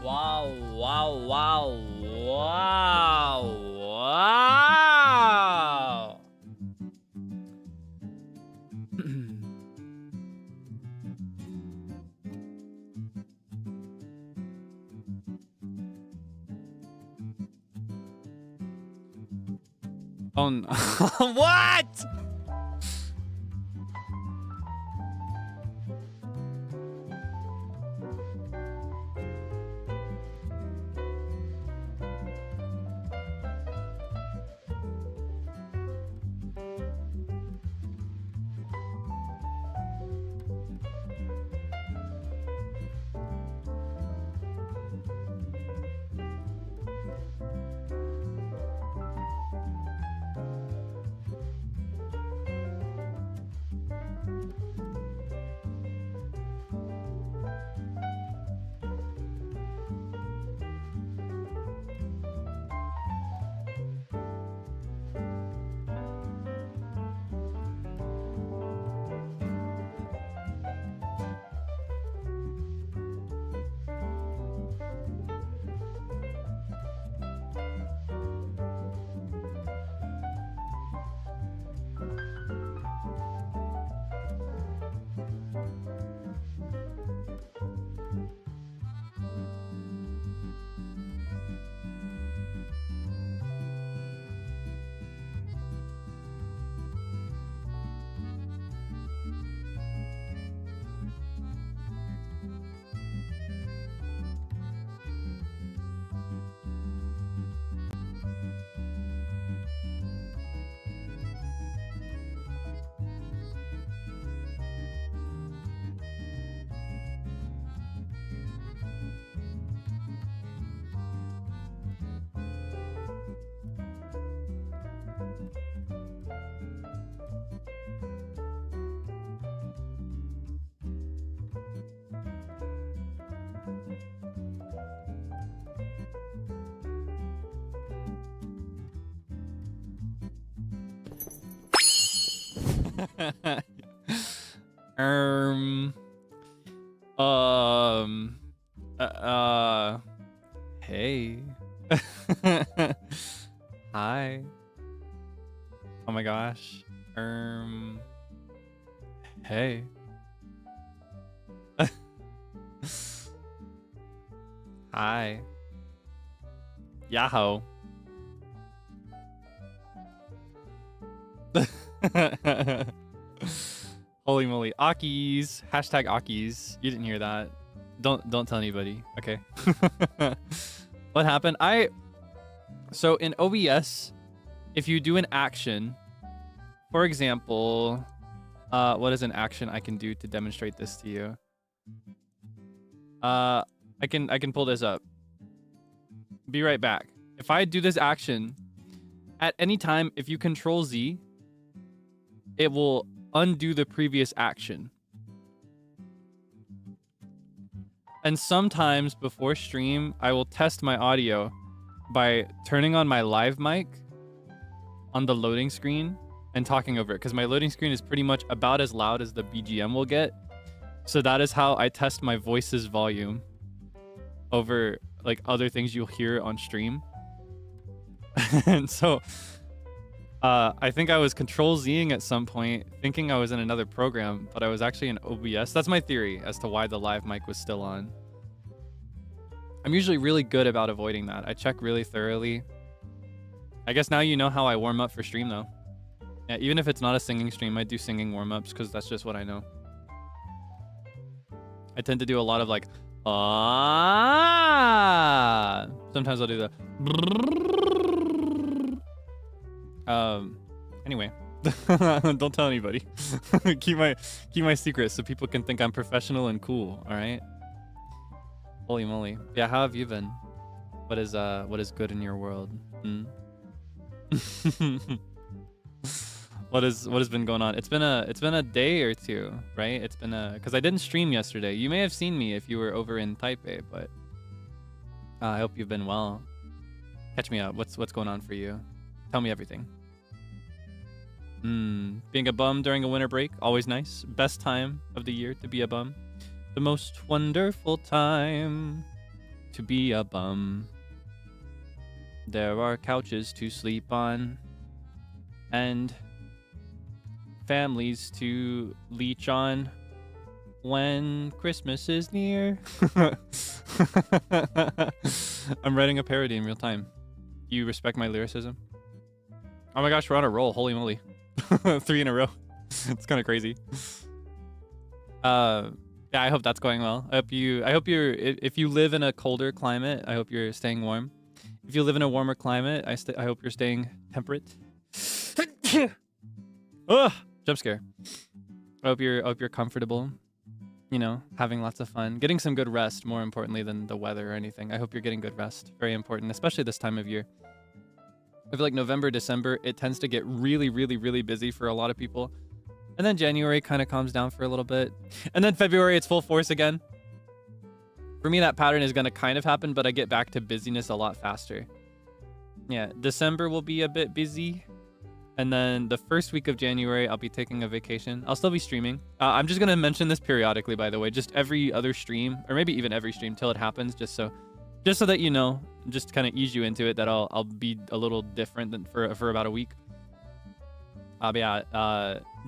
Wow, wow, wow, wow, wow. Oh no. What? um, um, hey. Hi. Oh my gosh. Hey. Hi. Yahoo. Holy moly. Akis. Hashtag Akis. You didn't hear that. Don't tell anybody. Okay. What happened? So in OBS, if you do an action, for example, what is an action I can do to demonstrate this to you? I can pull this up. Be right back. If I do this action, at any time, if you Control Z, it will undo the previous action. And sometimes before stream, I will test my audio by turning on my live mic on the loading screen and talking over it, because my loading screen is pretty much about as loud as the BGM will get. So that is how I test my voice's volume over like other things you'll hear on stream. And so I think I was Control Zing at some point, thinking I was in another program, but I was actually in OBS. That's my theory as to why the live mic was still on. I'm usually really good about avoiding that. I check really thoroughly. I guess now you know how I warm up for stream though. Yeah, even if it's not a singing stream, I do singing warm-ups because that's just what I know. I tend to do a lot of like, ah. Sometimes I'll do the. Anyway, don't tell anybody. keep my secret so people can think I'm professional and cool. All right. Holy moly. Yeah, how have you been? What is good in your world? what has been going on? It's been a day or two, right? It's been because I didn't stream yesterday. You may have seen me if you were over in Taipei, but I hope you've been well. Catch me up. What's going on for you? Tell me everything. Being a bum during a winter break, always nice. Best time of the year to be a bum. The most wonderful time to be a bum. There are couches to sleep on and families to leech on when Christmas is near. I'm writing a parody in real time. You respect my lyricism? Oh my gosh, we're on a roll. Holy moly. 3 in a row. It's kind of crazy. Yeah, I hope that's going well. I hope you're if you live in a colder climate, I hope you're staying warm. If you live in a warmer climate, I hope you're staying temperate. Ugh, jump scare. I hope you're comfortable. You know, having lots of fun, getting some good rest, more importantly than the weather or anything. I hope you're getting good rest. Very important, especially this time of year. I feel like November, December, it tends to get really, really, really busy for a lot of people. And then January kind of calms down for a little bit. And then February, it's full force again. For me, that pattern is going to kind of happen, but I get back to busyness a lot faster. Yeah, December will be a bit busy. And then the first week of January, I'll be taking a vacation. I'll still be streaming. I'm just going to mention this periodically, by the way, just every other stream, or maybe even every stream till it happens, just so that you know, just kind of ease you into it, that I'll be a little different than for about a week.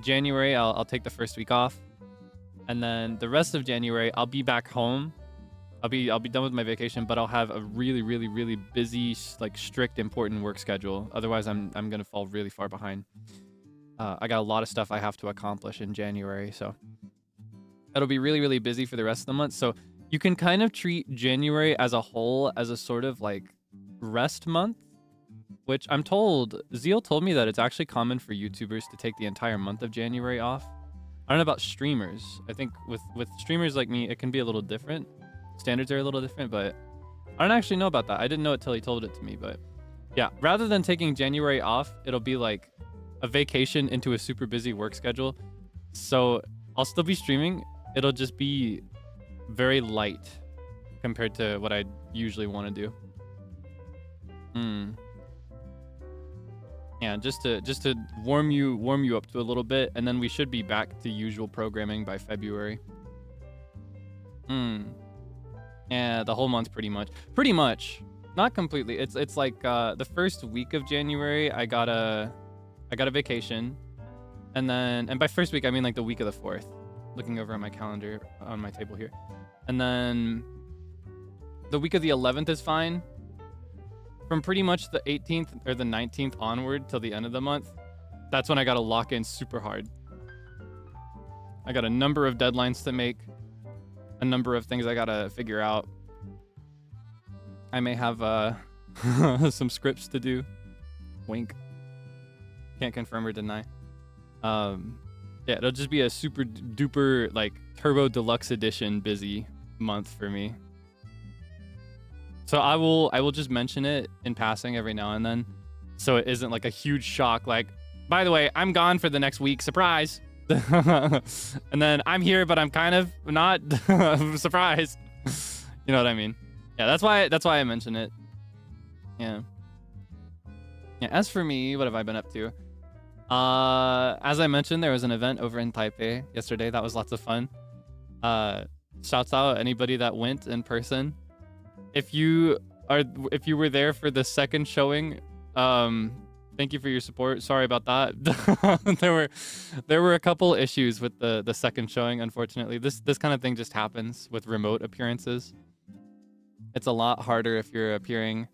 January, I'll take the first week off, and then the rest of January, I'll be back home. I'll be done with my vacation, but I'll have a really, really, really busy, like strict, important work schedule. Otherwise, I'm gonna fall really far behind. I got a lot of stuff I have to accomplish in January, so it'll be really, really busy for the rest of the month. So you can kind of treat January as a whole as a sort of like rest month, which I'm told, Zeal told me that it's actually common for YouTubers to take the entire month of January off. I don't know about streamers. I think with streamers like me, it can be a little different. Standards are a little different, but I don't actually know about that. I didn't know it till he told it to me, but yeah, rather than taking January off, it'll be like a vacation into a super busy work schedule. So I'll still be streaming. It'll just be very light compared to what I usually want to do. Yeah, just to warm you up to a little bit, and then we should be back to usual programming by February. Yeah, the whole month pretty much. Not completely. It's like the first week of January I got a vacation, and by first week I mean like the week of the 4th. Looking over at my calendar on my table here. And then the week of the 11th is fine. From pretty much the 18th or the 19th onward till the end of the month, that's when I got to lock in super hard. I got a number of deadlines to make, a number of things I got to figure out. I may have some scripts to do. Wink. Can't confirm or deny. Yeah, it'll just be a super duper like turbo deluxe edition busy month for me. So I will just mention it in passing every now and then, so it isn't like a huge shock. Like, by the way, I'm gone for the next week. Surprise! And then I'm here, but I'm kind of not. Surprise! You know what I mean? Yeah, that's why I mention it. Yeah. Yeah. As for me, what have I been up to? As I mentioned, there was an event over in Taipei yesterday. That was lots of fun. Shouts out anybody that went in person. If you were there for the second showing, thank you for your support. Sorry about that. there were a couple issues with the second showing, unfortunately. This kind of thing just happens with remote appearances. It's a lot harder if you're appearing,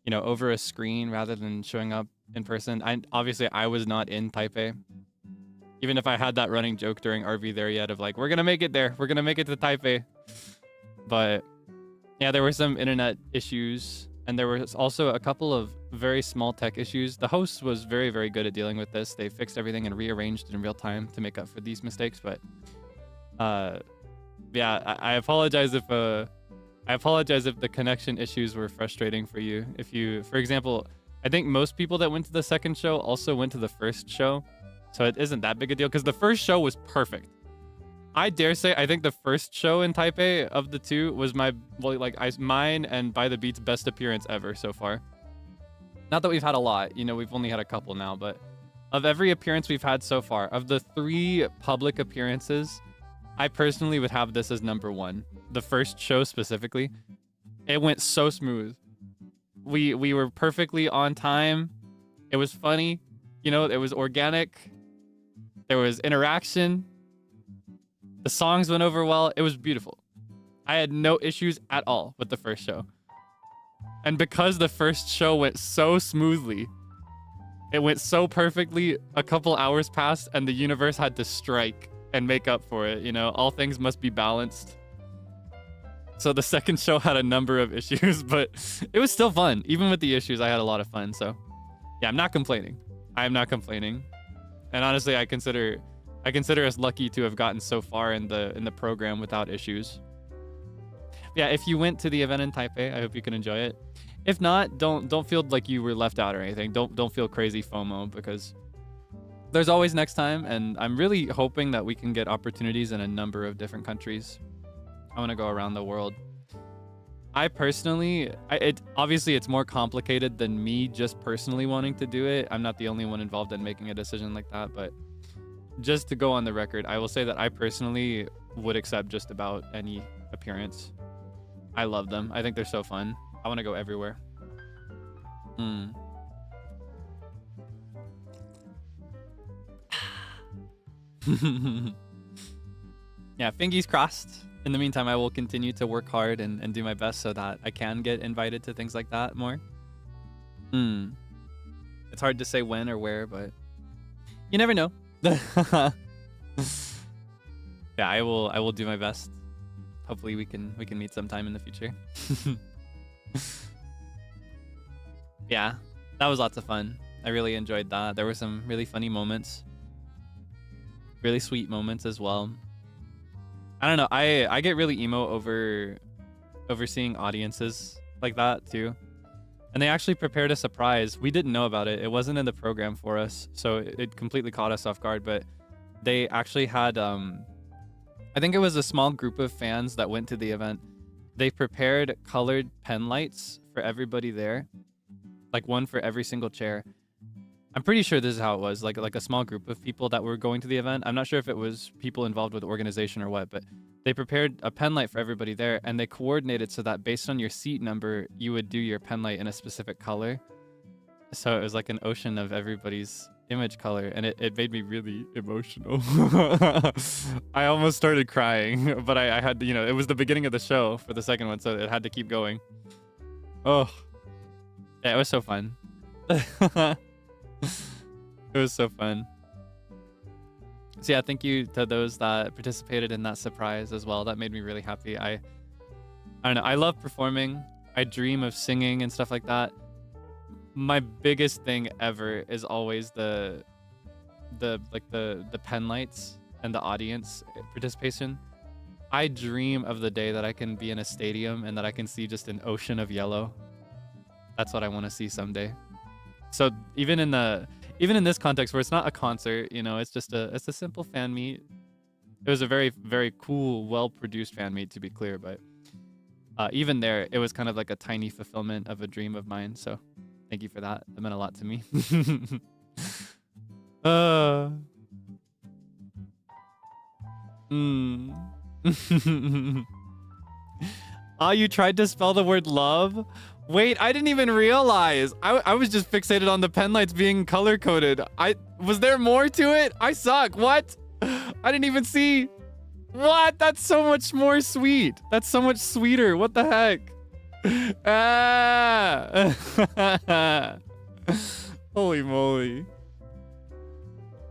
you know, over a screen rather than showing up in person. Obviously I was not in Taipei. Even if I had that running joke during RV there yet of like, we're gonna make it there. We're gonna make it to Taipei. But yeah, there were some internet issues, and there was also a couple of very small tech issues. The host was very, very good at dealing with this. They fixed everything and rearranged it in real time to make up for these mistakes. But yeah, I apologize if the connection issues were frustrating for you. If you, for example, I think most people that went to the second show also went to the first show. So it isn't that big a deal because the first show was perfect. I dare say I think the first show in Taipei of the two was mine and By the Beat's best appearance ever so far. Not that we've had a lot, you know, we've only had a couple now, but of every appearance we've had so far, of the 3 public appearances, I personally would have this as number 1. The first show specifically, it went so smooth. We were perfectly on time. It was funny, you know, it was organic. There was interaction. The songs went over well. It was beautiful. I had no issues at all with the first show. And because the first show went so smoothly, it went so perfectly, a couple hours passed and the universe had to strike and make up for it. You know, all things must be balanced. So the second show had a number of issues, but it was still fun. Even with the issues, I had a lot of fun. So yeah, I'm not complaining. I'm not complaining. And honestly, I consider us lucky to have gotten so far in the program without issues. Yeah, if you went to the event in Taipei, I hope you can enjoy it. If not, don't feel like you were left out or anything. Don't feel crazy FOMO because there's always next time, and I'm really hoping that we can get opportunities in a number of different countries. I want to go around the world. I personally, obviously it's more complicated than me just personally wanting to do it. I'm not the only one involved in making a decision like that, but just to go on the record, I will say that I personally would accept just about any appearance. I love them. I think they're so fun. I want to go everywhere. Yeah, fingers crossed. In the meantime, I will continue to work hard and do my best so that I can get invited to things like that more. It's hard to say when or where, but you never know. Yeah, I will do my best. Hopefully we can meet sometime in the future. Yeah, that was lots of fun. I really enjoyed that. There were some really funny moments. Really sweet moments as well. I don't know. I get really emo over seeing audiences like that too. And they actually prepared a surprise. We didn't know about it. It wasn't in the program for us, so it completely caught us off guard. But they actually had, I think it was a small group of fans that went to the event. They prepared colored pen lights for everybody there, like one for every single chair. I'm pretty sure this is how it was, like a small group of people that were going to the event. I'm not sure if it was people involved with organization or what, but they prepared a pen light for everybody there, and they coordinated so that based on your seat number, you would do your pen light in a specific color. So it was like an ocean of everybody's image color, and it made me really emotional. I almost started crying, but I had to, you know, it was the beginning of the show for the second one, so it had to keep going. Oh, yeah, it was so fun. It was so fun. So yeah, thank you to those that participated in that surprise as well. That made me really happy. I don't know. I love performing. I dream of singing and stuff like that. My biggest thing ever is always the pen lights and the audience participation. I dream of the day that I can be in a stadium and that I can see just an ocean of yellow. That's what I want to see someday. So even in this context where it's not a concert, you know, it's a simple fan meet. It was a very, very cool, well-produced fan meet, to be clear, but even there, it was kind of like a tiny fulfillment of a dream of mine. So thank you for that. That meant a lot to me. Oh, you tried to spell the word love? Wait, I didn't even realize. I was just fixated on the pen lights being color-coded. Was there more to it? I suck. What? I didn't even see. What? That's so much more sweet. That's so much sweeter. What the heck? Ah. Holy moly.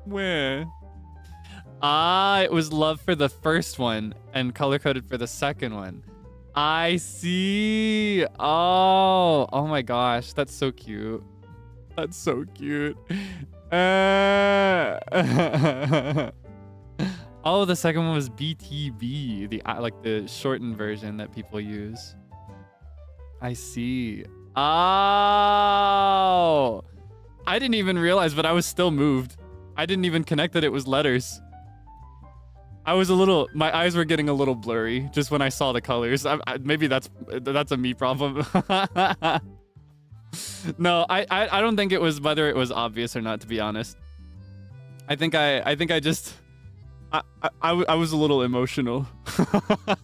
Where? Ah, it was love for the first one and color-coded for the second one. I see. Oh my gosh, that's so cute. That's so cute. Oh, the second one was BTB, the shortened version that people use. I see. Oh, I didn't even realize, but I was still moved. I didn't even connect that it was letters. I was a little, my eyes were getting a little blurry just when I saw the colors. Maybe that's a me problem. No, I don't think it was whether it was obvious or not, to be honest. I think I just I was a little emotional.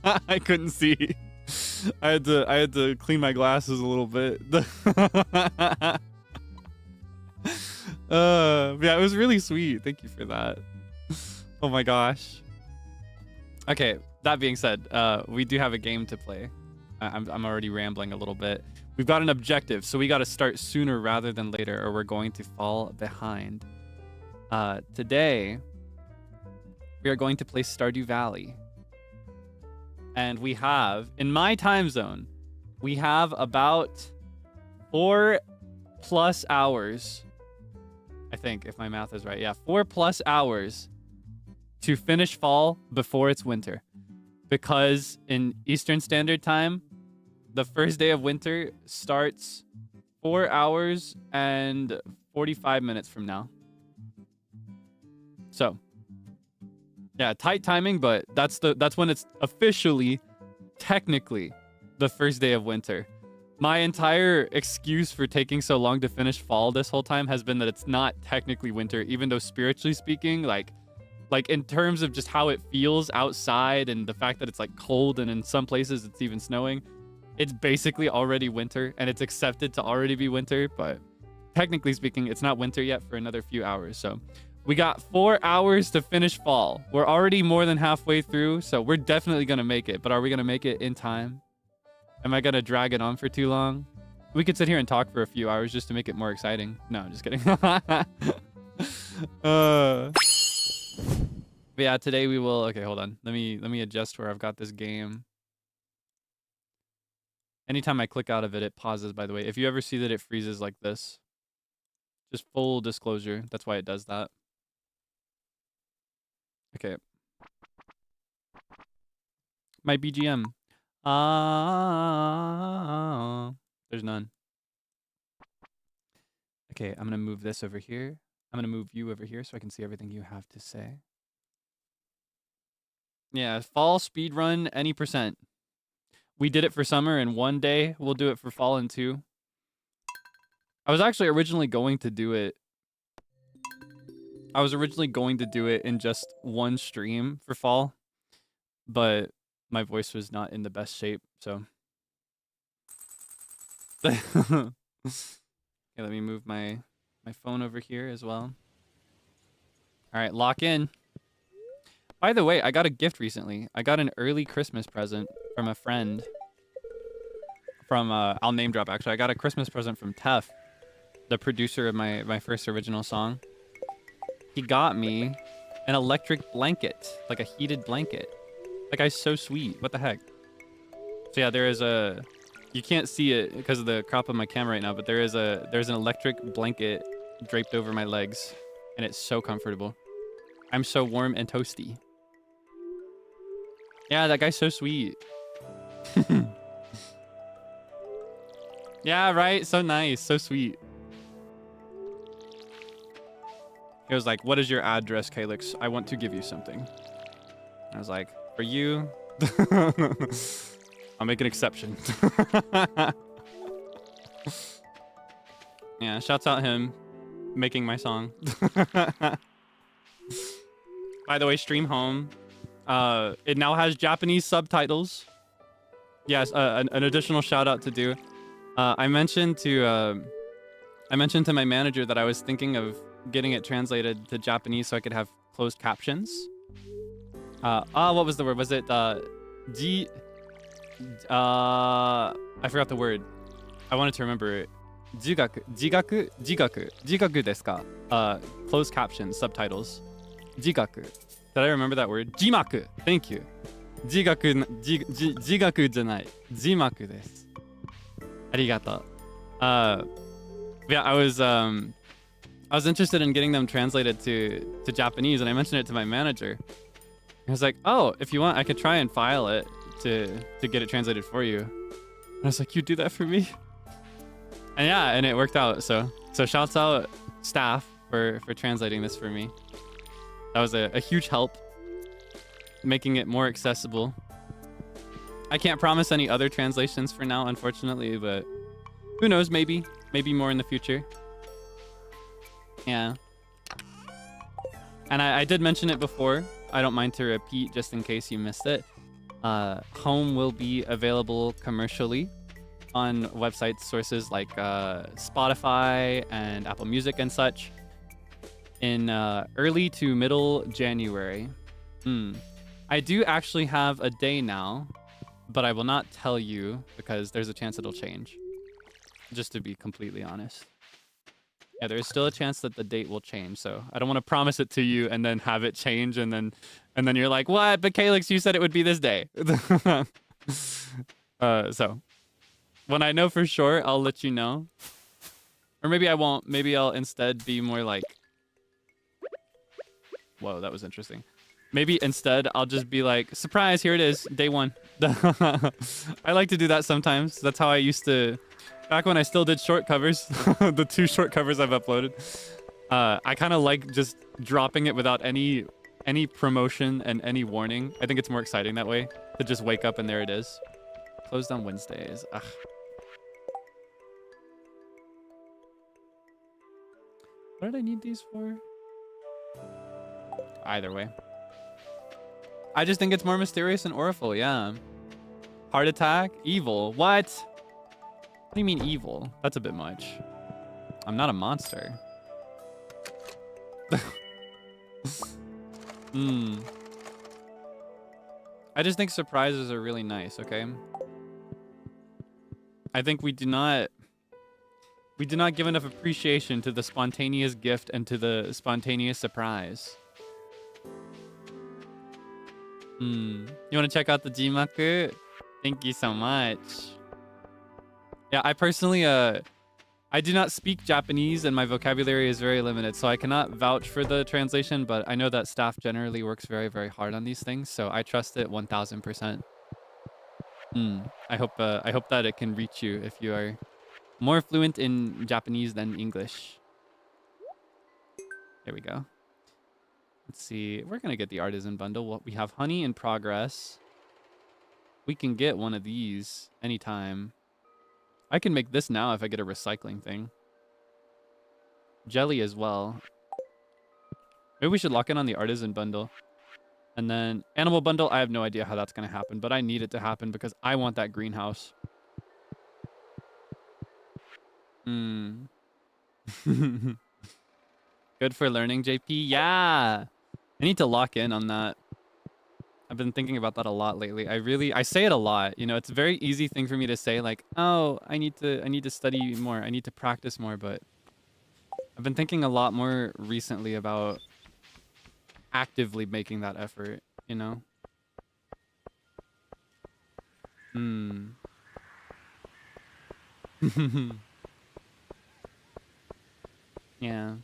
I couldn't see. I had to clean my glasses a little bit. Yeah, it was really sweet. Thank you for that. Oh my gosh. Okay, that being said, we do have a game to play. I'm already rambling a little bit. We've got an objective, so we got to start sooner rather than later, or we're going to fall behind. Today, we are going to play Stardew Valley. And we have, in my time zone, we have about 4+ hours. I think, if my math is right. Yeah, 4+ hours to finish fall before it's winter. Because in Eastern Standard Time, the first day of winter starts 4 hours and 45 minutes from now. So, yeah, tight timing, but that's when it's officially, technically, the first day of winter. My entire excuse for taking so long to finish fall this whole time has been that it's not technically winter, even though spiritually speaking, like in terms of just how it feels outside and the fact that it's like cold and in some places it's even snowing, it's basically already winter and it's accepted to already be winter, but technically speaking, it's not winter yet for another few hours. So we got 4 hours to finish fall. We're already more than halfway through, so we're definitely going to make it, but are we going to make it in time? Am I going to drag it on for too long? We could sit here and talk for a few hours just to make it more exciting. No, I'm just kidding. But yeah, today we will... Okay, hold on. Let me adjust where I've got this game. Anytime I click out of it, it pauses, by the way. If you ever see that it freezes like this, just full disclosure. That's why it does that. Okay. My BGM. There's none. Okay, I'm gonna move this over here. I'm gonna move you over here so I can see everything you have to say. Yeah, fall speedrun any %. We did it for summer in 1 day. We'll do it for fall in 2. I was actually originally going to do it. I was originally going to do it in just 1 stream for fall, but my voice was not in the best shape, so. Okay, let me move my phone over here as well. All right, lock in. By the way, I got a gift recently. I got an early Christmas present from a friend. From, I'll name drop actually. I got a Christmas present from Tef, the producer of my first original song. He got me an electric blanket, like a heated blanket. That guy's so sweet. What the heck? So yeah, there is a... You can't see it because of the crop of my camera right now, but there's an electric blanket draped over my legs, and it's so comfortable. I'm so warm and toasty. Yeah, that guy's so sweet. Yeah, right? So nice. So sweet. He was like, what is your address, Kaelix? I want to give you something. I was like, for you, I'll make an exception. Yeah, shouts out him making my song. By the way, stream home. It now has Japanese subtitles. Yes, an additional shout out to do. I mentioned to my manager that I was thinking of getting it translated to Japanese so I could have closed captions. What was the word? Was it I forgot the word. I wanted to remember it. Jigaku desu ka? Closed captions, subtitles. Jigaku. Did I remember that word? Jimaku. Thank you. Jigaku janai. Jimaku desu. Arigato. Yeah, I was interested in getting them translated to Japanese, and I mentioned it to my manager. I was like, oh, if you want, I could try and file it to get it translated for you. And I was like, you do that for me? And yeah, and it worked out. So shouts out staff for translating this for me. That was a huge help, making it more accessible. I can't promise any other translations for now, unfortunately, but who knows, maybe more in the future. Yeah. And I did mention it before. I don't mind to repeat just in case you missed it. Home will be available commercially on website sources like Spotify and Apple Music and such in early to middle January. I do actually have a day now, but I will not tell you because there's a chance it'll change. Just to be completely honest. Yeah, there is still a chance that the date will change, so I don't want to promise it to you and then have it change and then you're like, what? But Kaelix, you said it would be this day. So when I know for sure, I'll let you know. Or maybe I won't. Maybe I'll instead be more like... Whoa, that was interesting. Maybe instead I'll just be like, surprise, here it is, day 1. I like to do that sometimes. That's how I used to... Back when I still did short covers, the 2 short covers I've uploaded, I kind of like just dropping it without any promotion and any warning. I think it's more exciting that way, to just wake up and there it is. Closed on Wednesdays. Ugh. What did I need these for? Either way. I just think it's more mysterious and Oriful, yeah. Heart attack? Evil. What? What do you mean evil? That's a bit much. I'm not a monster. I just think surprises are really nice, okay? I think we do not give enough appreciation to the spontaneous gift and to the spontaneous surprise. You want to check out the Jimaku? Thank you so much. Yeah, I personally, I do not speak Japanese and my vocabulary is very limited, so I cannot vouch for the translation, but I know that staff generally works very, very hard on these things, so I trust it 1000%. I hope that it can reach you if you are more fluent in Japanese than English. There we go. Let's see. We're going to get the artisan bundle. We have honey in progress. We can get one of these anytime. I can make this now if I get a recycling thing. Jelly as well. Maybe we should lock in on the artisan bundle. And then animal bundle, I have no idea how that's going to happen, but I need it to happen because I want that greenhouse. Good for learning, JP. Yeah. I need to lock in on that. I've been thinking about that a lot lately. I say it a lot. You know, it's a very easy thing for me to say like, oh, I need to study more. I need to practice more. But I've been thinking a lot more recently about actively making that effort, you know? Yeah.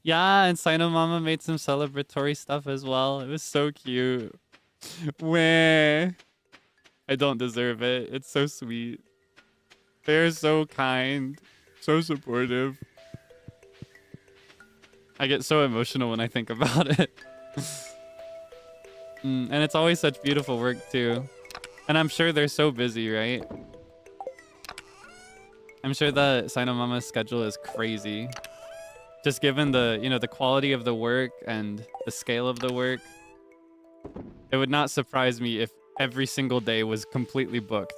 Yeah, and Sino Mama made some celebratory stuff as well. It was so cute. Wah. I don't deserve it. It's so sweet. They're so kind. So supportive. I get so emotional when I think about it. And it's always such beautiful work too. And I'm sure they're so busy, right? I'm sure that Sino Mama's schedule is crazy. Just given the, you know, the quality of the work and the scale of the work, it would not surprise me if every single day was completely booked.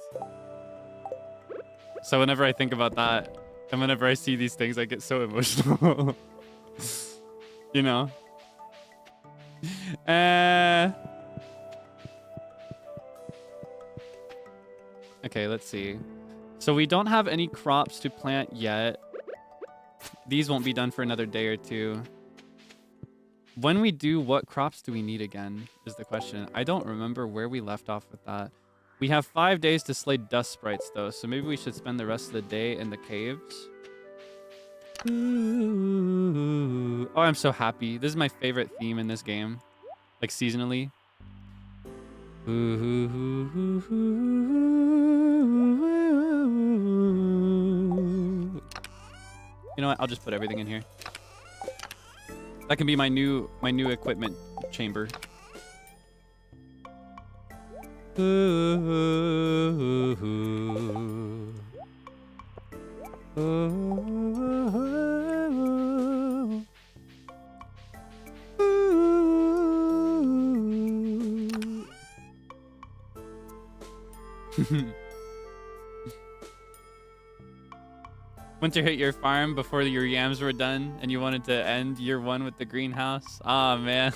So whenever I think about that, and whenever I see these things, I get so emotional. You know? Okay, let's see. So we don't have any crops to plant yet. These won't be done for another day or 2. When we do, what crops do we need again is the question. I don't remember where we left off with that. We have 5 days to slay dust sprites though, so maybe we should spend the rest of the day in the caves. Ooh. Oh, I'm so happy. This is my favorite theme in this game. Like seasonally. You know what? I'll just put everything in here. That can be my new equipment chamber. Winter hit your farm before your yams were done and you wanted to end year 1 with the greenhouse. Oh man.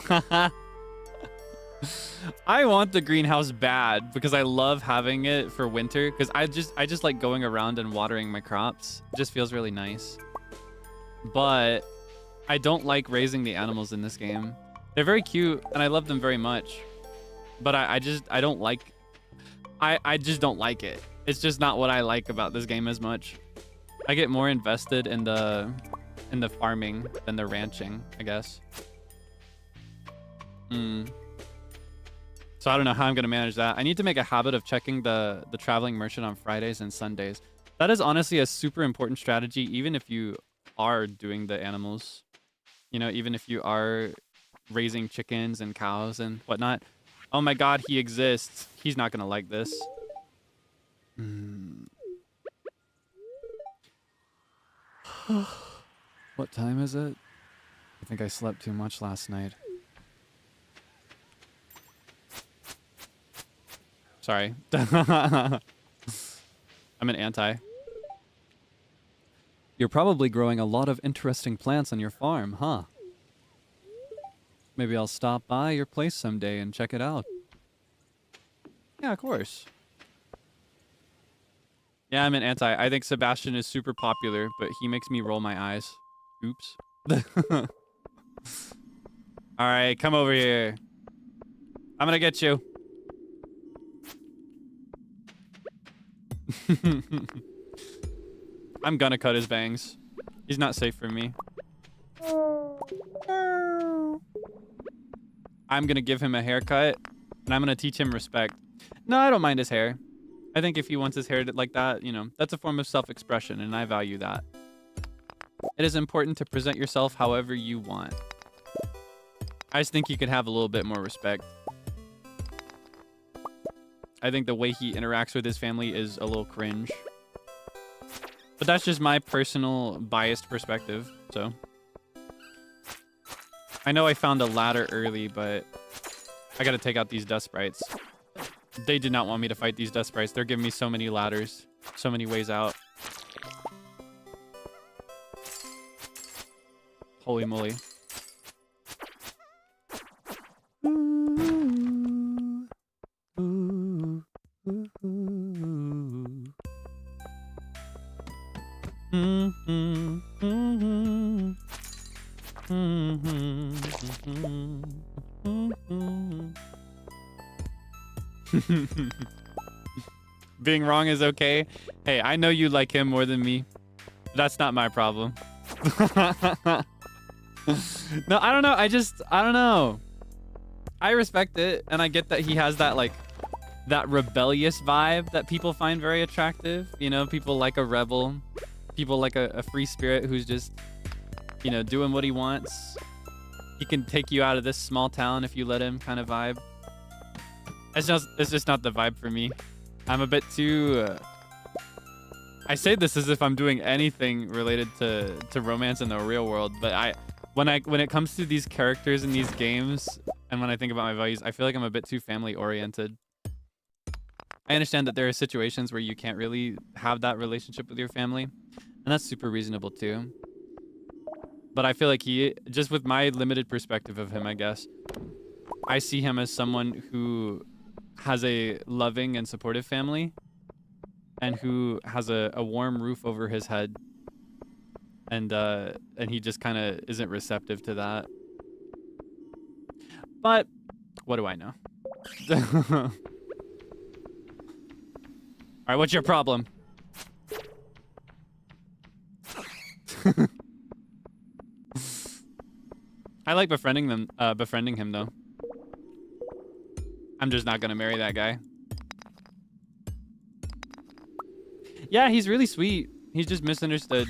I want the greenhouse bad because I love having it for winter because I just like going around and watering my crops. It just feels really nice. But I don't like raising the animals in this game. They're very cute and I love them very much. But I just don't like it. It's just not what I like about this game as much. I get more invested in the farming than the ranching, I guess. So I don't know how I'm gonna manage that. I need to make a habit of checking the traveling merchant on Fridays and Sundays. That is honestly a super important strategy, even if you are doing the animals. You know, even if you are raising chickens and cows and whatnot. Oh my god, he exists. He's not gonna like this. What time is it? I think I slept too much last night. Sorry. I'm an anti. You're probably growing a lot of interesting plants on your farm, huh? Maybe I'll stop by your place someday and check it out. Yeah, of course. Yeah, I'm an anti. I think Sebastian is super popular, but he makes me roll my eyes. Oops. Alright, come over here. I'm gonna get you. I'm gonna cut his bangs. He's not safe for me. I'm gonna give him a haircut, and I'm gonna teach him respect. No, I don't mind his hair. I think if he wants his hair like that, you know, that's a form of self-expression, and I value that. It is important to present yourself however you want. I just think you could have a little bit more respect. I think the way he interacts with his family is a little cringe. But that's just my personal biased perspective, so. I know I found a ladder early, but I gotta take out these dust sprites. They did not want me to fight these dust sprites. They're giving me so many ladders, so many ways out. Holy moly. Being wrong is okay. Hey, I know you like him more than me. That's not my problem. No, I don't know. I don't know. I respect it, and I get that he has that, like, that rebellious vibe that people find very attractive. You know, people like a rebel. People like a free spirit who's just, you know, doing what he wants. He can take you out of this small town if you let him kind of vibe. It's just not the vibe for me. I'm a bit too... I say this as if I'm doing anything related to romance in the real world, but when it comes to these characters in these games, and when I think about my values, I feel like I'm a bit too family oriented. I understand that there are situations where you can't really have that relationship with your family, and that's super reasonable too. But I feel like just with my limited perspective of him, I guess, I see him as someone who has a loving and supportive family, and who has a warm roof over his head, and he just kind of isn't receptive to that. But what do I know? All right, what's your problem? I like befriending him though. I'm just not gonna marry that guy. Yeah, he's really sweet. He's just misunderstood.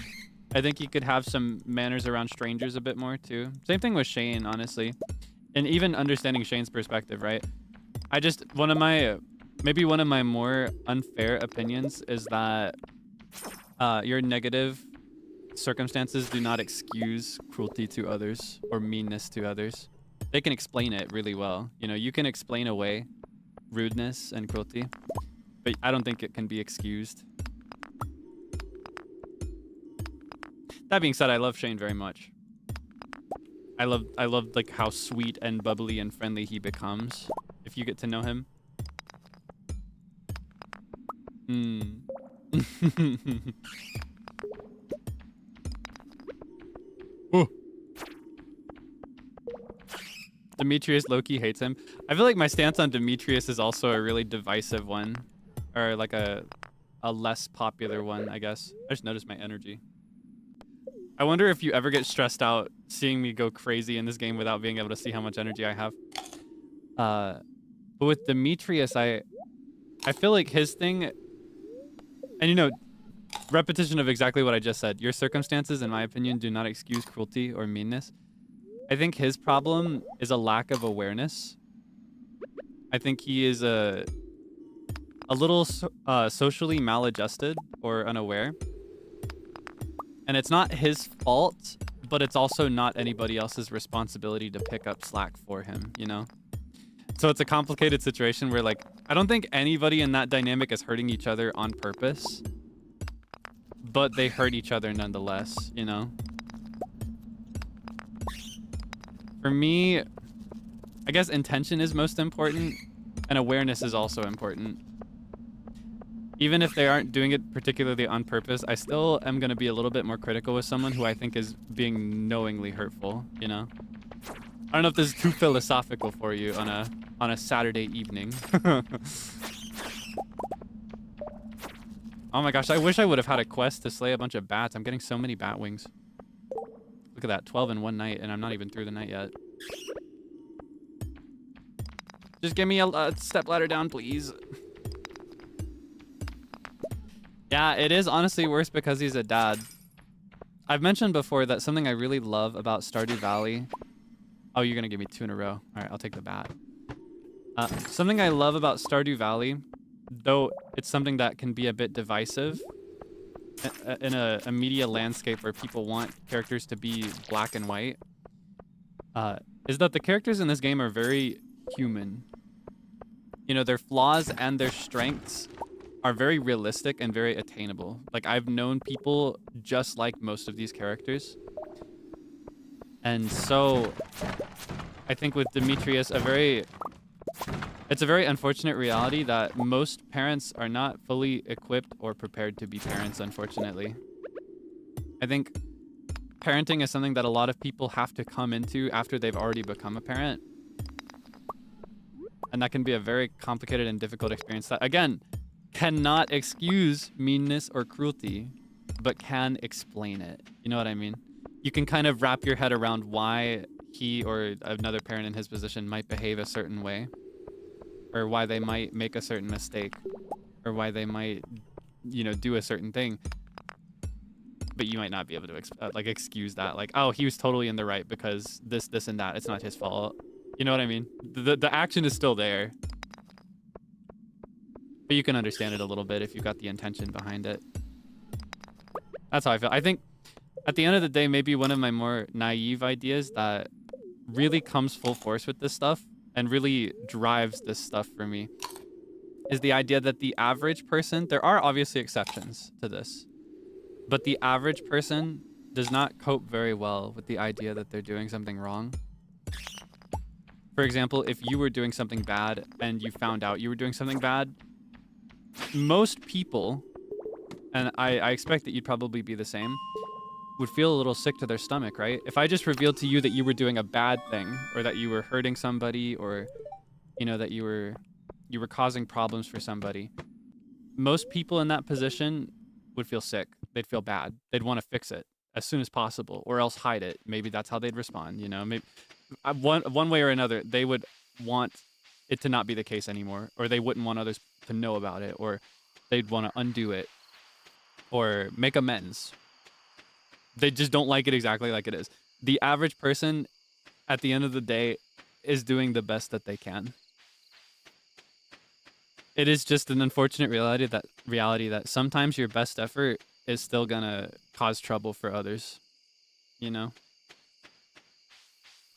I think he could have some manners around strangers a bit more too. Same thing with Shane, honestly. And even understanding Shane's perspective, right? Maybe one of my more unfair opinions is that your negative circumstances do not excuse cruelty to others or meanness to others. They can explain it really well. You know, you can explain away rudeness and cruelty, but I don't think it can be excused. That being said, I love Shane very much. I love like how sweet and bubbly and friendly he becomes if you get to know him. Oh. Demetrius low-key hates him. I feel like my stance on Demetrius is also a really divisive one, or like a less popular one, I guess. I just noticed my energy. I wonder if you ever get stressed out seeing me go crazy in this game without being able to see how much energy I have. But with Demetrius, I feel like his thing, and you know, repetition of exactly what I just said. Your circumstances, in my opinion, do not excuse cruelty or meanness. I think his problem is a lack of awareness. I think he is a little socially maladjusted or unaware. And it's not his fault, but it's also not anybody else's responsibility to pick up slack for him, you know? So it's a complicated situation where, like, I don't think anybody in that dynamic is hurting each other on purpose, but they hurt each other nonetheless, you know? For me, I guess intention is most important, and awareness is also important. Even if they aren't doing it particularly on purpose, I still am going to be a little bit more critical with someone who I think is being knowingly hurtful, you know? I don't know if this is too philosophical for you on a Saturday evening. Oh my gosh, I wish I would have had a quest to slay a bunch of bats. I'm getting so many bat wings. Look at that, 12 in one night, and I'm not even through the night yet. Just give me a step ladder down, please. Yeah, it is honestly worse because he's a dad. I've mentioned before that something I really love about Stardew Valley... Oh, you're gonna give me 2 in a row. All right, I'll take the bat. Something I love about Stardew Valley, though it's something that can be a bit divisive in a media landscape where people want characters to be black and white, is that the characters in this game are very human. You know, their flaws and their strengths are very realistic and very attainable. Like, I've known people just like most of these characters. And so, I think with Demetrius, it's a very unfortunate reality that most parents are not fully equipped or prepared to be parents, unfortunately. I think parenting is something that a lot of people have to come into after they've already become a parent. And that can be a very complicated and difficult experience that, again, cannot excuse meanness or cruelty, but can explain it. You know what I mean? You can kind of wrap your head around why he or another parent in his position might behave a certain way, or why they might make a certain mistake, or why they might, you know, do a certain thing. But you might not be able to like excuse that. Like, oh, he was totally in the right because this, and that. It's not his fault. You know what I mean? The action is still there. But you can understand it a little bit if you got the intention behind it. That's how I feel. I think at the end of the day, maybe one of my more naive ideas that really comes full force with this stuff and really drives this stuff for me is the idea that the average person, there are obviously exceptions to this, but the average person does not cope very well with the idea that they're doing something wrong. For example, if you were doing something bad and you found out you were doing something bad, most people, and I expect that you'd probably be the same, would feel a little sick to their stomach, right? If I just revealed to you that you were doing a bad thing, or that you were hurting somebody, or, you know, that you were causing problems for somebody, most people in that position would feel sick. They'd feel bad. They'd want to fix it as soon as possible, or else hide it. Maybe that's how they'd respond, you know? Maybe one way or another, they would want it to not be the case anymore, or they wouldn't want others to know about it, or they'd want to undo it, or make amends. They just don't like it exactly like it is. The average person, at the end of the day, is doing the best that they can. It is just an unfortunate reality that sometimes your best effort is still gonna cause trouble for others. You know?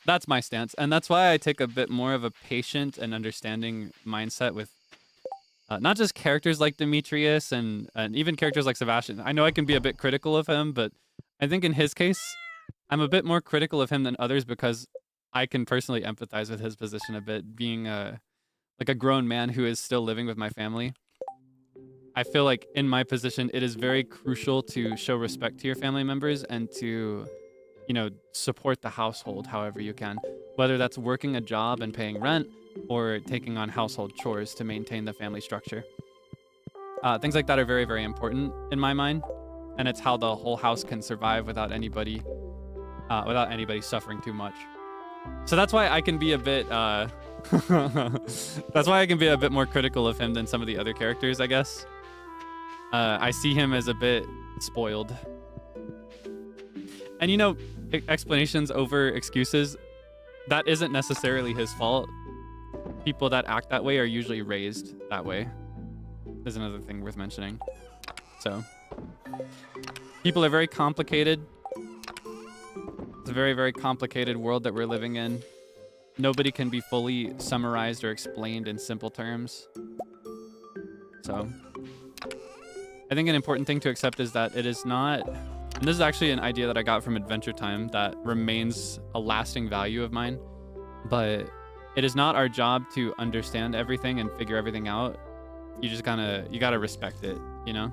That's my stance, and that's why I take a bit more of a patient and understanding mindset with not just characters like Demetrius and even characters like Sebastian. I know I can be a bit critical of him, but I think in his case, I'm a bit more critical of him than others because I can personally empathize with his position a bit, being like a grown man who is still living with my family. I feel like in my position, it is very crucial to show respect to your family members and to, you know, support the household however you can, whether that's working a job and paying rent or taking on household chores to maintain the family structure. Things like that are very, very important in my mind, and it's how the whole house can survive without anybody suffering too much. So that's why I can be a bit that's why I can be a bit more critical of him than some of the other characters, I guess. I see him as a bit spoiled. And you know, explanations over excuses, that isn't necessarily his fault. People that act that way are usually raised that way. There's another thing worth mentioning. So, people are very complicated. It's a very, very complicated world that we're living in. Nobody can be fully summarized or explained in simple terms. So, I think an important thing to accept is that it is not, and this is actually an idea that I got from Adventure Time that remains a lasting value of mine, but it is not our job to understand everything and figure everything out. You gotta respect it, you know?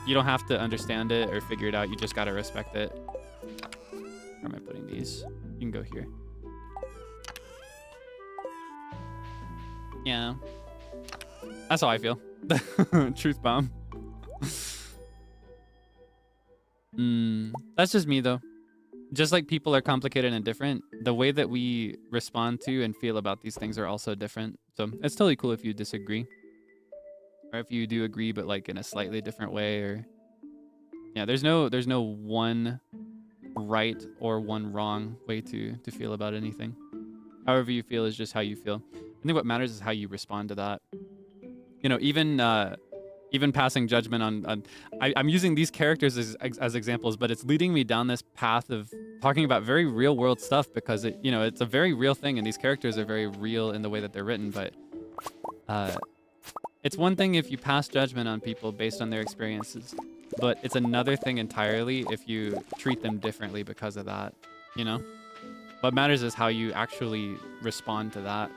You don't have to understand it or figure it out. You just gotta respect it. Where am I putting these? You can go here. Yeah. That's how I feel. Truth bomb. That's just me though. Just like people are complicated and different, the way that we respond to and feel about these things are also different. So it's totally cool if you disagree. Or if you do agree, but like in a slightly different way, or yeah, there's no one right or one wrong way to feel about anything. However you feel is just how you feel. I think what matters is how you respond to that. You know, even passing judgment on I'm using these characters as examples, but it's leading me down this path of talking about very real world stuff because it, you know, it's a very real thing, and these characters are very real in the way that they're written. But it's one thing if you pass judgment on people based on their experiences, but it's another thing entirely if you treat them differently because of that. You know, what matters is how you actually respond to that.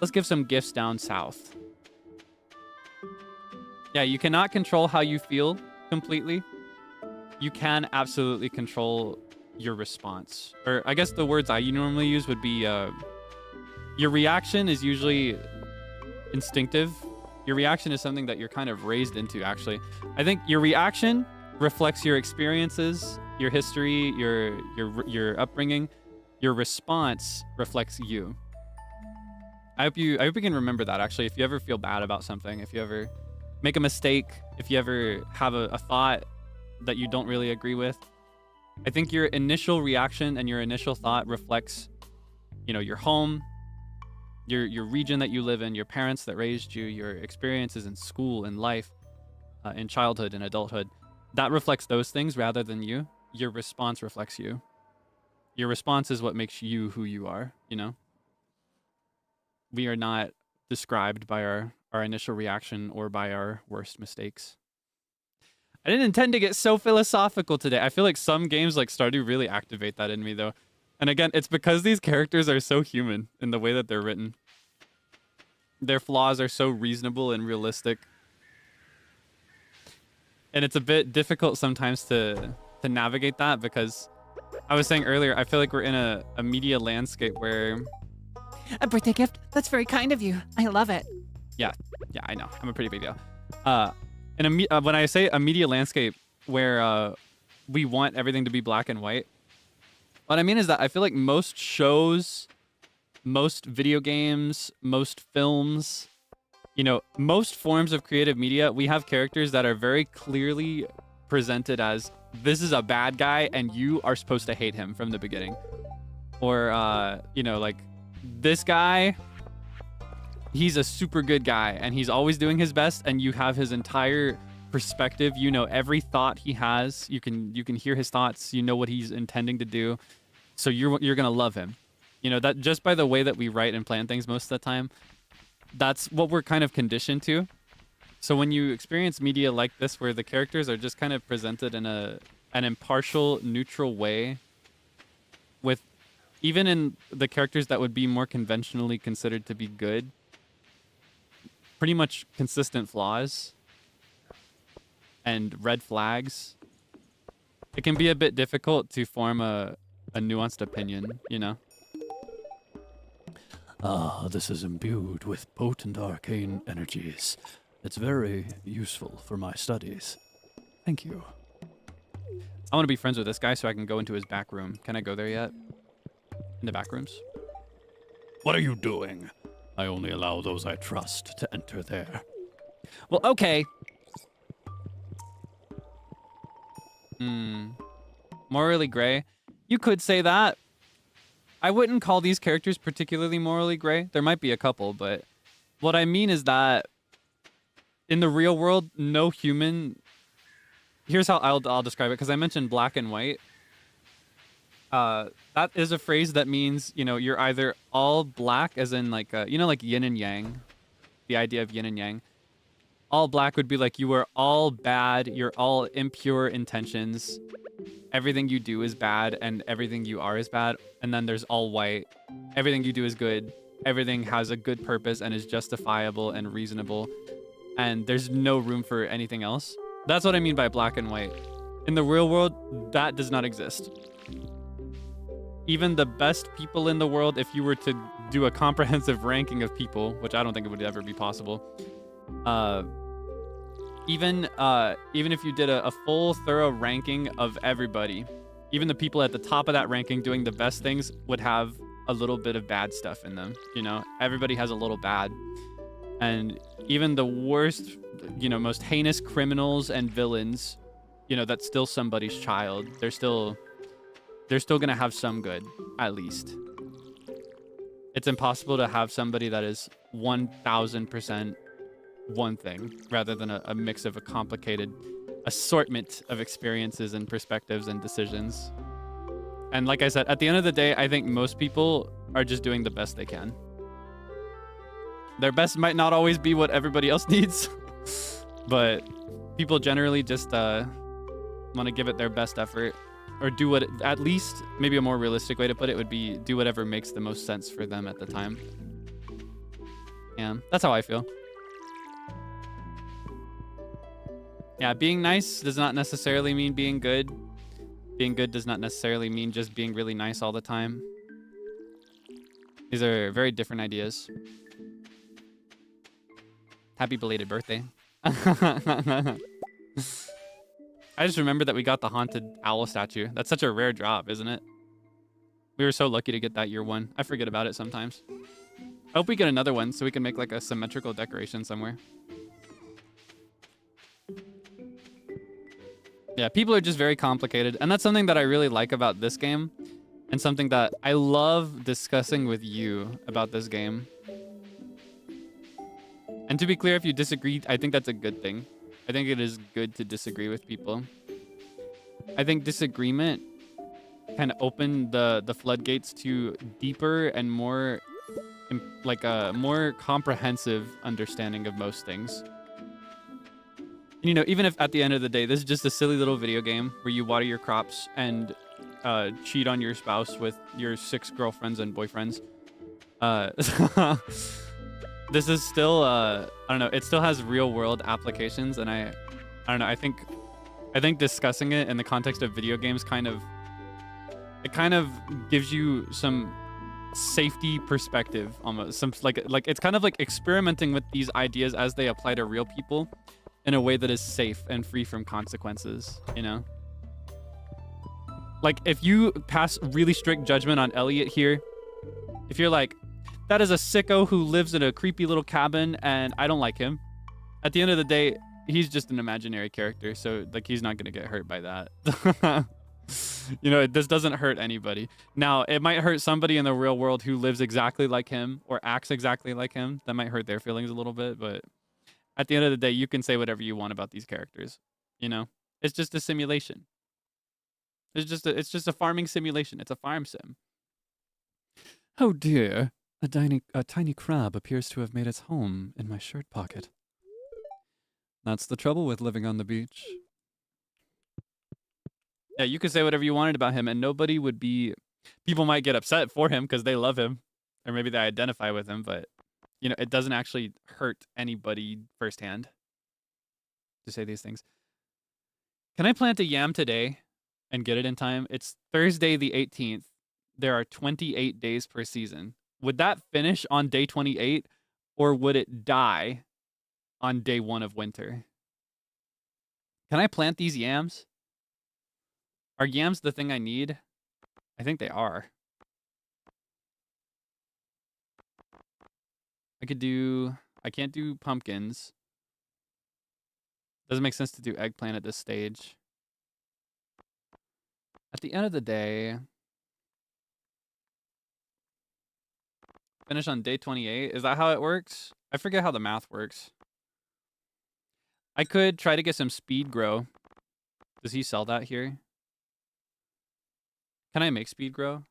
Let's give some gifts down south. Yeah, you cannot control how you feel completely. You can absolutely control your response. Or I guess the words I normally use would be, your reaction is usually instinctive. Your reaction is something that you're kind of raised into, actually. I think your reaction reflects your experiences, your history, your upbringing. Your response reflects you. I hope you can remember that, actually. If you ever feel bad about something, if you ever make a mistake, if you ever have a thought that you don't really agree with, I think your initial reaction and your initial thought reflects, you know, your home, your region that you live in, your parents that raised you, your experiences in school, in life, in childhood and adulthood. That reflects those things rather than you. Your response reflects you. Your response is what makes you who you are, you know? We are not described by our initial reaction or by our worst mistakes. I didn't intend to get so philosophical today. I feel like some games like Stardew really activate that in me though. And again, it's because these characters are so human in the way that they're written. Their flaws are so reasonable and realistic. And it's a bit difficult sometimes to navigate that because I was saying earlier, I feel like we're in a media landscape where... A birthday gift? That's very kind of you. I love it. Yeah, I know. I'm a pretty big deal. When I say a media landscape where we want everything to be black and white, what I mean is that I feel like most shows, most video games, most films, you know, most forms of creative media, we have characters that are very clearly presented as this is a bad guy and you are supposed to hate him from the beginning. Or, you know, like this guy, he's a super good guy and he's always doing his best and you have his entire perspective. You know every thought he has. You can hear his thoughts. You know what he's intending to do. So you're going to love him. You know, that just by the way that we write and plan things most of the time, that's what we're kind of conditioned to. So when you experience media like this, where the characters are just kind of presented in an impartial, neutral way, with even in the characters that would be more conventionally considered to be good, pretty much consistent flaws and red flags, it can be a bit difficult to form a nuanced opinion, you know? Ah, this is imbued with potent arcane energies. It's very useful for my studies. Thank you. I want to be friends with this guy so I can go into his back room. Can I go there yet? In the back rooms? What are you doing? I only allow those I trust to enter there. Well, okay. Morally gray. You could say that. I wouldn't call these characters particularly morally gray. There might be a couple, but what I mean is that in the real world, no human... Here's how I'll describe it, because I mentioned black and white. That is a phrase that means, you know, you're either all black, as in like, you know, like yin and yang. The idea of yin and yang. All black would be like you are all bad, you're all impure intentions. Everything you do is bad, and everything you are is bad. And then there's all white. Everything you do is good. Everything has a good purpose and is justifiable and reasonable. And there's no room for anything else. That's what I mean by black and white. In the real world, that does not exist. Even the best people in the world, if you were to do a comprehensive ranking of people, which I don't think it would ever be possible, even if you did a full, thorough ranking of everybody, even the people at the top of that ranking doing the best things would have a little bit of bad stuff in them. You know, everybody has a little bad. And even the worst, you know, most heinous criminals and villains, you know, that's still somebody's child. They're still going to have some good, at least. It's impossible to have somebody that is 1000% one thing rather than a mix of a complicated assortment of experiences and perspectives and decisions. And like I said, at the end of the day, I think most people are just doing the best they can. Their best might not always be what everybody else needs, but people generally just want to give it their best effort, or do what, at least maybe a more realistic way to put it would be do whatever makes the most sense for them at the time. Yeah, that's how I feel. Yeah, being nice does not necessarily mean being good. Being good does not necessarily mean just being really nice all the time. These are very different ideas. Happy belated birthday. I just remembered that we got the haunted owl statue. That's such a rare drop, isn't it? We were so lucky to get that year one. I forget about it sometimes. I hope we get another one so we can make like a symmetrical decoration somewhere. Yeah, people are just very complicated. And that's something that I really like about this game. And something that I love discussing with you about this game. And to be clear, if you disagree, I think that's a good thing. I think it is good to disagree with people. I think disagreement can open the floodgates to deeper and more, like a more comprehensive understanding of most things. You know, even if at the end of the day, this is just a silly little video game where you water your crops and cheat on your spouse with your 6 girlfriends and boyfriends. This is still, I don't know, it still has real world applications. And I don't know, I think discussing it in the context of video games kind of gives you some safety perspective almost. Some like it's kind of like experimenting with these ideas as they apply to real people in a way that is safe and free from consequences, you know? Like, if you pass really strict judgment on Elliot here, if you're like, that is a sicko who lives in a creepy little cabin and I don't like him, at the end of the day, he's just an imaginary character, so like he's not gonna get hurt by that. You know, this doesn't hurt anybody. Now, it might hurt somebody in the real world who lives exactly like him or acts exactly like him. That might hurt their feelings a little bit, but at the end of the day, you can say whatever you want about these characters. You know, it's just a simulation. It's just a farming simulation. It's a farm sim. Oh dear, a tiny crab appears to have made its home in my shirt pocket. That's the trouble with living on the beach. Yeah, you could say whatever you wanted about him, and nobody would be. People might get upset for him because they love him, or maybe they identify with him. But you know, it doesn't actually hurt anybody firsthand to say these things. Can I plant a yam today and get it in time? It's Thursday the 18th. There are 28 days per season. Would that finish on day 28, or would it die on day 1 of winter? Can I plant these yams? Are yams the thing I need? I think they are. I can't do pumpkins. Doesn't make sense to do eggplant at this stage. At the end of the day, finish on day 28. Is that how it works? I forget how the math works. I could try to get some speed grow. Does he sell that here? Can I make speed grow?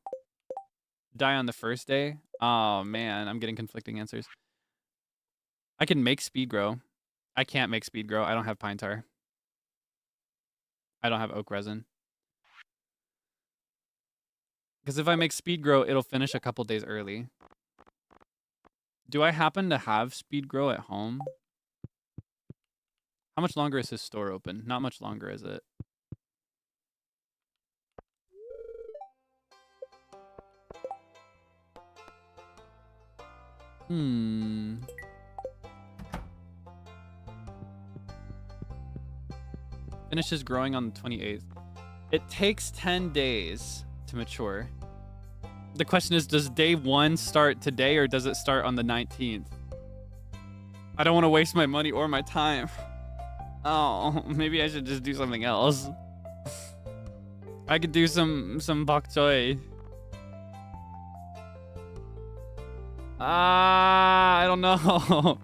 Die on the first day? Oh man, I'm getting conflicting answers. I can make speed grow. I can't make speed grow. I don't have pine tar. I don't have oak resin. Because if I make speed grow, it'll finish a couple days early. Do I happen to have speed grow at home? How much longer is his store open? Not much longer, is it? Finishes growing on the 28th. It takes 10 days to mature. The question is, does day 1 start today or does it start on the 19th? I don't want to waste my money or my time. Oh, maybe I should just do something else. I could do some bok choy. I don't know.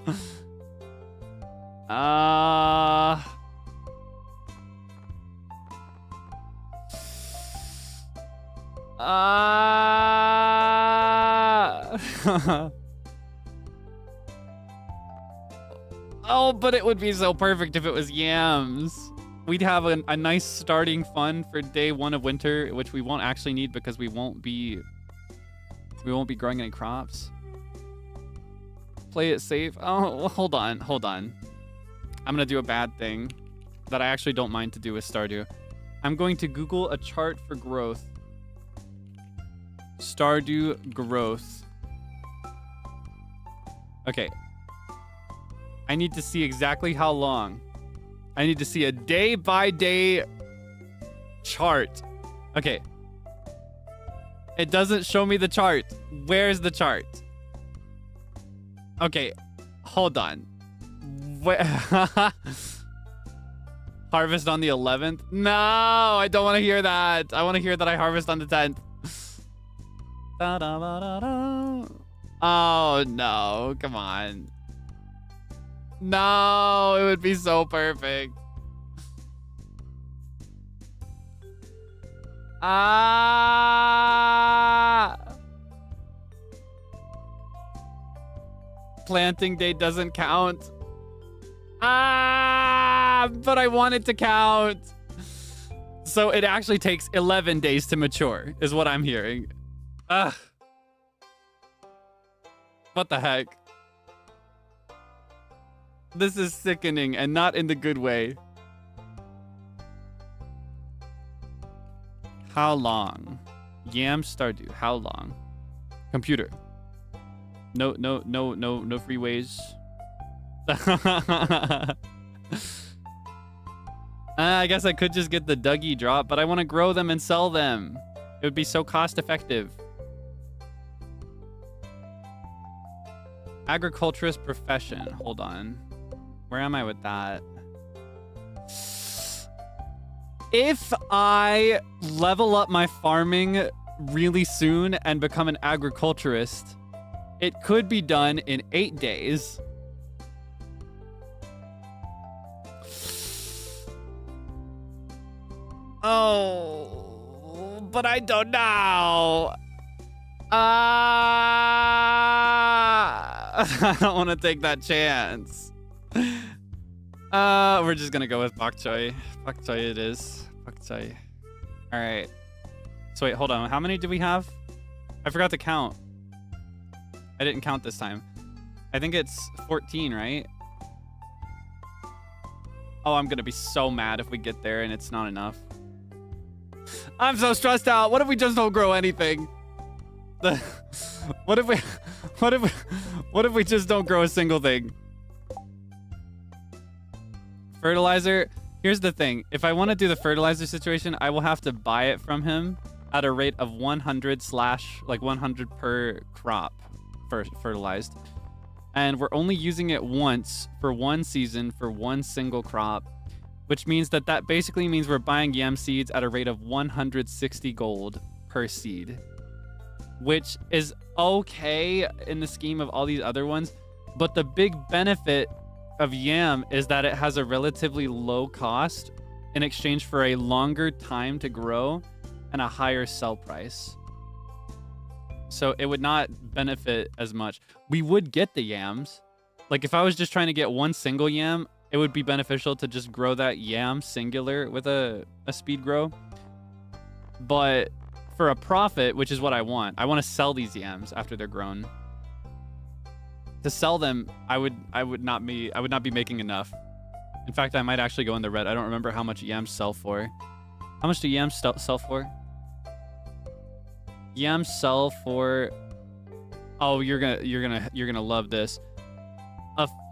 Oh, but it would be so perfect if it was yams. We'd have a nice starting fund for day 1 of winter, which we won't actually need because we won't be growing any crops. Play it safe. Oh, well, hold on. I'm gonna do a bad thing that I actually don't mind to do with Stardew. I'm going to Google a chart for growth. Stardew growth. Okay. I need to see exactly how long. I need to see a day-by-day chart. Okay. It doesn't show me the chart. Where's the chart? Okay, hold on. Harvest on the 11th? No, I don't want to hear that. I want to hear that I harvest on the 10th. Oh, no. Come on. No, it would be so perfect. Planting day doesn't count. But I want it to count. So it actually takes 11 days to mature, is what I'm hearing. Ugh. What the heck? This is sickening and not in the good way. How long? Yam Stardew. How long? Computer. No freeways. I guess I could just get the Dougie drop, but I want to grow them and sell them. It would be so cost effective. Agriculturist profession. Hold on. Where am I with that? If I level up my farming really soon and become an agriculturist, it could be done in 8 days. Oh, but I don't know. I don't want to take that chance. We're just gonna go with bok choy. Bok choy it is. Bok choy. All right. So wait, hold on. How many do we have? I forgot to count. I didn't count this time. I think it's 14, right? Oh, I'm gonna be so mad if we get there and it's not enough. I'm so stressed out. What if we just don't grow anything? What if we just don't grow a single thing? Fertilizer. Here's the thing. If I want to do the fertilizer situation, I will have to buy it from him at a rate of 100 per crop for fertilized. And we're only using it once for one season for one single crop, which means that basically means we're buying yam seeds at a rate of 160 gold per seed, which is okay in the scheme of all these other ones. But the big benefit of yam is that it has a relatively low cost in exchange for a longer time to grow and a higher sell price. So it would not benefit as much. We would get the yams. Like if I was just trying to get one single yam, it would be beneficial to just grow that yam singular with a speed grow. But for a profit, which is what I want to sell these yams after they're grown. To sell them, I would not be making enough. In fact, I might actually go in the red. I don't remember how much yams sell for. How much do yams sell for? Yams sell for, oh, you're gonna love this.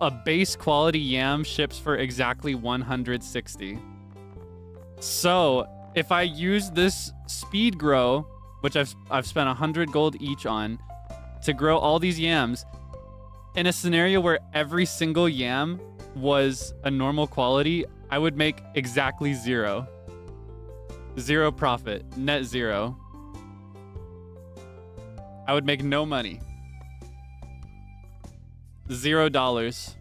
A base quality yam ships for exactly 160. So if I use this speed grow, which I've spent 100 gold each on, to grow all these yams, in a scenario where every single yam was a normal quality, I would make exactly zero profit, net zero. I would make no money. $0.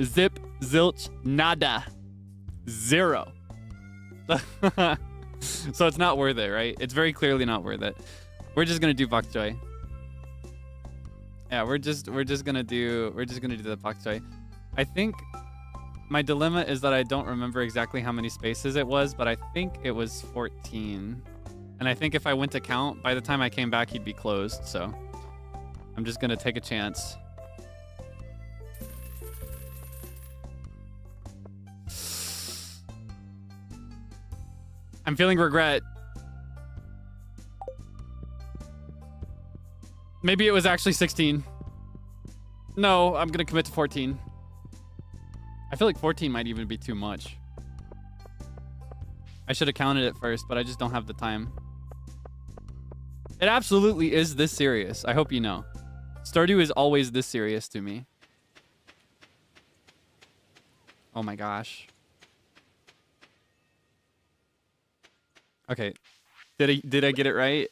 Zip, zilch, nada. Zero. So it's not worth it, right? It's very clearly not worth it. We're just gonna do bok choy. Yeah, we're just gonna do the bok choy. I think my dilemma is that I don't remember exactly how many spaces it was, but I think it was 14. And I think if I went to count, by the time I came back, he'd be closed. So I'm just gonna take a chance. I'm feeling regret. Maybe it was actually 16. No, I'm gonna commit to 14. I feel like 14 might even be too much. I should have counted it first, but I just don't have the time. It absolutely is this serious. I hope you know. Stardew is always this serious to me. Oh my gosh. Okay. Did I get it right?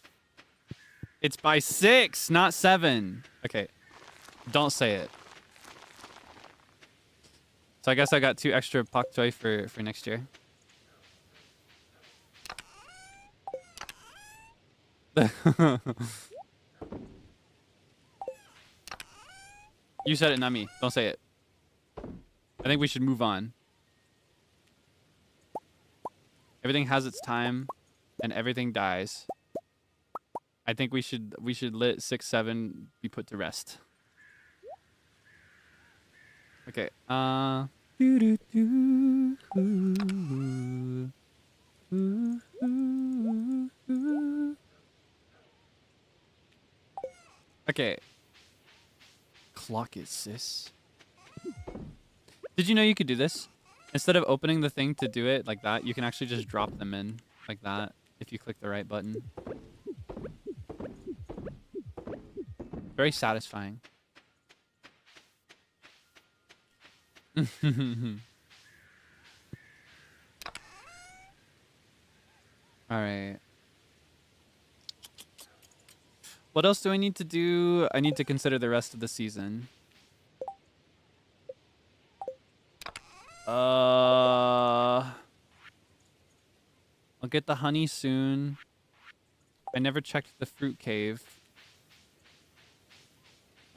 It's by 6, not 7. Okay. Don't say it. So I guess I got 2 extra pak choy for next year. You said it, not me. Don't say it. I think we should move on. Everything has its time, and everything dies. I think we should let 6, 7 be put to rest. Okay. Okay. Clock it, sis. Did you know you could do this? Instead of opening the thing to do it like that, you can actually just drop them in like that if you click the right button. Very satisfying. All right. What else do I need to do? I need to consider the rest of the season. I'll get the honey soon. I never checked the fruit cave.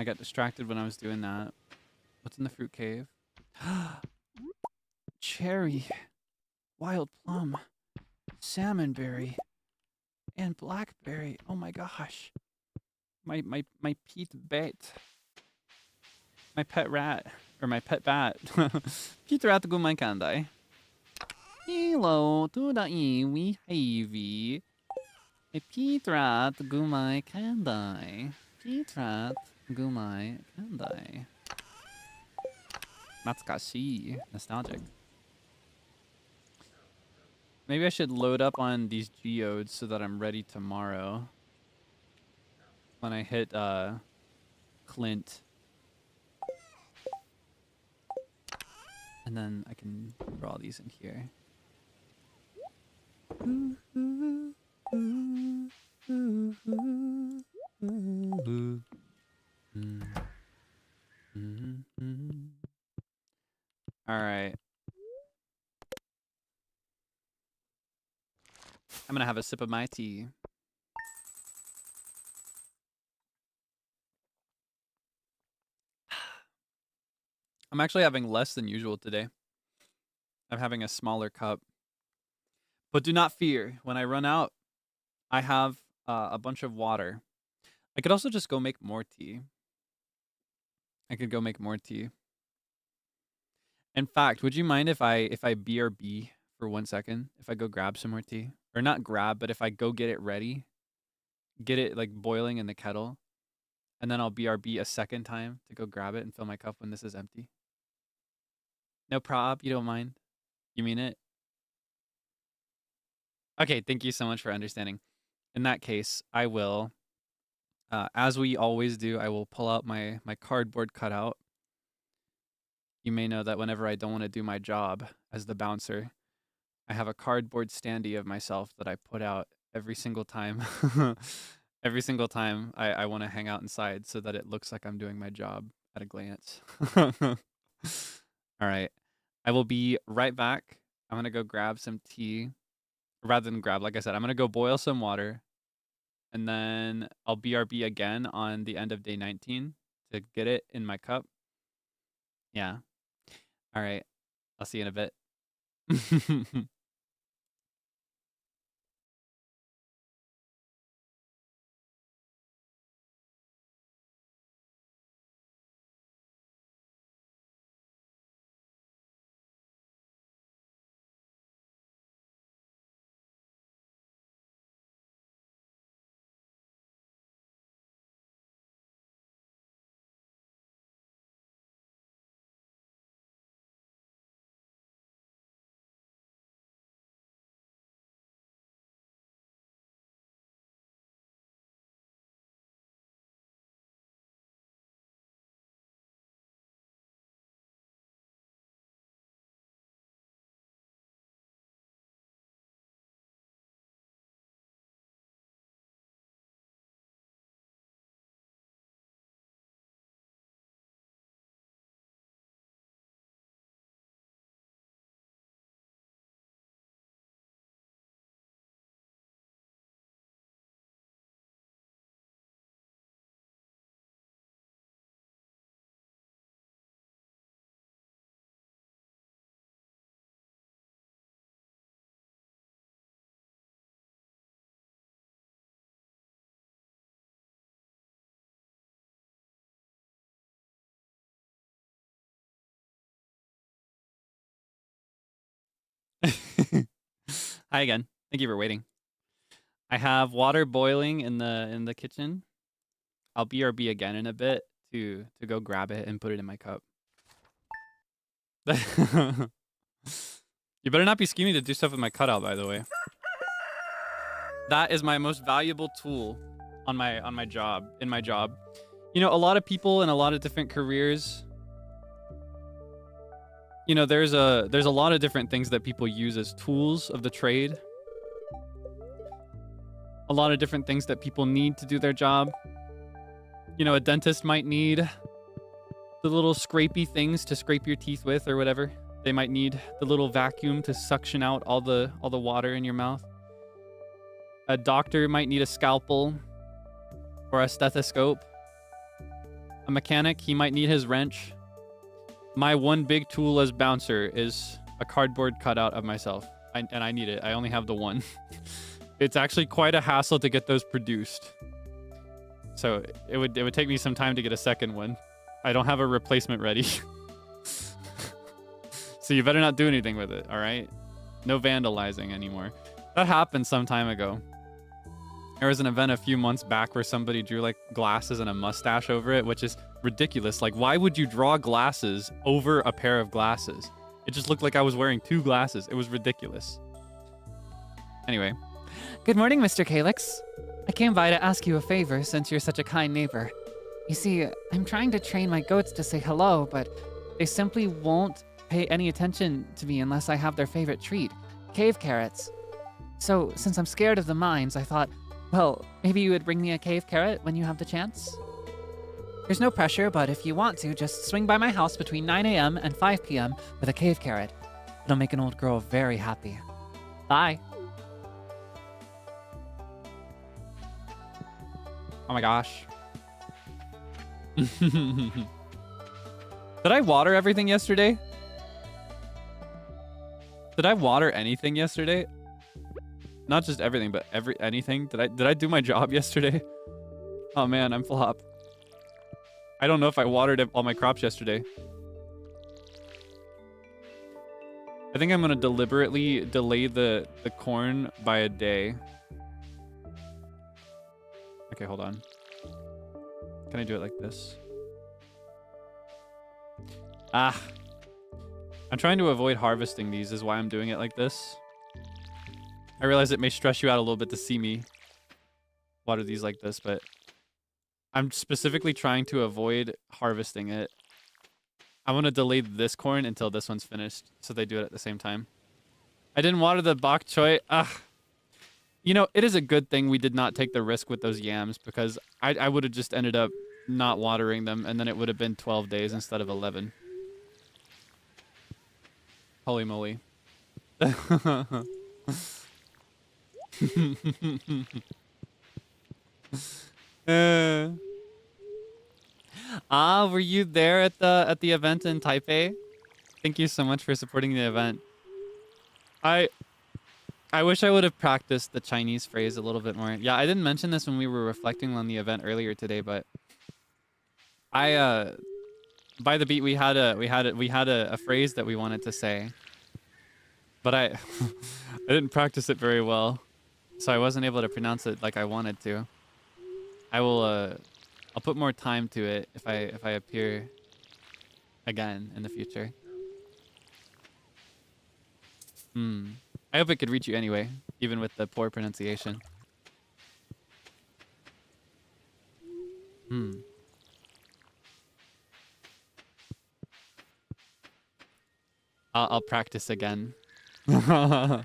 I got distracted when I was doing that. What's in the fruit cave? Cherry, wild plum, salmonberry, and blackberry. Oh my gosh. My pet bat. My pet rat. Or my pet bat. Pet rat gumai kandai. Hello, tudai we heavy. A pet rat gumai kandai. Pet rat gumai kandai. Natsukashi. Nostalgic. Maybe I should load up on these geodes so that I'm ready tomorrow. When I hit Clint. And then I can draw these in here. All right. I'm gonna have a sip of my tea. I'm actually having less than usual today. I'm having a smaller cup. But do not fear. When I run out, I have a bunch of water. I could also just go make more tea. I could go make more tea. In fact, would you mind if I BRB for 1 second? If I go grab some more tea? Or not grab, but if I go get it ready. Get it like boiling in the kettle. And then I'll BRB a second time to go grab it and fill my cup when this is empty. No prob, you don't mind? You mean it? Okay, thank you so much for understanding. In that case, I will, as we always do, I will pull out my cardboard cutout. You may know that whenever I don't want to do my job as the bouncer, I have a cardboard standee of myself that I put out every single time. Every single time I want to hang out inside so that it looks like I'm doing my job at a glance. All right. I will be right back. I'm going to go grab some tea. Rather than grab, like I said, I'm going to go boil some water. And then I'll BRB again on the end of day 19 to get it in my cup. Yeah. All right. I'll see you in a bit. Hi again. Thank you for waiting. I have water boiling in the kitchen. I'll BRB again in a bit to go grab it and put it in my cup. You better not be scheming to do stuff with my cutout, by the way. That is my most valuable tool on my job, in my job. You know, a lot of people in a lot of different careers, you know, there's a lot of different things that people use as tools of the trade. a lot of different things that people need to do their job. You know, a dentist might need the little scrapey things to scrape your teeth with or whatever. They might need the little vacuum to suction out all the water in your mouth. A doctor might need a scalpel or a stethoscope. A mechanic, he might need his wrench. My one big tool as bouncer is a cardboard cutout of myself. And I need it. I only have the one. It's actually quite a hassle to get those produced. So it would take me some time to get a second one. I don't have a replacement ready. So you better not do anything with it, all right? No vandalizing anymore. That happened some time ago. There was an event a few months back where somebody drew like glasses and a mustache over it, which is ridiculous. Like, why would you draw glasses over a pair of glasses? It just looked like I was wearing two glasses. It was ridiculous. Anyway. Good morning, Mr. Kaelix. I came by to ask you a favor since you're such a kind neighbor. You see, I'm trying to train my goats to say hello, but they simply won't pay any attention to me unless I have their favorite treat, cave carrots. So, since I'm scared of the mines, I thought, well, maybe you would bring me a cave carrot when you have the chance? There's no pressure, but if you want to, just swing by my house between 9 a.m. and 5 p.m. with a cave carrot. It'll make an old girl very happy. Bye. Oh my gosh. Did I water everything yesterday? Did I water anything yesterday? Not just everything, but anything. Did I do my job yesterday? Oh man, I'm flop. I don't know if I watered all my crops yesterday. I think I'm gonna deliberately delay the corn by a day. Okay, hold on. Can I do it like this? Ah. I'm trying to avoid harvesting these is why I'm doing it like this. I realize it may stress you out a little bit to see me water these like this, but I'm specifically trying to avoid harvesting it. I want to delay this corn until this one's finished, so they do it at the same time. I didn't water the bok choy. Ah. You know, it is a good thing we did not take the risk with those yams, because I would have just ended up not watering them, and then it would have been 12 days instead of 11. Holy moly. Were you there at the event in Taipei? Thank you so much for supporting the event. I wish I would have practiced the Chinese phrase a little bit more. Yeah, I didn't mention this when we were reflecting on the event earlier today, but by the beat we had a phrase that we wanted to say, but I didn't practice it very well, so I wasn't able to pronounce it like I wanted to. I'll put more time to it if I appear again in the future. I hope it could reach you anyway, even with the poor pronunciation. I'll practice again. Do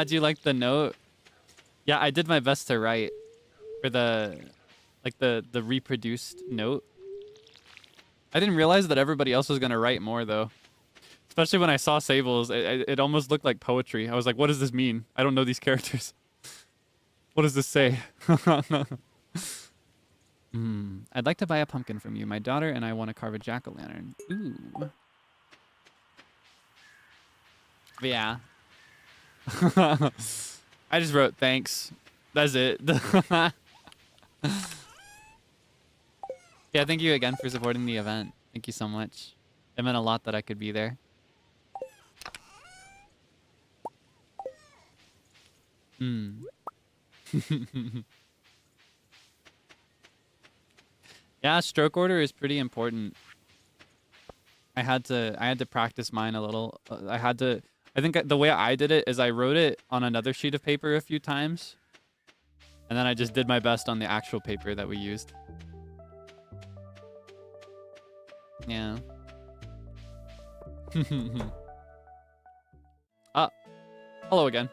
you like the note? Yeah, I did my best to write for the reproduced note. I didn't realize that everybody else was gonna write more though. Especially when I saw Sable's, it almost looked like poetry. I was like, what does this mean? I don't know these characters. What does this say? I'd like to buy a pumpkin from you. My daughter and I want to carve a jack-o'-lantern. Ooh. Yeah. I just wrote thanks. That's it. Yeah, thank you again for supporting the event. Thank you so much. It meant a lot that I could be there. Yeah, stroke order is pretty important. I had to practice mine a little. I think the way I did it is I wrote it on another sheet of paper a few times, and then I just did my best on the actual paper that we used. Yeah. Hello again.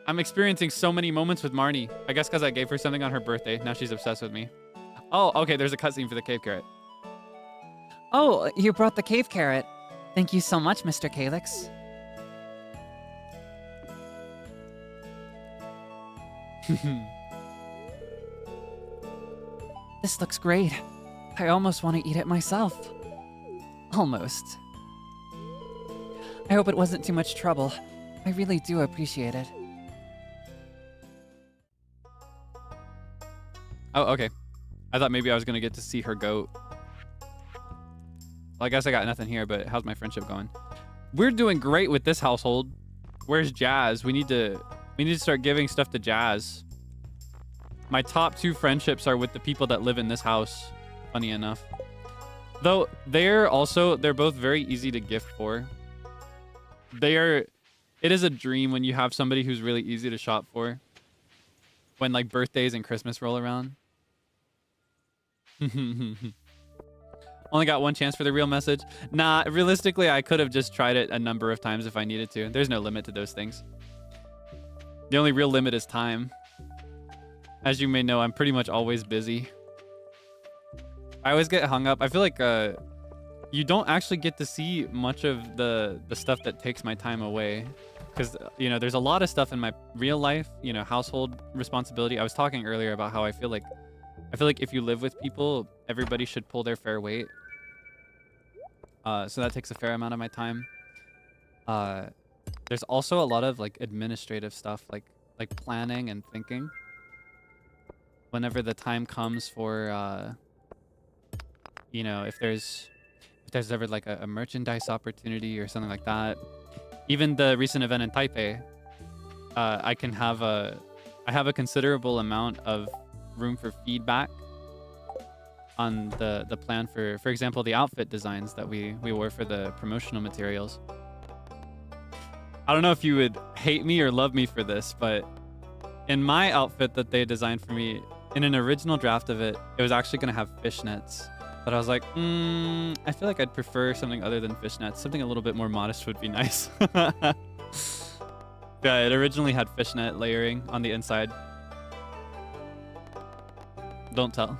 I'm experiencing so many moments with Marnie. I guess because I gave her something on her birthday. Now she's obsessed with me. Oh, okay. There's a cutscene for the cave carrot. Oh, you brought the cave carrot. Thank you so much, Mr. Kaelix. This looks great. I almost want to eat it myself. Almost. I hope it wasn't too much trouble. I really do appreciate it. Oh, okay. I thought maybe I was going to get to see her goat. Well, I guess I got nothing here, but how's my friendship going? We're doing great with this household. Where's Jazz? We need to start giving stuff to Jazz. My top 2 friendships are with the people that live in this house, funny enough. Though they're both very easy to gift for. It is a dream when you have somebody who's really easy to shop for. When like birthdays and Christmas roll around. Only got one chance for the real message. Nah, realistically, I could have just tried it a number of times if I needed to. There's no limit to those things. The only real limit is time. As you may know, I'm pretty much always busy. I always get hung up. I feel like you don't actually get to see much of the stuff that takes my time away. Because, you know, there's a lot of stuff in my real life, you know, household responsibility. I was talking earlier about how I feel like if you live with people, everybody should pull their fair weight. So that takes a fair amount of my time. There's also a lot of like administrative stuff, like planning and thinking. Whenever the time comes for, you know, if there's ever like a merchandise opportunity or something like that. Even the recent event in Taipei, I have a considerable amount of room for feedback on the plan for example, the outfit designs that we wore for the promotional materials. I don't know if you would hate me or love me for this, but in my outfit that they designed for me, in an original draft of it, it was actually going to have fishnets. But I was like, I feel like I'd prefer something other than fishnets. Something a little bit more modest would be nice. Yeah, it originally had fishnet layering on the inside. Don't tell.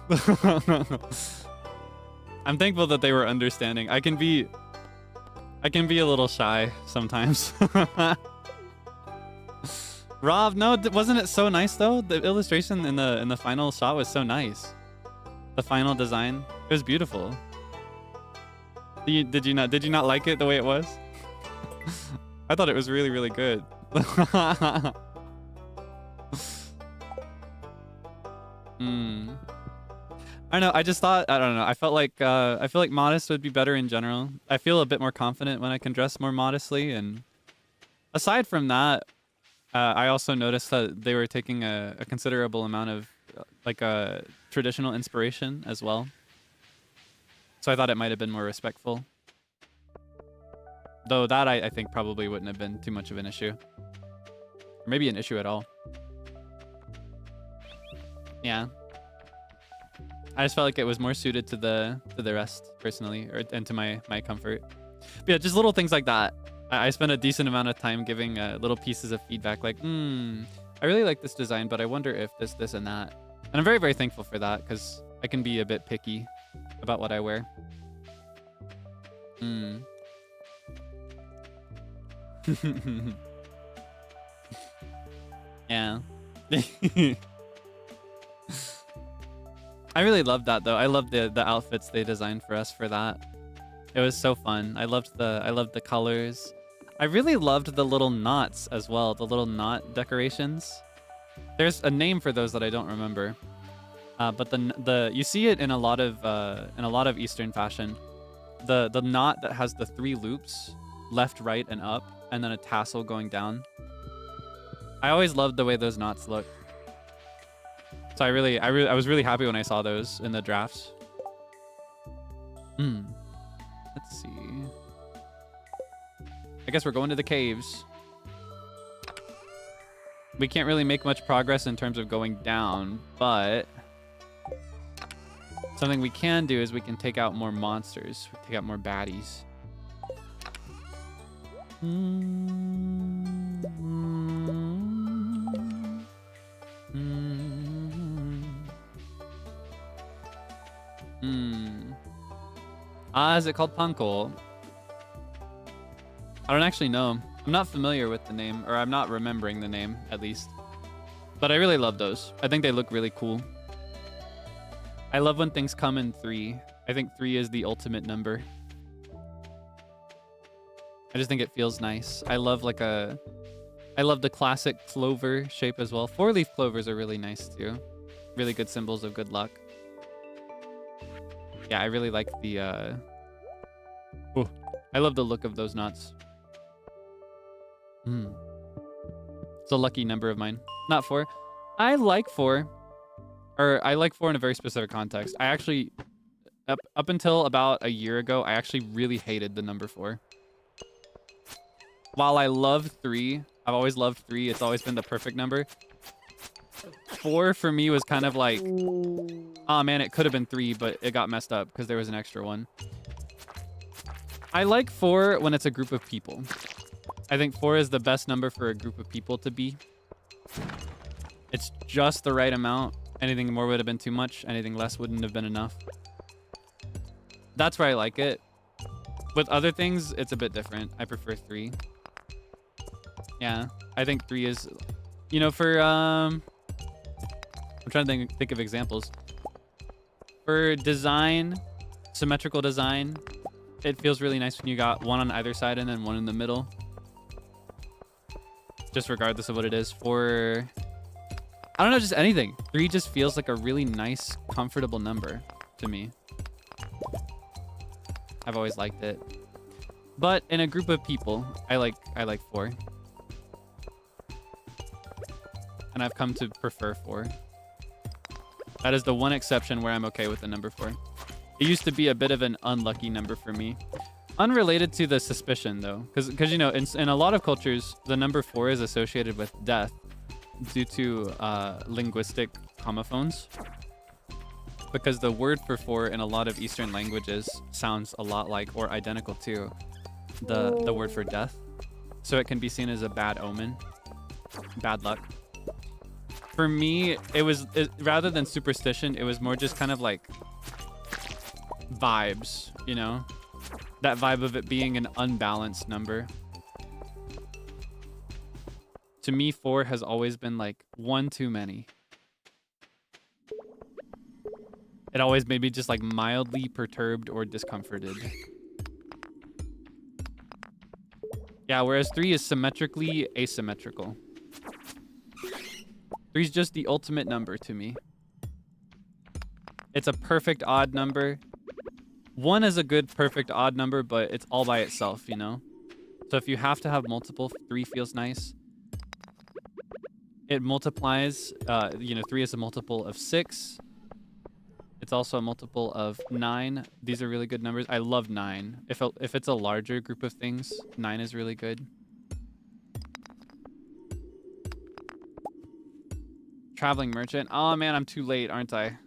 I'm thankful that they were understanding. I can be a little shy sometimes. Rob, no, wasn't it so nice though? The illustration in the final shot was so nice. The final design, it was beautiful. Did you not like it the way it was? I thought it was really, really good. I don't know. I don't know. I feel like modest would be better in general. I feel a bit more confident when I can dress more modestly. And aside from that, I also noticed that they were taking a considerable amount of traditional inspiration as well. So I thought it might have been more respectful. Though that I think probably wouldn't have been too much of an issue. Or maybe an issue at all. Yeah. I just felt like it was more suited to the rest personally, and to my comfort. But yeah, just little things like that. I spent a decent amount of time giving little pieces of feedback, like, I really like this design, but I wonder if this, and that. And I'm very, very thankful for that, because I can be a bit picky about what I wear. Yeah. I really loved that though. I loved the outfits they designed for us for that. It was so fun. I loved the colors. I really loved the little knots as well, the little knot decorations. There's a name for those that I don't remember. But the you see it in a lot of Eastern fashion. The knot that has the 3 loops, left, right, and up, and then a tassel going down. I always loved the way those knots look. So I was really happy when I saw those in the drafts. Let's see. I guess we're going to the caves. We can't really make much progress in terms of going down, but something we can do is we can take out more monsters. Take out more baddies. Is it called Panko? I don't actually know. I'm not familiar with the name, or I'm not remembering the name, at least. But I really love those. I think they look really cool. I love when things come in 3. I think 3 is the ultimate number. I just think it feels nice. I love the classic clover shape as well. 4-leaf clovers are really nice too. Really good symbols of good luck. Yeah, I really like the I love the look of those knots. It's a lucky number of mine. Not 4. I like 4. Or I like 4 in a very specific context. I actually up until about a year ago, I actually really hated the number 4. While I love 3, I've always loved 3. It's always been the perfect number. 4 for me was kind of like, oh man, it could have been 3, but it got messed up because there was an extra one. I like 4 when it's a group of people. I think 4 is the best number for a group of people to be. It's just the right amount. Anything more would have been too much. Anything less wouldn't have been enough. That's where I like it. With other things, it's a bit different. I prefer 3. Yeah, I think 3 is, you know, for, I'm trying to think of examples. For design, symmetrical design, it feels really nice when you got one on either side and then one in the middle. Just regardless of what it is. For, I don't know, just anything. 3 just feels like a really nice, comfortable number to me. I've always liked it. But in a group of people, I like 4. And I've come to prefer 4. That is the one exception where I'm okay with the number 4. It used to be a bit of an unlucky number for me. Unrelated to the suspicion, though. Because you know, in a lot of cultures, the number 4 is associated with death due to linguistic homophones. Because the word for 4 in a lot of Eastern languages sounds a lot like or identical to the word for death. So it can be seen as a bad omen. Bad luck. For me, rather than superstition, it was more just kind of like vibes, you know? That vibe of it being an unbalanced number. To me, 4 has always been like one too many. It always made me just like mildly perturbed or discomforted. Yeah, whereas 3 is symmetrically asymmetrical. 3 is just the ultimate number to me. It's a perfect odd number. 1 is a good perfect odd number, but it's all by itself, you know? So if you have to have multiple, 3 feels nice. It multiplies, you know, 3 is a multiple of 6. It's also a multiple of 9. These are really good numbers. I love 9. If it's a larger group of things, 9 is really good. Traveling merchant. Oh man, I'm too late, aren't I?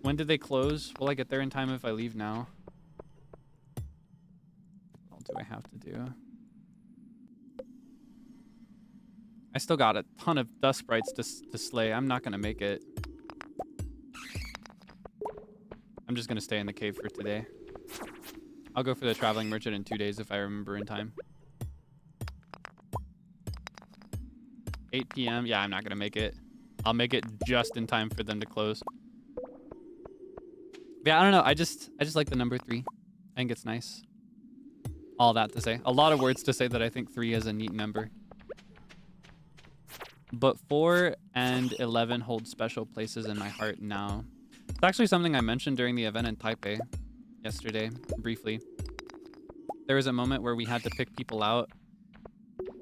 When did they close? Will I get there in time if I leave now? What do I have to do? I still got a ton of dust sprites to slay. I'm not gonna make it. I'm just gonna stay in the cave for today. I'll go for the traveling merchant in 2 days if I remember in time. 8 p.m. Yeah, I'm not gonna make it. I'll make it just in time for them to close. But yeah, I don't know. I just like the number 3. I think it's nice. All that to say. A lot of words to say that I think 3 is a neat number. But 4 and 11 hold special places in my heart now. It's actually something I mentioned during the event in Taipei yesterday, briefly. There was a moment where we had to pick people out.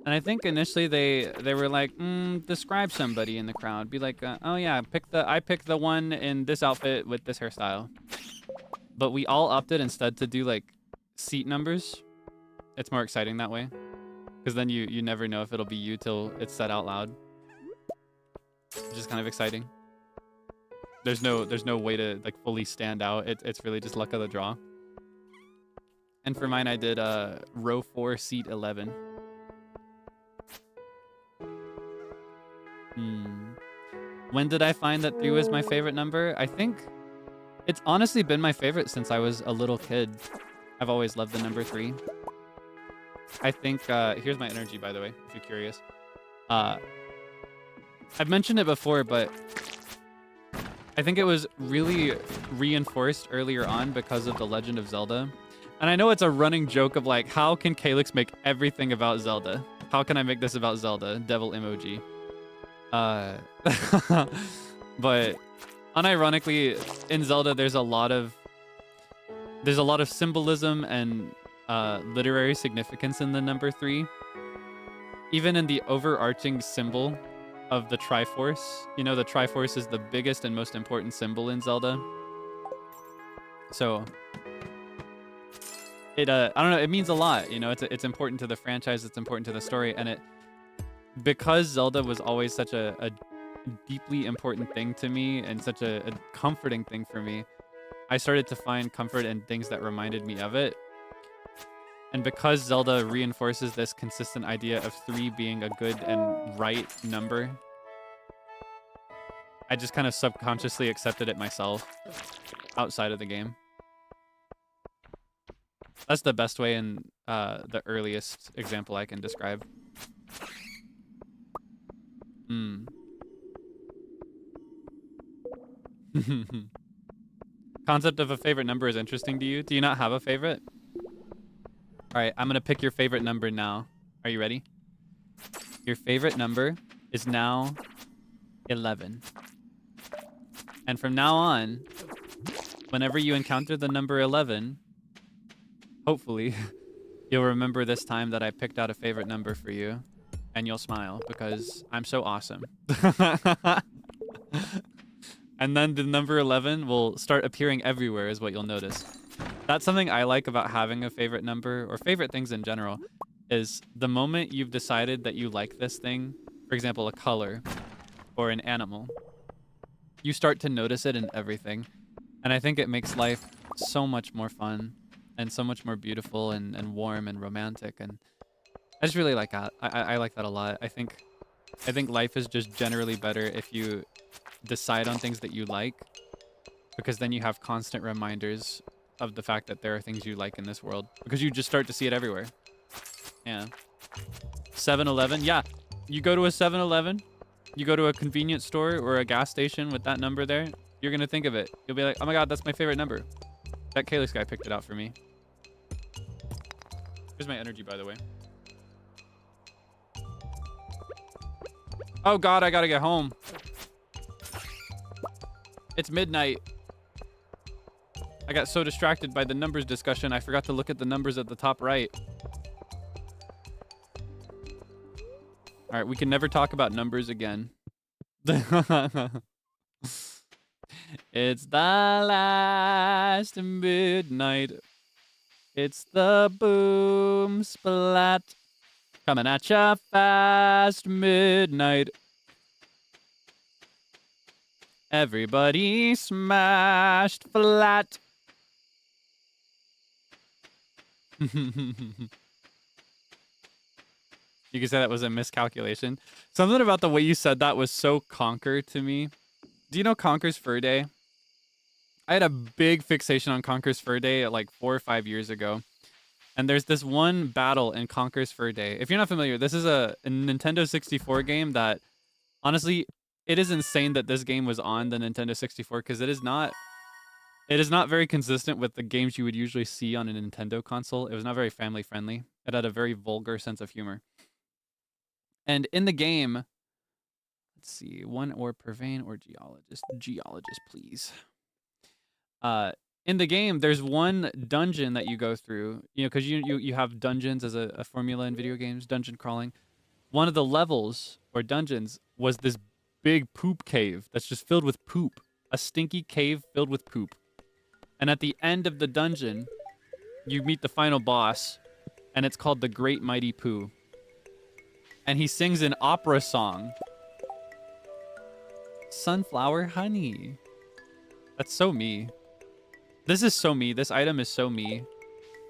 And I think initially they were like, describe somebody in the crowd. Be like, oh yeah, I picked the one in this outfit with this hairstyle. But we all opted instead to do like seat numbers. It's more exciting that way. Because then you never know if it'll be you till it's said out loud. Which is kind of exciting. There's no way to like fully stand out. It's really just luck of the draw. And for mine, I did row 4, seat 11. When did I find that 3 was my favorite number? I think it's honestly been my favorite since I was a little kid. I've always loved the number 3. I think, here's my energy, by the way, if you're curious. I've mentioned it before, but I think it was really reinforced earlier on because of The Legend of Zelda. And I know it's a running joke of like, how can Kaelix make everything about Zelda? How can I make this about Zelda? Devil emoji. But unironically, in Zelda, there's a lot of symbolism and literary significance in the number 3. Even in the overarching symbol of the Triforce. You know, the Triforce is the biggest and most important symbol in Zelda. So it I don't know, it means a lot, you know. It's important to the franchise, it's important to the story, and it because Zelda was always such a deeply important thing to me and such a comforting thing for me, I started to find comfort in things that reminded me of it. And because Zelda reinforces this consistent idea of 3 being a good and right number, I just kind of subconsciously accepted it myself outside of the game. That's the best way and the earliest example I can describe. Concept of a favorite number is interesting to you. Do you not have a favorite? All right, I'm going to pick your favorite number now. Are you ready? Your favorite number is now 11. And from now on, whenever you encounter the number 11, hopefully, you'll remember this time that I picked out a favorite number for you. And you'll smile because I'm so awesome. And then the number 11 will start appearing everywhere is what you'll notice. That's something I like about having a favorite number, or favorite things in general, is the moment you've decided that you like this thing, for example, a color or an animal, you start to notice it in everything. And I think it makes life so much more fun and so much more beautiful and warm and romantic. And I just really like that. I like that a lot. I think life is just generally better if you decide on things that you like, because then you have constant reminders of the fact that there are things you like in this world, because you just start to see it everywhere. Yeah. 7-Eleven. Yeah. You go to a 7-Eleven, you go to a convenience store or a gas station with that number there, you're going to think of it. You'll be like, oh my God, that's my favorite number. That Kaelix guy picked it out for me. Here's my energy, by the way. Oh God, I gotta get home. It's midnight. I got so distracted by the numbers discussion, I forgot to look at the numbers at the top right. All right, we can never talk about numbers again. It's the last midnight. It's the boom splat. Coming at ya fast midnight. Everybody smashed flat. You could say that was a miscalculation. Something about the way you said that was so Conquer to me. Do you know Conker's Fur Day? I had a big fixation on Conker's Fur Day like 4 or 5 years ago. And there's this one battle in Conker's Fur Day. If you're not familiar, this is a Nintendo 64 game that, honestly, it is insane that this game was on the Nintendo 64, because it is not very consistent with the games you would usually see on a Nintendo console. It was not very family friendly. It had a very vulgar sense of humor. And in the game, let's see, 1 ore per vein or geologist. Geologist, please. In the game, there's one dungeon that you go through, you know, because you have dungeons as a formula in video games, dungeon crawling. One of the levels or dungeons was this big poop cave that's just filled with poop. A stinky cave filled with poop. And at the end of the dungeon, you meet the final boss, and it's called the Great Mighty Pooh. And he sings an opera song. Sunflower honey. That's so me. This is so me. This item is so me.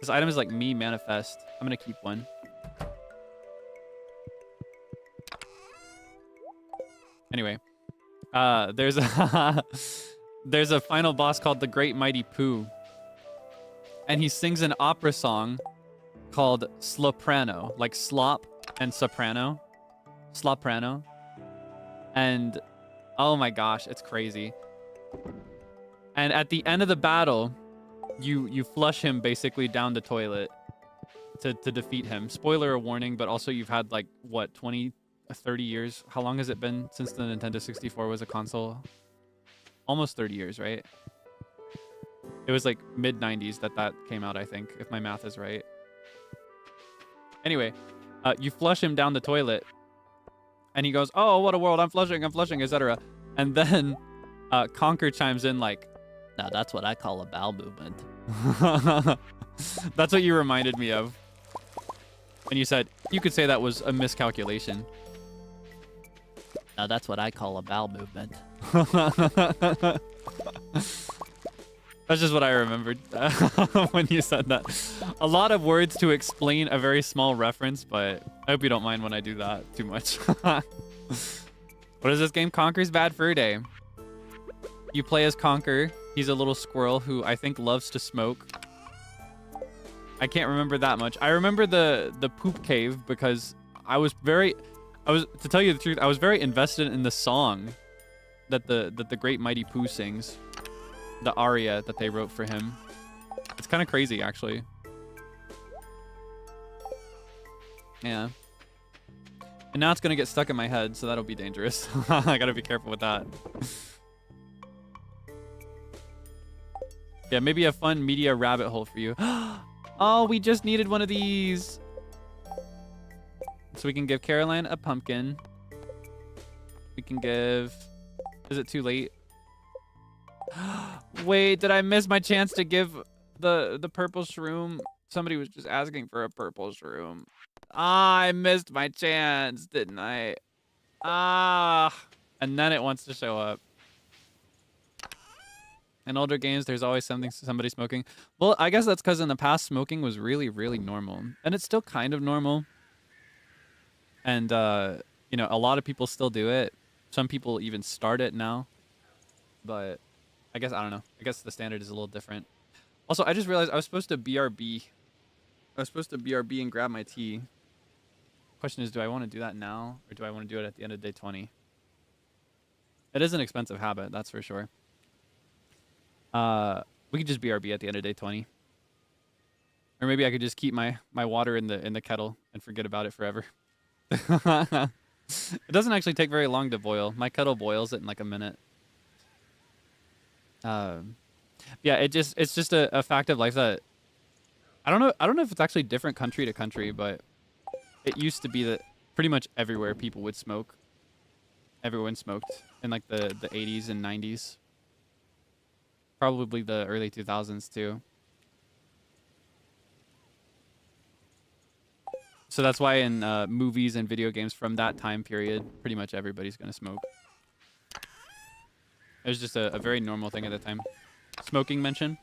This item is like me manifest. I'm gonna keep one. Anyway, there's a there's a final boss called the Great Mighty Pooh, and he sings an opera song called Sloprano, like slop and soprano, sloprano, and oh my gosh, it's crazy. And at the end of the battle, you flush him basically down the toilet to defeat him. Spoiler warning, but also you've had like what 20, 30 years. How long has it been since the Nintendo 64 was a console? Almost 30 years, right? It was like mid 90s that came out, I think, if my math is right. Anyway, you flush him down the toilet, and he goes, "Oh, what a world! I'm flushing, etc." And then Conker chimes in like, "Now that's what I call a bowel movement." That's what you reminded me of. And you said you could say that was a miscalculation. Now that's what I call a bowel movement. That's just what I remembered when you said that. A lot of words to explain a very small reference, but I hope you don't mind when I do that too much. What is this game? Conker's Bad Fur Day. You play as Conker. He's a little squirrel who I think loves to smoke. I can't remember that much. I remember the poop cave because to tell you the truth, I was very invested in the song that the Great Mighty Pooh sings. The aria that they wrote for him. It's kind of crazy, actually. Yeah. And now it's going to get stuck in my head, so that'll be dangerous. I got to be careful with that. Yeah, maybe a fun media rabbit hole for you. Oh, we just needed one of these. So we can give Caroline a pumpkin. We can give... Is it too late? Wait, did I miss my chance to give the purple shroom? Somebody was just asking for a purple shroom. Ah, I missed my chance, didn't I? Ah, and then it wants to show up. In older games, there's always somebody smoking. Well, I guess that's because in the past, smoking was really, really normal. And it's still kind of normal. And, you know, a lot of people still do it. Some people even start it now. But I guess, I don't know. I guess the standard is a little different. Also, I just realized I was supposed to BRB. I was supposed to BRB and grab my tea. Question is, do I want to do that now? Or do I want to do it at the end of day 20? It is an expensive habit, that's for sure. We could just BRB at the end of day 20. Or maybe I could just keep my water in the kettle and forget about it forever. It doesn't actually take very long to boil. My kettle boils it in like a minute. Yeah, it's just a fact of life that I don't know if it's actually different country to country, but it used to be that pretty much everywhere people would smoke. Everyone smoked in like the 80s and 90s. Probably the early 2000s too. So that's why in movies and video games from that time period, pretty much everybody's gonna smoke. It was just a very normal thing at the time. Smoking mention.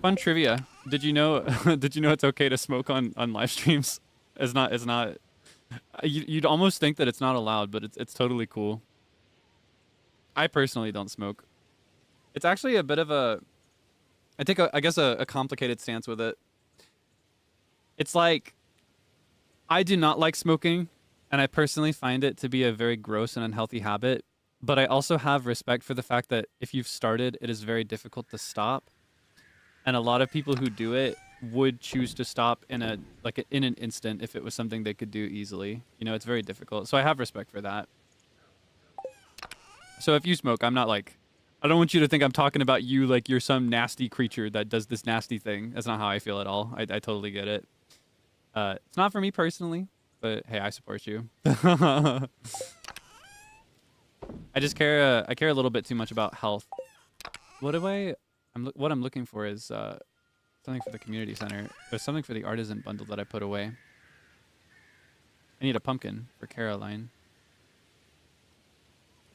Fun trivia. Did you know did you know it's okay to smoke on live streams? It's not you'd almost think that it's not allowed, but it's totally cool. I personally don't smoke. It's actually a bit of I guess a complicated stance with it. It's like I do not like smoking, and I personally find it to be a very gross and unhealthy habit. But I also have respect for the fact that if you've started, it is very difficult to stop. And a lot of people who do it would choose to stop in an instant if it was something they could do easily. You know, it's very difficult. So I have respect for that. So if you smoke, I'm not like, I don't want you to think I'm talking about you like you're some nasty creature that does this nasty thing. That's not how I feel at all. I totally get it. It's not for me personally, but hey, I support you. I just care. I care a little bit too much about health. What I'm looking for is something for the community center. There's something for the artisan bundle that I put away. I need a pumpkin for Caroline.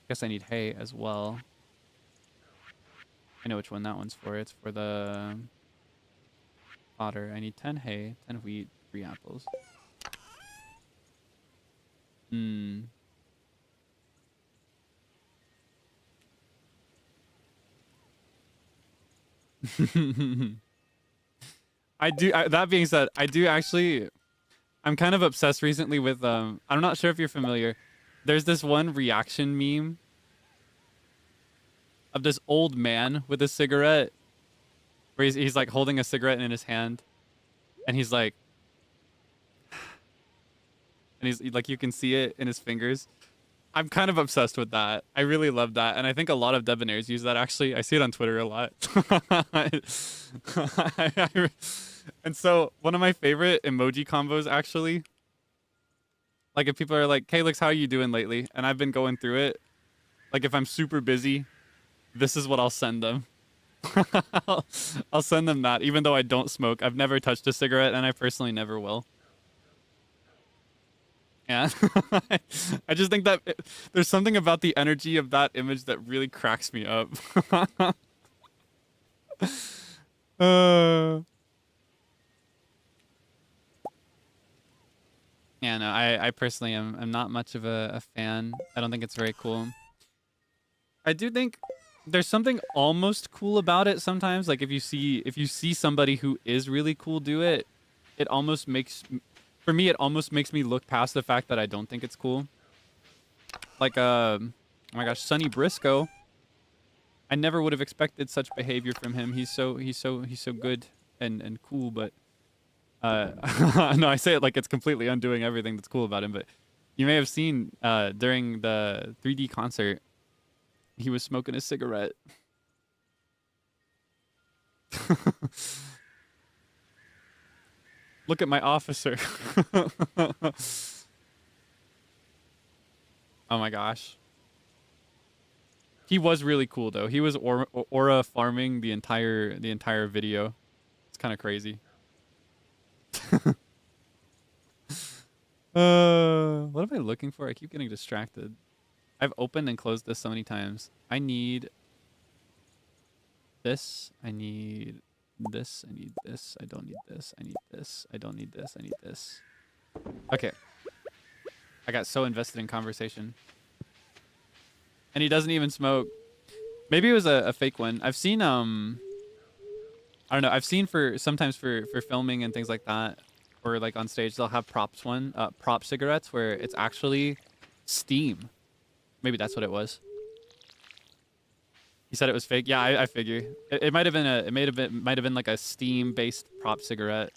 Guess I need hay as well. I know which one that one's for. It's for the fodder. I need 10 hay, 10 wheat, 3 apples. That being said, I do actually. I'm kind of obsessed recently with I'm not sure if you're familiar. There's this one reaction meme of this old man with a cigarette, where he's like holding a cigarette in his hand, and he's like, and he's like, you can see it in his fingers. I'm kind of obsessed with that. I really love that, and I think a lot of debonairs use that. Actually, I see it on Twitter a lot. And so one of my favorite emoji combos, actually, like if people are like, Kaelix, how are you doing lately? And I've been going through it. Like if I'm super busy, this is what I'll send them. I'll send them that, even though I don't smoke. I've never touched a cigarette, and I personally never will. Yeah. I just think that there's something about the energy of that image that really cracks me up. Yeah, no, I personally am not much of a fan. I don't think it's very cool. I do think there's something almost cool about it sometimes. Like if you see somebody who is really cool do it, it almost makes, for me, it almost makes me look past the fact that I don't think it's cool. Like oh my gosh, Sonny Briscoe. I never would have expected such behavior from him. He's so good and cool, but no, I say it like it's completely undoing everything that's cool about him, but you may have seen during the 3D concert, he was smoking a cigarette. Look at my officer. Oh my gosh. He was really cool though. He was aura farming the entire video. It's kind of crazy. What am I looking for? I keep getting distracted. I've opened and closed this so many times. I need this. I need this. I need this. I don't need this. I need this. I don't need this. I need this. Okay. I got so invested in conversation. And he doesn't even smoke. Maybe it was a fake one. I've seen I don't know. I've seen sometimes for filming and things like that, or like on stage, they'll have prop cigarettes where it's actually steam. Maybe that's what it was. He said it was fake. Yeah, I figure it might have been might have been like a steam based prop cigarette.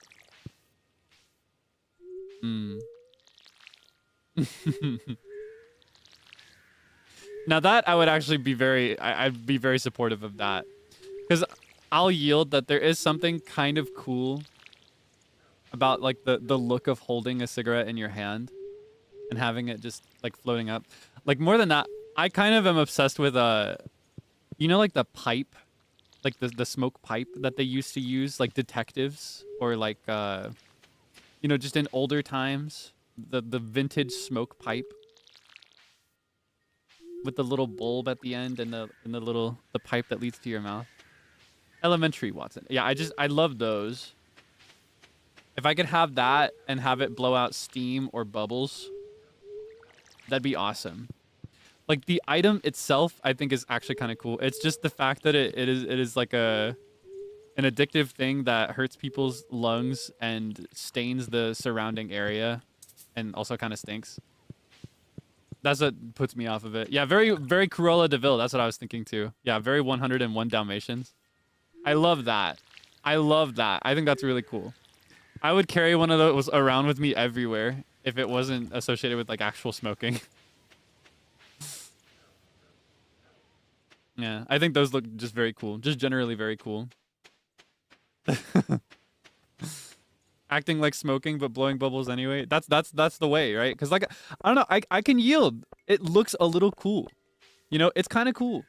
Now that I would actually be I'd be very supportive of that, because I'll yield that there is something kind of cool about like the look of holding a cigarette in your hand and having it just like floating up. Like more than that, I kind of am obsessed with you know, like the pipe, like the smoke pipe that they used to use, like detectives, or like you know, just in older times, the vintage smoke pipe with the little bulb at the end and the pipe that leads to your mouth. Elementary, Watson. Yeah, I love those. If I could have that and have it blow out steam or bubbles, that'd be awesome. Like the item itself, I think is actually kind of cool. It's just the fact that it is like an addictive thing that hurts people's lungs and stains the surrounding area, and also kind of stinks. That's what puts me off of it. Yeah, very Cruella de Vil. That's what I was thinking too. Yeah, very 101 Dalmatians. I love that. I love that. I think that's really cool. I would carry one of those around with me everywhere if it wasn't associated with like actual smoking. Yeah, I think those look just very cool. Just generally very cool. Acting like smoking but blowing bubbles anyway. That's the way, right? Because like I don't know, I can yield. It looks a little cool. You know, it's kind of cool.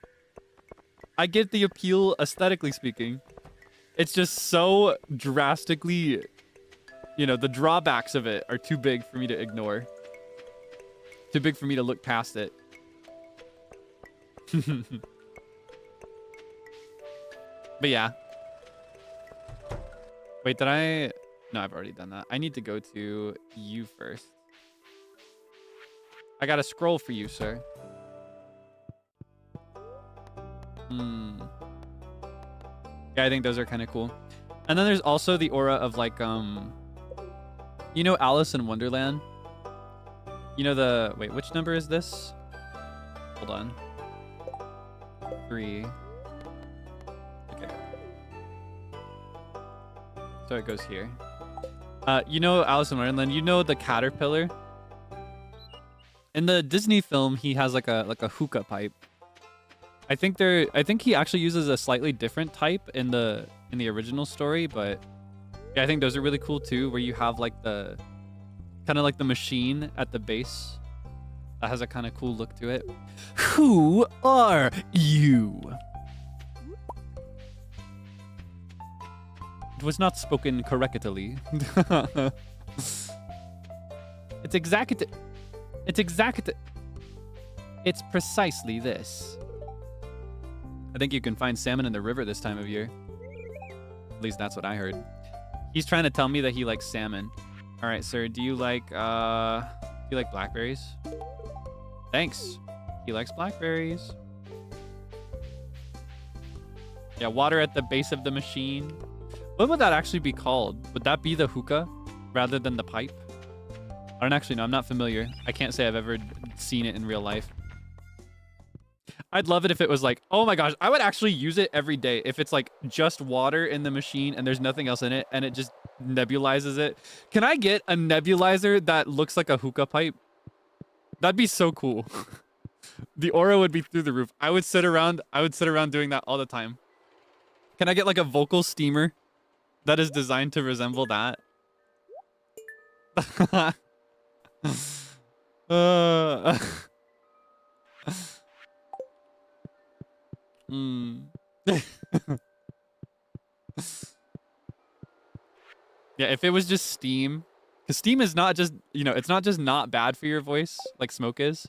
I get the appeal aesthetically speaking. It's just so drastically, you know, the drawbacks of it are too big for me to ignore. Too big for me to look past it. But yeah. Wait, did I... No, I've already done that. I need to go to you first. I got a scroll for you, sir. Yeah, I think those are kind of cool. And then there's also the aura of like, you know, Alice in Wonderland? You know the, wait, which number is this? Hold on. 3. Okay. So it goes here. You know Alice in Wonderland, you know the caterpillar? In the Disney film, he has like a hookah pipe. I think he actually uses a slightly different type in the original story, but yeah, I think those are really cool too, where you have like the kind of like the machine at the base that has a kind of cool look to it. Who are you? It was not spoken correctly. It's exact. It's precisely this. I think you can find salmon in the river this time of year. At least that's what I heard. He's trying to tell me that he likes salmon. All right, sir. Do you like blackberries? Thanks. He likes blackberries. Yeah, water at the base of the machine. What would that actually be called? Would that be the hookah rather than the pipe? I don't actually know. I'm not familiar. I can't say I've ever seen it in real life. I'd love it if it was like, oh my gosh, I would actually use it every day. If it's like just water in the machine and there's nothing else in it and it just nebulizes it. Can I get a nebulizer that looks like a hookah pipe? That'd be so cool. The aura would be through the roof. I would sit around doing that all the time. Can I get like a vocal steamer that is designed to resemble that? Yeah, if it was just steam, because steam is not just, you know, it's not just not bad for your voice like smoke is.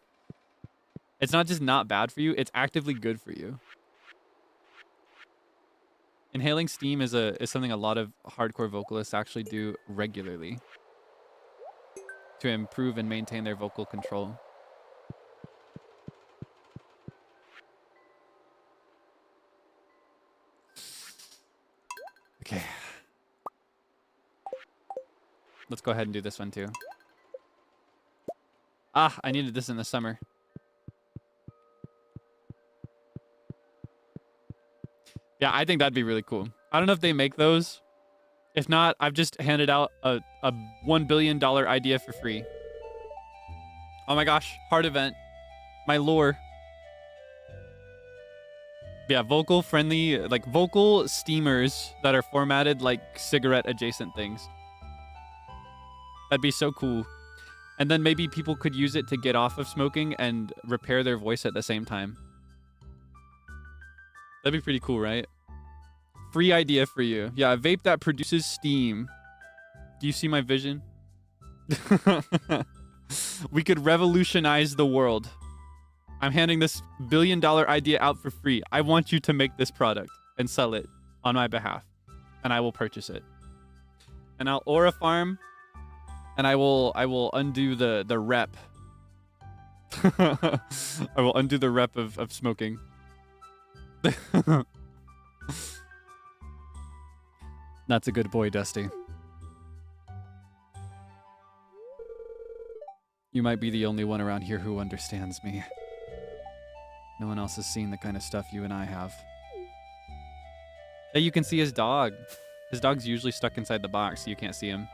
It's not just not bad for you, it's actively good for you. Inhaling steam is something a lot of hardcore vocalists actually do regularly to improve and maintain their vocal control. Okay. Let's go ahead and do this one too. Ah, I needed this in the summer. Yeah, I think that'd be really cool. I don't know if they make those. If not, I've just handed out a $1 billion idea for free. Oh my gosh, heart event. My lore. Yeah, vocal friendly, like vocal steamers that are formatted like cigarette adjacent things. That'd be so cool. And then maybe people could use it to get off of smoking and repair their voice at the same time. That'd be pretty cool, right? Free idea for you. Yeah, a vape that produces steam. Do you see my vision? We could revolutionize the world. I'm handing this $1 billion idea out for free. I want you to make this product and sell it on my behalf. And I will purchase it. And I'll aura farm. And I will undo the rep. I will undo the rep of smoking. That's a good boy, Dusty. You might be the only one around here who understands me. No one else has seen the kind of stuff you and I have. Hey, you can see his dog. His dog's usually stuck inside the box, so you can't see him.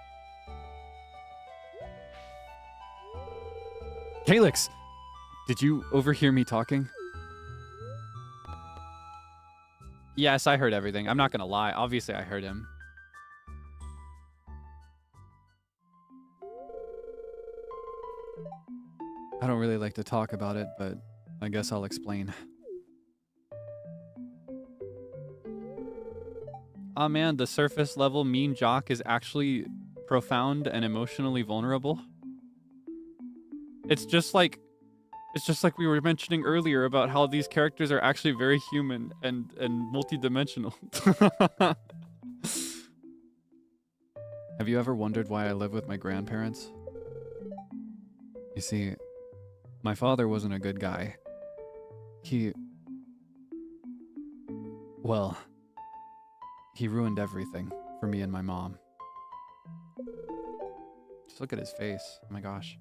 Kaelix! Did you overhear me talking? Yes, I heard everything. I'm not gonna lie. Obviously, I heard him. I don't really like to talk about it, but I guess I'll explain. Aw man, the surface level mean jock is actually profound and emotionally vulnerable. It's just like we were mentioning earlier about how these characters are actually very human and multidimensional. Have you ever wondered why I live with my grandparents? You see, my father wasn't a good guy. Well, He ruined everything for me and my mom. Just look at his face. Oh my gosh.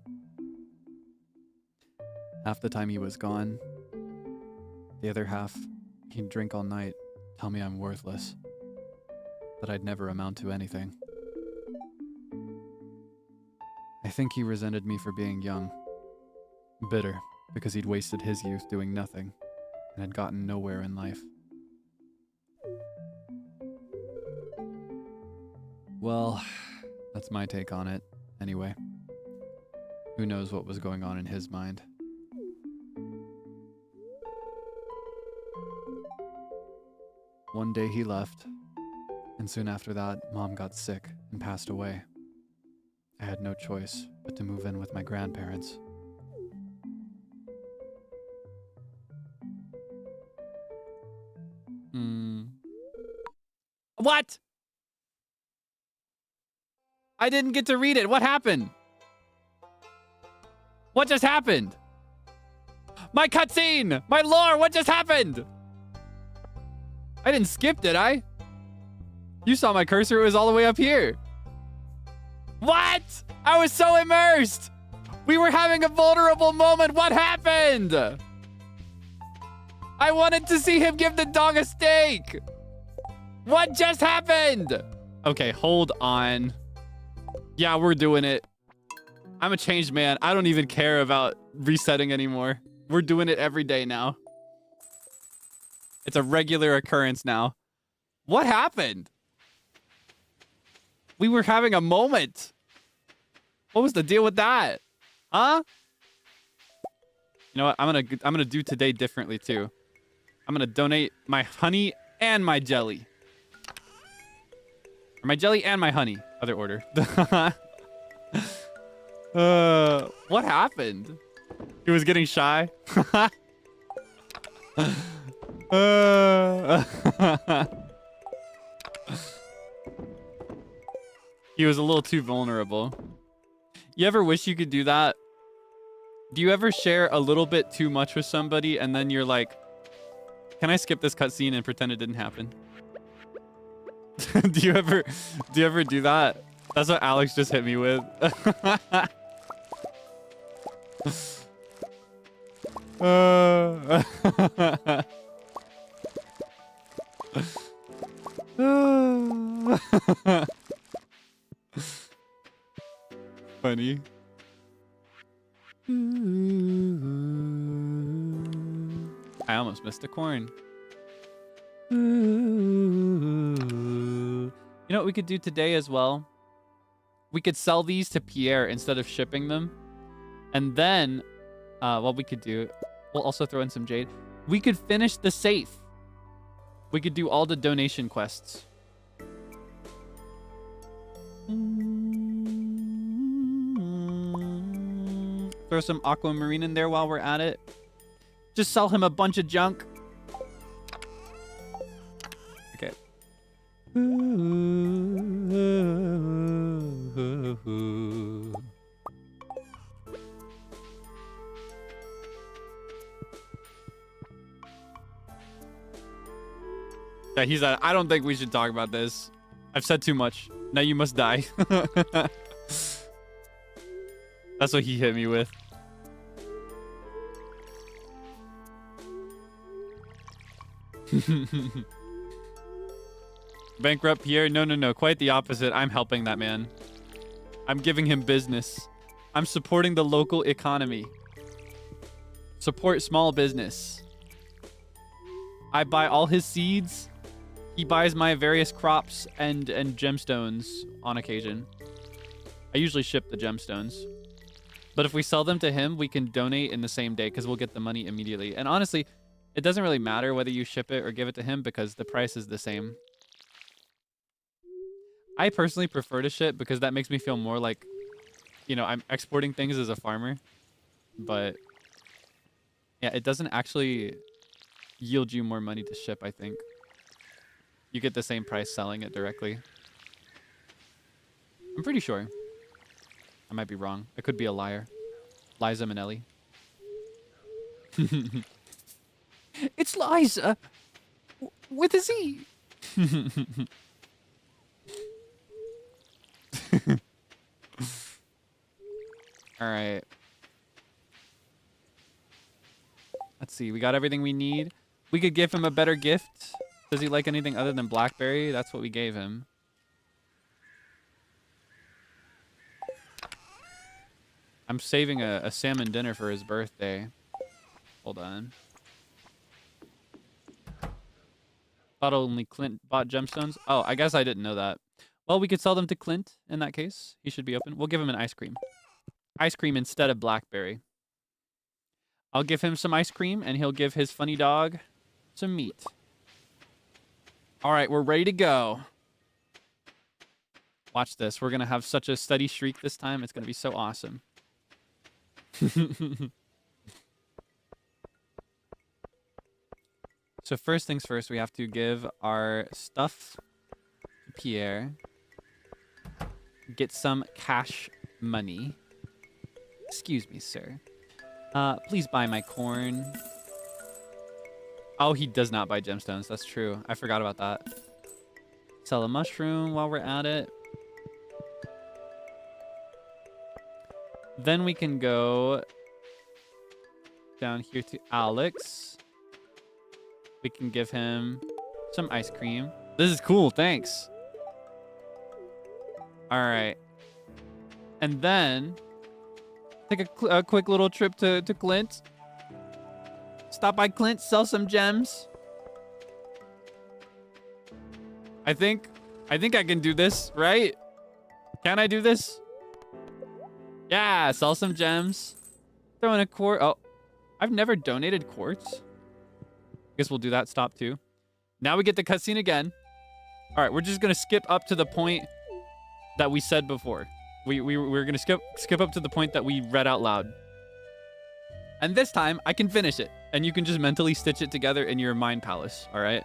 Half the time he was gone. The other half, he'd drink all night, tell me I'm worthless. That I'd never amount to anything. I think he resented me for being young. Bitter, because he'd wasted his youth doing nothing, and had gotten nowhere in life. Well, that's my take on it, anyway. Who knows what was going on in his mind. One day he left, and soon after that, Mom got sick and passed away. I had no choice but to move in with my grandparents. What? I didn't get to read it. What happened? What just happened? My cutscene! My lore! What just happened? I didn't skip, did I? You saw my cursor. It was all the way up here. What? I was so immersed. We were having a vulnerable moment. What happened? I wanted to see him give the dog a steak. What just happened? Okay, hold on. Yeah, we're doing it. I'm a changed man. I don't even care about resetting anymore. We're doing it every day now. It's a regular occurrence now. What happened? We were having a moment. What was the deal with that? Huh? You know what? I'm gonna do today differently too. I'm gonna donate my honey and my jelly. Or my jelly and my honey. Other order. What happened? He was getting shy. He was a little too vulnerable. You ever wish you could do that? Do you ever share a little bit too much with somebody and then you're like, can I skip this cutscene and pretend it didn't happen? Do you ever do that? That's what Alex just hit me with. Funny. I almost missed a corn. You know what we could do today as well? We could sell these to Pierre instead of shipping them. And then, what we could do, we'll also throw in some jade. We could finish the safe. We could do all the donation quests. Throw some aquamarine in there while we're at it. Just sell him a bunch of junk. Okay. Yeah, he's at, I don't think we should talk about this. I've said too much. Now you must die. That's what he hit me with. Bankrupt Pierre? No. Quite the opposite. I'm helping that man. I'm giving him business. I'm supporting the local economy. Support small business. I buy all his seeds. He buys my various crops and gemstones on occasion. I usually ship the gemstones. But if we sell them to him, we can donate in the same day because we'll get the money immediately. And honestly, it doesn't really matter whether you ship it or give it to him because the price is the same. I personally prefer to ship because that makes me feel more like, you know, I'm exporting things as a farmer. But yeah, it doesn't actually yield you more money to ship, I think. You get the same price selling it directly. I'm pretty sure. I might be wrong. I could be a liar. Liza Minnelli. It's Liza. With a Z. All right. Let's see. We got everything we need. We could give him a better gift. Does he like anything other than blackberry? That's what we gave him. I'm saving a salmon dinner for his birthday. Hold on. Thought only Clint bought gemstones. Oh, I guess I didn't know that. Well, we could sell them to Clint in that case. He should be open. We'll give him an ice cream. Ice cream instead of blackberry. I'll give him some ice cream, and he'll give his funny dog some meat. All right, we're ready to go. Watch this. We're going to have such a steady streak this time. It's going to be so awesome. So first things first, we have to give our stuff to Pierre. Get some cash money. Excuse me, sir. Please buy my corn. Oh, he does not buy gemstones. That's true. I forgot about that. Sell a mushroom while we're at it. Then we can go down here to Alex. We can give him some ice cream. This is cool. Thanks. All right. And then take a quick little trip to Clint. Stop by Clint, sell some gems. I think I can do this, right? Can I do this? Yeah, sell some gems. Throw in a quart. Oh, I've never donated quartz. Guess we'll do that stop too. Now we get the cutscene again. All right, we're just gonna skip up to the point that we said before. We're gonna skip up to the point that we read out loud. And this time I can finish it, and you can just mentally stitch it together in your mind palace. All right.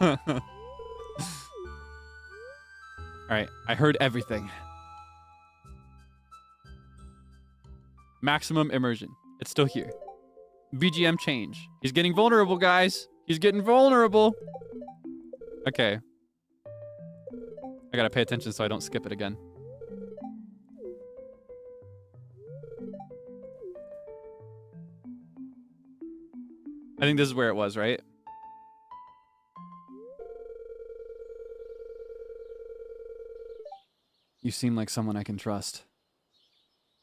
All right. I heard everything. Maximum immersion. It's still here. BGM change. He's getting vulnerable, guys. He's getting vulnerable. Okay. I gotta pay attention so I don't skip it again. I think this is where it was, right? You seem like someone I can trust.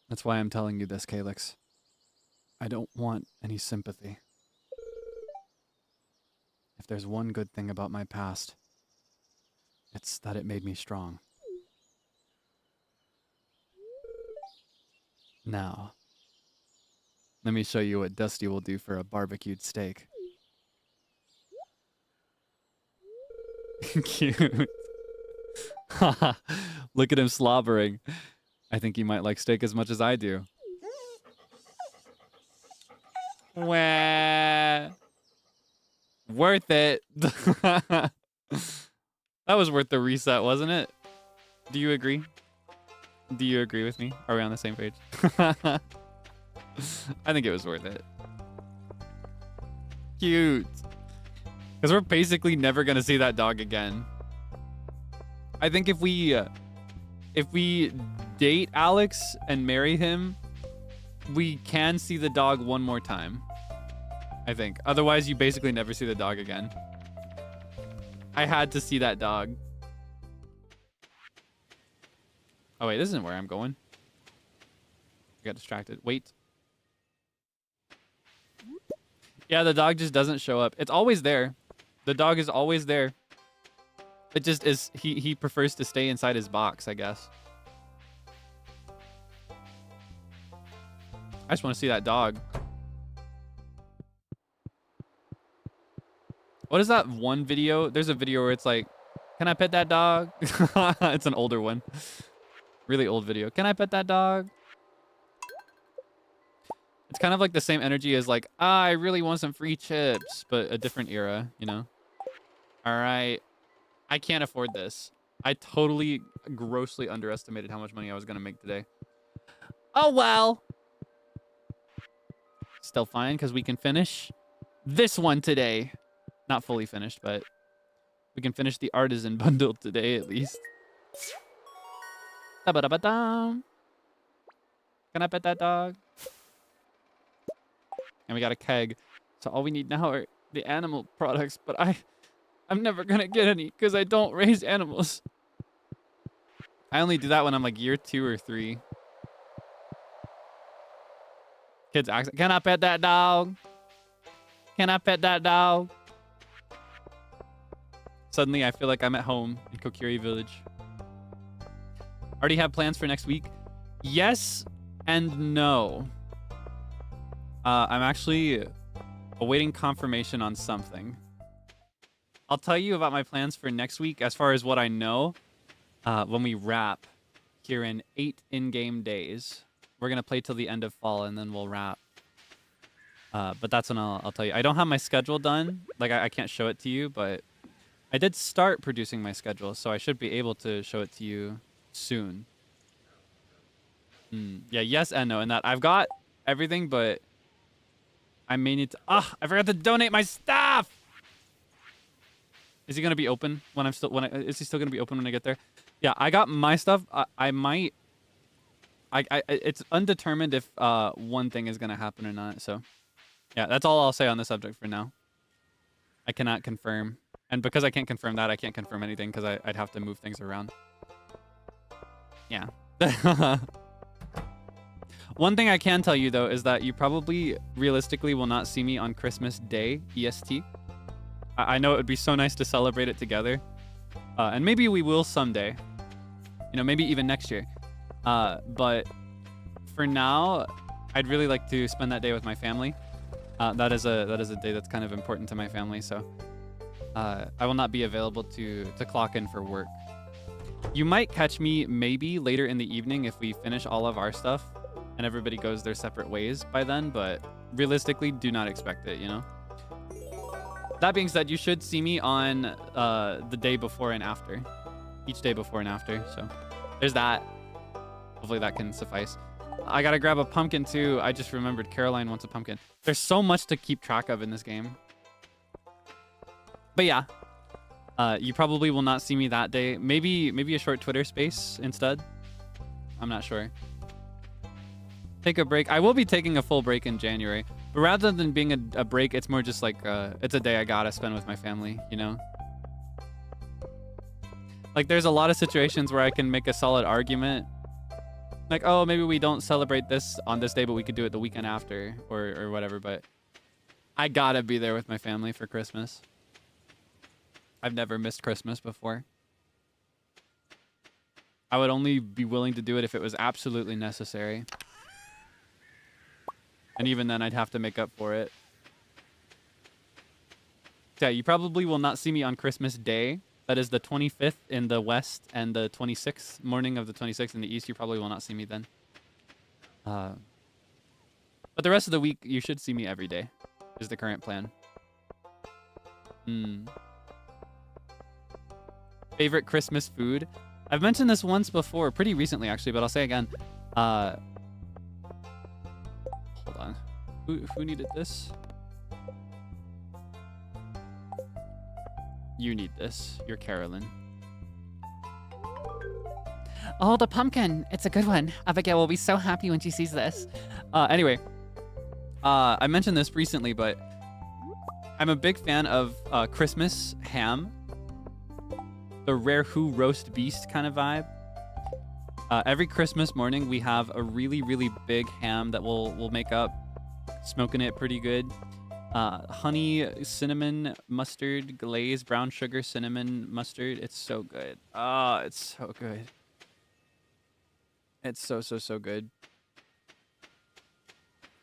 That's why I'm telling you this, Kaelix. I don't want any sympathy. If there's one good thing about my past, it's that it made me strong. Now, let me show you what Dusty will do for a barbecued steak. Cute. Look at him slobbering. I think he might like steak as much as I do. Wah. Worth it. That was worth the reset, wasn't it? Do you agree? Do you agree with me? Are we on the same page? I think it was worth it. Cute. Because we're basically never going to see that dog again. I think if we date Alex and marry him, we can see the dog one more time. I think. Otherwise, you basically never see the dog again. I had to see that dog. Oh, wait. This isn't where I'm going. I got distracted. Wait. Yeah, the dog just doesn't show up. It's always there. The dog is always there. It just is... He prefers to stay inside his box, I guess. I just want to see that dog. What is that one video? There's a video where it's like, can I pet that dog? It's an older one. Really old video. Can I pet that dog? It's kind of like the same energy as like, I really want some free chips, but a different era, you know? All right. I can't afford this. I totally grossly underestimated how much money I was going to make today. Oh, well. Still fine, because we can finish this one today. Not fully finished, but we can finish the artisan bundle today, at least. Da-ba-da-ba-dum. Can I pet that dog? And we got a keg. So all we need now are the animal products, but I'm never gonna get any because I don't raise animals. I only do that when I'm like year 2 or 3. Kids ask, can I pet that dog? Can I pet that dog? Suddenly I feel like I'm at home in Kokiri Village. Already have plans for next week? Yes and no. I'm actually awaiting confirmation on something. I'll tell you about my plans for next week as far as what I know when we wrap here in 8 in-game days. We're going to play till the end of fall and then we'll wrap. But that's when I'll tell you. I don't have my schedule done. Like, I can't show it to you, but I did start producing my schedule, so I should be able to show it to you soon. Yeah, yes and no. And that I've got everything, but I may need to... I forgot to donate my stuff! Is he going to be open when I'm still... Is he still going to be open when I get there? Yeah, I got my stuff. I might... It's undetermined if one thing is going to happen or not, so... Yeah, that's all I'll say on the subject for now. I cannot confirm. And because I can't confirm that, I can't confirm anything because I'd have to move things around. Yeah. One thing I can tell you, though, is that you probably realistically will not see me on Christmas Day, EST. I know it would be so nice to celebrate it together. And maybe we will someday. You know, maybe even next year. But for now, I'd really like to spend that day with my family. That is a day that's kind of important to my family, so I will not be available to clock in for work. You might catch me maybe later in the evening if we finish all of our stuff and everybody goes their separate ways by then, but realistically, do not expect it, you know? That being said, you should see me on the day before and after. Each day before and after, so there's that. Hopefully that can suffice. I gotta grab a pumpkin too. I just remembered Caroline wants a pumpkin. There's so much to keep track of in this game. But yeah, you probably will not see me that day. Maybe a short Twitter space instead. I'm not sure. Take a break. I will be taking a full break in January. But rather than being a break, it's more just like it's a day I gotta spend with my family, you know? Like there's a lot of situations where I can make a solid argument. Like, oh, maybe we don't celebrate this on this day, but we could do it the weekend after or whatever. But I gotta be there with my family for Christmas. I've never missed Christmas before. I would only be willing to do it if it was absolutely necessary. And even then, I'd have to make up for it. Yeah, you probably will not see me on Christmas Day. That is the 25th in the west and the 26th, morning of the 26th in the east. You probably will not see me then. But the rest of the week, you should see me every day, is the current plan. Favorite Christmas food? I've mentioned this once before, pretty recently actually, but I'll say again. Hold on. Who needed this? You need this. You're Carolyn. Oh, the pumpkin. It's a good one. Abigail will be so happy when she sees this. Anyway, I mentioned this recently, but I'm a big fan of Christmas ham. The rare who roast beast kind of vibe. Every Christmas morning, we have a really, really big ham that we'll make up, smoking it pretty good. Honey, cinnamon, mustard, glaze, brown sugar, cinnamon, mustard. It's so good. Oh, it's so good. It's so good.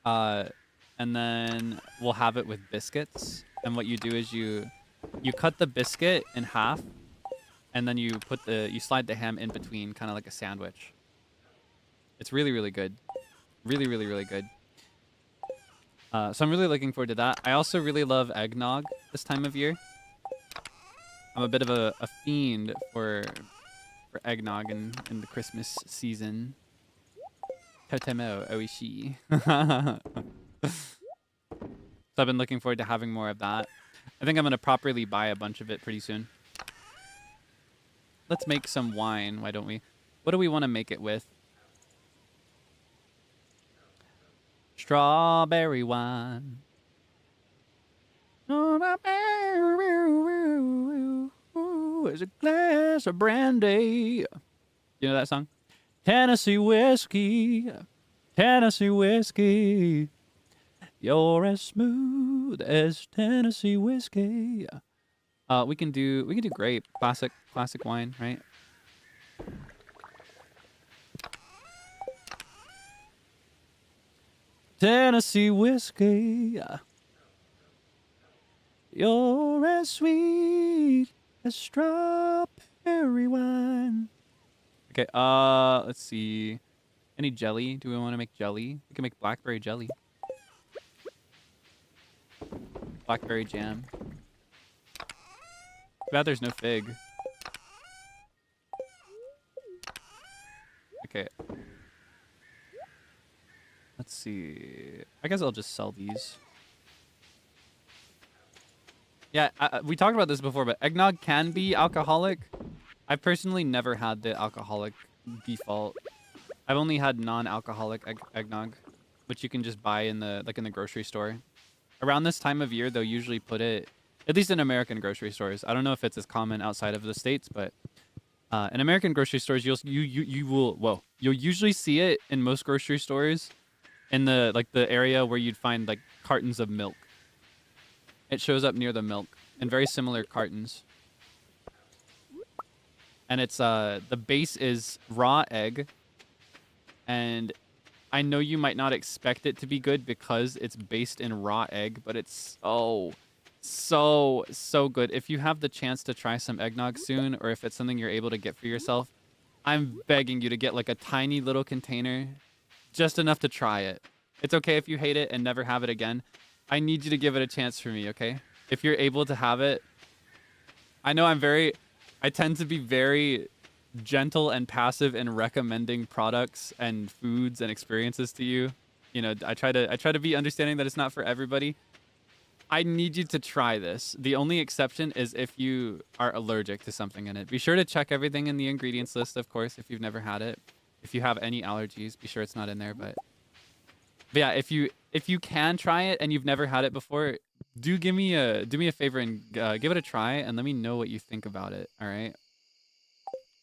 And then we'll have it with biscuits. And what you do is you cut the biscuit in half, and then you slide the ham in between, kind of like a sandwich. It's really, really good. Really, really, really good. So I'm really looking forward to that. I also really love eggnog this time of year. I'm a bit of a fiend for eggnog in the Christmas season. Totemo oishi. So I've been looking forward to having more of that. I think I'm going to properly buy a bunch of it pretty soon. Let's make some wine, why don't we? What do we want to make it with? Strawberry wine. There's a glass of brandy. You know that song? Tennessee whiskey. Tennessee whiskey. You're as smooth as Tennessee whiskey. We can do grape. Classic wine, right? Tennessee whiskey. You're as sweet as strawberry wine. Okay, let's see. Any jelly? Do we want to make jelly? We can make blackberry jelly. Blackberry jam. Too bad there's no fig. Okay. Let's see. I guess I'll just sell these. Yeah, we talked about this before, but eggnog can be alcoholic. I've personally never had the alcoholic default. I've only had non-alcoholic eggnog, which you can just buy in the grocery store. Around this time of year, they'll usually put it, at least in American grocery stores. I don't know if it's as common outside of the States, but in American grocery stores, you'll usually see it in most grocery stores in the area where you'd find like cartons of milk. It shows up near the milk in very similar cartons. And it's the base is raw egg. And I know you might not expect it to be good because it's based in raw egg, but it's so good. If you have the chance to try some eggnog soon, or if it's something you're able to get for yourself, I'm begging you to get like a tiny little container, just enough to try it. It's okay if you hate it and never have it again. I need you to give it a chance for me, okay? If you're able to have it. I know I tend to be very gentle and passive in recommending products and foods and experiences to you. You know, I try to be understanding that it's not for everybody. I need you to try this. The only exception is if you are allergic to something in it. Be sure to check everything in the ingredients list, of course, if you've never had it. If you have any allergies, be sure it's not in there, but yeah, if you can try it and you've never had it before, do me a favor and give it a try and let me know what you think about it, all right?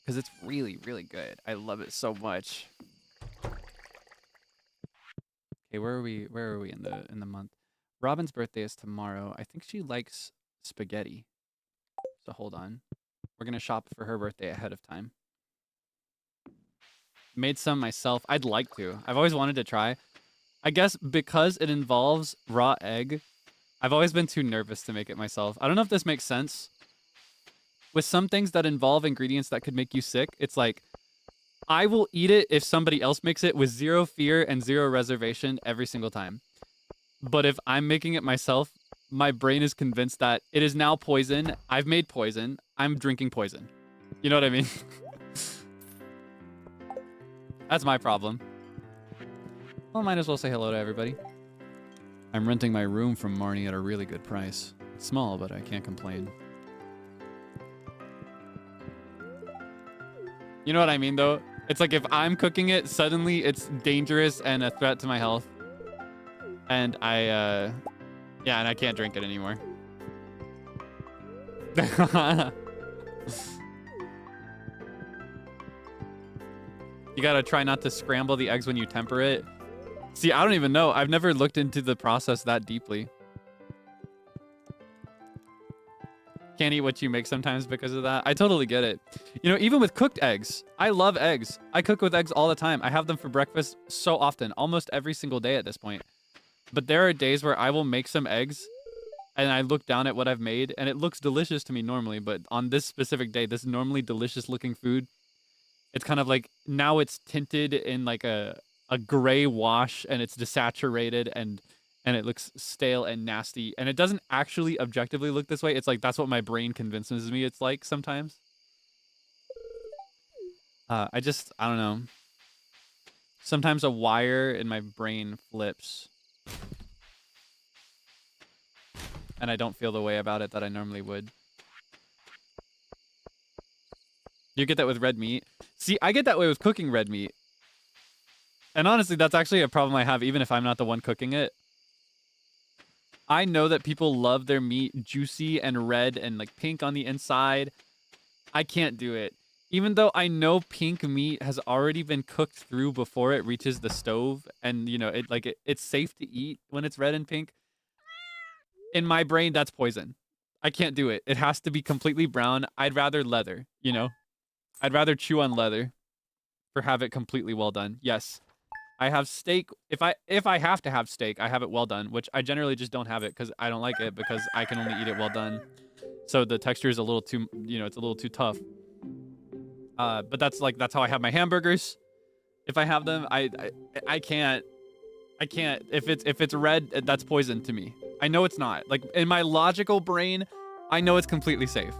Because it's really, really good. I love it so much. Okay, where are we in the month? Robin's birthday is tomorrow. I think she likes spaghetti. So hold on. We're gonna shop for her birthday ahead of time. Made some myself. I'd like to. I've always wanted to try. I guess because it involves raw egg, I've always been too nervous to make it myself. I don't know if this makes sense. With some things that involve ingredients that could make you sick, it's like, I will eat it if somebody else makes it with zero fear and zero reservation every single time. But if I'm making it myself, my brain is convinced that it is now poison. I've made poison. I'm drinking poison. You know what I mean? That's my problem. Well, might as well say hello to everybody. I'm renting my room from Marnie at a really good price. It's small, but I can't complain. You know what I mean, though? It's like if I'm cooking it, suddenly it's dangerous and a threat to my health. And yeah, and I can't drink it anymore. You gotta try not to scramble the eggs when you temper it. See, I don't even know. I've never looked into the process that deeply. Can't eat what you make sometimes because of that. I totally get it. You know, even with cooked eggs, I love eggs. I cook with eggs all the time. I have them for breakfast so often, almost every single day at this point. But there are days where I will make some eggs and I look down at what I've made and it looks delicious to me normally. But on this specific day, this normally delicious looking food, it's kind of like now it's tinted in like a gray wash and it's desaturated and it looks stale and nasty. And it doesn't actually objectively look this way. It's like that's what my brain convinces me it's like sometimes. I don't know. Sometimes a wire in my brain flips. And I don't feel the way about it that I normally would. You get that with red meat? See, I get that way with cooking red meat. And honestly, that's actually a problem I have, even if I'm not the one cooking it. I know that people love their meat juicy and red and like pink on the inside. I can't do it. Even though I know pink meat has already been cooked through before it reaches the stove, and you know, it's safe to eat when it's red and pink. In my brain, that's poison. I can't do it. It has to be completely brown. I'd rather leather, you know? I'd rather chew on leather for have it completely well done. Yes. I have steak. If I have to have steak, I have it well done, which I generally just don't have it because I don't like it because I can only eat it well done. So the texture is a little too, you know, it's a little too tough. But that's how I have my hamburgers. If I have them, I can't. If it's red, that's poison to me. I know it's not. Like in my logical brain, I know it's completely safe.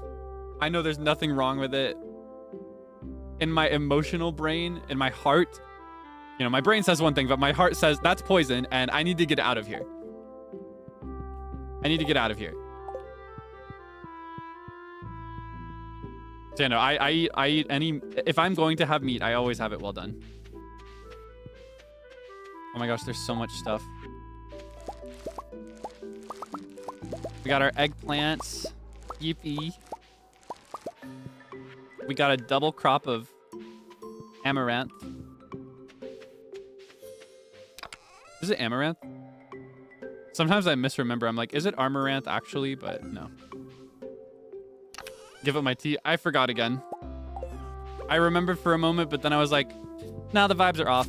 I know there's nothing wrong with it. In my emotional brain, in my heart, you know, my brain says one thing, but my heart says that's poison and I need to get out of here. I need to get out of here. So, you know, I eat any, if I'm going to have meat, I always have it well done. Oh my gosh, there's so much stuff. We got our eggplants. Yippee. We got a double crop of amaranth. Is it amaranth? Sometimes I misremember. I'm like, is it amaranth actually? But no. Give up my tea. I forgot again. I remembered for a moment, but then I was like, nah, the vibes are off.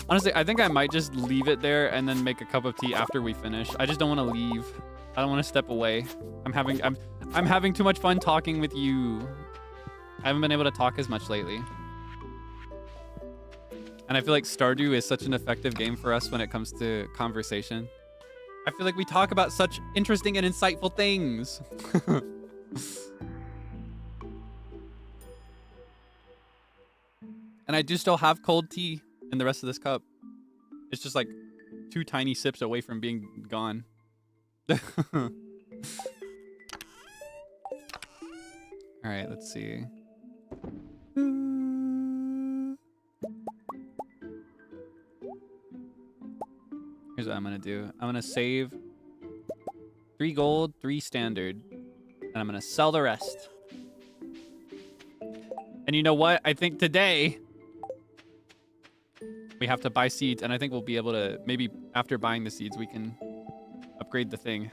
Honestly, I think I might just leave it there and then make a cup of tea after we finish. I just don't want to leave. I don't want to step away. I'm having too much fun talking with you. I haven't been able to talk as much lately. And I feel like Stardew is such an effective game for us when it comes to conversation. I feel like we talk about such interesting and insightful things. And I do still have cold tea in the rest of this cup. It's just like 2 tiny sips away from being gone. All right, let's see. Here's what I'm gonna do. I'm gonna save 3 gold, 3 standard, and I'm gonna sell the rest. And you know what? I think today we have to buy seeds, and I think we'll be able to, maybe after buying the seeds, we can upgrade the thing.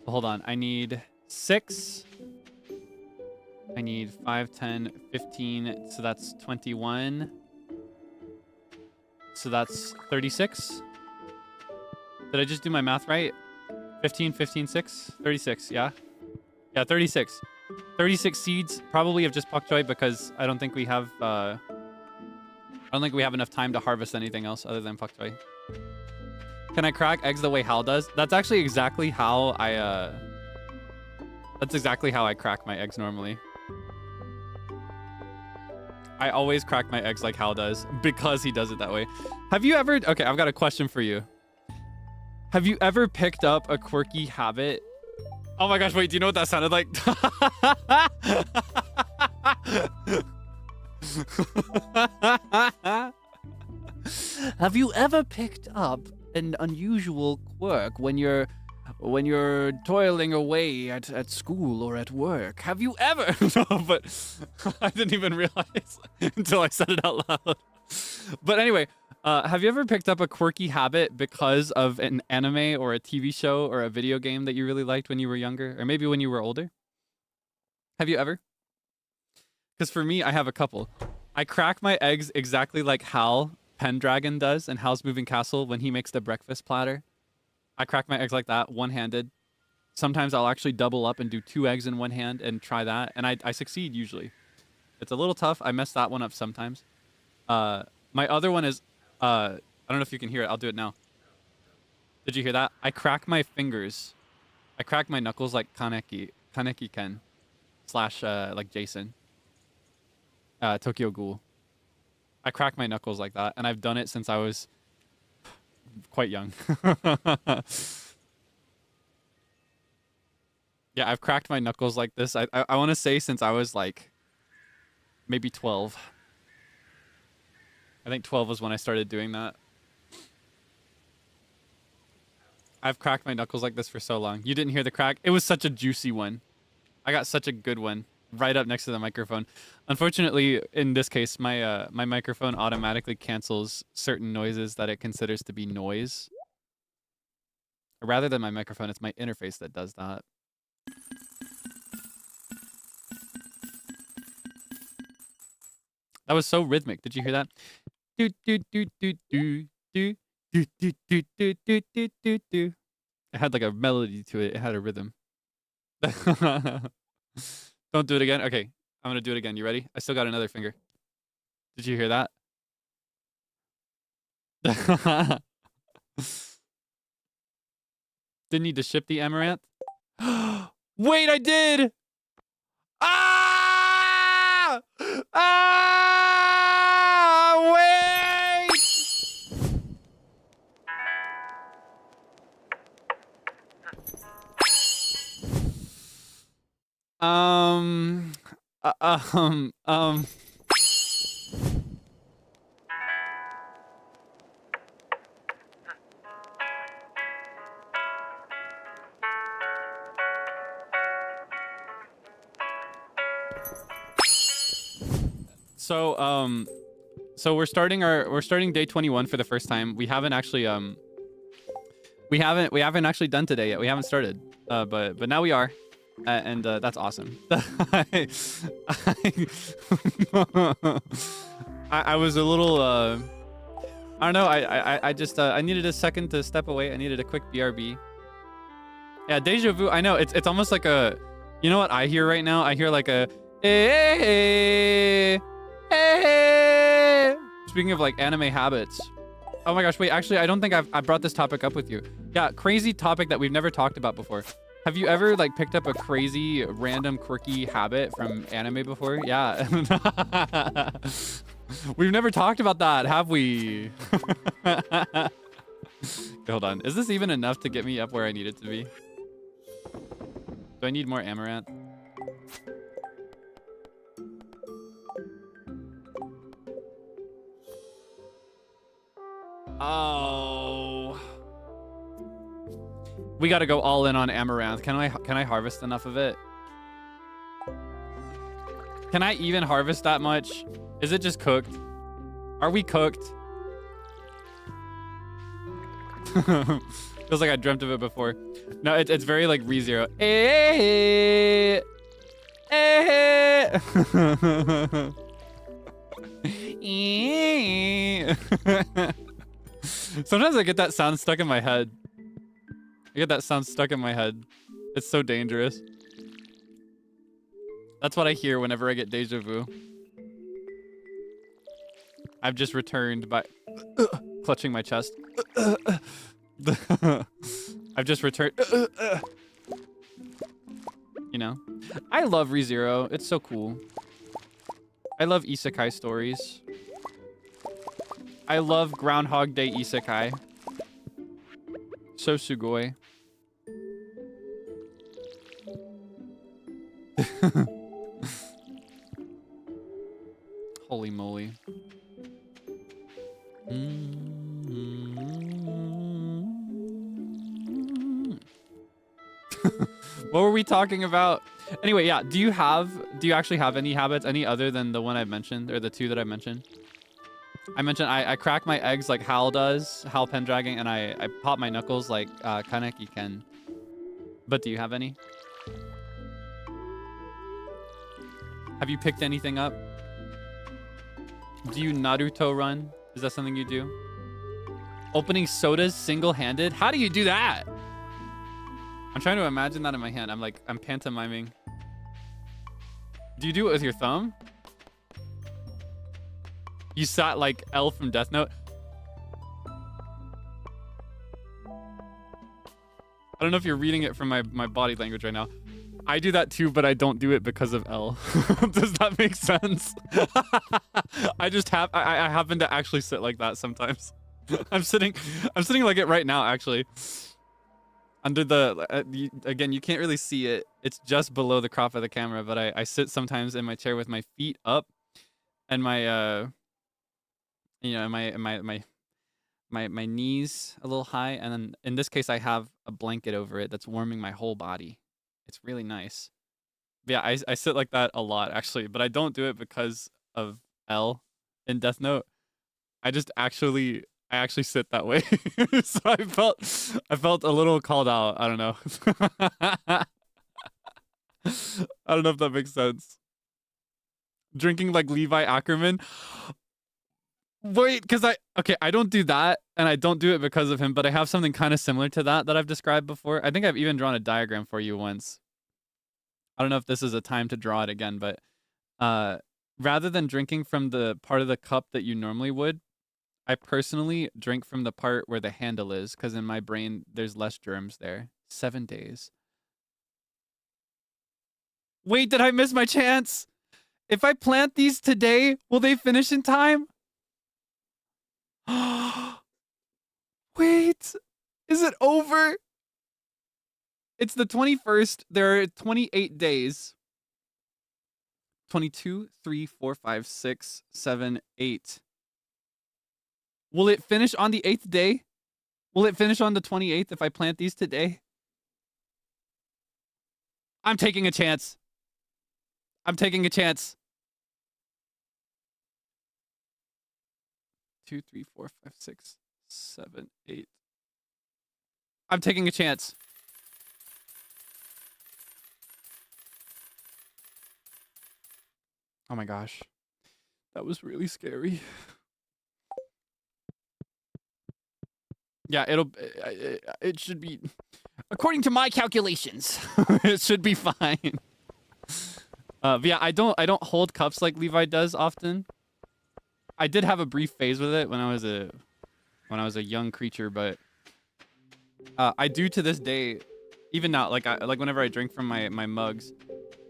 So hold on. I need 6. I need 5, 10, 15. So that's 21. So that's 36. Did I just do my math right? 15, 15, 6? 36, yeah? Yeah, 36. 36 seeds, probably of just pak choi because I don't think we have enough time to harvest anything else other than pak choi. Can I crack eggs the way Hal does? That's actually exactly how I crack my eggs normally. I always crack my eggs like Hal does because he does it that way. Have you ever, okay, I've got a question for you. Have you ever picked up a quirky habit? Oh my gosh, wait, do you know what that sounded like? Have you ever picked up an unusual quirk when you're toiling away at school or at work? Have you ever? No, but I didn't even realize until I said it out loud. But anyway, have you ever picked up a quirky habit because of an anime or a TV show or a video game that you really liked when you were younger, or maybe when you were older? Have you ever? Because for me, I have a couple. I crack my eggs exactly like Hal Pendragon does in Hal's Moving Castle when he makes the breakfast platter. I crack my eggs like that, one-handed. Sometimes I'll actually double up and do 2 eggs in one hand and try that, and I succeed usually. It's a little tough. I mess that one up sometimes. My other one is, I don't know if you can hear it. I'll do it now. Did you hear that? I crack my fingers. I crack my knuckles like Kaneki Ken / like Jason. Tokyo Ghoul. I crack my knuckles like that, and I've done it since I was quite young. Yeah, I've cracked my knuckles like this. I want to say since I was like maybe 12. I think 12 was when I started doing that. I've cracked my knuckles like this for so long. You didn't hear the crack? It was such a juicy one. I got such a good one right up next to the microphone. Unfortunately, in this case, my my microphone automatically cancels certain noises that it considers to be noise. Rather than my microphone, it's my interface that does that. That was so rhythmic. Did you hear that? Do do do do do do do do do do do do do do. It had like a melody to it. It had a rhythm. Don't do it again. Okay, I'm gonna do it again. You ready? I still got another finger. Did you hear that? Didn't need to ship the amaranth. Wait, I did. Ah! Ah! Wait! Um. Uh, um. Um. So we're starting day 21 for the first time. We haven't actually we haven't actually done today yet. We haven't started. But now we are. And that's awesome. I was a little I don't know. I just I needed a second to step away. I needed a quick BRB. Yeah, deja vu. I know it's almost like a, you know what I hear right now? I hear like a hey. Speaking of like anime habits. Oh my gosh, wait, actually I don't think I brought this topic up with you. Yeah, crazy topic that we've never talked about before. Have you ever like picked up a crazy, random, quirky habit from anime before? Yeah. We've never talked about that, have we? Hold on. Is this even enough to get me up where I need it to be? Do I need more amaranth? Oh. We gotta go all in on amaranth. Can I harvest enough of it? Can I even harvest that much? Is it just cooked? Are we cooked? Feels like I dreamt of it before. No, it's very like ReZero. Sometimes I get that sound stuck in my head. I get that sound stuck in my head. It's so dangerous. That's what I hear whenever I get deja vu. I've just returned by clutching my chest. I've just returned. You know? I love ReZero. It's so cool. I love isekai stories. I love Groundhog Day isekai. So sugoi. Holy moly. What were we talking about? Anyway, yeah, do you actually have any habits, any other than the one I mentioned, or the two that I mentioned? I mentioned I crack my eggs like Hal does, Hal Pendragon, and I pop my knuckles like Kaneki can. But do you have any? Have you picked anything up? Do you Naruto run? Is that something you do? Opening sodas single-handed? How do you do that? I'm trying to imagine that in my hand. I'm pantomiming. Do you do it with your thumb? You sat like L from Death Note. I don't know if you're reading it from my body language right now. I do that too, but I don't do it because of L. Does that make sense? I happen to actually sit like that sometimes. I'm sitting like it right now, actually. Under the, again, you can't really see it. It's just below the crop of the camera, but I sit sometimes in my chair with my feet up and my You know, my knees a little high, and then in this case I have a blanket over it that's warming my whole body. It's really nice. But yeah, I sit like that a lot actually, but I don't do it because of L in Death Note. I actually sit that way. So I felt a little called out. I don't know. I don't know if that makes sense. Drinking like Levi Ackerman. Wait, because I don't do that, and I don't do it because of him, but I have something kind of similar to that I've described before. I think I've even drawn a diagram for you once. I don't know if this is a time to draw it again, but rather than drinking from the part of the cup that you normally would, I personally drink from the part where the handle is, because in my brain, there's less germs there. 7 days. Wait, did I miss my chance? If I plant these today, will they finish in time? Wait, is it over? It's the 21st. There are 28 days. 22, 3, 4, 5, 6, 7, 8. Will it finish on the 8th day? Will it finish on the 28th if I plant these today? I'm taking a chance. I'm taking a chance. 2, 3, 4, 5, 6, 7, 8. I'm taking a chance. Oh my gosh. That was really scary. Yeah, it should be, according to my calculations, it should be fine. But yeah, I don't hold cups like Levi does often. I did have a brief phase with it when I was a young creature, but I do to this day, even now. Like whenever I drink from my mugs,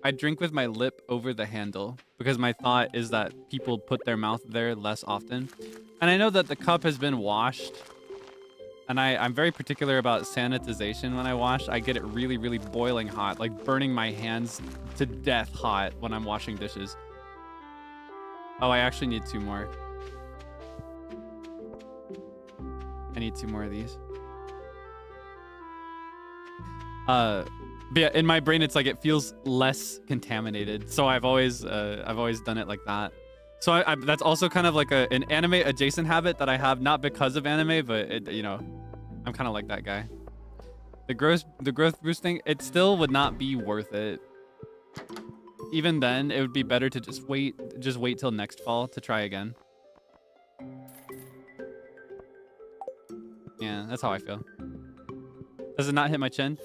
I drink with my lip over the handle because my thought is that people put their mouth there less often, and I know that the cup has been washed. And I'm very particular about sanitization when I wash. I get it really, really boiling hot, like burning my hands to death hot when I'm washing dishes. Oh, I actually need 2 more. I need 2 more of these. But yeah, in my brain, it's like it feels less contaminated. So I've always done it like that. So that's also kind of like an anime adjacent habit that I have, not because of anime, but you know, I'm kind of like that guy. The growth boosting, it still would not be worth it. Even then, it would be better to just wait till next fall to try again. Yeah, that's how I feel. Does it not hit my chin?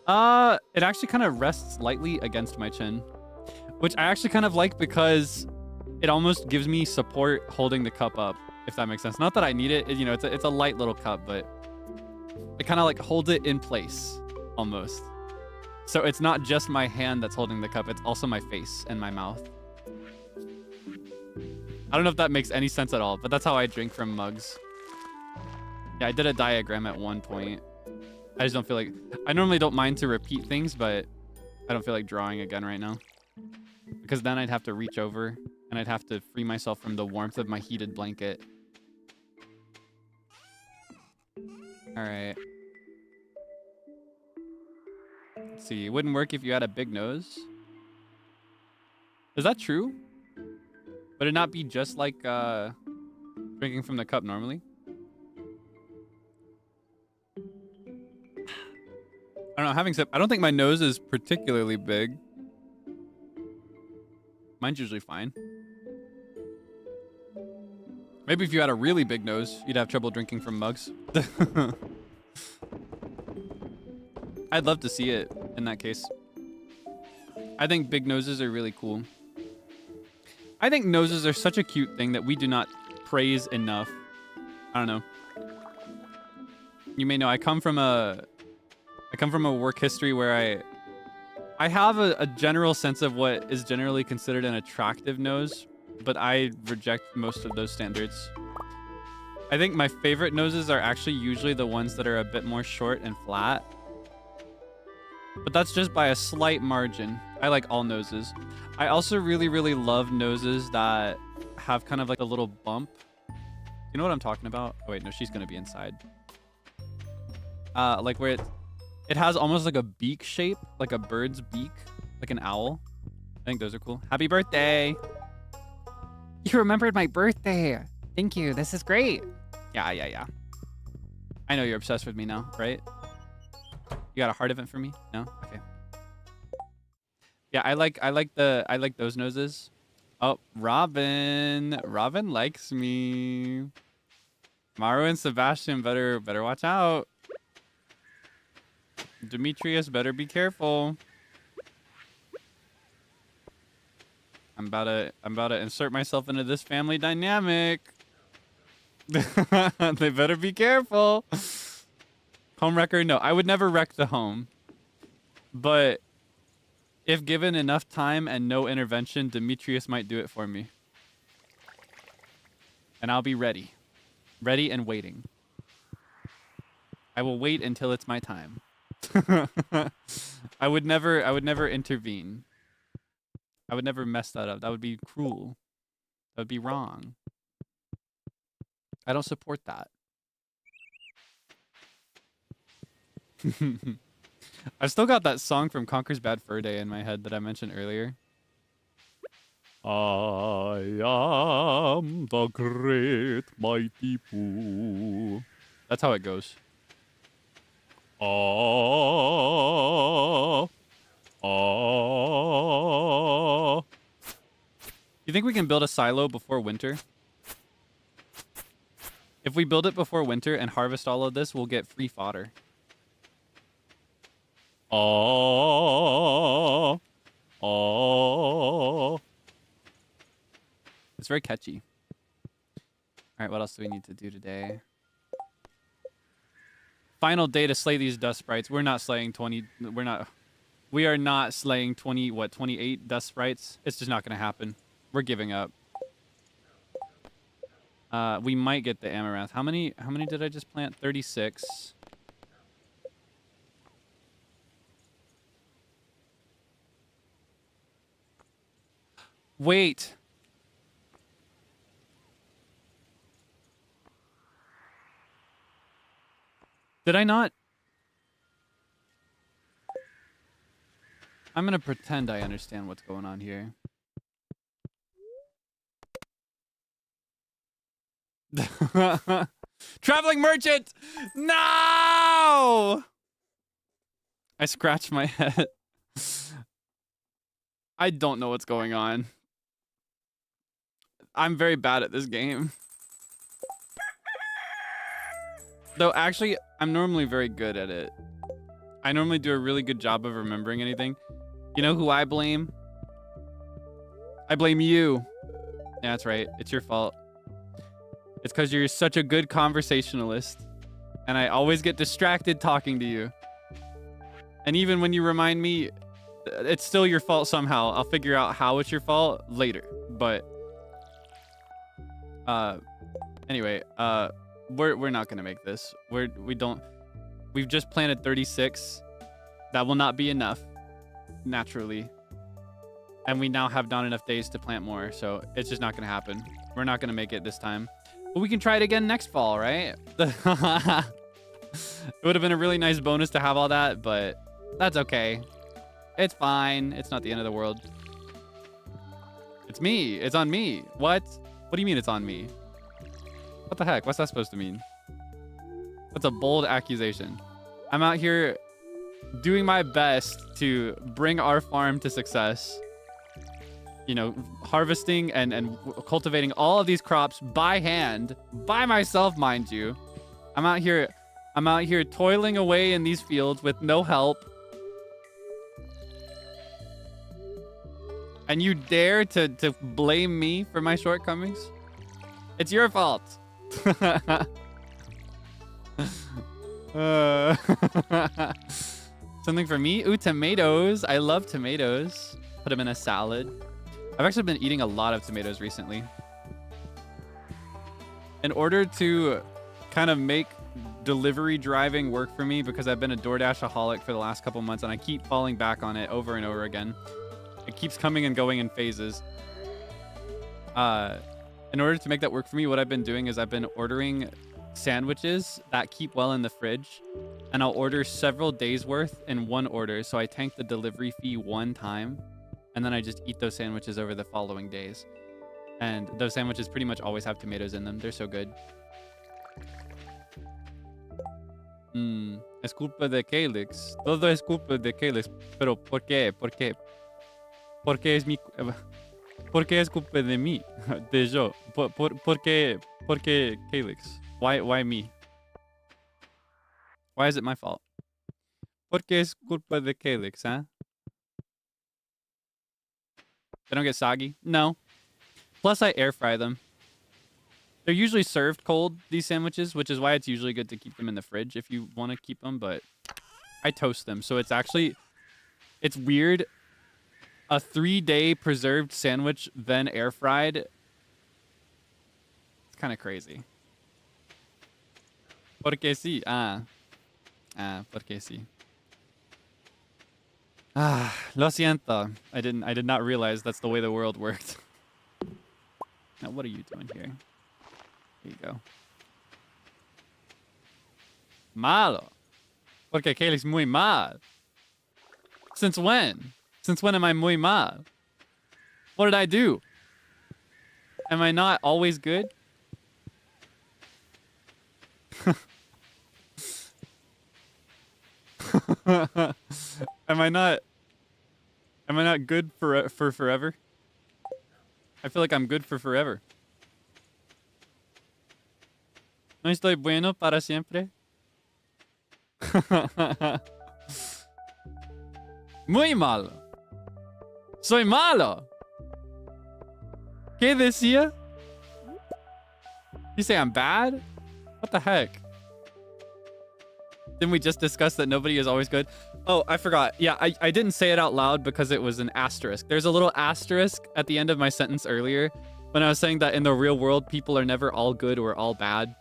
It actually kind of rests lightly against my chin, which I actually kind of like because it almost gives me support holding the cup up, if that makes sense. Not that I need it, you know, it's a light little cup, but it kind of like holds it in place almost. So it's not just my hand that's holding the cup, it's also my face and my mouth. I don't know if that makes any sense at all, but that's how I drink from mugs. Yeah, I did a diagram at one point. I just don't feel like, I normally don't mind to repeat things, but I don't feel like drawing again right now. Because then I'd have to reach over and I'd have to free myself from the warmth of my heated blanket. All right. Let's see. It wouldn't work if you had a big nose. Is that true? Would it not be just like drinking from the cup normally? I don't know. Having said, I don't think my nose is particularly big. Mine's usually fine. Maybe if you had a really big nose, you'd have trouble drinking from mugs. I'd love to see it in that case. I think big noses are really cool. I think noses are such a cute thing that we do not praise enough. I don't know. You may know I come from a work history where I have a general sense of what is generally considered an attractive nose, but I reject most of those standards. I think my favorite noses are actually usually the ones that are a bit more short and flat. But that's just by a slight margin. I like all noses. I also really, really love noses that have kind of like a little bump You know what I'm talking about? Oh wait, no, she's gonna be inside. Like where it has almost like a beak shape, like a bird's beak, like an owl. I think those are cool. Happy birthday! You remembered my birthday. Thank you. This is great. Yeah. I know you're obsessed with me now, right? You got a heart event for me? No? Okay. Yeah, I like those noses. Oh, Robin. Robin likes me. Maru and Sebastian better watch out. Demetrius better be careful. I'm about to insert myself into this family dynamic. They better be careful. Home wrecker? No, I would never wreck the home. But if given enough time and no intervention, Demetrius might do it for me. And I'll be ready. Ready and waiting. I will wait until it's my time. I would never intervene. I would never mess that up. That would be cruel. That would be wrong. I don't support that. I've still got that song from Conker's Bad Fur Day in my head that I mentioned earlier. I am the great mighty Pooh. That's how it goes. You think we can build a silo before winter? If we build it before winter and harvest all of this, we'll get free fodder. It's very catchy. All right, what else do we need to do today? Final day to slay these dust sprites. We're not slaying 20. We are not slaying 20. What? 28 dust sprites. It's just not going to happen. We're giving up. We might get the amaranth. How many did I just plant? 36. Wait. Did I not? I'm gonna pretend I understand what's going on here. Traveling merchant! No! I scratched my head. I don't know what's going on. I'm very bad at this game. Though actually, I'm normally very good at it. I normally do a really good job of remembering anything. You know who I blame? I blame you. Yeah, that's right. It's your fault. It's because you're such a good conversationalist. And I always get distracted talking to you. And even when you remind me, it's still your fault somehow. I'll figure out how it's your fault later. But anyway, we're not gonna make this. We've just planted 36. That will not be enough, naturally. And we now have not enough days to plant more, so it's just not gonna happen. We're not gonna make it this time. But we can try it again next fall, right? It would have been a really nice bonus to have all that, but that's okay. It's fine. It's not the end of the world. It's me. It's on me. What? What do you mean it's on me? What the heck? What's that supposed to mean? That's a bold accusation. I'm out here doing my best to bring our farm to success. You know, harvesting and cultivating all of these crops by hand, by myself, mind you. I'm out here toiling away in these fields with no help. And you dare to blame me for my shortcomings? It's your fault. Something for me? Ooh, tomatoes. I love tomatoes. Put them in a salad. I've actually been eating a lot of tomatoes recently. In order to kind of make delivery driving work for me, because I've been a DoorDash-aholic for the last couple months and I keep falling back on it over and over again. It keeps coming and going in phases. in order to make that work for me, what I've been doing is I've been ordering sandwiches that keep well in the fridge, and I'll order several days worth in one order. So I tank the delivery fee one time, and then I just eat those sandwiches over the following days. And those sandwiches pretty much always have tomatoes in them. They're so good. Es culpa de Kaelix. Todo es culpa de Kaelix. Pero ¿por qué? ¿Por qué? ¿Por qué es mi... ¿Por qué es culpa de mí? De yo. ¿Por qué Kaelix? Why me? Why is it my fault? ¿Por qué es culpa de Kaelix, huh? They don't get soggy? No. Plus, I air fry them. They're usually served cold, these sandwiches, which is why it's usually good to keep them in the fridge if you want to keep them, but I toast them. So it's actually, it's weird. A 3-day preserved sandwich, then air fried. It's kind of crazy. Porque sí. Porque sí. Lo siento. I did not realize that's the way the world worked. Now, what are you doing here? Here you go. Malo. Porque Kaelix muy mal. Since when? Since when am I muy mal? What did I do? Am I not always good? Am I not good for forever? I feel like I'm good for forever. No estoy bueno para siempre. Muy malo. Soy malo. ¿Qué decía? You say I'm bad? What the heck? Didn't we just discuss that nobody is always good? Oh, I forgot. Yeah, I didn't say it out loud because it was an asterisk. There's a little asterisk at the end of my sentence earlier when I was saying that in the real world, people are never all good or all bad.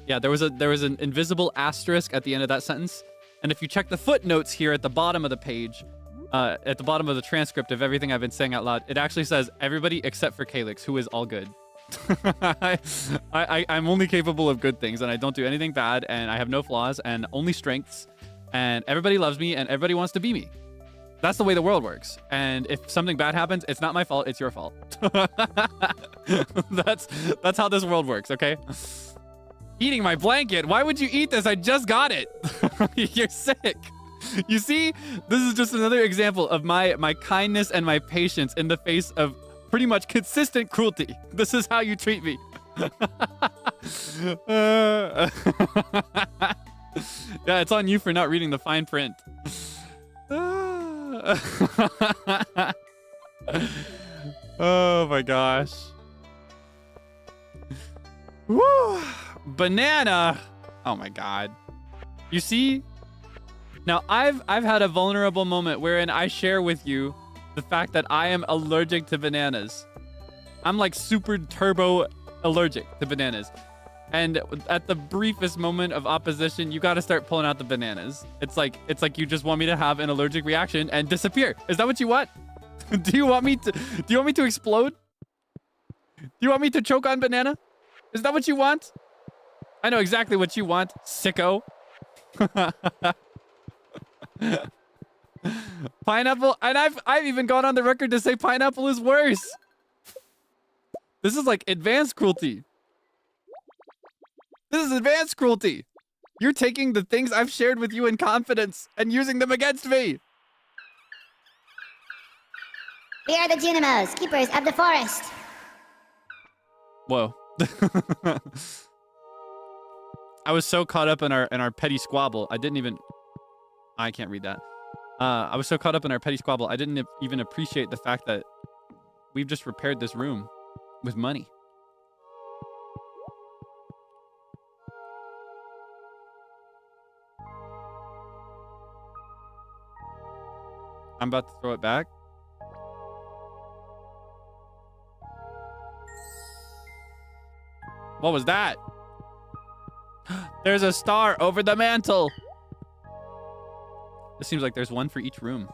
Yeah, there was an invisible asterisk at the end of that sentence. And if you check the footnotes here at the bottom of the page, at the bottom of the transcript of everything I've been saying out loud, it actually says everybody except for Kaelix, who is all good. I'm only capable of good things, and I don't do anything bad, and I have no flaws and only strengths, and everybody loves me and everybody wants to be me. That's the way the world works. And if something bad happens, it's not my fault, it's your fault. That's how this world works, okay? Eating my blanket? Why would you eat this? I just got it. You're sick. You see, this is just another example of my kindness and my patience in the face of pretty much consistent cruelty. This is how you treat me. Yeah, it's on you for not reading the fine print. Oh my gosh. Woo! Banana. Oh my god. You see? Now I've had a vulnerable moment wherein I share with you the fact that I am allergic to bananas. I'm like super turbo allergic to bananas. And at the briefest moment of opposition, you got to start pulling out the bananas. It's like you just want me to have an allergic reaction and disappear. Is that what you want? Do you want me to explode? Do you want me to choke on banana? Is that what you want? I know exactly what you want, sicko. Pineapple, and I've even gone on the record to say pineapple is worse. This is like advanced cruelty. This is advanced cruelty. You're taking the things I've shared with you in confidence and using them against me. We are the Junimos, keepers of the forest. Whoa. I was so caught up in our petty squabble. I can't read that. I was so caught up in our petty squabble, I didn't even appreciate the fact that we've just repaired this room with money. I'm about to throw it back. What was that? There's a star over the mantle. It seems like there's one for each room.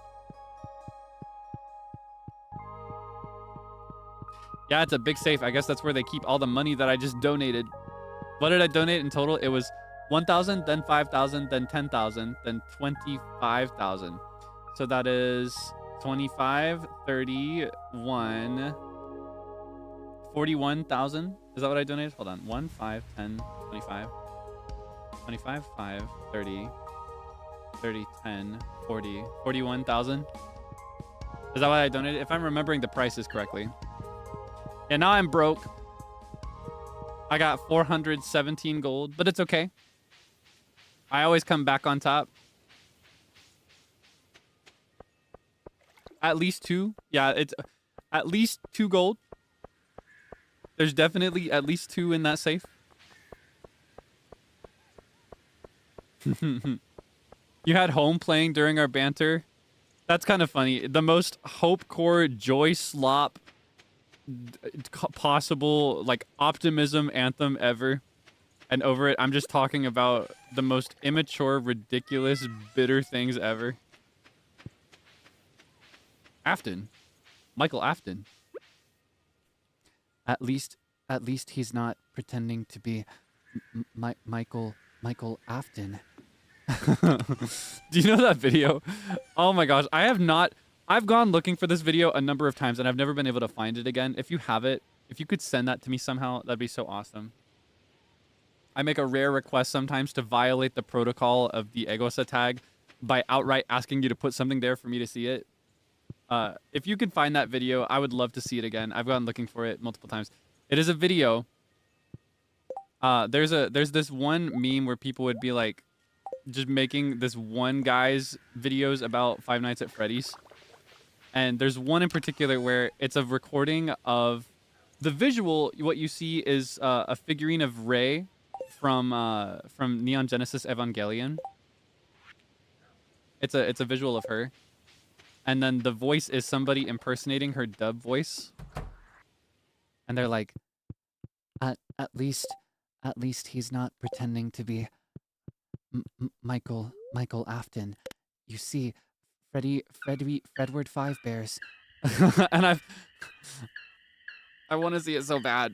Yeah, it's a big safe. I guess that's where they keep all the money that I just donated. What did I donate in total? It was 1,000, then 5,000, then 10,000, then 25,000. So that is 25, 31, 41,000. Is that what I donated? Hold on. 1, 5, 10, 25. 25, 5, 30, 30, 10, 40, 41,000. Is that what I donated? If I'm remembering the prices correctly. Yeah, now I'm broke. I got 417 gold, but it's okay. I always come back on top. At least 2. Yeah, it's at least 2 gold. There's definitely at least 2 in that safe. You had home playing during our banter. That's kind of funny. The most hope core joy slop possible, like, optimism anthem ever. And over it, I'm just talking about the most immature, ridiculous, bitter things ever. Afton. Michael Afton. At least he's not pretending to be Michael Afton. Do you know that video? Oh my gosh, I've gone looking for this video a number of times and I've never been able to find it again. If you have it, if you could send that to me somehow, that'd be so awesome. I make a rare request sometimes to violate the protocol of the Egosa tag by outright asking you to put something there for me to see it. If you could find that video, I would love to see it again. I've gone looking for it multiple times. It is a video. There's this one meme where people would be like, just making this one guy's videos about Five Nights at Freddy's. And there's one in particular where it's a recording of the visual. What you see is a figurine of Rey from Neon Genesis Evangelion. It's a visual of her. And then the voice is somebody impersonating her dub voice. And they're like, at least he's not pretending to be Michael Afton. You see, Fredward Five Bears. and I want to see it so bad.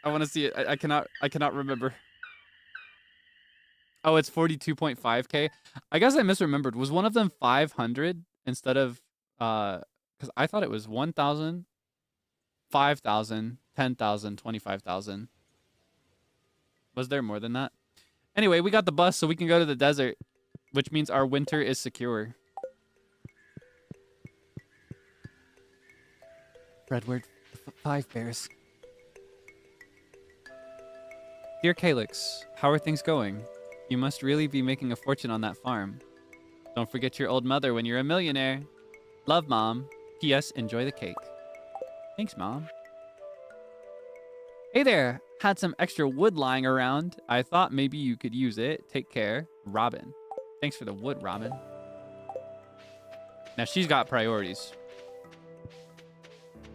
I want to see it. I cannot remember. Oh, it's 42.5K. I guess I misremembered. Was one of them 500 instead of because I thought it was 1,000, 5,000, 10,000, 25,000. Was there more than that? Anyway, we got the bus so we can go to the desert, which means our winter is secure. Fredward Five Bears. Dear Kaelix, how are things going? You must really be making a fortune on that farm. Don't forget your old mother when you're a millionaire. Love, Mom. P.S. Enjoy the cake. Thanks, Mom. Hey there. Had some extra wood lying around. I thought maybe you could use it. Take care. Robin. Thanks for the wood, Robin. Now she's got priorities.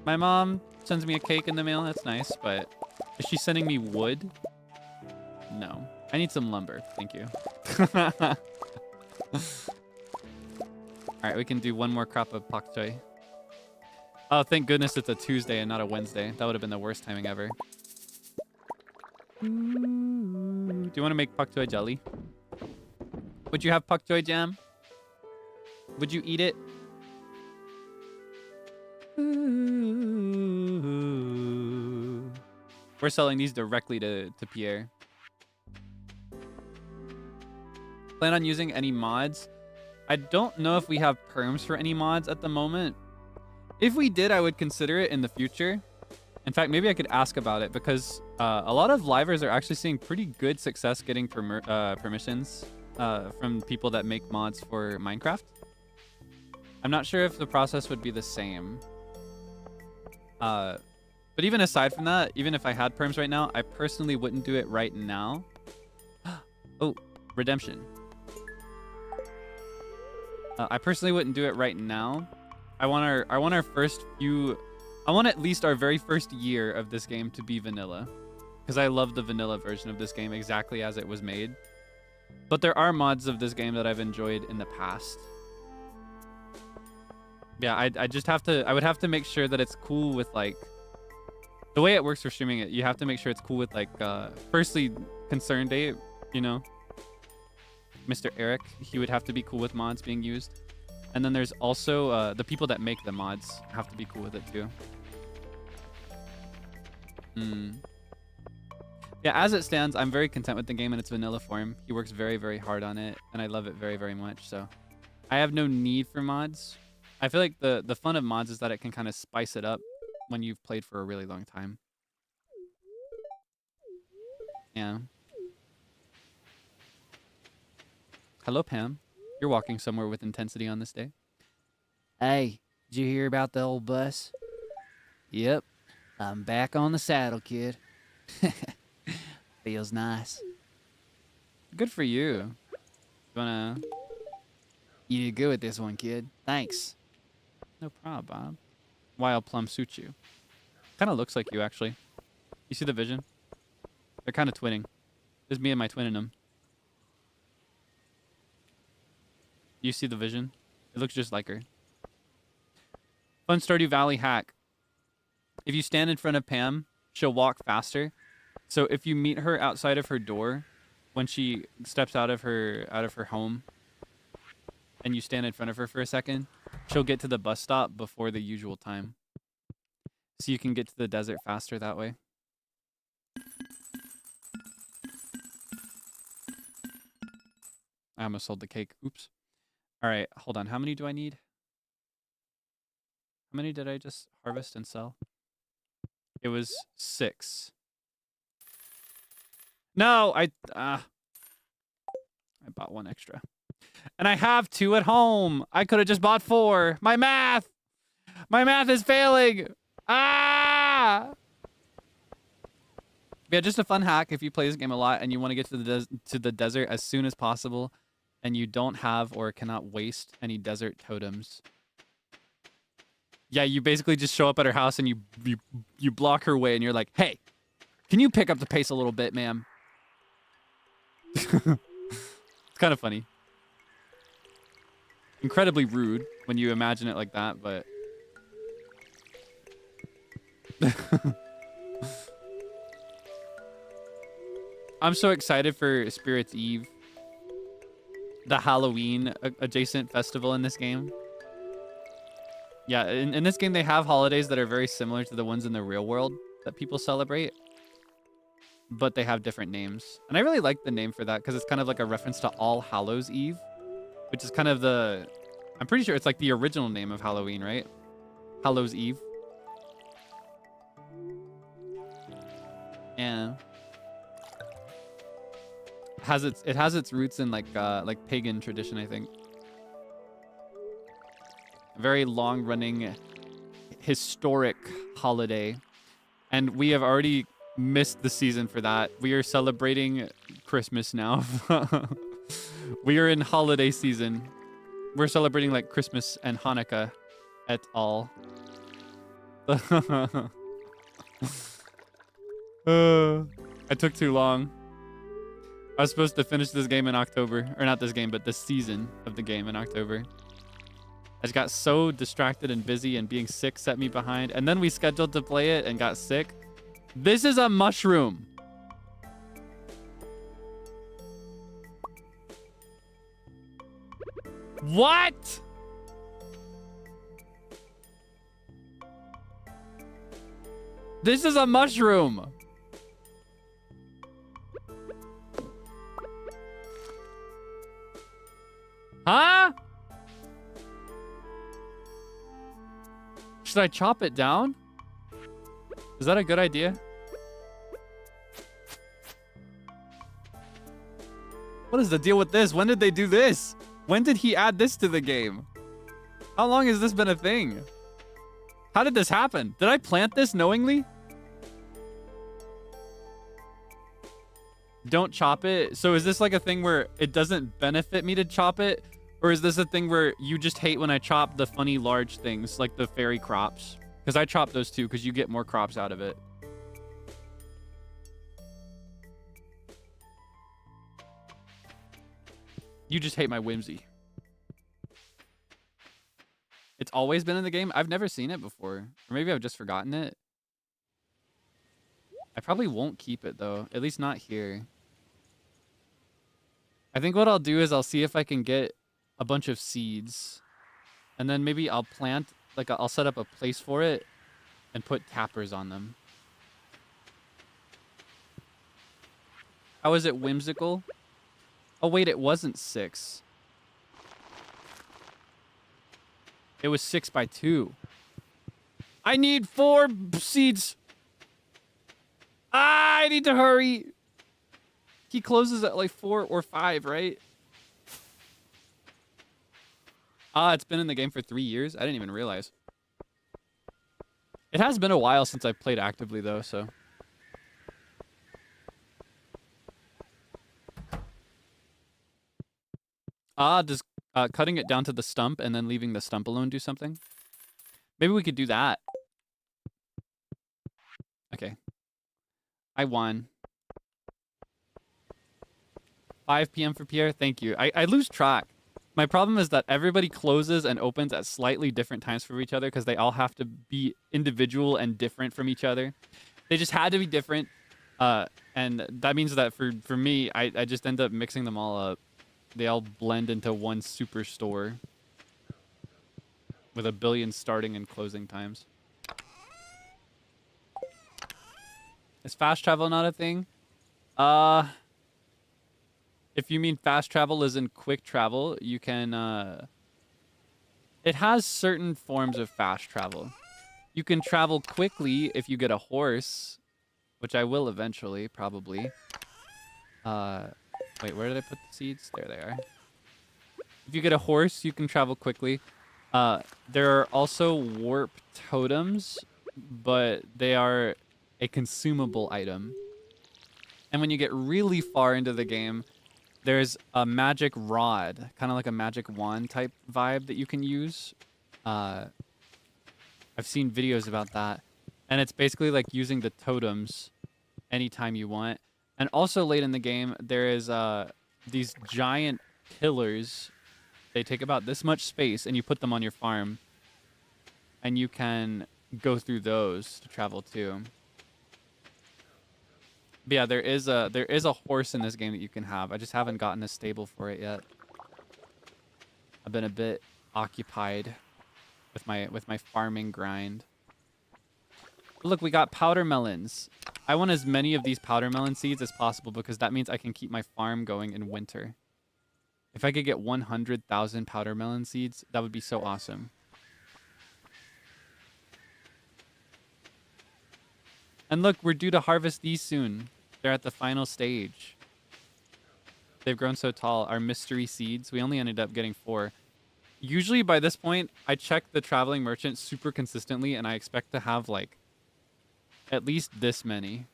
My mom sends me a cake in the mail. That's nice, but is she sending me wood? No. I need some lumber. Thank you. All right, we can do one more crop of pak choi. Oh, thank goodness it's a Tuesday and not a Wednesday. That would have been the worst timing ever. Do you want to make pak choi jelly? Would you have pak choi jam? Would you eat it? We're selling these directly to Pierre. Plan on using any mods? I don't know if we have perms for any mods at the moment. If we did, I would consider it in the future. In fact, maybe I could ask about it because a lot of livers are actually seeing pretty good success getting permissions from people that make mods for Minecraft. I'm not sure if the process would be the same. But even aside from that, even if I had perms right now, I personally wouldn't do it right now. Oh, redemption. I personally wouldn't do it right now. I want our first few, I want at least our very first year of this game to be vanilla, because I love the vanilla version of this game exactly as it was made. But there are mods of this game that I've enjoyed in the past. Yeah, I would have to make sure that it's cool with like The way it works for streaming it, you have to make sure it's cool with like, firstly, concern date, you know, Mr. Eric, he would have to be cool with mods being used. And then there's also the people that make the mods have to be cool with it too. Yeah, as it stands, I'm very content with the game in its vanilla form. He works very, very hard on it, and I love it very, very much. So I have no need for mods. I feel like the fun of mods is that it can kind of spice it up when you've played for a really long time. Yeah. Hello, Pam. You're walking somewhere with intensity on this day. Hey, did you hear about the old bus? Yep, I'm back on the saddle, kid. Feels nice. Good for you. You did good with this one, kid. Thanks. No problem, Bob. Wild Plum suits you. Kind of looks like you, actually. You see the vision? They're kind of twinning. There's me and my twin in them. You see the vision? It looks just like her. Fun Stardew Valley hack. If you stand in front of Pam, she'll walk faster. So if you meet her outside of her door, when she steps out of her home, and you stand in front of her for a second, she'll get to the bus stop before the usual time. So you can get to the desert faster that way. I almost sold the cake. Oops. All right, hold on. How many do I need? How many did I just harvest and sell? It was 6. No, I bought 1 extra. And I have 2 at home. I could have just bought 4. My math! My math is failing! Ah! Yeah, just a fun hack if you play this game a lot and you want to get to the desert as soon as possible and you don't have or cannot waste any desert totems. Yeah, you basically just show up at her house and you block her way and you're like, hey, can you pick up the pace a little bit, ma'am? It's kind of funny. Incredibly rude when you imagine it like that, but... I'm so excited for Spirit's Eve, the Halloween adjacent festival in this game. Yeah, in this game they have holidays that are very similar to the ones in the real world that people celebrate, but they have different names. And I really like the name for that because it's kind of like a reference to All Hallows Eve, which is kind of the... I'm pretty sure it's like the original name of Halloween, right? Hallows Eve. Yeah. It has its roots in like pagan tradition, I think. A very long-running historic holiday, and we have already missed the season for that. We are celebrating Christmas now. We are in holiday season. We're celebrating like Christmas and Hanukkah et al. I took too long. I was supposed to finish this game in October. Or not this game, but the season of the game in October. I just got so distracted and busy, and being sick set me behind. And then we scheduled to play it and got sick. This is a mushroom. What? This is a mushroom. Huh? Should I chop it down? Is that a good idea? What is the deal with this? When did they do this? When did he add this to the game? How long has this been a thing? How did this happen? Did I plant this knowingly? Don't chop it. So is this like a thing where it doesn't benefit me to chop it? Or is this a thing where you just hate when I chop the funny large things, like the fairy crops? Because I chop those too, because you get more crops out of it. You just hate my whimsy. It's always been in the game? I've never seen it before. Or maybe I've just forgotten it. I probably won't keep it though, at least not here. I think what I'll do is I'll see if I can get a bunch of seeds, and then maybe I'll plant, like I'll set up a place for it and put tappers on them. How is it whimsical? Oh wait, it wasn't 6. It was 6 by 2. I need 4 seeds. I need to hurry. He closes at like 4 or 5, right? It's been in the game for 3 years. I didn't even realize. It has been a while since I played actively though, so. Does cutting it down to the stump and then leaving the stump alone do something? Maybe we could do that. Okay. I won. 5 p.m. for Pierre. Thank you. I lose track. My problem is that everybody closes and opens at slightly different times for each other because they all have to be individual and different from each other. They just had to be different. And that means that for me, I just end up mixing them all up. They all blend into one superstore with a billion starting and closing times. Is fast travel not a thing? If you mean fast travel as in quick travel, you can, it has certain forms of fast travel. You can travel quickly if you get a horse, which I will eventually, probably. Wait, where did I put the seeds? There they are. If you get a horse, you can travel quickly. There are also warp totems, but they are a consumable item. And when you get really far into the game, there's a magic rod, kind of like a magic wand type vibe that you can use. I've seen videos about that. And it's basically like using the totems anytime you want. And also late in the game, there is these giant pillars. They take about this much space, and you put them on your farm. And you can go through those to travel too. But yeah, there is a horse in this game that you can have. I just haven't gotten a stable for it yet. I've been a bit occupied with my farming grind. Look, we got powder melons. I want as many of these powder melon seeds as possible because that means I can keep my farm going in winter. If I could get 100,000 powder melon seeds, that would be so awesome. And look, we're due to harvest these soon. They're at the final stage. They've grown so tall. Our mystery seeds, we only ended up getting 4. Usually by this point, I check the traveling merchant super consistently and I expect to have like at least this many.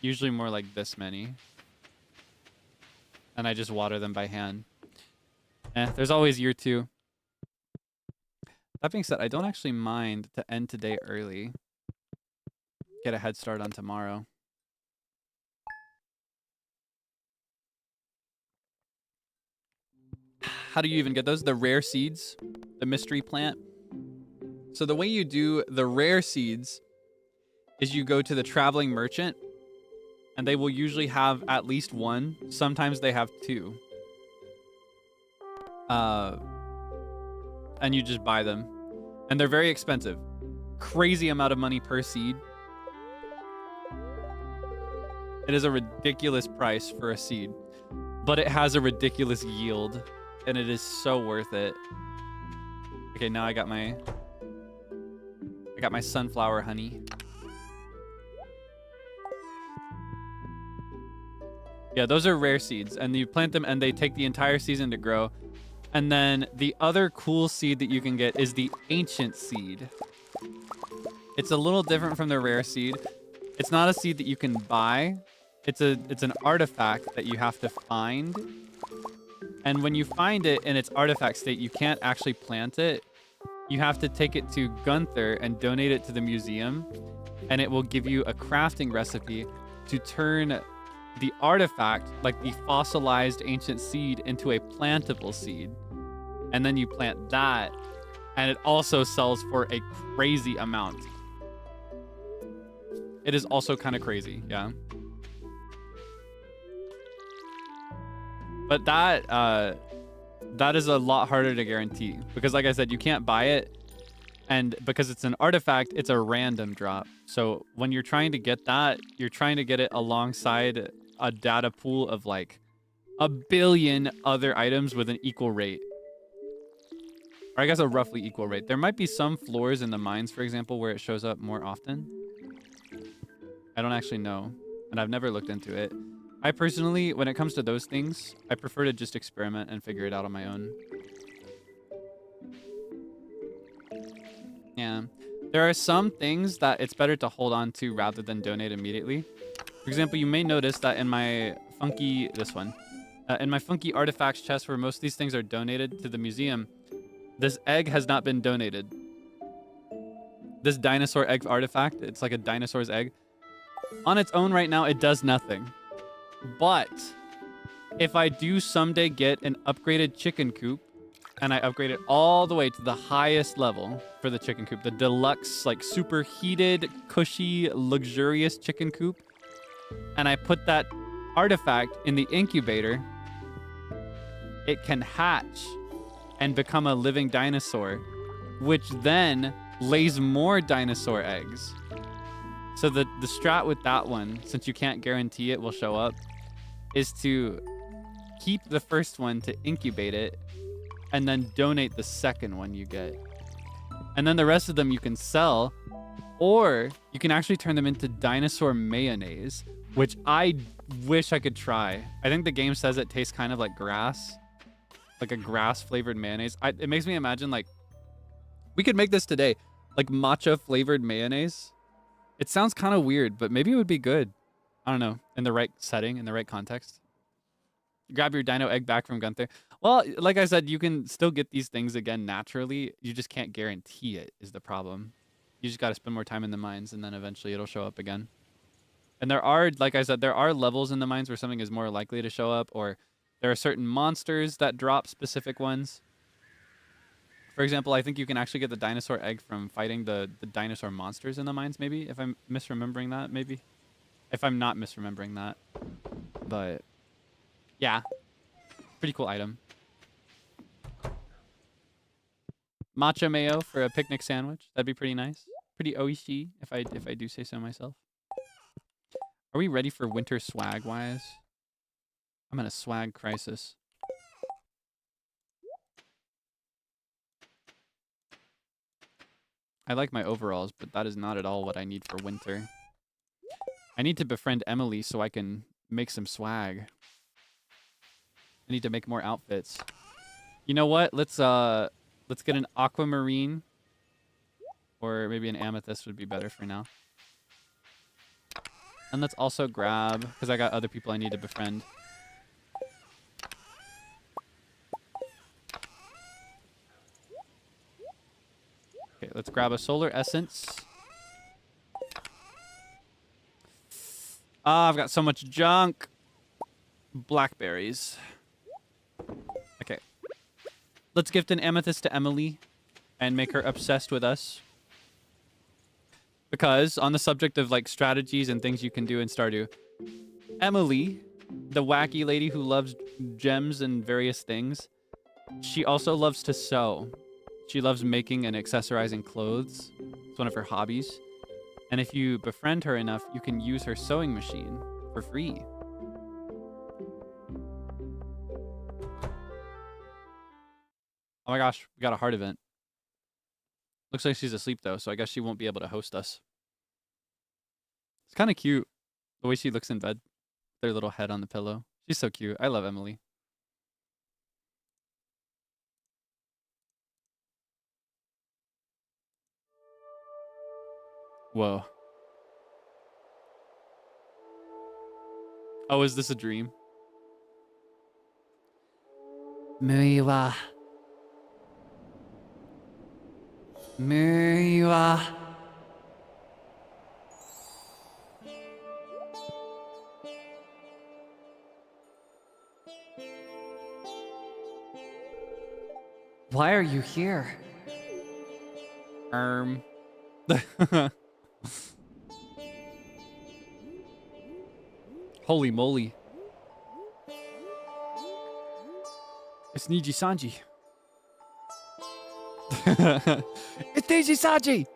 Usually more like this many. And I just water them by hand. There's always year 2. That being said, I don't actually mind to end today early. Get a head start on tomorrow. How do you even get those? The rare seeds, the mystery plant. So the way you do the rare seeds is you go to the traveling merchant and they will usually have at least 1. Sometimes they have 2. And you just buy them. And they're very expensive. Crazy amount of money per seed. It is a ridiculous price for a seed, but it has a ridiculous yield, and it is so worth it. Okay, now I got my sunflower honey. Yeah, those are rare seeds, and you plant them, and they take the entire season to grow. And then the other cool seed that you can get is the ancient seed. It's a little different from the rare seed. It's not a seed that you can buy. It's an artifact that you have to find. And when you find it in its artifact state, you can't actually plant it. You have to take it to Gunther and donate it to the museum. And it will give you a crafting recipe to turn the artifact, like the fossilized ancient seed, into a plantable seed. And then you plant that. And it also sells for a crazy amount. it is also kind of crazy. Yeah. But that is a lot harder to guarantee because, like I said, you can't buy it, and because it's an artifact, it's a random drop. So when you're trying to get that, you're trying to get it alongside a data pool of like a billion other items with an equal rate. Or I guess a roughly equal rate. There might be some floors in the mines, for example, where it shows up more often. I don't actually know, and I've never looked into it. I personally, when it comes to those things, I prefer to just experiment and figure it out on my own. Yeah. There are some things that it's better to hold on to rather than donate immediately. For example, you may notice that in my funky, in my funky artifacts chest where most of these things are donated to the museum, this egg has not been donated. This dinosaur egg artifact, it's like a dinosaur's egg. On its own right now, it does nothing. But if I do someday get an upgraded chicken coop, and I upgrade it all the way to the highest level for the chicken coop, the deluxe, like super heated, cushy, luxurious chicken coop, and I put that artifact in the incubator, it can hatch and become a living dinosaur, which then lays more dinosaur eggs. So the strat with that one, since you can't guarantee it will show up, is to keep the first one to incubate it and then donate the second one you get. And then the rest of them you can sell, or you can actually turn them into dinosaur mayonnaise, which I wish I could try. I think the game says it tastes kind of like grass, like a grass flavored mayonnaise. It makes me imagine like, we could make this today, like matcha flavored mayonnaise. It sounds kind of weird, but maybe it would be good. I don't know, in the right setting, in the right context. Grab your dino egg back from Gunther. Well, like I said, you can still get these things again naturally. You just can't guarantee it is the problem. You just got to spend more time in the mines, and then eventually it'll show up again. And there are, like I said, there are levels in the mines where something is more likely to show up, or there are certain monsters that drop specific ones. For example, I think you can actually get the dinosaur egg from fighting the dinosaur monsters in the mines, maybe, if I'm misremembering that, maybe. If I'm not misremembering that. But, yeah. Pretty cool item. Matcha mayo for a picnic sandwich. That'd be pretty nice. Pretty oishi, if I do say so myself. Are we ready for winter swag-wise? I'm in a swag crisis. I like my overalls, but that is not at all what I need for winter. I need to befriend Emily so I can make some swag. I need to make more outfits. You know what? Let's get an aquamarine, or maybe an amethyst would be better for now. And let's also grab, because I got other people I need to befriend. Okay, let's grab a solar essence. Ah, I've got so much junk. Blackberries. Okay. Let's gift an amethyst to Emily and make her obsessed with us. Because on the subject of like strategies and things you can do in Stardew, Emily, the wacky lady who loves gems and various things, she also loves to sew. She loves making and accessorizing clothes. It's one of her hobbies. And if you befriend her enough, you can use her sewing machine for free. Oh my gosh, we got a heart event. Looks like she's asleep though, so I guess she won't be able to host us. It's kind of cute, the way she looks in bed. Their little head on the pillow. She's so cute. I love Emily. Whoa. Oh, is this a dream? Muiwa. Muiwa. Why are you here? Holy moly. It's NIJISANJI. It's NIJISANJI!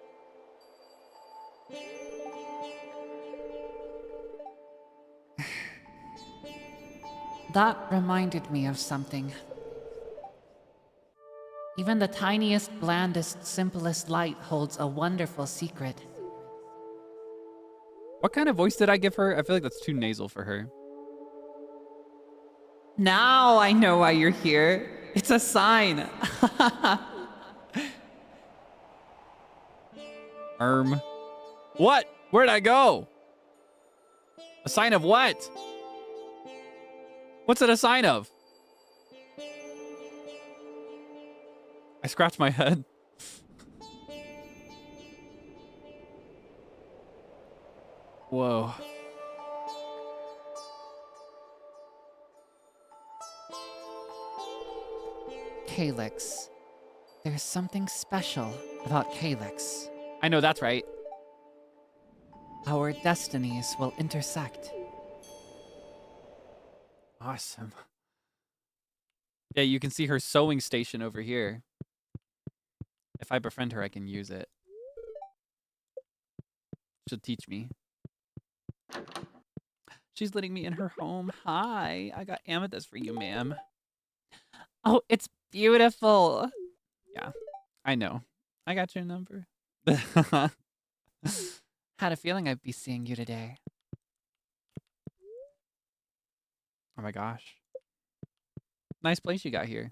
That reminded me of something. Even the tiniest, blandest, simplest light holds a wonderful secret. What kind of voice did I give her? I feel like that's too nasal for her. Now I know why you're here. It's a sign. What? Where'd I go? A sign of what? What's it a sign of? I scratched my head. Whoa. Kaelix. There's something special about Kaelix. I know that's right. Our destinies will intersect. Awesome. Yeah, you can see her sewing station over here. If I befriend her, I can use it. She'll teach me. She's letting me in her home. Hi, I got amethyst for you, ma'am. Oh, it's beautiful. Yeah, I know. I got your number. Had a feeling I'd be seeing you today. Oh my gosh. Nice place you got here.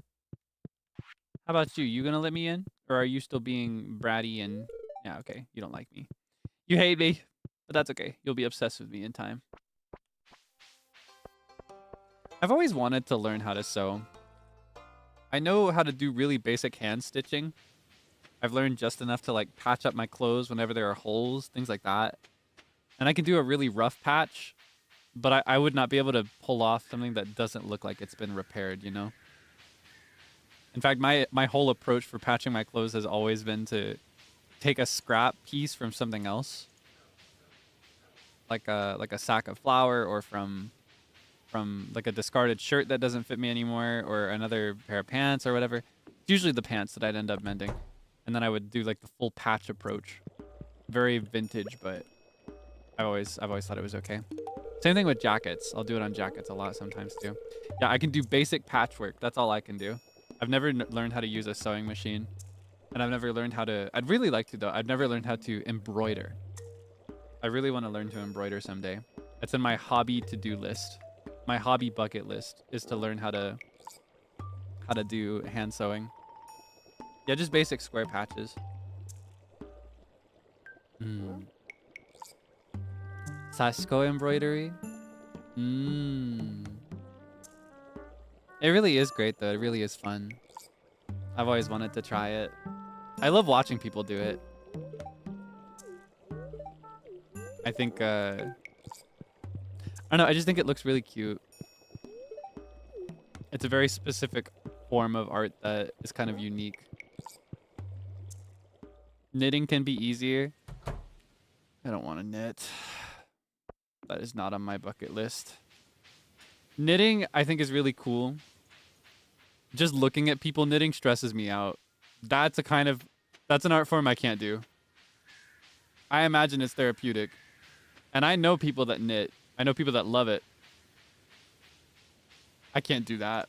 How about you? You gonna let me in? Or are you still being bratty and... Yeah, okay. You don't like me. You hate me. But that's okay. You'll be obsessed with me in time. I've always wanted to learn how to sew. I know how to do really basic hand stitching. I've learned just enough to like patch up my clothes whenever there are holes, things like that. And I can do a really rough patch, but I would not be able to pull off something that doesn't look like it's been repaired, you know? In fact, my whole approach for patching my clothes has always been to take a scrap piece from something else. Like a sack of flour, or from like a discarded shirt that doesn't fit me anymore, or another pair of pants or whatever. It's usually the pants that I'd end up mending. And then I would do like the full patch approach. Very vintage, but I've always thought it was okay. Same thing with jackets. I'll do it on jackets a lot sometimes too. Yeah, I can do basic patchwork. That's all I can do. I've never learned how to use a sewing machine. And I've never learned how to... I'd really like to, though. I've never learned how to embroider. I really want to learn to embroider someday. It's in my hobby to-do list. My hobby bucket list is to learn how to do hand sewing. Yeah, just basic square patches. Sashiko embroidery? It really is great, though. It really is fun. I've always wanted to try it. I love watching people do it. I think, I don't know, I just think it looks really cute. It's a very specific form of art that is kind of unique. Knitting can be easier. I don't want to knit. That is not on my bucket list. Knitting, I think, is really cool. Just looking at people knitting stresses me out. That's an art form I can't do. I imagine it's therapeutic. And I know people that knit. I know people that love it. I can't do that.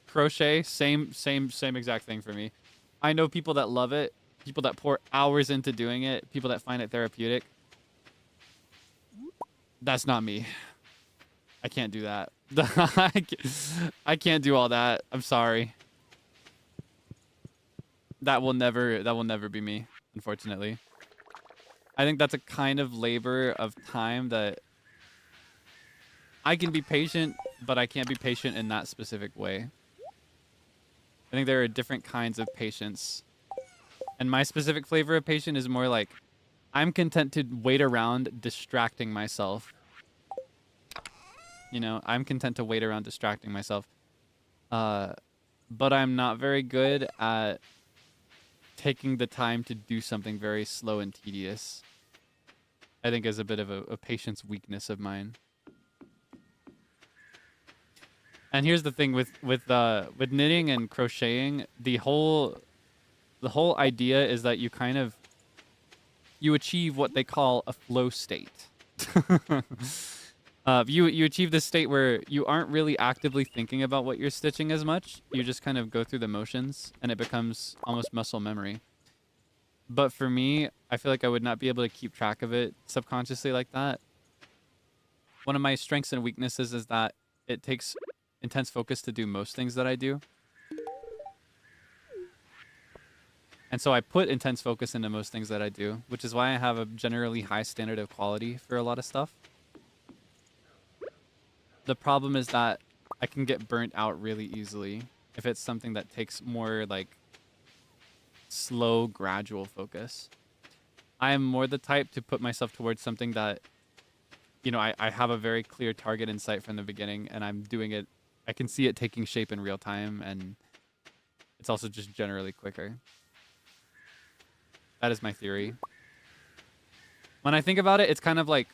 Crochet, same exact thing for me. I know people that love it, people that pour hours into doing it, people that find it therapeutic. That's not me. I can't do that. I can't do all that. I'm sorry. That will never be me, unfortunately. I think that's a kind of labor of time that I can be patient, but I can't be patient in that specific way. I think there are different kinds of patience. And my specific flavor of patience is more like, I'm content to wait around distracting myself. You know, I'm content to wait around distracting myself. But I'm not very good at taking the time to do something very slow and tedious. I think is a bit of a patience weakness of mine. And here's the thing with knitting and crocheting, the whole idea is that you achieve what they call a flow state. You achieve this state where you aren't really actively thinking about what you're stitching as much. You just kind of go through the motions, and it becomes almost muscle memory. But for me, I feel like I would not be able to keep track of it subconsciously like that. One of my strengths and weaknesses is that it takes intense focus to do most things that I do. And so I put intense focus into most things that I do, which is why I have a generally high standard of quality for a lot of stuff. The problem is that I can get burnt out really easily if it's something that takes more like slow, gradual focus. I am more the type to put myself towards something that, you know, I have a very clear target in sight from the beginning, and I'm doing it. I can see it taking shape in real time, and it's also just generally quicker. That is my theory. When I think about it, it's kind of like,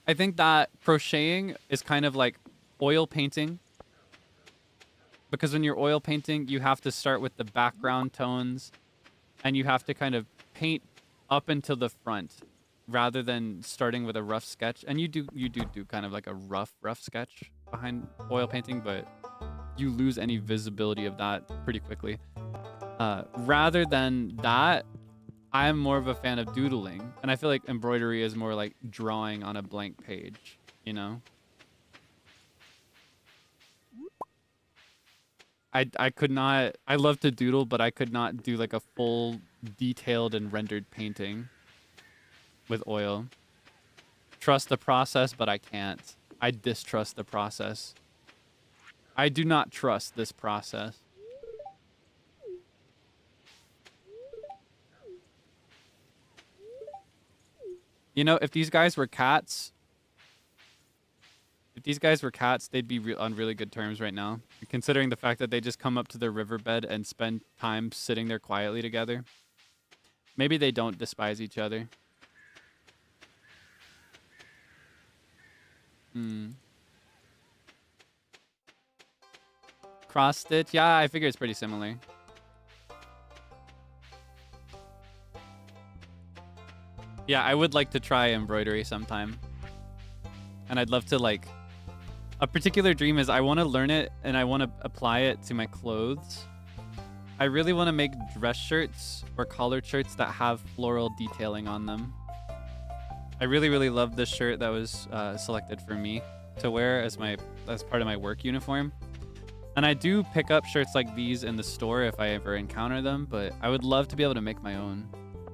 I think that crocheting is kind of like oil painting. Because when you're oil painting, you have to start with the background tones, and you have to kind of paint up until the front rather than starting with a rough sketch. And you do kind of like a rough sketch behind oil painting, but you lose any visibility of that pretty quickly. Rather than that, I'm more of a fan of doodling, and I feel like embroidery is more like drawing on a blank page, you know? I could not, I love to doodle, but I could not do like a full detailed and rendered painting with oil. Trust the process, but I can't. I distrust the process. I do not trust this process. You know, if these guys were cats, they'd be on really good terms right now. Considering the fact that they just come up to their riverbed and spend time sitting there quietly together. Maybe they don't despise each other. Cross stitch? Yeah, I figure it's pretty similar. Yeah, I would like to try embroidery sometime. And I'd love to, like... A particular dream is I want to learn it and I want to apply it to my clothes. I really want to make dress shirts or collared shirts that have floral detailing on them. I really, really love this shirt that was selected for me to wear as part of my work uniform. And I do pick up shirts like these in the store if I ever encounter them, but I would love to be able to make my own,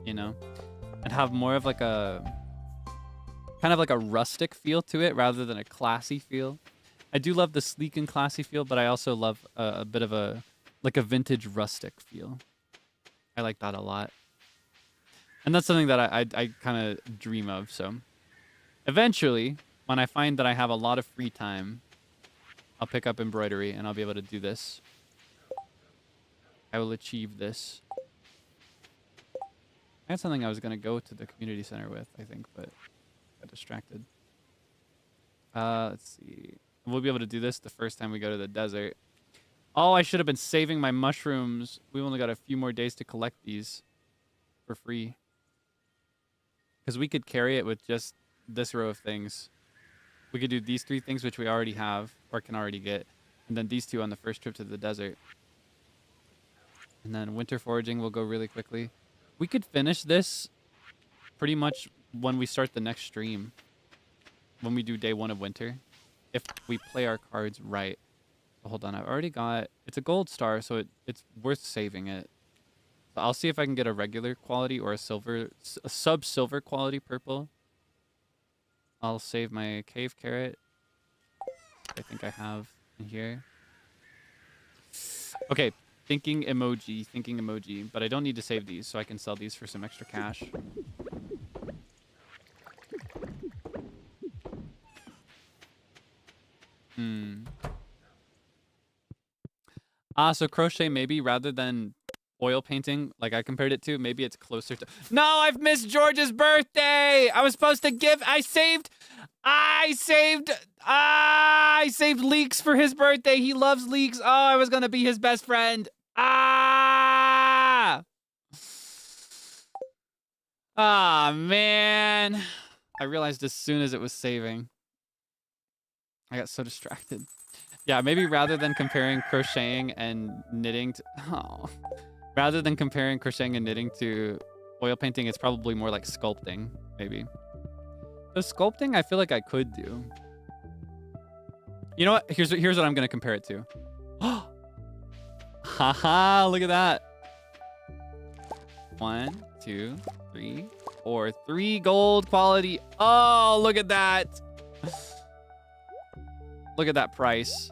you know? And have more of like a... kind of like a rustic feel to it rather than a classy feel. I do love the sleek and classy feel, but I also love a bit of a vintage rustic feel. I like that a lot. And that's something that I kind of dream of. So eventually, when I find that I have a lot of free time, I'll pick up embroidery and I'll be able to do this. I will achieve this. I had something I was going to go to the community center with, I think, but got distracted. Let's see. We'll be able to do this the first time we go to the desert. Oh, I should have been saving my mushrooms. We've only got a few more days to collect these for free. Because we could carry it with just this row of things. We could do these 3 things, which we already have, or can already get. And then these 2 on the first trip to the desert. And then winter foraging will go really quickly. We could finish this pretty much when we start the next stream. When we do day 1 of winter. If we play our cards right. Hold on, I've already got... It's a gold star, so it's worth saving it. So I'll see if I can get a regular quality or a sub-silver quality purple. I'll save my cave carrot. I think I have in here. Okay, thinking emoji. But I don't need to save these, so I can sell these for some extra cash. So crochet maybe rather than oil painting, like I compared it to, maybe it's closer to. No, I've missed George's birthday. I was supposed to give. I saved leeks for his birthday. He loves leeks. Oh, I was gonna be his best friend. Ah, man. I realized as soon as it was saving. I got so distracted. Yeah, maybe rather than comparing crocheting and knitting to, rather than comparing crocheting and knitting to oil painting, it's probably more like sculpting, maybe. So sculpting, I feel like I could do. You know what? Here's what I'm gonna compare it to. Haha, look at that. 1, 2, 3, 4. 3 gold quality. Oh, look at that. Look at that price.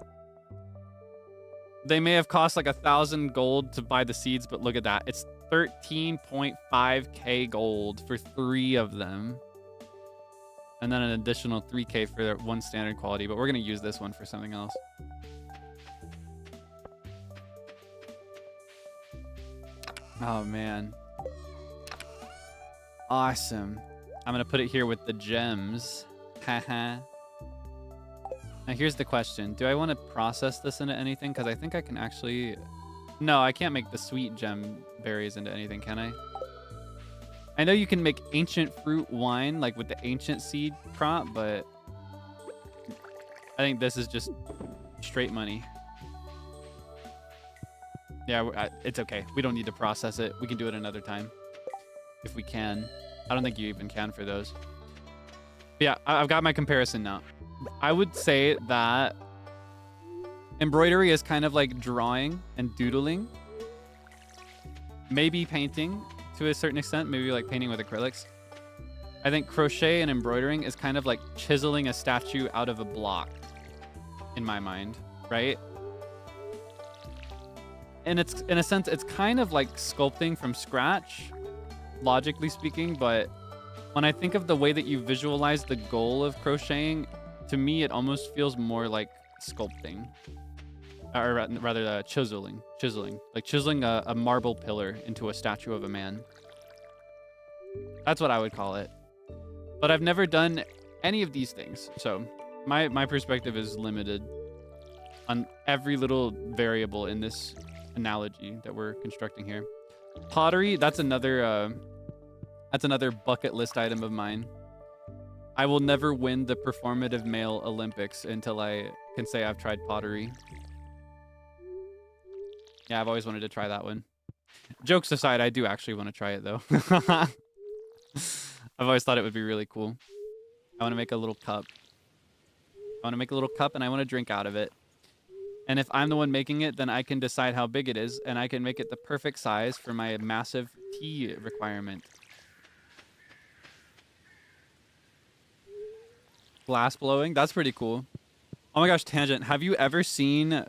They may have cost like 1,000 gold to buy the seeds, but look at that. It's 13.5k gold for 3 of them. And then an additional 3k for that 1 standard quality, but we're gonna use this one for something else. Oh man. Awesome. I'm gonna put it here with the gems. Haha. Now here's the question. Do I want to process this into anything? Because I think I can actually... No, I can't make the sweet gem berries into anything, can I? I know you can make ancient fruit wine, like with the ancient seed crop, but... I think this is just straight money. Yeah, it's okay. We don't need to process it. We can do it another time. If we can. I don't think you even can for those. But yeah, I've got my comparison now. I would say that embroidery is kind of like drawing and doodling. Maybe painting to a certain extent, maybe like painting with acrylics. I think crochet and embroidering is kind of like chiseling a statue out of a block in my mind, right? And it's, in a sense, it's kind of like sculpting from scratch, logically speaking, but when I think of the way that you visualize the goal of crocheting, to me, it almost feels more like sculpting, or rather chiseling, like chiseling a marble pillar into a statue of a man. That's what I would call it. But I've never done any of these things, so my perspective is limited on every little variable in this analogy that we're constructing here. Pottery, that's another bucket list item of mine. I will never win the performative male Olympics until I can say I've tried pottery. Yeah, I've always wanted to try that one. Jokes aside, I do actually want to try it though. I've always thought it would be really cool. I want to make a little cup. I want to make a little cup and I want to drink out of it. And if I'm the one making it, then I can decide how big it is and I can make it the perfect size for my massive tea requirement. Glass blowing, that's pretty cool. Oh my gosh, tangent. Have you ever seen...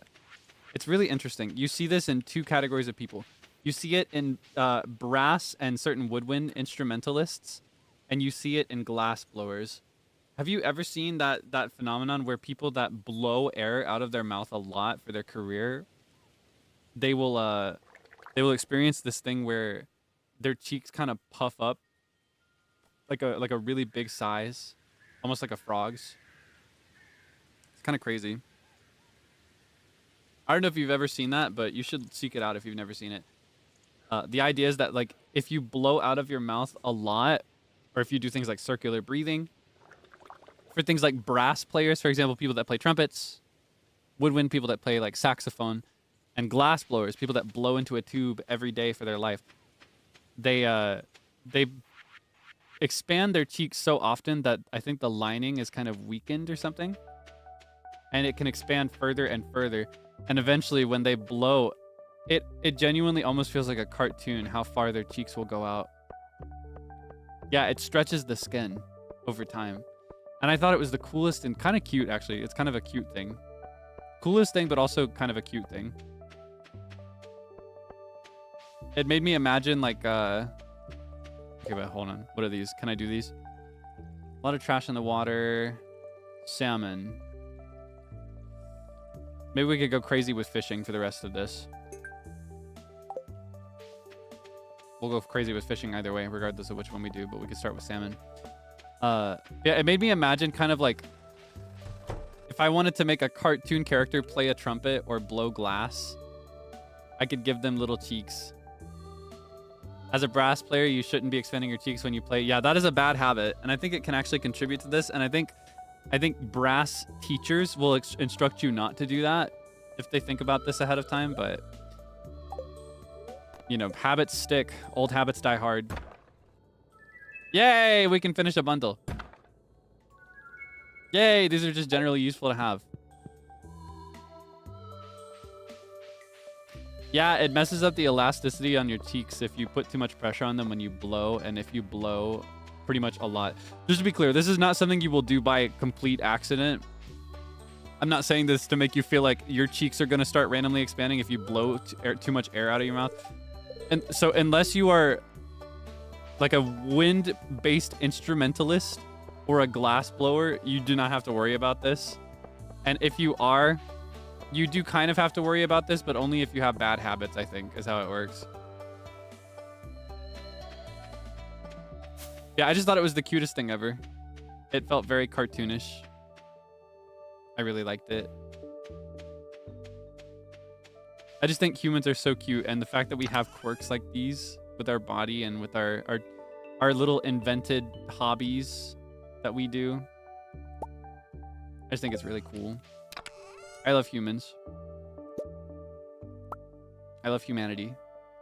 It's really interesting. You see this in 2 categories of people. You see it in brass and certain woodwind instrumentalists, and you see it in glass blowers. Have you ever seen that phenomenon where people that blow air out of their mouth a lot for their career, they will experience this thing where their cheeks kind of puff up like a really big size, almost like a frog's. It's kind of crazy. I don't know if you've ever seen that, but you should seek it out if you've never seen it. The idea is that like if you blow out of your mouth a lot, or if you do things like circular breathing, for things like brass players, for example, people that play trumpets, woodwind people that play like saxophone, and glass blowers, people that blow into a tube every day for their life, they expand their cheeks so often that I think the lining is kind of weakened or something, and it can expand further and further. And eventually when they blow, it genuinely almost feels like a cartoon how far their cheeks will go out. Yeah, it stretches the skin over time. And I thought it was the coolest and kind of cute, actually. It's kind of a cute thing. Coolest thing, but also kind of a cute thing. It made me imagine like, okay, wait, hold on. What are these? Can I do these? A lot of trash in the water. Salmon. Maybe we could go crazy with fishing for the rest of this. we'll go crazy with fishing either way, regardless of which one we do, but we could start with salmon. Yeah, it made me imagine kind of like if I wanted to make a cartoon character play a trumpet or blow glass, I could give them little cheeks. As a brass player, you shouldn't be expanding your cheeks when you play. Yeah, that is a bad habit, and I think it can actually contribute to this. And I think brass teachers will instruct you not to do that if they think about this ahead of time. But you know, habits stick. Old habits die hard. Yay! We can finish a bundle. Yay! These are just generally useful to have. Yeah, it messes up the elasticity on your cheeks if you put too much pressure on them when you blow, and if you blow pretty much a lot. Just to be clear, this is not something you will do by complete accident. I'm not saying this to make you feel like your cheeks are going to start randomly expanding if you blow too much air out of your mouth. And so unless you are like a wind-based instrumentalist or a glass blower, you do not have to worry about this. And if you are, you do kind of have to worry about this, but only if you have bad habits, I think, is how it works. Yeah, I just thought it was the cutest thing ever. It felt very cartoonish. I really liked it. I just think humans are so cute, and the fact that we have quirks like these with our body and with our little invented hobbies that we do, I just think it's really cool. I love humans. I love humanity.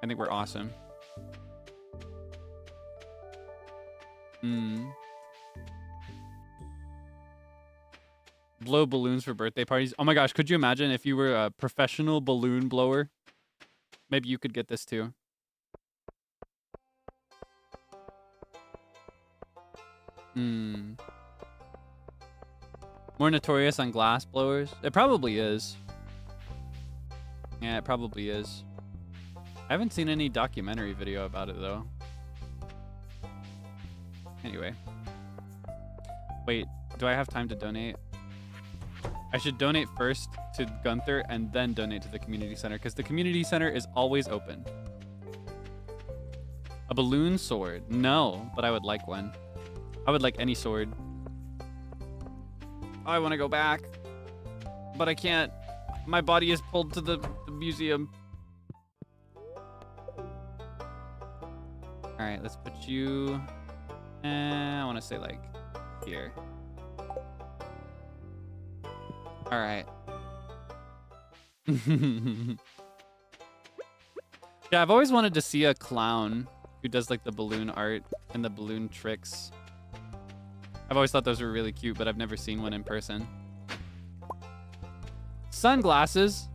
I think we're awesome. Blow balloons for birthday parties. Oh my gosh, could you imagine if you were a professional balloon blower? Maybe you could get this too. More notorious on glass blowers? It probably is. Yeah, it probably is. I haven't seen any documentary video about it though. Anyway. Wait, do I have time to donate? I should donate first to Gunther and then donate to the community center, because the community center is always open. A balloon sword? No, but I would like one. I would like any sword. I want to go back, but I can't. My body is pulled to the museum. All right, let's put you. I want to say like here. All right. Yeah, I've always wanted to see a clown who does like the balloon art and the balloon tricks. I've always thought those were really cute, but I've never seen one in person. Sunglasses.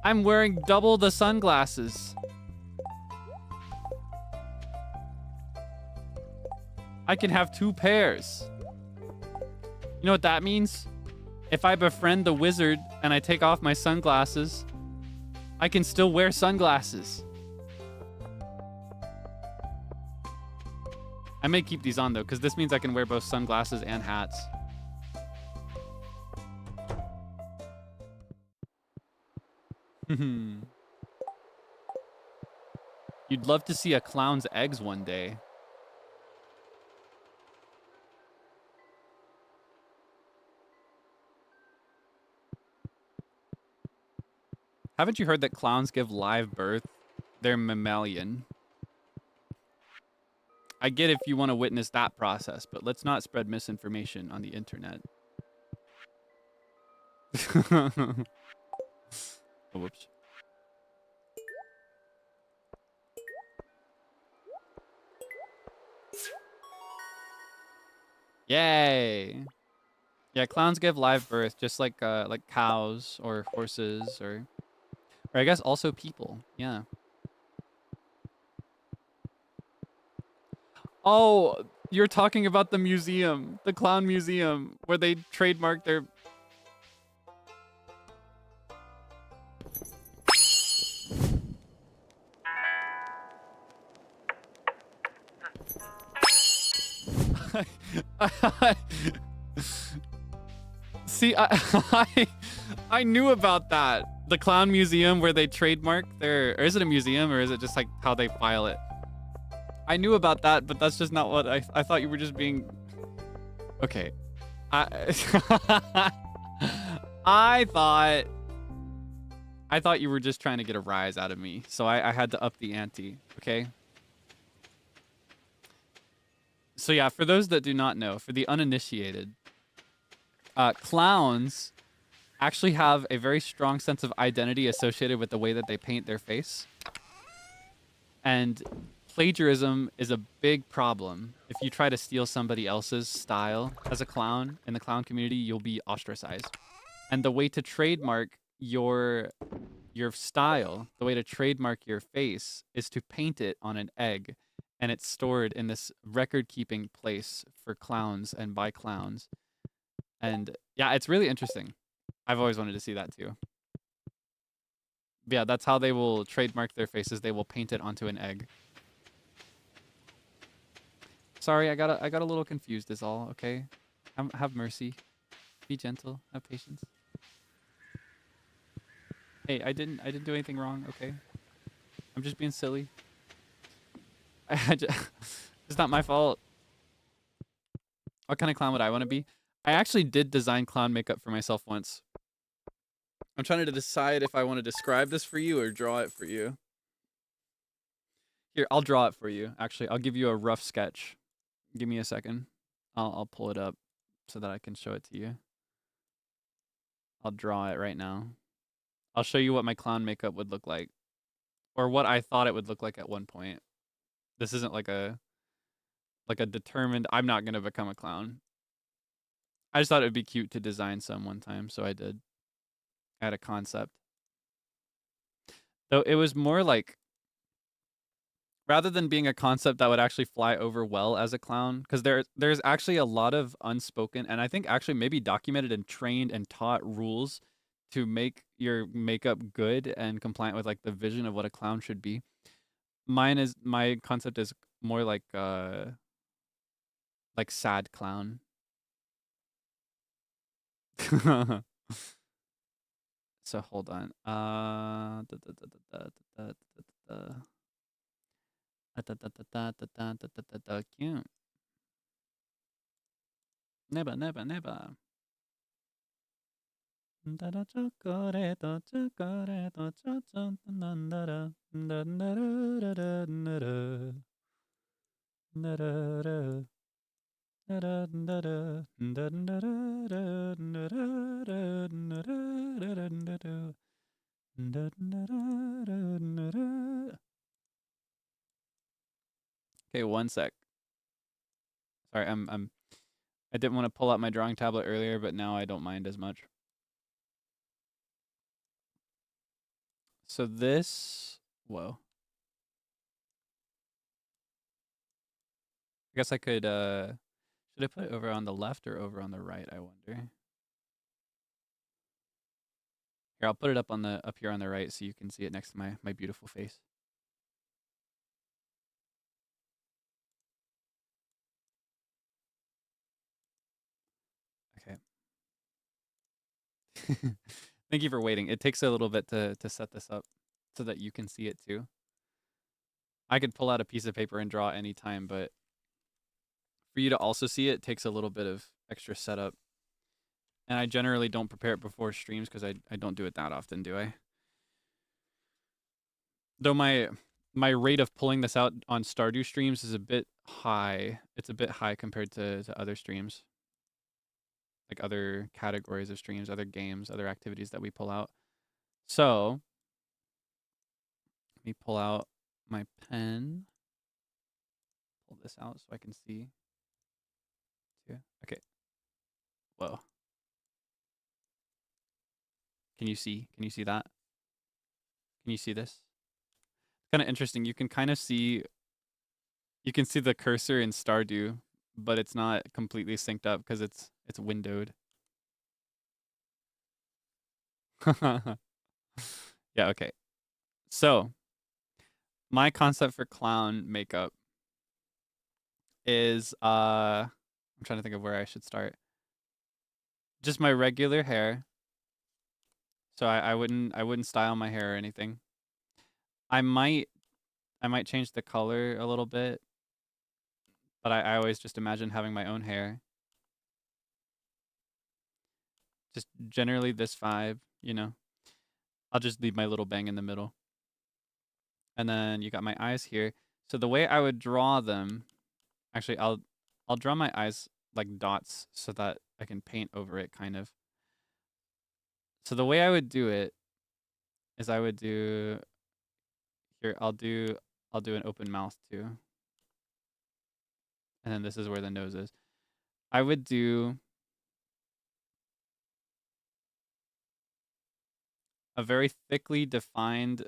I'm wearing double the sunglasses. I can have 2 pairs. You know what that means? If I befriend the wizard and I take off my sunglasses, I can still wear sunglasses. I may keep these on though, because this means I can wear both sunglasses and hats. You'd love to see a clown's eggs one day. Haven't you heard that clowns give live birth? They're mammalian. I get if you want to witness that process, but let's not spread misinformation on the internet. Oh, whoops. Yay! Yeah, clowns give live birth, just like cows or horses or I guess also people. Yeah. Oh, you're talking about the museum, the clown museum, where they trademark their... See, I knew about that. The clown museum where they trademark their, or is it a museum or is it just like how they file it? I knew about that, but that's just not what I thought you were just being. Okay. I I thought you were just trying to get a rise out of me, so I had to up the ante, okay? So yeah, for those that do not know, for the uninitiated, clowns actually have a very strong sense of identity associated with the way that they paint their face. And plagiarism is a big problem. If you try to steal somebody else's style as a clown in the clown community, you'll be ostracized. And the way to trademark your style, the way to trademark your face is to paint it on an egg, and it's stored in this record-keeping place for clowns and by clowns. And yeah, it's really interesting. I've always wanted to see that too. Yeah, that's how they will trademark their faces. They will paint it onto an egg. Sorry, I got a little confused is all, okay? Have mercy. Be gentle. Have patience. Hey, I didn't do anything wrong, okay? I'm just being silly. It's not my fault. What kind of clown would I want to be? I actually did design clown makeup for myself once. I'm trying to decide if I want to describe this for you or draw it for you. Here, I'll draw it for you. Actually, I'll give you a rough sketch. Give me a second. I'll pull it up so that I can show it to you. I'll draw it right now. I'll show you what my clown makeup would look like, or what I thought it would look like at one point. This isn't like a determined, I'm not going to become a clown. I just thought it would be cute to design some one time, so I did. I had a concept. Though it was more like, rather than being a concept that would actually fly over well as a clown, because there's actually a lot of unspoken, and I think actually maybe documented and trained and taught rules to make your makeup good and compliant with like the vision of what a clown should be. My concept is more like sad clown. So hold on. Cute. Never. Okay, one sec. Sorry, I didn't want to pull out my drawing tablet earlier, but now I don't mind as much. So this, whoa. I guess I could, should I put it over on the left or over on the right, I wonder? Here, I'll put it up here on the right so you can see it next to my beautiful face. Okay. Thank you for waiting. It takes a little bit to set this up so that you can see it too. I could pull out a piece of paper and draw anytime, but for you to also see it takes a little bit of extra setup. And I generally don't prepare it before streams because I don't do it that often, do I? Though my rate of pulling this out on Stardew streams is a bit high. It's a bit high compared to other streams. Like other categories of streams, other games, other activities that we pull out. So, let me pull out my pen. Pull this out so I can see. Yeah. Okay. Whoa. Can you see? Can you see that? Can you see this? It's kind of interesting. You can kind of see, you can see the cursor in Stardew, but it's not completely synced up because it's windowed. Yeah, okay. So, my concept for clown makeup is I'm trying to think of where I should start. Just my regular hair. So I wouldn't style my hair or anything. I might change the color a little bit, but I always just imagine having my own hair. Just generally this vibe, you know. I'll just leave my little bang in the middle. And then you got my eyes here. So the way I would draw them, actually I'll draw my eyes like dots so that I can paint over it kind of. So the way I would do it is I would do here I'll do an open mouth too. And then this is where the nose is. I would do a very thickly defined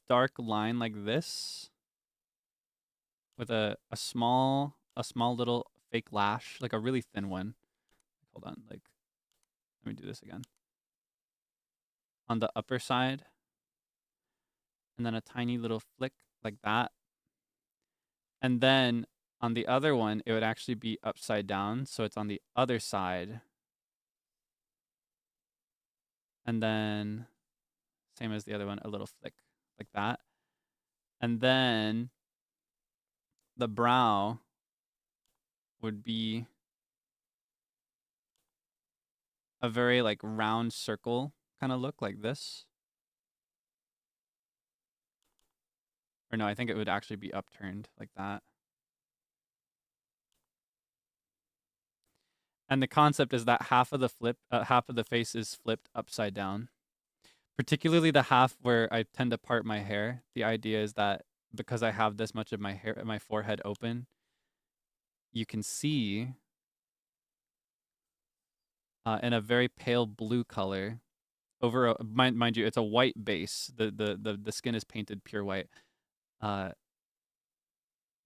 dark line like this with a small little fake lash, like a really thin one. Hold on, like let me do this again. On the upper side. And then a tiny little flick like that. And then on the other one, it would actually be upside down, so it's on the other side. And then same as the other one, a little flick like that. And then the brow would be a very like round circle kind of look like this. Or no, I think it would actually be upturned like that. And the concept is that half of the face is flipped upside down. Particularly the half where I tend to part my hair. The idea is that because I have this much of my hair, my forehead open, you can see in a very pale blue color over mind you, it's a white base. The skin is painted pure white. There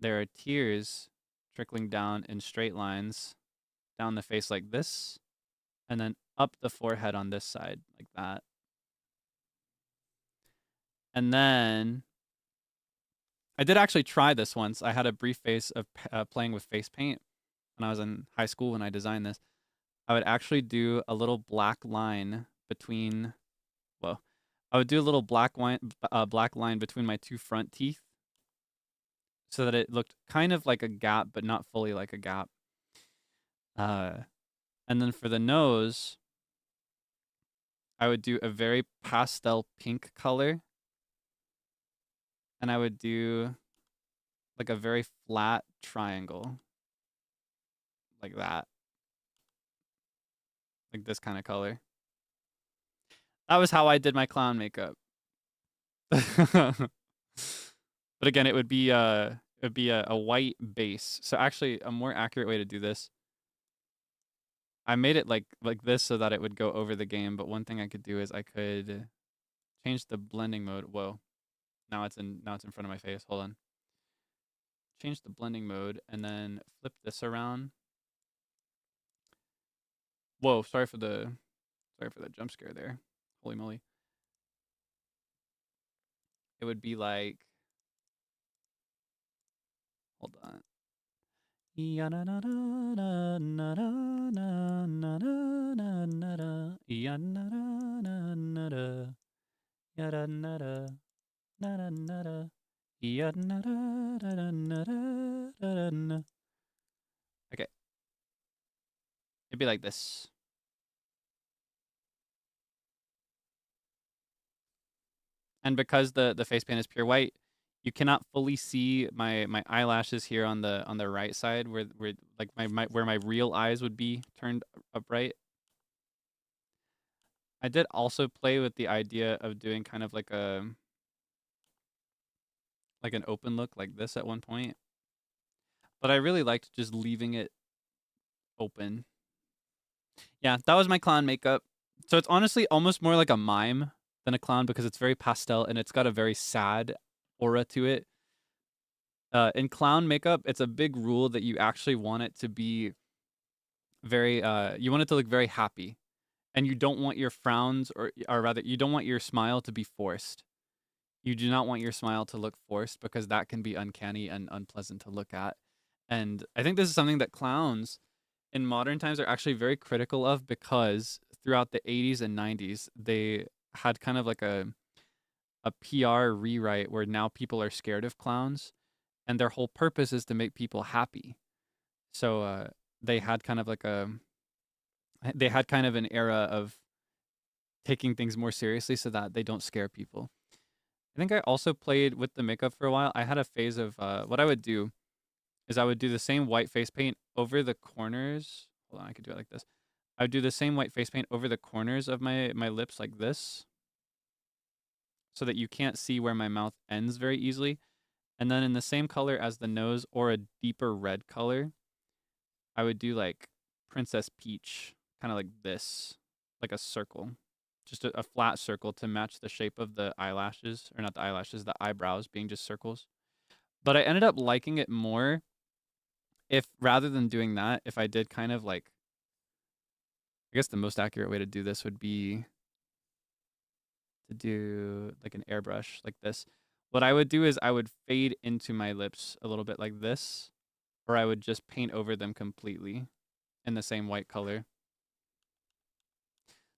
are tears trickling down in straight lines down the face like this, and then up the forehead on this side like that. And then I did actually try this once. I had a brief phase of playing with face paint when I was in high school when I designed this. I would actually do a little black line between, well, I would do a little black line between my two front teeth so that it looked kind of like a gap, but not fully like a gap. And then for the nose, I would do a very pastel pink color. And I would do like a very flat triangle. Like that. Like this kind of color. That was how I did my clown makeup. But again, it would be a white base. So actually, a more accurate way to do this, I made it like this so that it would go over the game. But one thing I could do is I could change the blending mode. Whoa, now it's in front of my face. Hold on. Change the blending mode and then flip this around. Whoa, sorry for the jump scare there. Holy moly. It would be like, hold on. Okay. It'd be like this. And because the face paint is pure white, you cannot fully see my eyelashes here on the right side where like where my real eyes would be turned upright. I did also play with the idea of doing kind of like an open look like this at one point. But I really liked just leaving it open. Yeah, that was my clown makeup. So it's honestly almost more like a mime than a clown because it's very pastel and it's got a very sad aura to it. In clown makeup, it's a big rule that you actually want it to be very, you want it to look very happy. And you don't want your frowns, or rather, you don't want your smile to be forced. You do not want your smile to look forced because that can be uncanny and unpleasant to look at. And I think this is something that clowns in modern times are actually very critical of because throughout the 80s and 90s, they had kind of like a PR rewrite where now people are scared of clowns, and their whole purpose is to make people happy. So they had kind of like they had kind of an era of taking things more seriously so that they don't scare people. I think I also played with the makeup for a while. I had a phase of what I would do is I would do the same white face paint over the corners. Hold on, I could do it like this. I would do the same white face paint over the corners of my lips like this, so that you can't see where my mouth ends very easily. And then in the same color as the nose or a deeper red color, I would do like Princess Peach, kind of like this, like a circle. Just a flat circle to match the shape of the eyelashes, or not the eyelashes, the eyebrows being just circles. But I ended up liking it more if, rather than doing that, if I did kind of like, I guess the most accurate way to do this would be to do like an airbrush like this. What I would do is I would fade into my lips a little bit like this, or I would just paint over them completely in the same white color.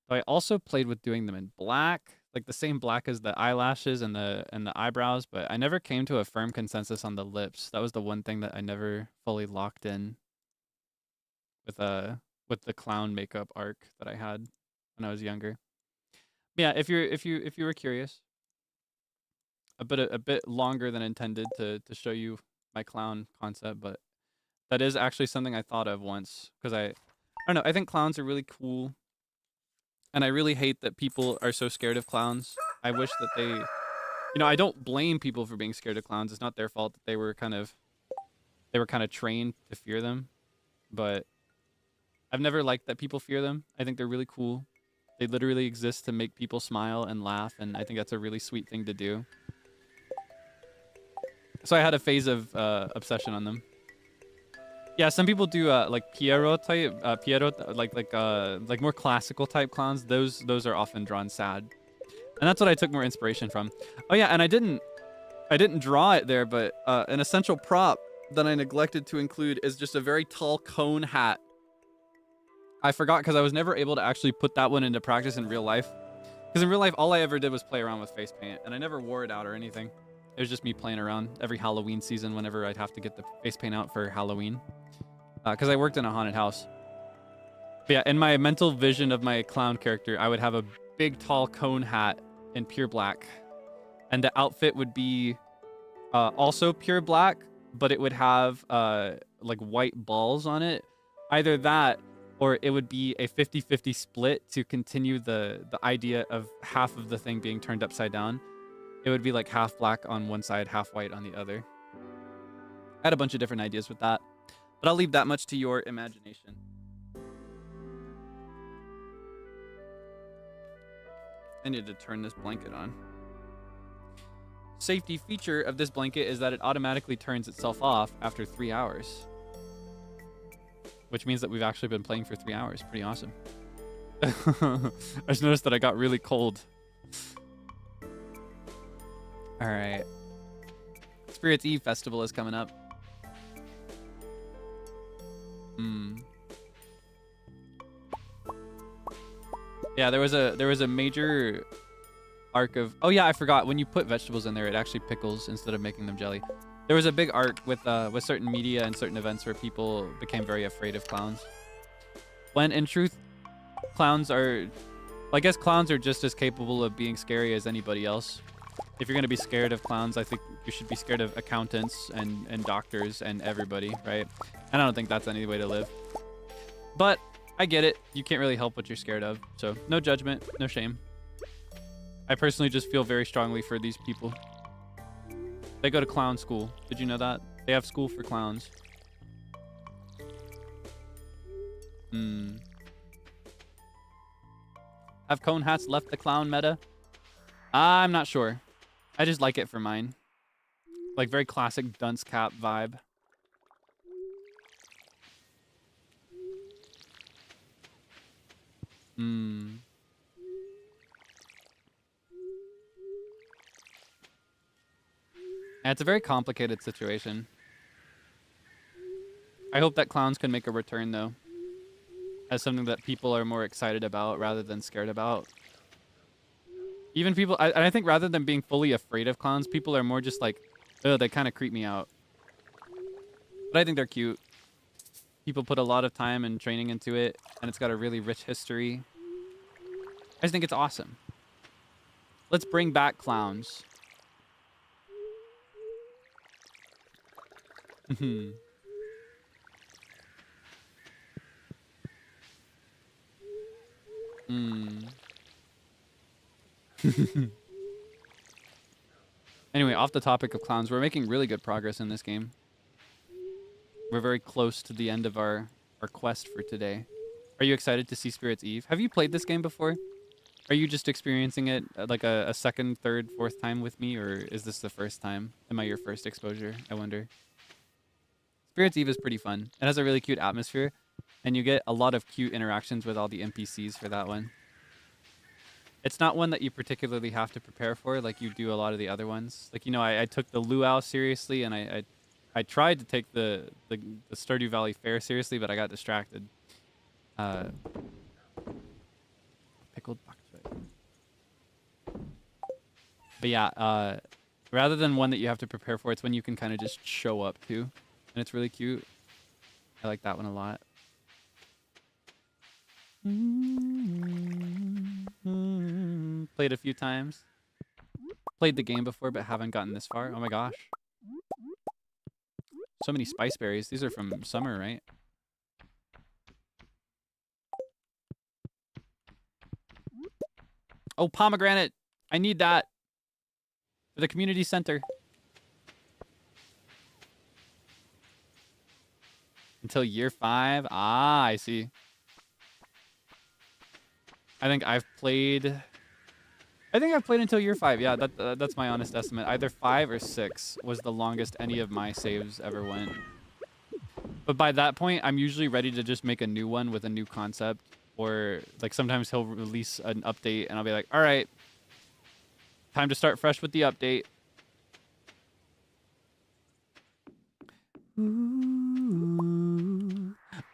So I also played with doing them in black, like the same black as the eyelashes and the eyebrows, but I never came to a firm consensus on the lips. That was the one thing that I never fully locked in with the clown makeup arc that I had when I was younger. Yeah, if you were curious, a bit longer than intended to show you my clown concept, but that is actually something I thought of once, because I don't know, I think clowns are really cool. And I really hate that people are so scared of clowns. I wish that they, I don't blame people for being scared of clowns. It's not their fault that they were kind of trained to fear them. But I've never liked that people fear them. I think they're really cool. They literally exist to make people smile and laugh, and I think that's a really sweet thing to do. So I had a phase of obsession on them. Yeah, some people do like Pierrot type, like more classical type clowns. Those are often drawn sad, and that's what I took more inspiration from. Oh yeah, and I didn't draw it there, but an essential prop that I neglected to include is just a very tall cone hat. I forgot because I was never able to actually put that one into practice in real life. Because in real life, all I ever did was play around with face paint, and I never wore it out or anything. It was just me playing around every Halloween season whenever I'd have to get the face paint out for Halloween. Because I worked in a haunted house. But yeah, in my mental vision of my clown character, I would have a big, tall cone hat in pure black. And the outfit would be also pure black, but it would have like white balls on it. Either that, or it would be a 50-50 split to continue the idea of half of the thing being turned upside down. It would be like half black on one side, half white on the other. I had a bunch of different ideas with that, but I'll leave that much to your imagination. I need to turn this blanket on. Safety feature of this blanket is that it automatically turns itself off after 3 hours. Which means that we've actually been playing for 3 hours. Pretty awesome. I just noticed that I got really cold. Alright. Spirits Eve Festival is coming up. Yeah, there was a major arc of... Oh yeah, I forgot. When you put vegetables in there, it actually pickles instead of making them jelly. There was a big arc with certain media and certain events where people became very afraid of clowns. When in truth, clowns are... I guess clowns are just as capable of being scary as anybody else. If you're going to be scared of clowns, I think you should be scared of accountants and doctors and everybody, right? And I don't think that's any way to live. But I get it. You can't really help what you're scared of. So no judgment, no shame. I personally just feel very strongly for these people. They go to clown school. Did you know that? They have school for clowns. Have cone hats left the clown meta? I'm not sure. I just like it for mine. Like very classic dunce cap vibe. Yeah, it's a very complicated situation. I hope that clowns can make a return, though. as something that people are more excited about rather than scared about. Even people, and I think rather than being fully afraid of clowns, people are more just like, oh, they kind of creep me out. But I think they're cute. People put a lot of time and training into it, and it's got a really rich history. I just think it's awesome. Let's bring back clowns. Anyway, off the topic of clowns, we're making really good progress in this game. We're very close to the end of our quest for today. Are you excited to see Spirit's Eve? Have you played this game before? Are you just experiencing it like a second, third, fourth time with me, or is this the first time? Am I your first exposure? I wonder. Spirit's Eve is pretty fun. It has a really cute atmosphere, and you get a lot of cute interactions with all the NPCs for that one. It's not one that you particularly have to prepare for like you do a lot of the other ones. Like, you know, I took the luau seriously, and I tried to take the Stardew Valley Fair seriously, but I got distracted. Pickled bok choy. But yeah, rather than one that you have to prepare for, it's when you can kind of just show up to. And it's really cute. I like that one a lot. Played a few times. Played the game before, but haven't gotten this far. Oh my gosh. So many spice berries. These are from summer, right? Oh, pomegranate. I need that for the community center. Until year 5. Ah, I see. I think I've played until year 5. Yeah, that's my honest estimate. Either 5 or 6 was the longest any of my saves ever went. But by that point, I'm usually ready to just make a new one with a new concept. Or like sometimes he'll release an update and I'll be like, all right, time to start fresh with the update. Ooh.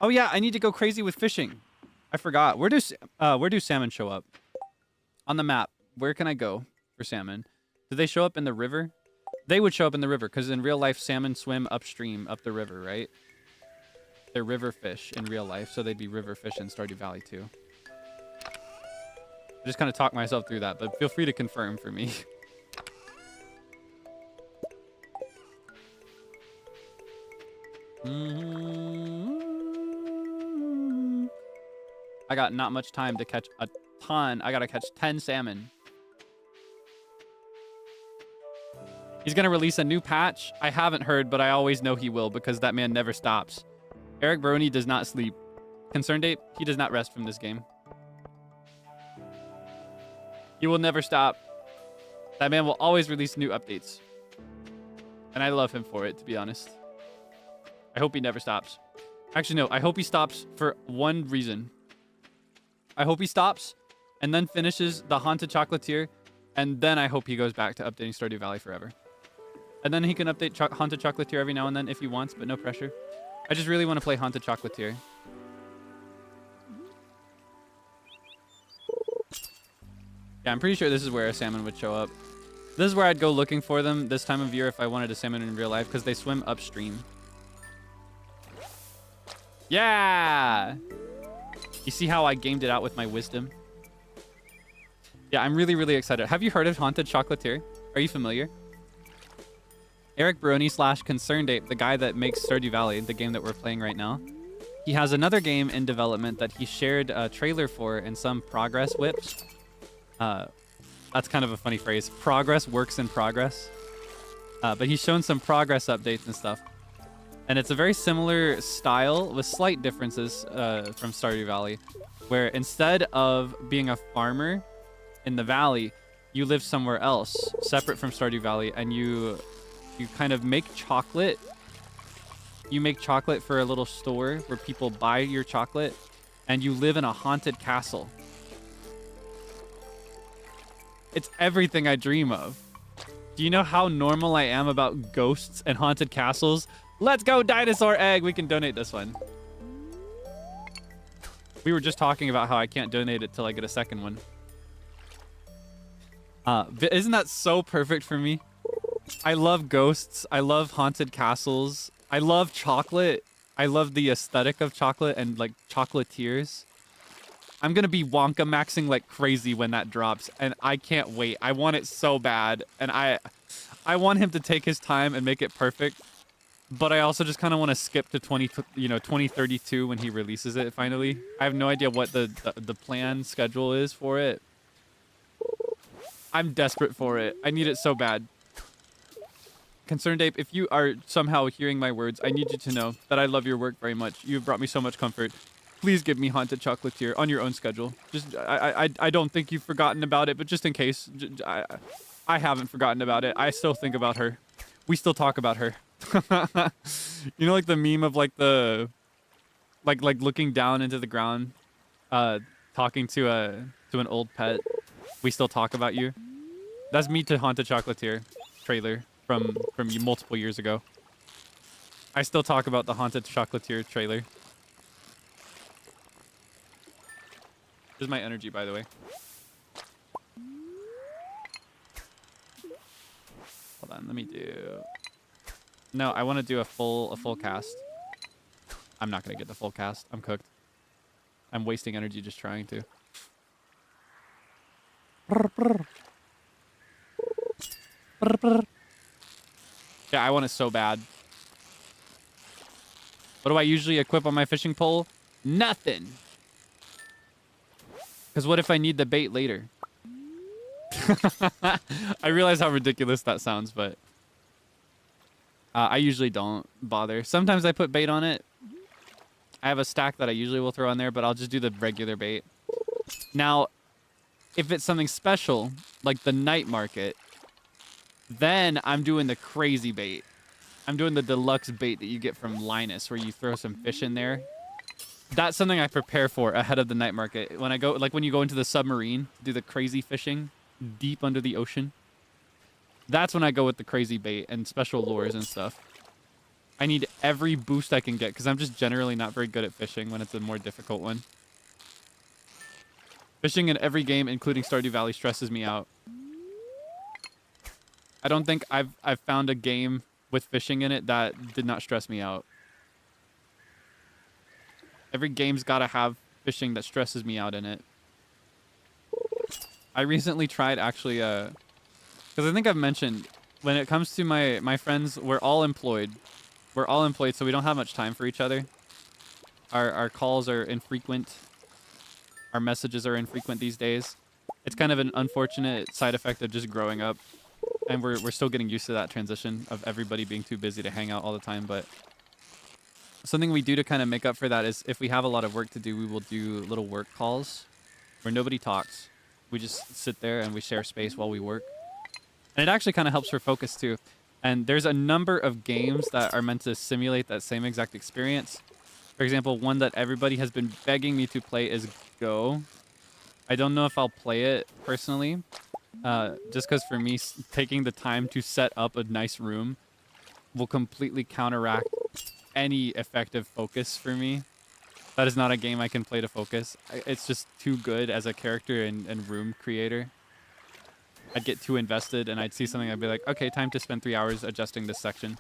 Oh yeah, I need to go crazy with fishing. I forgot. Where do salmon show up? On the map. Where can I go for salmon? Do they show up in the river? They would show up in the river because in real life, salmon swim upstream up the river, right? They're river fish in real life, so they'd be river fish in Stardew Valley too. I just kind of talked myself through that, but feel free to confirm for me. I got not much time to catch a ton. I gotta catch 10 salmon. He's gonna release a new patch. I haven't heard, but I always know he will because that man never stops. Eric Brony does not sleep. Concerned Ape, he does not rest from this game. He will never stop. That man will always release new updates. And I love him for it, to be honest. I hope he never stops. Actually, no. I hope he stops for one reason. I hope he stops and then finishes the Haunted Chocolatier. And then I hope he goes back to updating Stardew Valley forever. And then he can update Haunted Chocolatier every now and then if he wants, but no pressure. I just really want to play Haunted Chocolatier. Yeah, I'm pretty sure this is where a salmon would show up. This is where I'd go looking for them this time of year if I wanted a salmon in real life, because they swim upstream. Yeah! You see how I gamed it out with my wisdom? Yeah, I'm really, really excited. Have you heard of Haunted Chocolatier? Are you familiar? Eric Brony / Concerned Ape, the guy that makes Stardew Valley, the game that we're playing right now. He has another game in development that he shared a trailer for and some progress whips. That's kind of a funny phrase. Progress works in progress. But he's shown some progress updates and stuff. And it's a very similar style with slight differences from Stardew Valley, where instead of being a farmer in the valley, you live somewhere else, separate from Stardew Valley, and you kind of make chocolate. You make chocolate for a little store where people buy your chocolate, and you live in a haunted castle. It's everything I dream of. Do you know how normal I am about ghosts and haunted castles? Let's go, dinosaur egg. We can donate this one. We were just talking about how I can't donate it till I get a second one. Isn't that so perfect for me? I love ghosts. I love haunted castles. I love chocolate. I love the aesthetic of chocolate and like chocolatiers. I'm gonna be Wonka maxing like crazy when that drops, and I can't wait. I want it so bad, and I want him to take his time and make it perfect. But I also just kind of want to skip to 2032 when he releases it finally. I have no idea what the plan schedule is for it. I'm desperate for it. I need it so bad. Concerned Ape, if you are somehow hearing my words, I need you to know that I love your work very much. You've brought me so much comfort. Please give me Haunted Chocolatier on your own schedule. Just I don't think you've forgotten about it, but just in case, I haven't forgotten about it. I still think about her. We still talk about her. You know, like the meme of like the like looking down into the ground, talking to an old pet. We still talk about you. That's me to Haunted Chocolatier trailer from multiple years ago. I still talk about the Haunted Chocolatier trailer. This is my energy, by the way. Hold on, let me do... No, I want to do a full cast. I'm not going to get the full cast. I'm cooked. I'm wasting energy just trying to. Yeah, I want it so bad. What do I usually equip on my fishing pole? Nothing. Because what if I need the bait later? I realize how ridiculous that sounds, but I usually don't bother. Sometimes I put bait on it. I have a stack that I usually will throw on there, but I'll just do the regular bait. Now, if it's something special, like the night market, then I'm doing the crazy bait. I'm doing the deluxe bait that you get from Linus, where you throw some fish in there. That's something I prepare for ahead of the night market. When I go, like when you go into the submarine, do the crazy fishing deep under the ocean. That's when I go with the crazy bait and special lures and stuff. I need every boost I can get because I'm just generally not very good at fishing when it's a more difficult one. Fishing in every game, including Stardew Valley, stresses me out. I don't think I've found a game with fishing in it that did not stress me out. Every game's got to have fishing that stresses me out in it. I recently tried actually, because I think I've mentioned, when it comes to my friends, we're all employed. We're all employed, so we don't have much time for each other. Our calls are infrequent. Our messages are infrequent these days. It's kind of an unfortunate side effect of just growing up. And we're still getting used to that transition of everybody being too busy to hang out all the time, but something we do to kind of make up for that is if we have a lot of work to do, we will do little work calls where nobody talks. We just sit there and we share space while we work. And it actually kind of helps for focus too. And there's a number of games that are meant to simulate that same exact experience. For example, one that everybody has been begging me to play is Go. I don't know if I'll play it personally, just because for me, taking the time to set up a nice room will completely counteract any effective focus for me. That is not a game I can play to focus. It's just too good as a character and room creator. I'd get too invested and I'd see something, I'd be like, okay, time to spend 3 hours adjusting this section.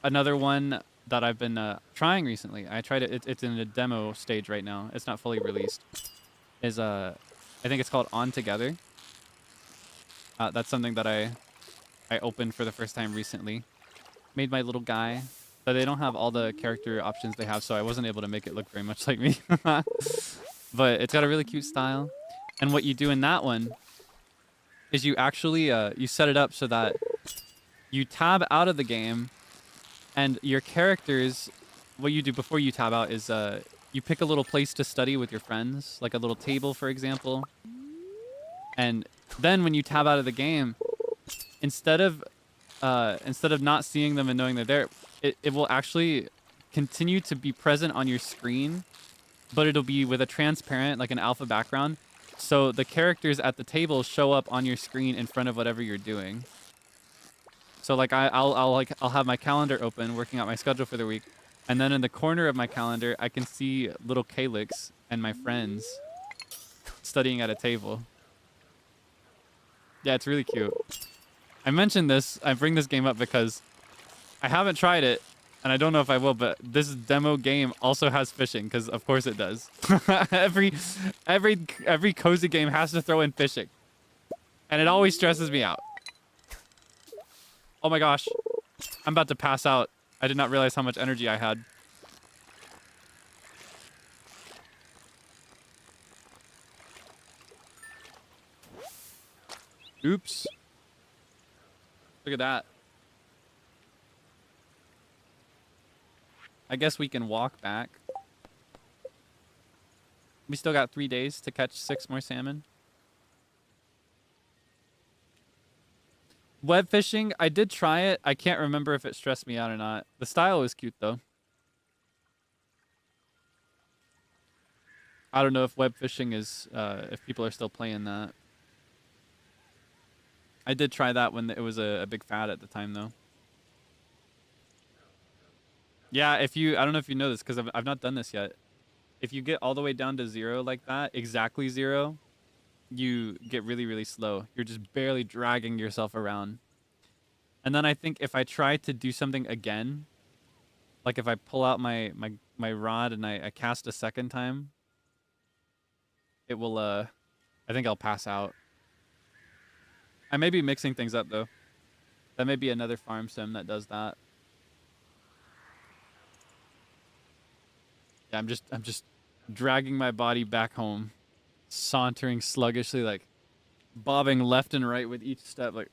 Another one that I've been trying recently, I tried it, it's in a demo stage right now, it's not fully released, is I think it's called On Together. That's something that I opened for the first time recently. Made my little guy, but they don't have all the character options they have, so I wasn't able to make it look very much like me. But it's got a really cute style. And what you do in that one is you actually, you set it up so that you tab out of the game and your characters, what you do before you tab out is you pick a little place to study with your friends, like a little table, for example. And then when you tab out of the game, instead of not seeing them and knowing they're there, it will actually continue to be present on your screen, but it'll be with a transparent, like an alpha background. So the characters at the table show up on your screen in front of whatever you're doing. So like I'll have my calendar open, working out my schedule for the week, And then in the corner of my calendar, I can see little Kaelix and my friends studying at a table. Yeah, it's really cute. I mentioned this, I bring this game up because I haven't tried it, and I don't know if I will, but this demo game also has fishing, because of course it does. every cozy game has to throw in fishing. And it always stresses me out. Oh my gosh. I'm about to pass out. I did not realize how much energy I had. Oops. Look at that. I guess we can walk back. We still got 3 days to catch 6 more salmon. Web fishing, I did try it. I can't remember if it stressed me out or not. The style was cute though. I don't know if web fishing is, if people are still playing that. I did try that when it was a big fad at the time though. Yeah, I don't know if you know this because I've not done this yet. If you get all the way down to 0 like that, exactly 0, you get really, really slow. You're just barely dragging yourself around. And then I think if I try to do something again, like if I pull out my rod and I cast a second time, it will, I think I'll pass out. I may be mixing things up though. That may be another farm sim that does that. Yeah, I'm just dragging my body back home, sauntering sluggishly, like bobbing left and right with each step, like.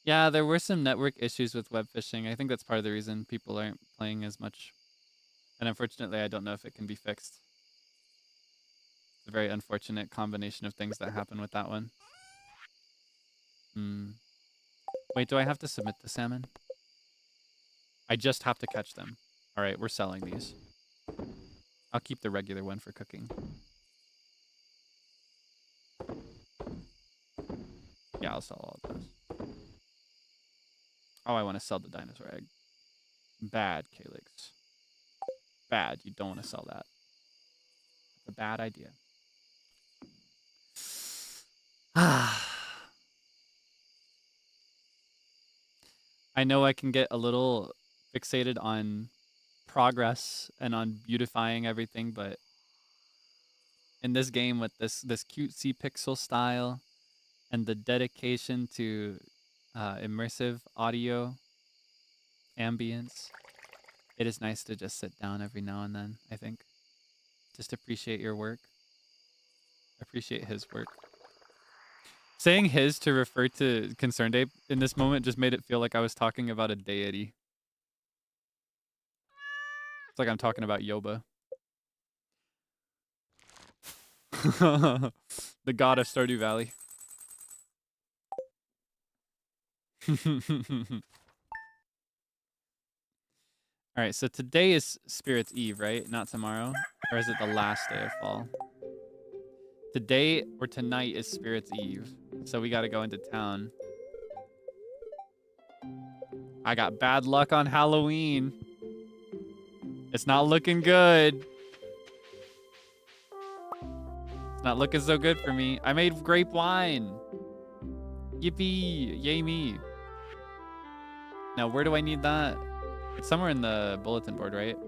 Yeah, there were some network issues with web fishing. I think that's part of the reason people aren't playing as much. And unfortunately, I don't know if it can be fixed. It's a very unfortunate combination of things that happen with that one. Wait, do I have to submit the salmon? I just have to catch them. All right, we're selling these. I'll keep the regular one for cooking. Yeah, I'll sell all of those. Oh, I want to sell the dinosaur egg. Bad, Kaelix. Bad. You don't want to sell that. It's a bad idea. I know I can get a little fixated on progress and on beautifying everything, but in this game with this cutesy pixel style and the dedication to immersive audio ambience, it is nice to just sit down every now and then, I think. Just appreciate your work. Appreciate his work. Saying his to refer to Concerned Ape in this moment just made it feel like I was talking about a deity. It's like I'm talking about Yoba. The god of Stardew Valley. Alright, so today is Spirit's Eve, right? Not tomorrow? Or is it the last day of fall? Today or tonight is Spirit's Eve. So we gotta go into town. I got bad luck on Halloween. It's not looking good. It's not looking so good for me. I made grape wine. Yippee. Yay me. Now, where do I need that? It's somewhere in the bulletin board, right?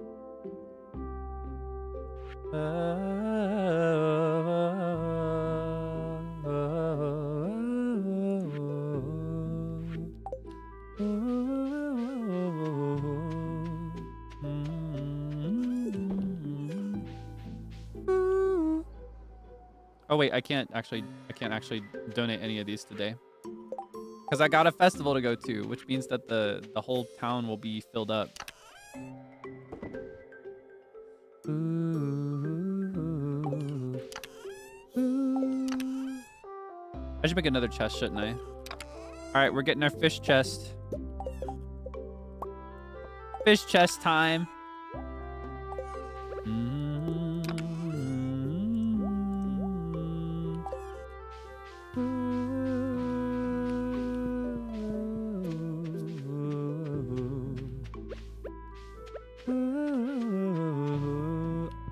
Oh wait, I can't actually donate any of these today. Because I got a festival to go to, which means that the whole town will be filled up. I should make another chest, shouldn't I? Alright, we're getting our fish chest. Fish chest time.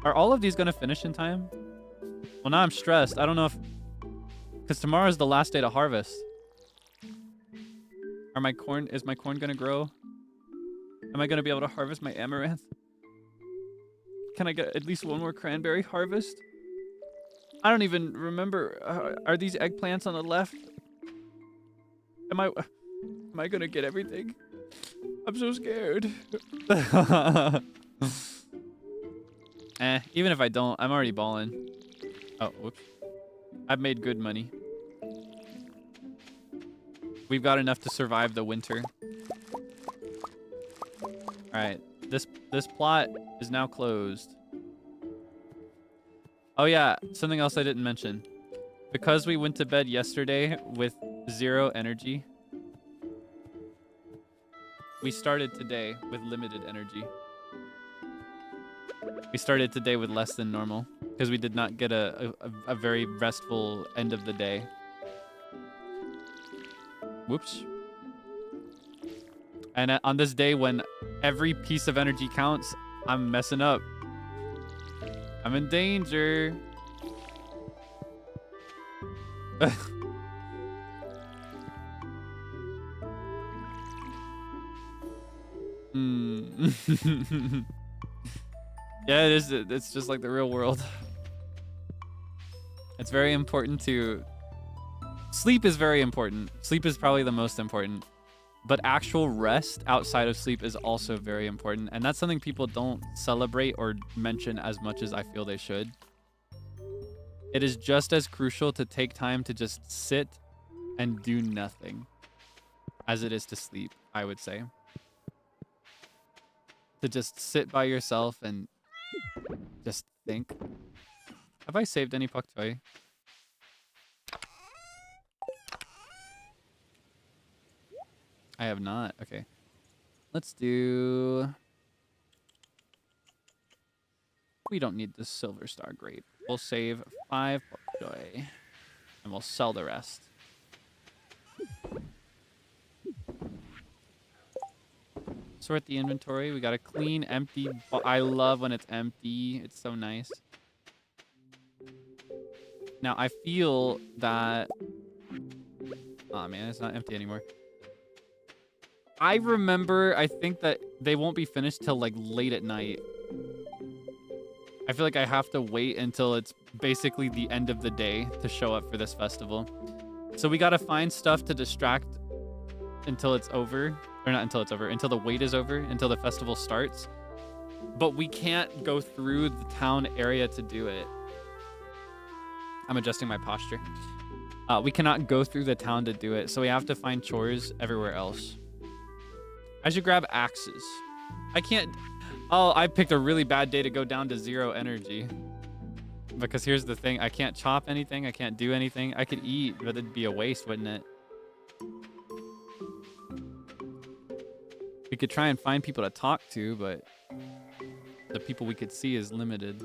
Are all of these gonna finish in time? Well, now I'm stressed. I don't know if... Because tomorrow's the last day to harvest. Is my corn gonna grow? Am I gonna be able to harvest my amaranth? Can I get at least one more cranberry harvest? I don't even remember. Are these eggplants on the left? Am I gonna get everything? I'm so scared. Even if I don't, I'm already balling. Oh, whoops. I've made good money. We've got enough to survive the winter. Alright, this plot is now closed. Oh yeah, something else I didn't mention. Because we went to bed yesterday with 0 energy, we started today with limited energy. We started today with less than normal because we did not get a very restful end of the day. Whoops. And on this day when every piece of energy counts, I'm messing up. I'm in danger. Yeah, it is. It's just like the real world. It's very important to... Sleep is very important. Sleep is probably the most important. But actual rest outside of sleep is also very important. And that's something people don't celebrate or mention as much as I feel they should. It is just as crucial to take time to just sit and do nothing as it is to sleep, I would say. To just sit by yourself and just think. Have I saved any pak choi? I have not. Okay. Let's do... We don't need the silver star grape. We'll save 5 pak choi. And we'll sell the rest. Sort the inventory. We got a clean, empty... I love when it's empty. It's so nice. Now, I feel that... Oh, man. It's not empty anymore. I remember, I think that they won't be finished till like late at night. I feel like I have to wait until it's basically the end of the day to show up for this festival. So we gotta find stuff to distract until it's over. Or not until it's over, until the wait is over, until the festival starts. But we can't go through the town area to do it. I'm adjusting my posture. We cannot go through the town to do it, so we have to find chores everywhere else. I should grab axes. I can't... Oh, I picked a really bad day to go down to 0 energy. Because here's the thing. I can't chop anything. I can't do anything. I could eat, but it'd be a waste, wouldn't it? We could try and find people to talk to, but the people we could see is limited.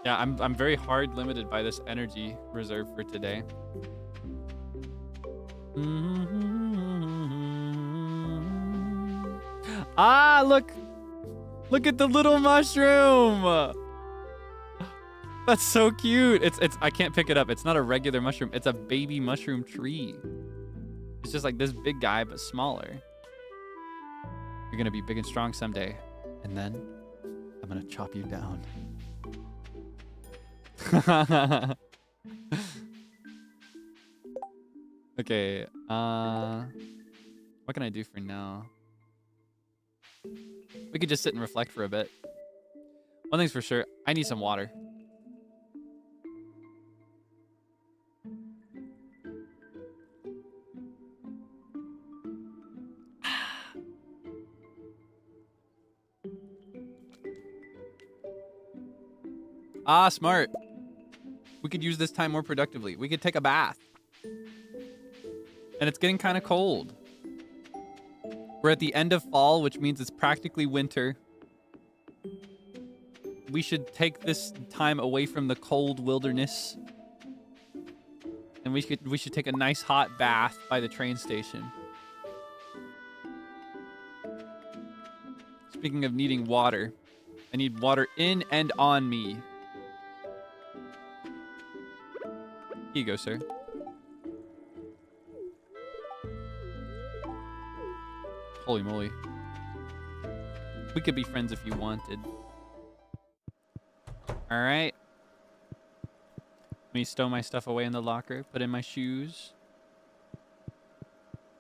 Yeah, I'm very hard limited by this energy reserve for today. Ah, look! Look at the little mushroom! That's so cute. It's I can't pick it up. It's not a regular mushroom. It's a baby mushroom tree. It's just like this big guy, but smaller. You're gonna be big and strong someday. And then I'm gonna chop you down. Okay, what can I do for now? We could just sit and reflect for a bit. One thing's for sure, I need some water. Ah, smart. We could use this time more productively. We could take a bath. And it's getting kind of cold. We're at the end of fall, which means it's practically winter. We should take this time away from the cold wilderness. And we should take a nice hot bath by the train station. Speaking of needing water, I need water in and on me. Here you go, sir. Holy moly. We could be friends if you wanted. Alright. Let me stow my stuff away in the locker. Put in my shoes.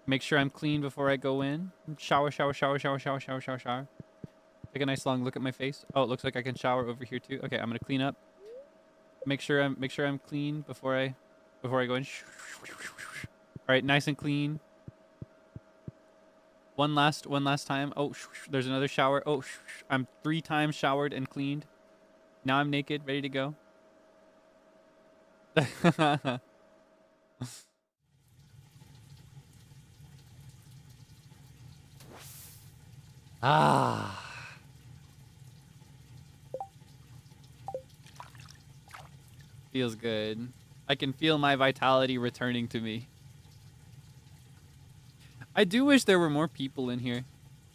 Make sure I'm clean before I go in. Shower, shower, shower, shower, shower, shower, shower, shower. Take a nice long look at my face. Oh, it looks like I can shower over here too. Okay, I'm gonna clean up. Make sure I'm clean before I go in. Alright, nice and clean. One last time. Oh, there's another shower. Oh, I'm 3 times showered and cleaned. Now I'm naked, ready to go. Ah. Feels good. I can feel my vitality returning to me. I do wish there were more people in here.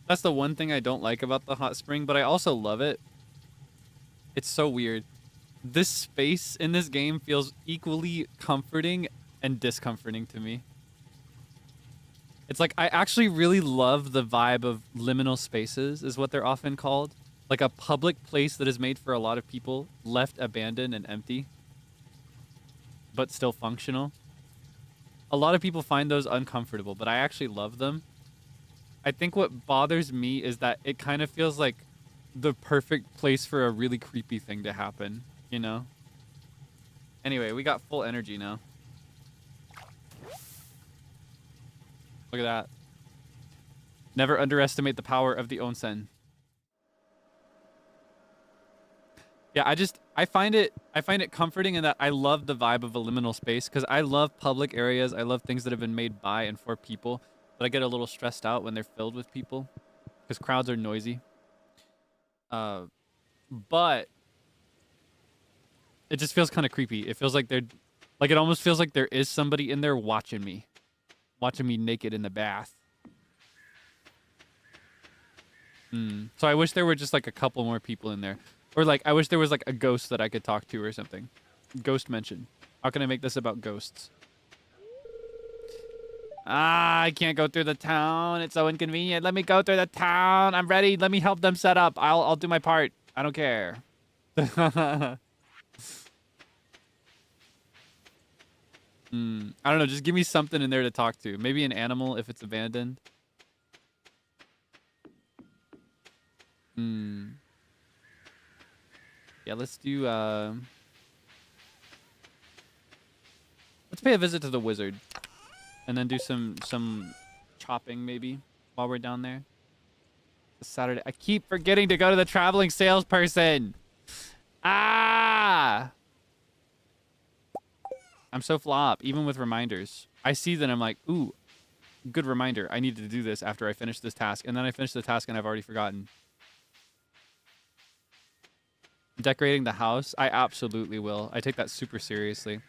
That's the one thing I don't like about the hot spring, but I also love it. It's so weird. This space in this game feels equally comforting and discomforting to me. It's like I actually really love the vibe of liminal spaces, is what they're often called. Like a public place that is made for a lot of people, left abandoned and empty, but still functional. A lot of people find those uncomfortable, but I actually love them. I think what bothers me is that it kind of feels like the perfect place for a really creepy thing to happen, you know? Anyway, we got full energy now. Look at that. Never underestimate the power of the onsen. Yeah, I find it comforting in that I love the vibe of a liminal space because I love public areas. I love things that have been made by and for people, but I get a little stressed out when they're filled with people because crowds are noisy. But it just feels kind of creepy. It feels like it almost feels like there is somebody in there watching me naked in the bath. So I wish there were just like a couple more people in there. Or like, I wish there was like a ghost that I could talk to or something. Ghost mention. How can I make this about ghosts? Ah, I can't go through the town. It's so inconvenient. Let me go through the town. I'm ready. Let me help them set up. I'll do my part. I don't care. I don't know. Just give me something in there to talk to. Maybe an animal if it's abandoned. Yeah, let's do, let's pay a visit to the wizard. And then do some chopping, maybe, while we're down there. It's Saturday. I keep forgetting to go to the traveling salesperson. Ah! I'm so flop, even with reminders. I see that I'm like, ooh, good reminder. I need to do this after I finish this task. And then I finish the task and I've already forgotten. Decorating the house, I absolutely will. I take that super seriously.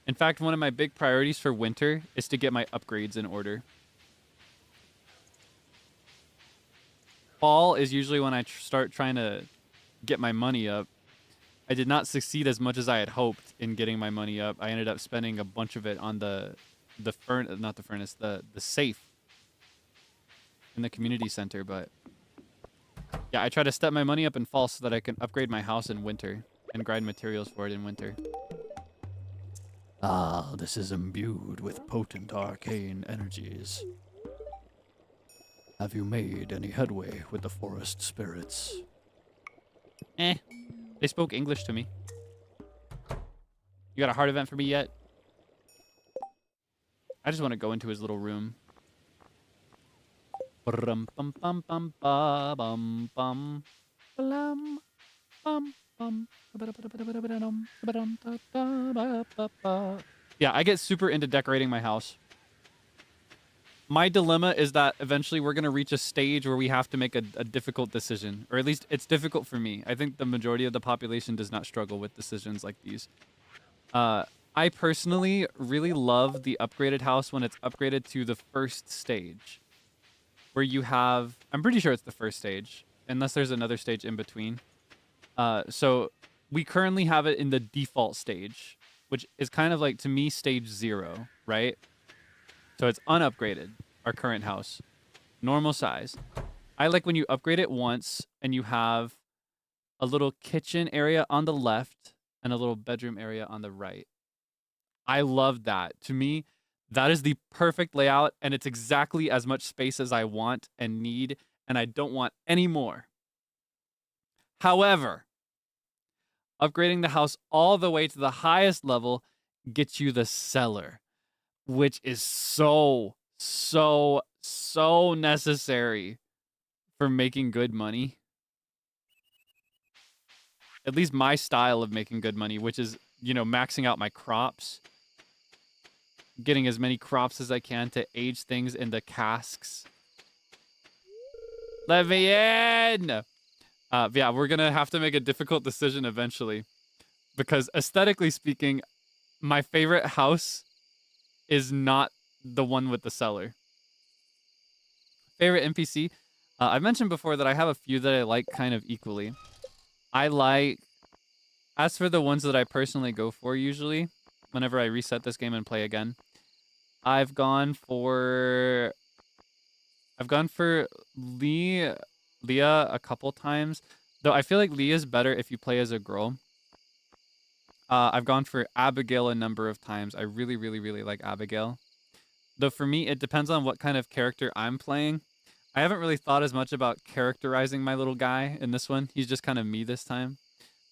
In fact, one of my big priorities for winter is to get my upgrades in order. Fall is usually when I start trying to get my money up. I did not succeed as much as I had hoped in getting my money up. I ended up spending a bunch of it on the safe in the community center, but yeah, I try to step my money up in fall so that I can upgrade my house in winter and grind materials for it in winter. Ah, this is imbued with potent arcane energies. Have you made any headway with the forest spirits? They spoke English to me. You got a heart event for me yet? I just want to go into his little room. Yeah, I get super into decorating my house. my dilemma is that eventually we're going to reach a stage where we have to make a difficult decision, or at least it's difficult for me. I think the majority of the population does not struggle with decisions like these. I personally really love the upgraded house when it's upgraded to the first stage, where you have, I'm pretty sure it's the first stage, unless there's another stage in between. So we currently have it in the default stage, which is kind of like, to me, stage 0, right? So it's unupgraded, our current house. Normal size. I like when you upgrade it once and you have a little kitchen area on the left and a little bedroom area on the right. I love that. To me, that is the perfect layout, and it's exactly as much space as I want and need, and I don't want any more. However, upgrading the house all the way to the highest level gets you the cellar, which is so necessary for making good money. At least my style of making good money, which is, you know, maxing out my crops, getting as many crops as I can to age things in the casks. Let me in! Yeah, we're gonna have to make a difficult decision eventually, because aesthetically speaking, my favorite house is not the one with the cellar. Favorite NPC? I've mentioned before that I have a few that I like kind of equally. As for the ones that I personally go for usually, whenever I reset this game and play again, I've gone for Leah a couple times, though I feel like Leah's better if you play as a girl. I've gone for Abigail a number of times. I really like Abigail. Though for me, it depends on what kind of character I'm playing. I haven't really thought as much about characterizing my little guy in this one. He's just kind of me this time.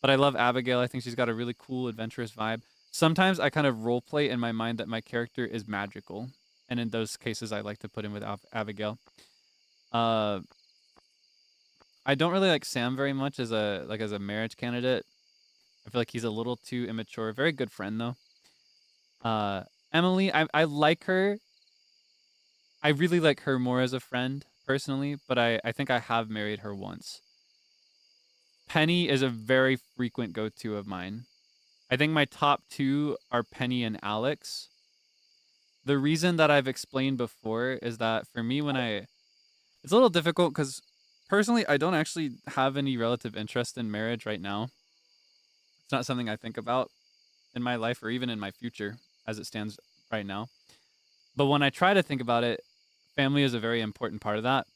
But I love Abigail. I think she's got a really cool, adventurous vibe. Sometimes I kind of roleplay in my mind that my character is magical. And in those cases, I like to put in with Abigail. I don't really like Sam very much as a marriage candidate. I feel like he's a little too immature. Very good friend, though. Emily, I like her. I really like her more as a friend, personally, but I think I have married her once. Penny is a very frequent go-to of mine. I think my top 2 are Penny and Alex. The reason that I've explained before is that for me, it's a little difficult because personally, I don't actually have any relative interest in marriage right now. It's not something I think about in my life or even in my future as it stands right now. But when I try to think about it, family is a very important part of that.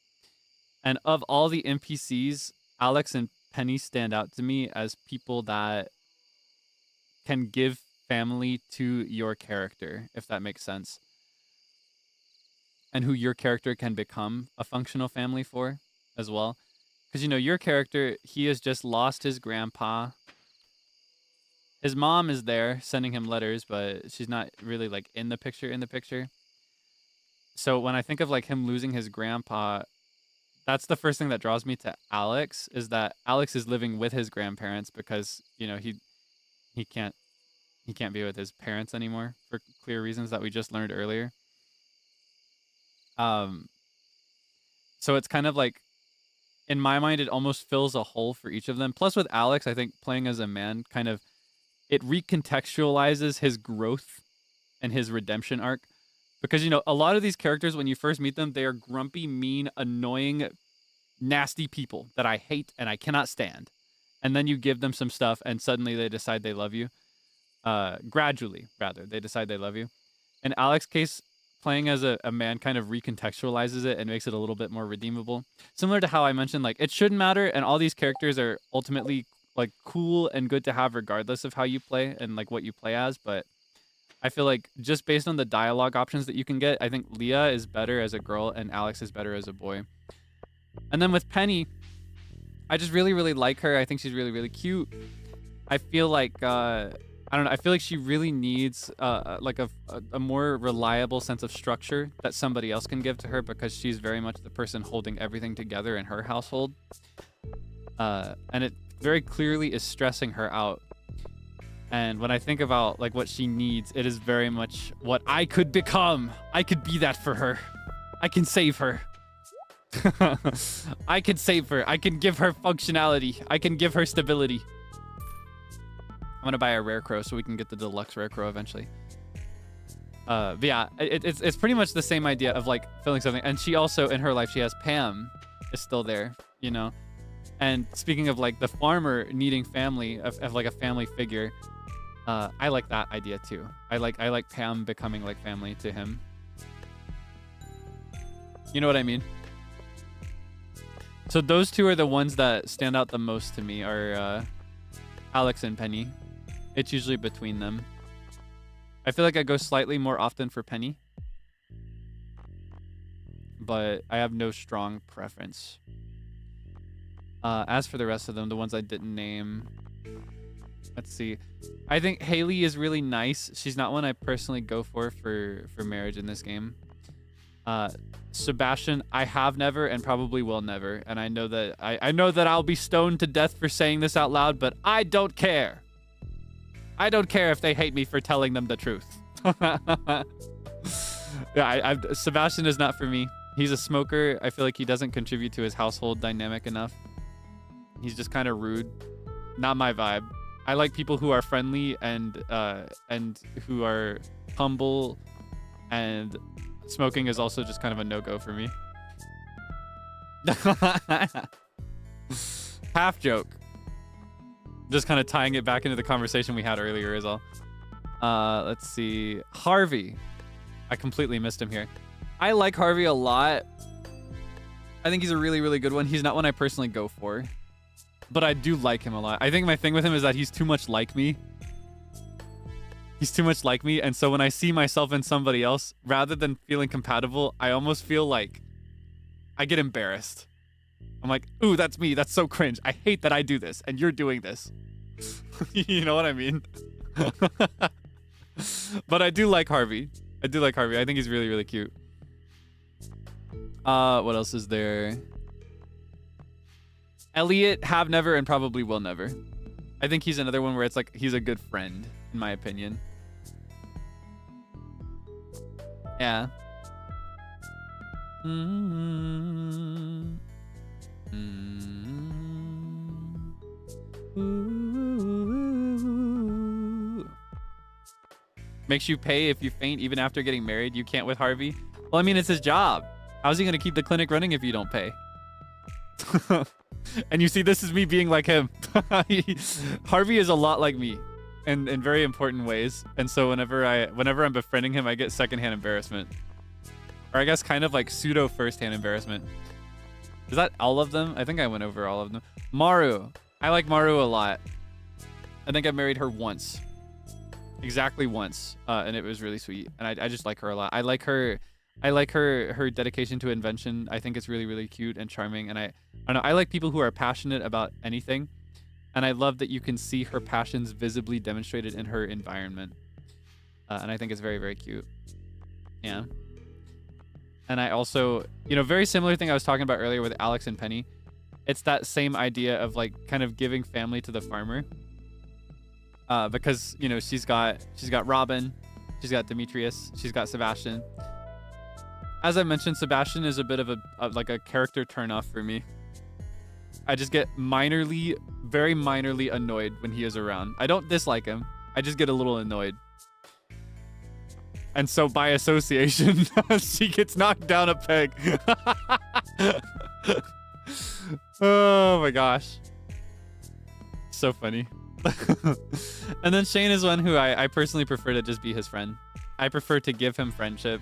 And of all the NPCs, Alex and Penny stand out to me as people that can give family to your character, if that makes sense. And who your character can become a functional family for as well. Because, you know, your character, he has just lost his grandpa. His mom is there sending him letters, but she's not really like in the picture. So when I think of like him losing his grandpa, that's the first thing that draws me to Alex, is that Alex is living with his grandparents because, you know, he can't be with his parents anymore for clear reasons that we just learned earlier. So it's kind of like, in my mind, it almost fills a hole for each of them. Plus with Alex, I think playing as a man kind of, it recontextualizes his growth and his redemption arc. Because, you know, a lot of these characters, when you first meet them, they are grumpy, mean, annoying, nasty people that I hate and I cannot stand. And then you give them some stuff and suddenly they decide they love you. Gradually, rather, they decide they love you. In Alex's case, playing as a man kind of recontextualizes it and makes it a little bit more redeemable. Similar to how I mentioned, like, it shouldn't matter, and all these characters are ultimately, like, cool and good to have regardless of how you play and, like, what you play as, but I feel like just based on the dialogue options that you can get, I think Leah is better as a girl and Alex is better as a boy. And then with Penny, I just really like her. I think she's really cute. I feel like I don't know. I feel like she really needs like a more reliable sense of structure that somebody else can give to her, because she's very much the person holding everything together in her household. And it very clearly is stressing her out. And when I think about like what she needs, it is very much what I could become. I could be that for her. I can save her. I can save her. I can give her functionality. I can give her stability. I'm gonna buy a rare crow so we can get the deluxe rare crow eventually. But yeah, it's pretty much the same idea of like filling something. And she also, in her life, she has Pam is still there, you know? And speaking of like the farmer needing family, of like a family figure, I like that idea too. I like Pam becoming like family to him. You know what I mean? So those two are the ones that stand out the most to me, are Alex and Penny. It's usually between them. I feel like I go slightly more often for Penny, but I have no strong preference. As for the rest of them, the ones I didn't name, let's see. I think Haley is really nice. She's not one I personally go for marriage in this game. Sebastian, I have never and probably will never, and I know that I know that I'll be stoned to death for saying this out loud, but I don't care. I don't care if they hate me for telling them the truth. Yeah, Sebastian is not for me. He's a smoker. I feel like he doesn't contribute to his household dynamic enough. He's just kind of rude. Not my vibe. I like people who are friendly and who are humble, and smoking is also just kind of a no-go for me. Half joke. Just kind of tying it back into the conversation we had earlier is all. Let's see. Harvey. I completely missed him here. I like Harvey a lot. I think he's a really, really good one. He's not one I personally go for, but I do like him a lot. I think my thing with him is that he's too much like me. He's too much like me, and so when I see myself in somebody else, rather than feeling compatible, I almost feel like I get embarrassed. I'm like, ooh, that's me. That's so cringe. I hate that I do this, and you're doing this. You know what I mean? But I do like Harvey. I do like Harvey. I think he's really, really cute. What else is there? Elliot, have never, and probably will never. I think he's another one where it's like he's a good friend, in my opinion. Yeah. Makes you pay if you faint even after getting married. You can't with Harvey. Well, I mean, it's his job. How's he going to keep the clinic running if you don't pay? And you see, this is me being like him. Harvey is a lot like me in very important ways. And so whenever I'm befriending him, I get secondhand embarrassment. Or I guess kind of like pseudo firsthand embarrassment. Is that all of them? I think I went over all of them. Maru. I like Maru a lot. I think I married her once. Exactly once. And it was really sweet. And I just like her a lot. I like her dedication to invention. I think it's really, really cute and charming. And I don't know, I like people who are passionate about anything. And I love that you can see her passions visibly demonstrated in her environment. And I think it's very, very cute. Yeah. And I also, very similar thing I was talking about earlier with Alex and Penny. It's that same idea of like kind of giving family to the farmer. Because, she's got Robin, she's got Demetrius, she's got Sebastian. As I mentioned, Sebastian is a bit of a character turnoff for me. I just get very minorly annoyed when he is around. I don't dislike him. I just get a little annoyed. And so by association, she gets knocked down a peg. Oh my gosh. So funny. And then Shane is one who I personally prefer to just be his friend. I prefer to give him friendship.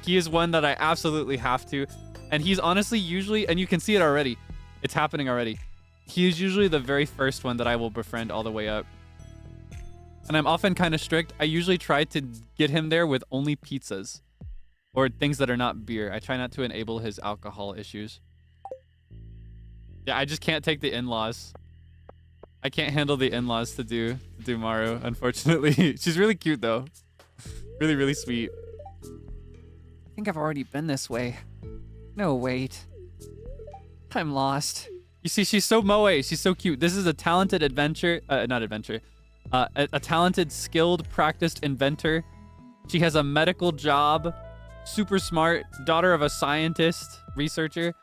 He is one that I absolutely have to. And he's honestly usually, and you can see it already, it's happening already. He is usually the very first one that I will befriend all the way up. And I'm often kind of strict. I usually try to get him there with only pizzas or things that are not beer. I try not to enable his alcohol issues. Yeah, I just can't take the in-laws. I can't handle the in-laws to do Maru, unfortunately. She's really cute though. Really, really sweet. I think I've already been this way. No, wait. I'm lost. You see, she's so moe. She's so cute. This is a talented a talented, skilled, practiced inventor. She has a medical job. super smart, daughter of a scientist, researcher,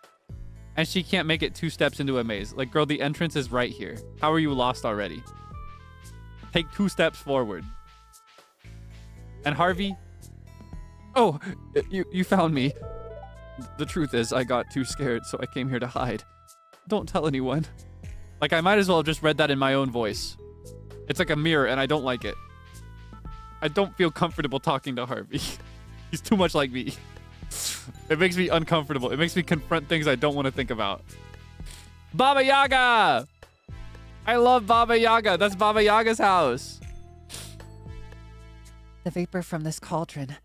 and she can't make it 2 steps into a maze. Like, girl, the entrance is right here. How are you lost already? Take 2 steps forward. And Harvey, oh, you found me. The truth is, I got too scared, so I came here to hide. Don't tell anyone. Like, I might as well have just read that in my own voice. It's like a mirror, and I don't like it. I don't feel comfortable talking to Harvey. He's too much like me. It makes me uncomfortable. It makes me confront things I don't want to think about. Baba Yaga! I love Baba Yaga. That's Baba Yaga's house. The vapor from this cauldron.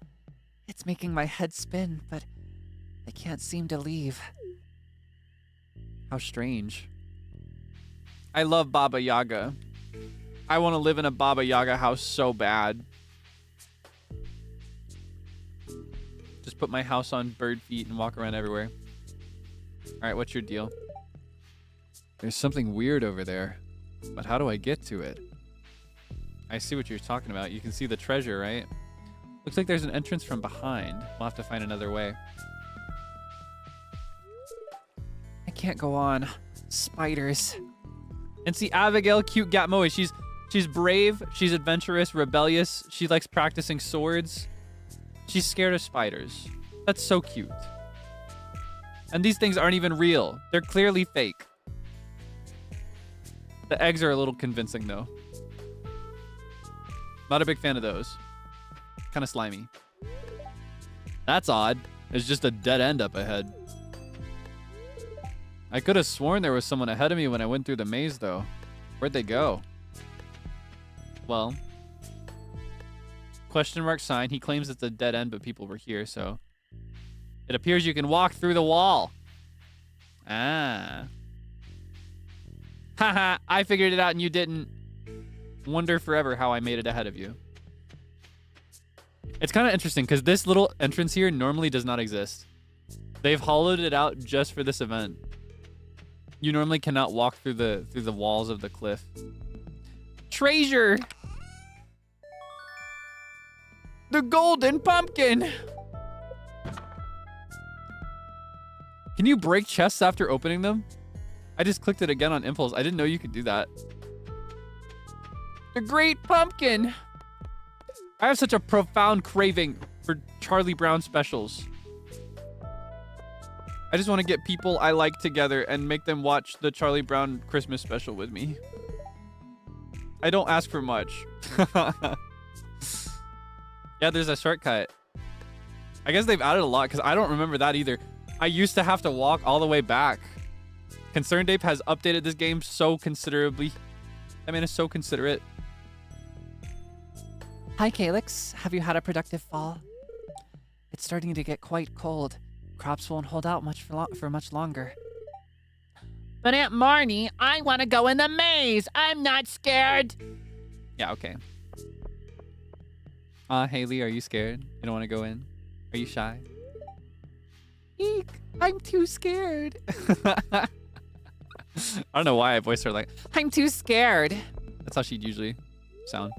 It's making my head spin, but I can't seem to leave. How strange. I love Baba Yaga. I want to live in a Baba Yaga house so bad. Just put my house on bird feet and walk around everywhere. All right, what's your deal? There's something weird over there, but how do I get to it? I see what you're talking about. You can see the treasure, right? Looks like there's an entrance from behind. We'll have to find another way. I can't go on. Spiders. And see Abigail, cute Gatmoe. She's brave, she's adventurous, rebellious. She likes practicing swords. She's scared of spiders. That's so cute. And these things aren't even real. They're clearly fake. The eggs are a little convincing, though. Not a big fan of those. Kind of slimy. That's odd. There's just a dead end up ahead. I could have sworn there was someone ahead of me when I went through the maze, though. Where'd they go? Well, question mark sign. He claims it's a dead end, but people were here, so it appears you can walk through the wall. Ah. Haha, I figured it out and you didn't. Wonder forever how I made it ahead of you. It's kind of interesting because this little entrance here normally does not exist. They've hollowed it out just for this event. You normally cannot walk through the walls of the cliff. Treasure! The golden pumpkin! Can you break chests after opening them? I just clicked it again on impulse. I didn't know you could do that. The great pumpkin! I have such a profound craving for Charlie Brown specials. I just want to get people I like together and make them watch the Charlie Brown Christmas special with me. I don't ask for much. Yeah, there's a shortcut. I guess they've added a lot because I don't remember that either. I used to have to walk all the way back. Concerned Ape has updated this game so considerably. I mean, it's so considerate. Hi, Kaelix. Have you had a productive fall? It's starting to get quite cold. Crops won't hold out much for much longer. But Aunt Marnie, I want to go in the maze. I'm not scared. Yeah, okay. Haley, are you scared? You don't want to go in? Are you shy? Eek, I'm too scared. I don't know why I voiced her like, I'm too scared. that's how she'd usually sound.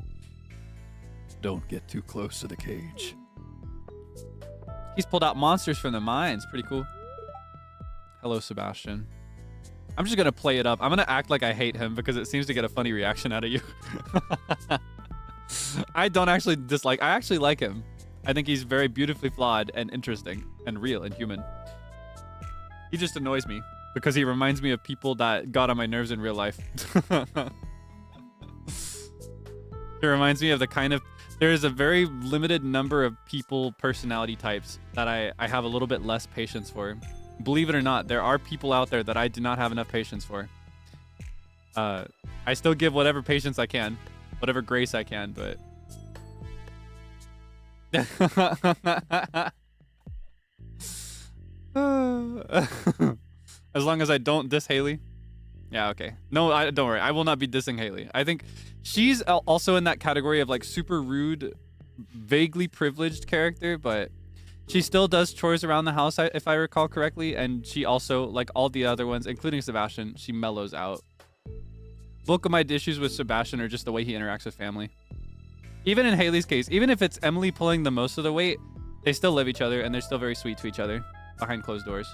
Don't get too close to the cage. He's pulled out monsters from the mines. Pretty cool. Hello, Sebastian. I'm just going to play it up. I'm going to act like I hate him because it seems to get a funny reaction out of you. I don't actually dislike. I actually like him. I think he's very beautifully flawed and interesting and real and human. He just annoys me because he reminds me of people that got on my nerves in real life. He reminds me of the kind of... There is a very limited number of people personality types that I have a little bit less patience for. Believe it or not, there are people out there that I do not have enough patience for. I still give whatever patience I can, whatever grace I can, but... As long as I don't diss Haley. Yeah, okay. No, don't worry. I will not be dissing Haley. I think she's also in that category of like super rude, vaguely privileged character, but she still does chores around the house, if I recall correctly, and she also, like all the other ones, including Sebastian, she mellows out. Bulk of my issues with Sebastian are just the way he interacts with family. Even in Haley's case, even if it's Emily pulling the most of the weight, They still live each other, and they're still very sweet to each other behind closed doors.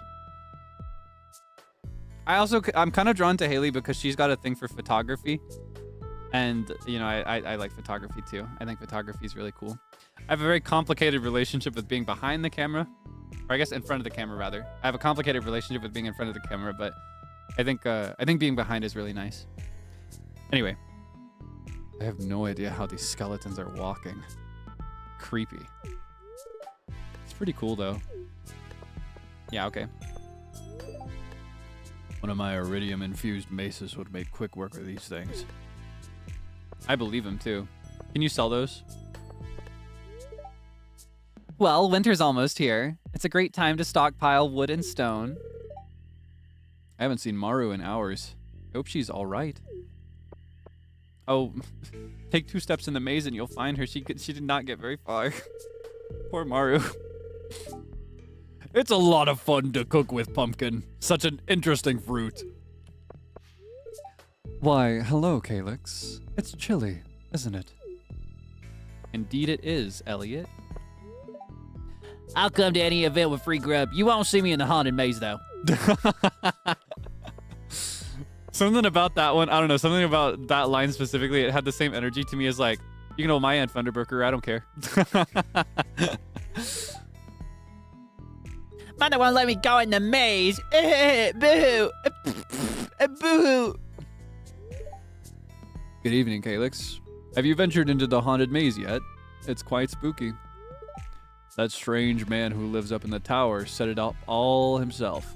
I'm kind of drawn to Haley because she's got a thing for photography. And, you know, I like photography too. I think photography is really cool. I have a very complicated relationship with being behind the camera. Or I guess in front of the camera, rather. I have a complicated relationship with being in front of the camera, but I think being behind is really nice. Anyway. I have no idea how these skeletons are walking. Creepy. It's pretty cool, though. Yeah, okay. One of my iridium-infused maces would make quick work of these things. I believe him, too. Can you sell those? Well, winter's almost here. It's a great time to stockpile wood and stone. I haven't seen Maru in hours. I hope she's all right. Oh, take 2 steps in the maze and you'll find her. She did not get very far. Poor Maru. It's a lot of fun to cook with pumpkin. Such an interesting fruit. Why, hello, Kaelix. It's chilly, isn't it? Indeed it is, Elliot. I'll come to any event with free grub. You won't see me in the haunted maze, though. Something about that one, I don't know, something about that line specifically, it had the same energy to me as like, you can hold my hand, Thunderbroker, I don't care. Mother won't let me go in the maze. Boo! Boo! Good evening, Kaelix. Have you ventured into the haunted maze yet? It's quite spooky. That strange man who lives up in the tower set it up all himself.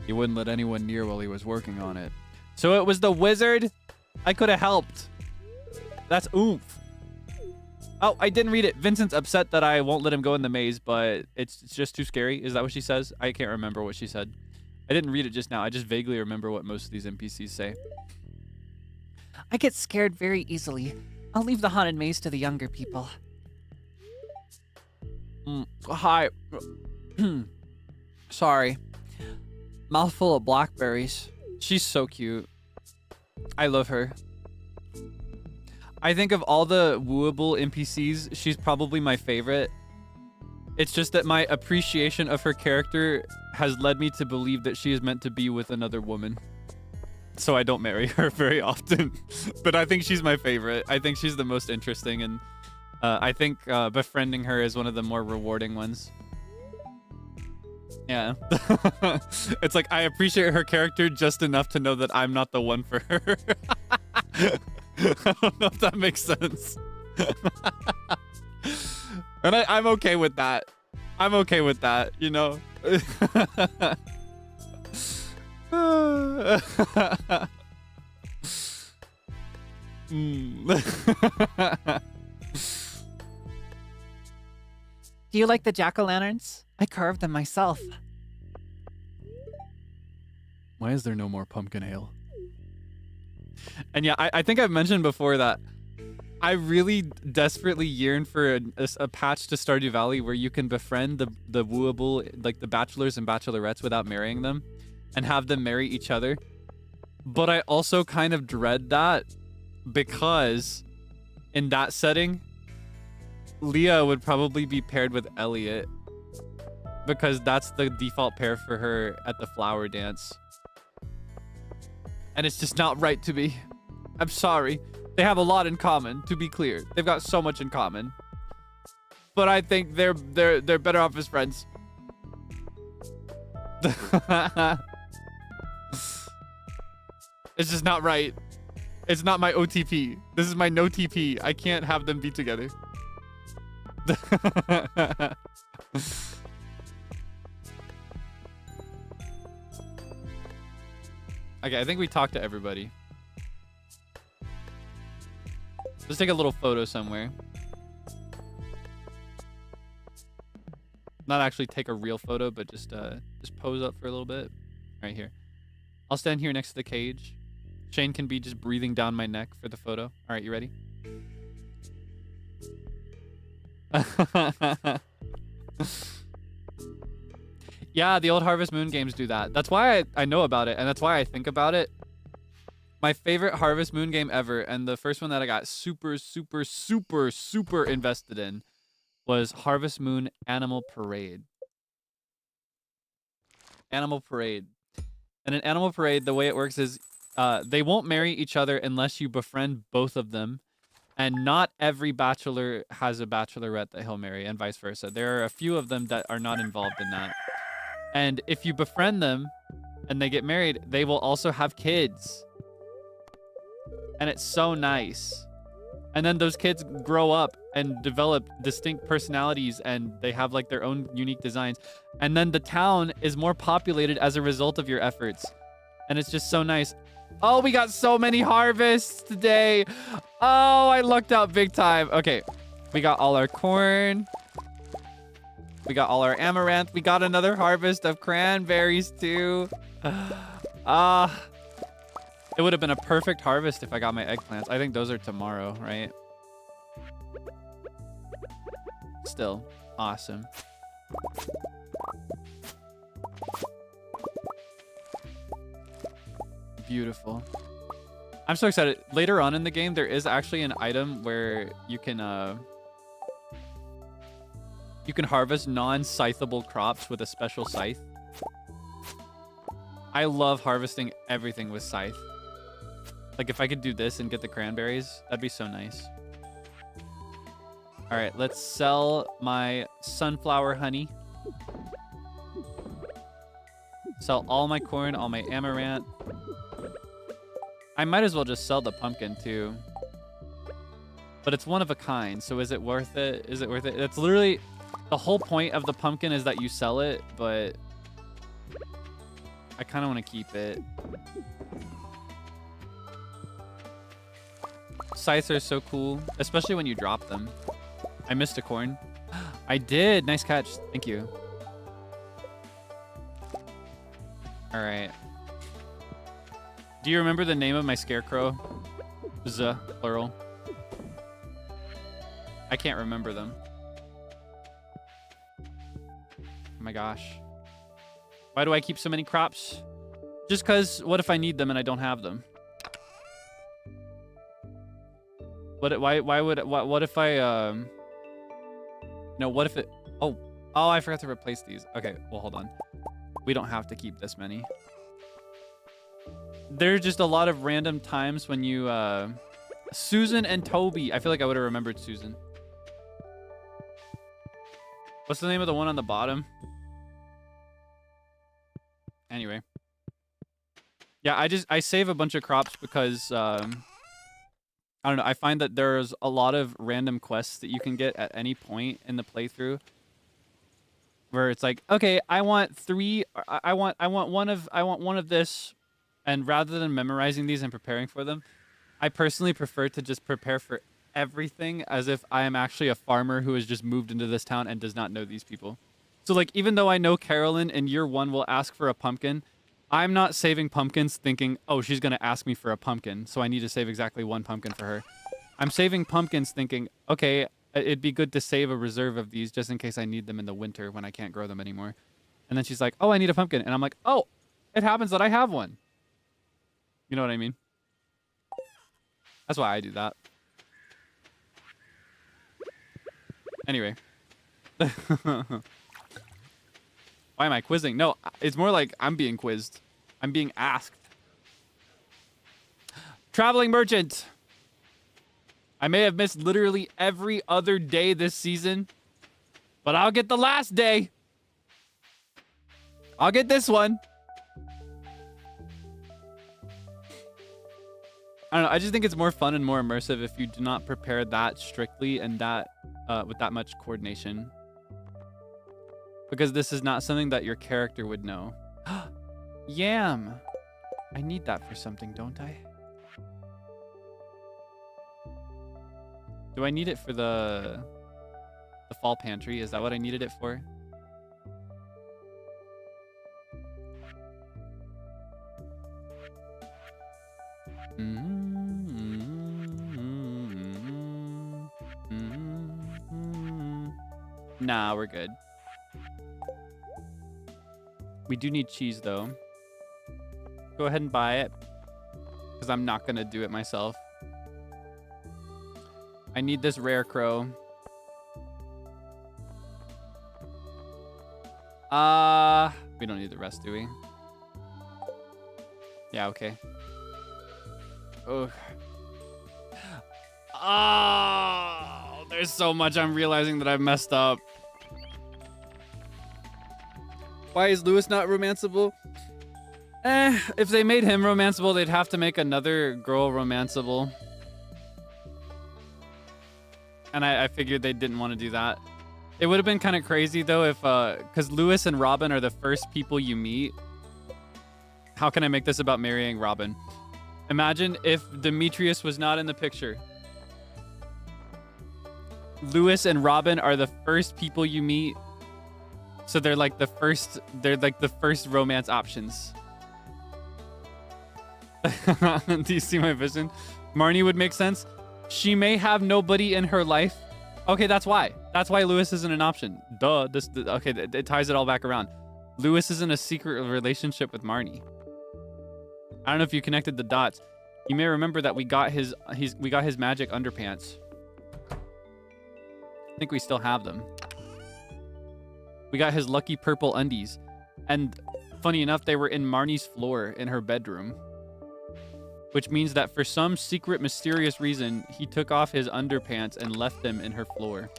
He wouldn't let anyone near while he was working on it. So it was the wizard? I could have helped. That's oomph. Oh, I didn't read it. Vincent's upset that I won't let him go in the maze, but it's just too scary. Is that what she says? I can't remember what she said. I didn't read it just now. I just vaguely remember what most of these NPCs say. I get scared very easily. I'll leave the haunted maze to the younger people. Hi. Sorry. Mouthful of blackberries. She's so cute. I love her. I think of all the wooable NPCs, she's probably my favorite. It's just that my appreciation of her character has led me to believe that she is meant to be with another woman. So I don't marry her very often. But I think she's my favorite. I think she's the most interesting, and I think befriending her is one of the more rewarding ones. Yeah. It's like I appreciate her character just enough to know that I'm not the one for her. I don't know if that makes sense. And I'm okay with that. I'm okay with that, you know? Do you like the jack-o'-lanterns? I carved them myself. Why is there no more pumpkin ale? And yeah, I think I've mentioned before that I really desperately yearn for a patch to Stardew Valley where you can befriend the wooable, like the bachelors and bachelorettes without marrying them and have them marry each other. But I also kind of dread that because in that setting, Leah would probably be paired with Elliot because that's the default pair for her at the flower dance. And it's just not right to me. I'm sorry. They have a lot in common, to be clear. They've got so much in common. But I think they're better off as friends. It's just not right. It's not my OTP. This is my no TP. I can't have them be together. Okay, I think we talked to everybody. Let's take a little photo somewhere. Not actually take a real photo, but just pose up for a little bit. Right here. I'll stand here next to the cage. Shane can be just breathing down my neck for the photo. All right, you ready? Yeah, the old Harvest Moon games do that. That's why I know about it, and that's why I think about it. My favorite Harvest Moon game ever, and the first one that I got super invested in was Harvest Moon Animal Parade. Animal Parade. And in Animal Parade, the way it works is they won't marry each other unless you befriend both of them. And not every bachelor has a bachelorette that he'll marry, and vice versa. There are a few of them that are not involved in that. And if you befriend them and they get married, they will also have kids. And it's so nice. And then those kids grow up and develop distinct personalities, and they have like their own unique designs. And then the town is more populated as a result of your efforts. And it's just so nice. Oh, we got so many harvests today. Oh, I lucked out big time. Okay, we got all our corn. We got all our amaranth. We got another harvest of cranberries too. It would have been a perfect harvest if I got my eggplants. I think those are tomorrow, right? Still, awesome. Beautiful. I'm so excited. Later on in the game, there is actually an item where you can harvest non-scythable crops with a special scythe. I love harvesting everything with scythe. Like if I could do this and get the cranberries, that'd be so nice. All right, let's sell my sunflower honey. Sell all my corn, all my amaranth. I might as well just sell the pumpkin too. But it's one of a kind, so is it worth it? Is it worth it? It's literally the whole point of the pumpkin is that you sell it, but I kind of want to keep it. Scythes are so cool, especially when you drop them. I missed a corn. I did. Nice catch. Thank you. All right. Do you remember the name of my scarecrow? Plural. I can't remember them. Oh my gosh. Why do I keep so many crops? Just because what if I need them and I don't have them? What if I no, what if it oh I forgot to replace these. Okay, well hold on. We don't have to keep this many. There's just a lot of random times when you Susan and Toby. I feel like I would have remembered Susan. What's the name of the one on the bottom? Anyway. Yeah, I save a bunch of crops because I don't know. I find that there's a lot of random quests that you can get at any point in the playthrough where it's like, okay, I want one of this, and rather than memorizing these and preparing for them, I personally prefer to just prepare for everything as if I am actually a farmer who has just moved into this town and does not know these people. So like, even though I know Carolyn in year 1 will ask for a pumpkin, I'm not saving pumpkins thinking, oh, she's going to ask me for a pumpkin, so I need to save exactly 1 pumpkin for her. I'm saving pumpkins thinking, okay, it'd be good to save a reserve of these just in case I need them in the winter when I can't grow them anymore. And then she's like, oh, I need a pumpkin. And I'm like, oh, it happens that I have one. You know what I mean? That's why I do that. Anyway. Why am I quizzing? No, it's more like I'm being quizzed. I'm being asked. Traveling merchant. I may have missed literally every other day this season, but I'll get the last day. I'll get this one. I don't know. I just think it's more fun and more immersive if you do not prepare that strictly and that with that much coordination. Because this is not something that your character would know. Yam! I need that for something, don't I? Do I need it for the fall pantry? Is that what I needed it for? Nah, we're good. We do need cheese, though. Go ahead and buy it, because I'm not going to do it myself. I need this rare crow. We don't need the rest, do we? Yeah, okay. Oh. Oh, there's so much I'm realizing that I've messed up. Why is Lewis not romanceable? If they made him romanceable, they'd have to make another girl romanceable. And I figured they didn't want to do that. It would have been kind of crazy, though, if... Because Lewis and Robin are the first people you meet. How can I make this about marrying Robin? Imagine if Demetrius was not in the picture. Lewis and Robin are the first people you meet. So they're like the first romance options. Do you see my vision? Marnie would make sense. She may have nobody in her life. Okay, that's why. That's why Lewis isn't an option. Duh. Okay, it ties it all back around. Lewis is in a secret relationship with Marnie. I don't know if you connected the dots. You may remember that we got his magic underpants. I think we still have them. We got his lucky purple undies. And funny enough, they were in Marnie's floor in her bedroom. Which means that for some secret, mysterious reason, he took off his underpants and left them in her floor.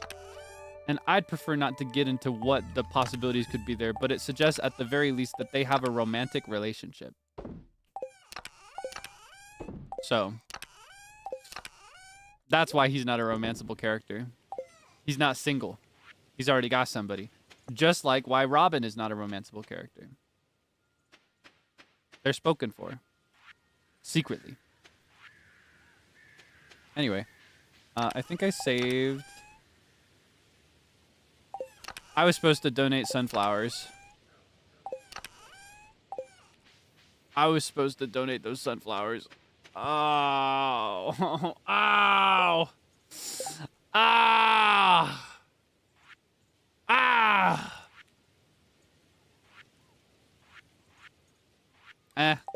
And I'd prefer not to get into what the possibilities could be there, but it suggests at the very least that they have a romantic relationship. So, that's why he's not a romanceable character. He's not single. He's already got somebody. Just like why Robin is not a romanceable character. They're spoken for. Secretly. Anyway, I think I saved... I was supposed to donate sunflowers. I was supposed to donate those sunflowers. Oh. Ow. Ah. Ah.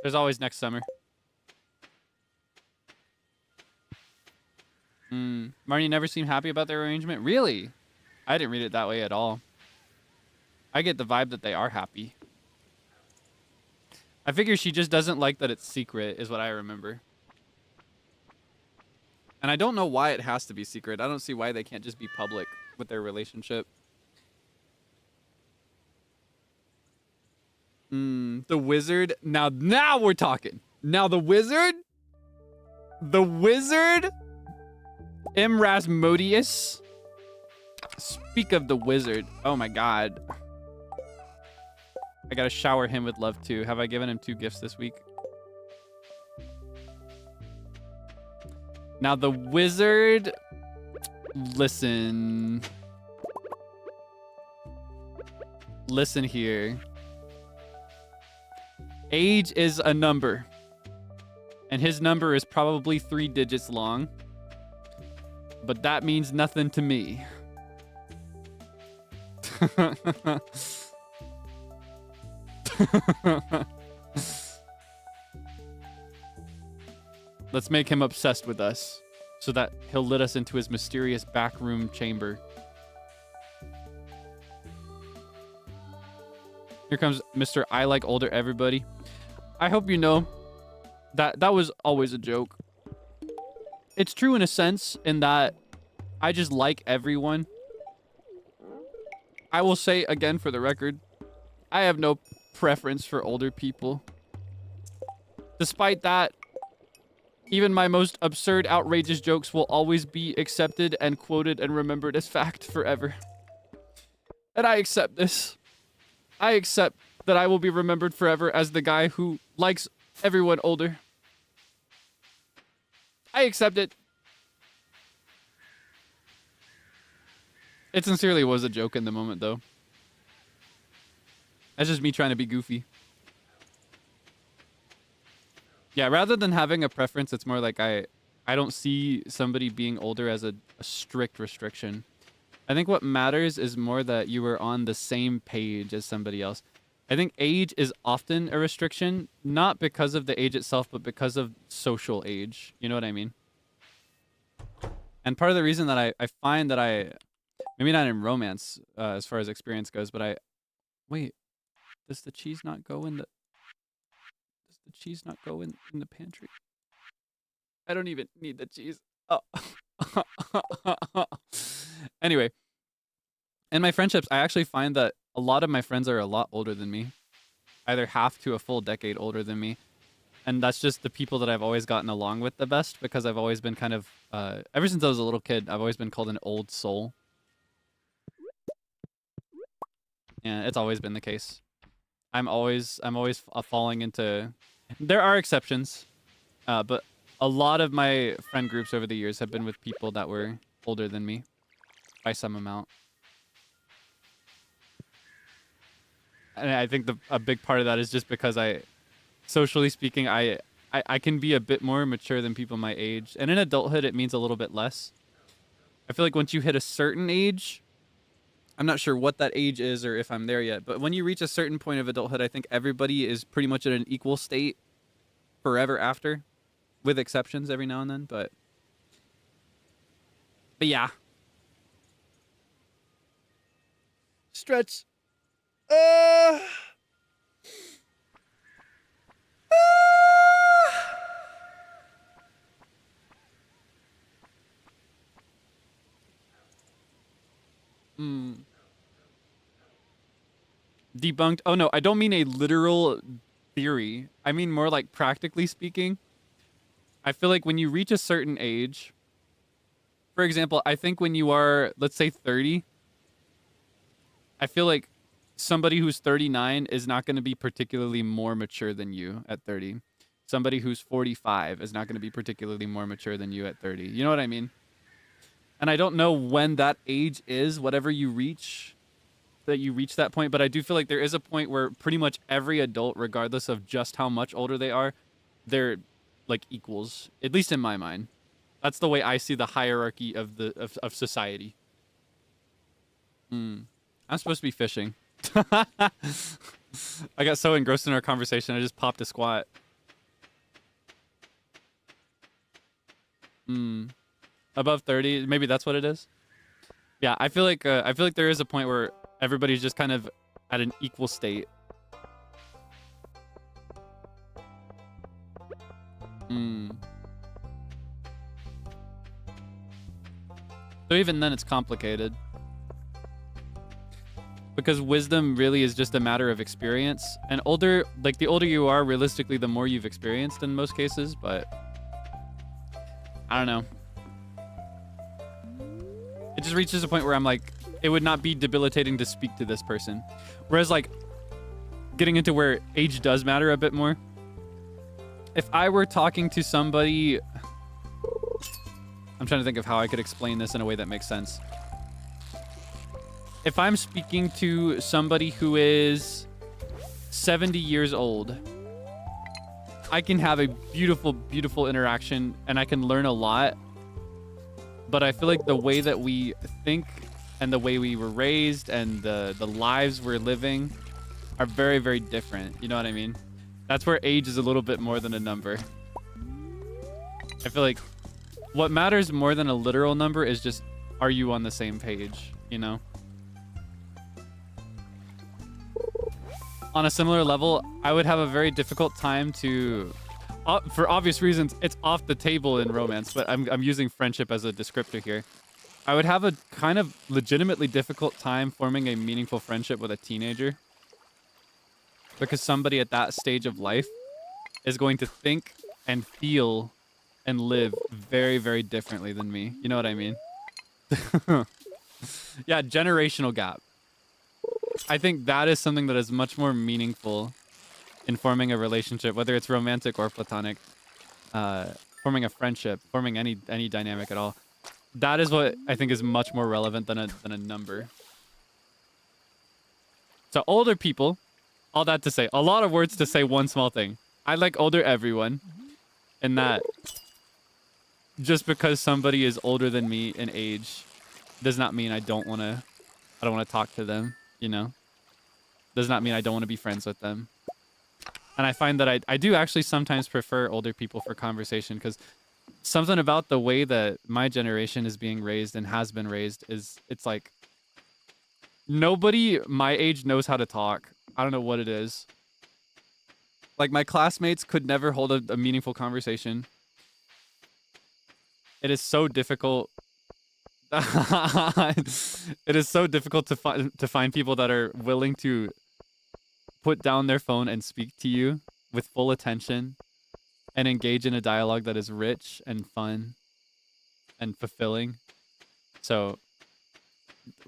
There's always next summer. Marnie never seemed happy about their arrangement. Really? I didn't read it that way at all. I get the vibe that they are happy. I figure she just doesn't like that it's secret, is what I remember. And I don't know why it has to be secret. I don't see why they can't just be public with their relationship. The wizard. Now we're talking. Now the wizard. The wizard. Imrasmodius. Speak of the wizard. Oh my god. I gotta shower him with love too. Have I given him 2 gifts this week? Now the wizard. Listen. Listen here. Age is a number. And his number is probably 3 digits long. But that means nothing to me. Let's make him obsessed with us so that he'll let us into his mysterious backroom chamber. Here comes Mr. I like older everybody. I hope you know that that was always a joke. It's true in a sense in that I just like everyone. I will say again for the record, I have no preference for older people. Despite that, even my most absurd, outrageous jokes will always be accepted and quoted and remembered as fact forever. And I accept this. I accept that I will be remembered forever as the guy who likes everyone older. I accept it. It sincerely was a joke in the moment, though. That's just me trying to be goofy. Yeah, rather than having a preference, it's more like I don't see somebody being older as a strict restriction. I think what matters is more that you were on the same page as somebody else. I think age is often a restriction, not because of the age itself, but because of social age. You know what I mean? And part of the reason that I find that maybe not in romance as far as experience goes, but Wait, does the cheese not go in the... Does the cheese not go in the pantry? I don't even need the cheese. Oh. Anyway, in my friendships, I actually find that a lot of my friends are a lot older than me. Either half to a full decade older than me. And that's just the people that I've always gotten along with the best because I've always been kind of... ever since I was a little kid, I've always been called an old soul. And it's always been the case. I'm always falling into... There are exceptions, but a lot of my friend groups over the years have been with people that were older than me by some amount. And I think a big part of that is just because socially speaking, I can be a bit more mature than people my age. And in adulthood, it means a little bit less. I feel like once you hit a certain age, I'm not sure what that age is or if I'm there yet, but when you reach a certain point of adulthood, I think everybody is pretty much at an equal state forever after, with exceptions every now and then, but yeah. Stretch. Debunked. Oh no, I don't mean a literal theory. I mean more like practically speaking. I feel like when you reach a certain age, for example, I think when you are, let's say 30, I feel like somebody who's 39 is not going to be particularly more mature than you at 30. Somebody who's 45 is not going to be particularly more mature than you at 30. You know what I mean? And I don't know when that age is, whatever you reach, that you reach that point, but I do feel like there is a point where pretty much every adult, regardless of just how much older they are, they're like equals, at least in my mind. That's the way I see the hierarchy of society. I'm supposed to be fishing. I got so engrossed in our conversation, I just popped a squat. Above 30, maybe that's what it is. Yeah, I feel like there is a point where everybody's just kind of at an equal state. So even then, it's complicated. Because wisdom really is just a matter of experience. And the older you are, realistically, the more you've experienced in most cases, but I don't know. It just reaches a point where I'm like, it would not be debilitating to speak to this person. Whereas like getting into where age does matter a bit more. If I were talking to somebody, I'm trying to think of how I could explain this in a way that makes sense. If I'm speaking to somebody who is 70 years old, I can have a beautiful, beautiful interaction and I can learn a lot. But I feel like the way that we think and the way we were raised and the lives we're living are very, very different. You know what I mean? That's where age is a little bit more than a number. I feel like what matters more than a literal number is just, are you on the same page, you know? On a similar level, I would have a very difficult time to... for obvious reasons, it's off the table in romance, but I'm using friendship as a descriptor here. I would have a kind of legitimately difficult time forming a meaningful friendship with a teenager. Because somebody at that stage of life is going to think and feel and live very, very differently than me. You know what I mean? Yeah, generational gap. I think that is something that is much more meaningful in forming a relationship, whether it's romantic or platonic, forming a friendship, forming any dynamic at all. That is what I think is much more relevant than a number. So older people, all that to say, a lot of words to say one small thing. I like older everyone, in that just because somebody is older than me in age does not mean I don't want to talk to them, you know? Does not mean I don't want to be friends with them. And I find that I do actually sometimes prefer older people for conversation, because something about the way that my generation is being raised and has been raised is, it's like, Nobody my age knows how to talk. I don't know what it is. Like, my classmates could never hold a meaningful conversation. It is so difficult. It is so difficult to find people that are willing to put down their phone and speak to you with full attention and engage in a dialogue that is rich and fun and fulfilling. So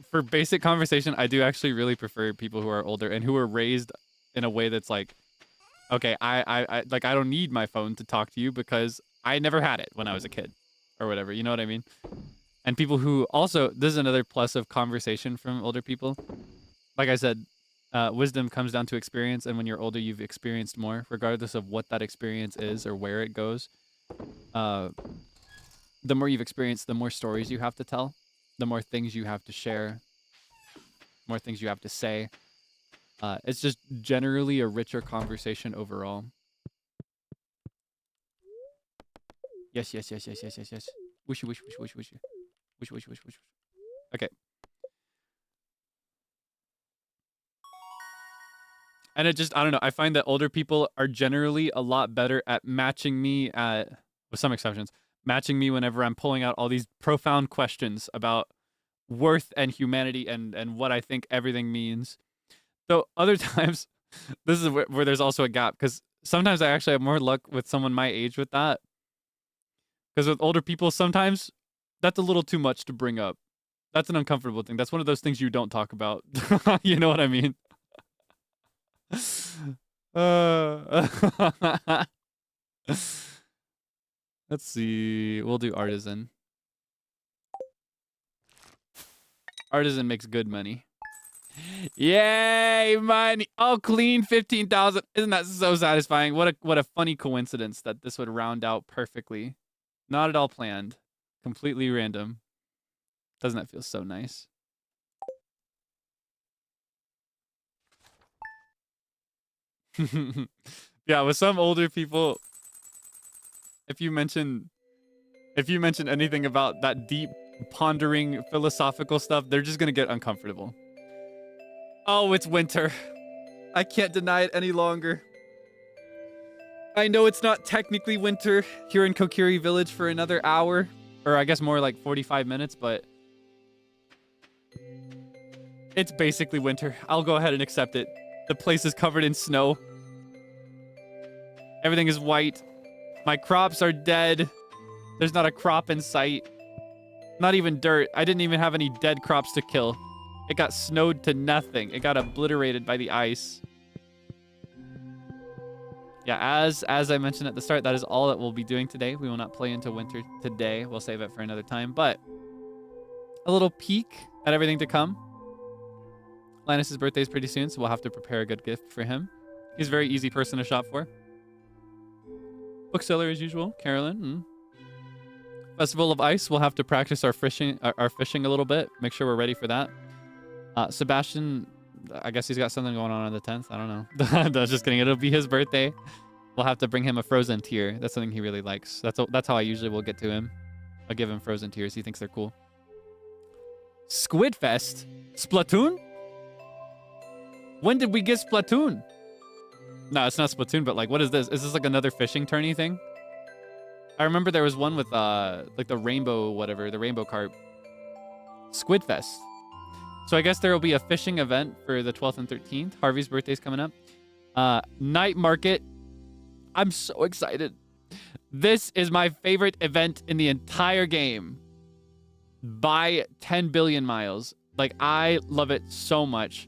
for basic conversation, I do actually really prefer people who are older and who are raised in a way that's like, okay, I don't need my phone to talk to you because I never had it when I was a kid or whatever. You know what I mean? And people who also, this is another plus of conversation from older people. Like I said, wisdom comes down to experience. And when you're older, you've experienced more, regardless of what that experience is or where it goes. The more you've experienced, the more stories you have to tell, the more things you have to share, more things you have to say. It's just generally a richer conversation overall. Yes. Wishy. Wish. Okay. And it just, I don't know. I find that older people are generally a lot better at matching me with some exceptions, matching me whenever I'm pulling out all these profound questions about worth and humanity and what I think everything means. So other times, this is where there's also a gap, because sometimes I actually have more luck with someone my age with that. Because with older people, sometimes that's a little too much to bring up. That's an uncomfortable thing. That's one of those things you don't talk about. You know what I mean? Let's see. We'll do artisan. Artisan makes good money. Yay, money! Oh, clean 15,000. Isn't that so satisfying? What a funny coincidence that this would round out perfectly. Not at all planned. Completely random. Doesn't that feel so nice? Yeah, with some older people, if you mention anything about that deep, pondering, philosophical stuff, they're just gonna get uncomfortable. Oh, it's winter. I can't deny it any longer. I know it's not technically winter here in Kokiri Village for another hour, or I guess more like 45 minutes, but it's basically winter. I'll go ahead and accept it. The place is covered in snow. Everything is white. My crops are dead. There's not a crop in sight. Not even dirt. I didn't even have any dead crops to kill. It got snowed to nothing. It got obliterated by the ice. Yeah, as I mentioned at the start, that is all that we'll be doing today. We will not play into winter today. We'll save it for another time. But a little peek at everything to come. Linus's birthday is pretty soon, so we'll have to prepare a good gift for him. He's a very easy person to shop for. Bookseller as usual, Carolyn. Festival of Ice, we'll have to practice our fishing a little bit. Make sure we're ready for that. Sebastian, I guess he's got something going on the 10th. I don't know. No, just kidding. It'll be his birthday. We'll have to bring him a frozen tear. That's something he really likes. That's how I usually will get to him. I'll give him frozen tears. He thinks they're cool. Squidfest? Splatoon? When did we get Splatoon? No, it's not Splatoon, but like, what is this? Is this like another fishing tourney thing? I remember there was one with like the rainbow, whatever, the rainbow carp. Squidfest. So I guess there will be a fishing event for the 12th and 13th. Harvey's birthday's coming up. Night market. I'm so excited. This is my favorite event in the entire game by 10 billion miles. Like, I love it so much.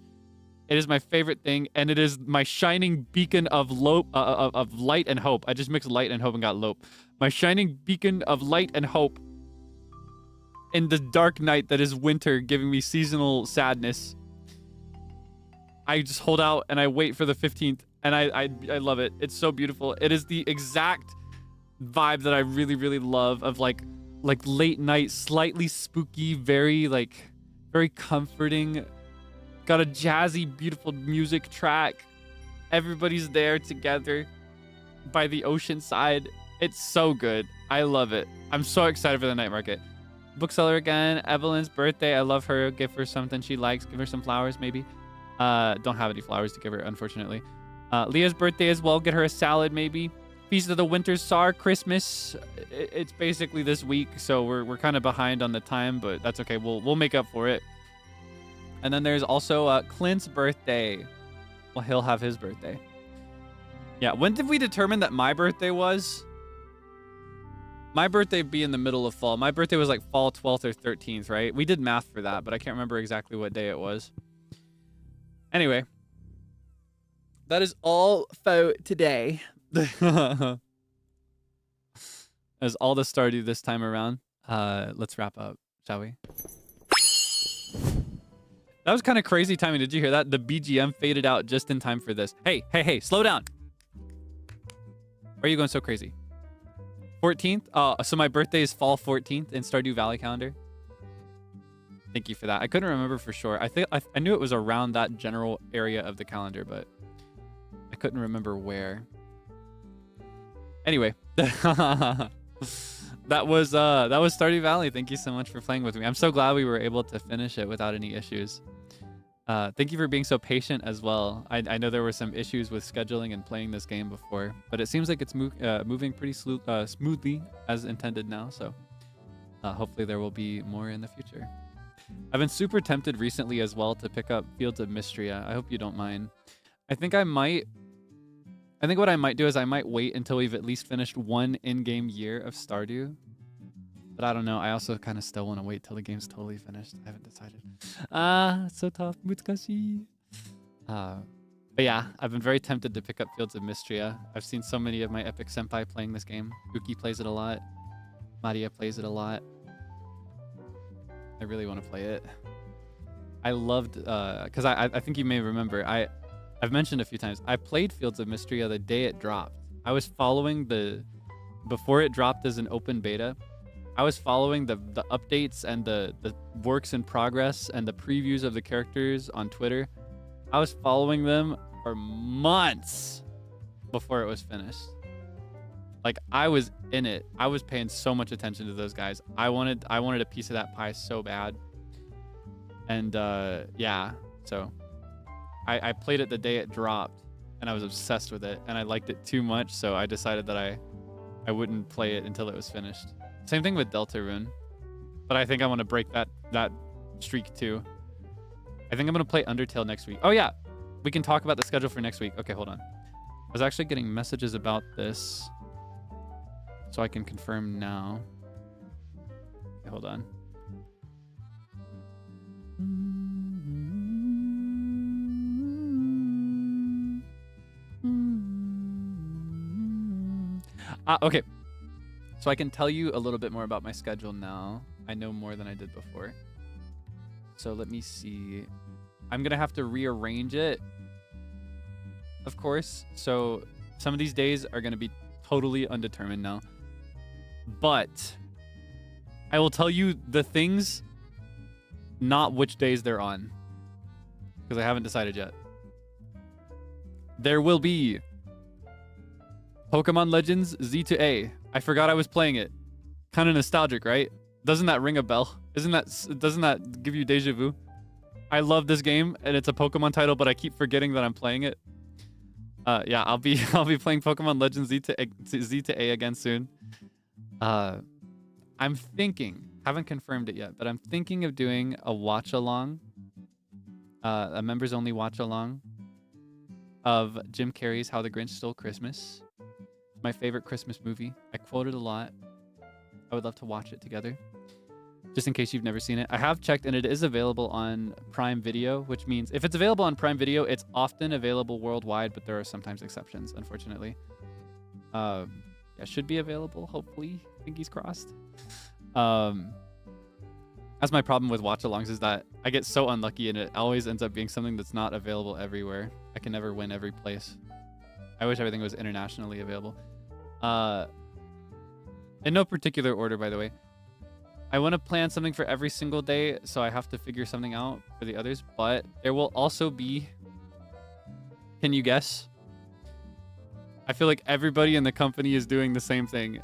It is my favorite thing, and it is my shining beacon of light and hope. I just mixed light and hope and got lope. My shining beacon of light and hope in the dark night that is winter, giving me seasonal sadness. I just hold out and I wait for the 15th, and I love it. It's so beautiful. It is the exact vibe that I really, really love of like late night, slightly spooky, very comforting. Got a jazzy, beautiful music track. Everybody's there together by the ocean side. It's so good. I love it. I'm so excited for the night market. bookseller again. Evelyn's birthday. I love her. Give her something she likes. Give her some flowers, maybe. Don't have any flowers to give her, unfortunately. Leah's birthday as well. Get her a salad, maybe. Feast of the Winter Star, Christmas. It's basically this week, so we're kind of behind on the time, but that's okay. We'll make up for it. And then there's also Clint's birthday. Well, he'll have his birthday. Yeah, when did we determine that my birthday was? My birthday be in the middle of fall. My birthday was like fall 12th or 13th, right? We did math for that, but I can't remember exactly what day it was. Anyway, that is all for today. That's all the Stardew this time around. Let's wrap up, shall we? That was kind of crazy timing. Did you hear that? The BGM faded out just in time for this. Hey, slow down. Why are you going so crazy? 14th? So my birthday is fall 14th in Stardew Valley calendar. Thank you for that. I couldn't remember for sure. I knew it was around that general area of the calendar, but I couldn't remember where. Anyway, that was Stardew Valley. Thank you so much for playing with me. I'm so glad we were able to finish it without any issues. Thank you for being so patient as well. I know there were some issues with scheduling and playing this game before, but it seems like it's moving pretty smoothly as intended now. So hopefully there will be more in the future. I've been super tempted recently as well to pick up Fields of Mystria. I hope you don't mind. I think what I might do is I might wait until we've at least finished one in-game year of Stardew. But I don't know. I also kind of still want to wait till the game's totally finished. I haven't decided. It's so tough. Mutsukashi. But yeah, I've been very tempted to pick up Fields of Mystria. I've seen so many of my epic senpai playing this game. Uki plays it a lot. Maria plays it a lot. I really want to play it. I loved, because I think you may remember, I've mentioned a few times, I played Fields of Mystria the day it dropped. I was following before it dropped as an open beta, I was following the updates and the works in progress and the previews of the characters on Twitter. I was following them for months before it was finished. Like, I was in it. I was paying so much attention to those guys. I wanted a piece of that pie so bad. And yeah, so I played it the day it dropped, and I was obsessed with it, and I liked it too much, so I decided that I wouldn't play it until it was finished. Same thing with Deltarune, but I think I want to break that streak too. I think I'm going to play Undertale next week. Oh yeah, we can talk about the schedule for next week. Okay, hold on. I was actually getting messages about this, so I can confirm now. Okay, hold on. Okay. So I can tell you a little bit more about my schedule now. I know more than I did before. So let me see. I'm going to have to rearrange it, of course. So some of these days are going to be totally undetermined now. But I will tell you the things, not which days they're on, because I haven't decided yet. There will be Pokemon Legends Z to A. I forgot I was playing it. Kind of nostalgic, right? Doesn't that ring a bell? Doesn't that give you deja vu? I love this game, and it's a Pokemon title, but I keep forgetting that I'm playing it. Yeah, I'll be playing Pokemon Legends Z to A again soon. I'm thinking, haven't confirmed it yet, but I'm thinking of doing a watch along, a members only watch along of Jim Carrey's How the Grinch Stole Christmas. It's my favorite Christmas movie. I quote it a lot. I would love to watch it together, just in case you've never seen it. I have checked, and it is available on Prime Video, which means if it's available on Prime Video, it's often available worldwide, but there are sometimes exceptions, unfortunately. Yeah, should be available, hopefully. Fingers crossed. That's my problem with watch-alongs, is that I get so unlucky, and it always ends up being something that's not available everywhere. I can never win every place. I wish everything was internationally available. In no particular order, by the way. I want to plan something for every single day, so I have to figure something out for the others. But there will also be... Can you guess? I feel like everybody in the company is doing the same thing.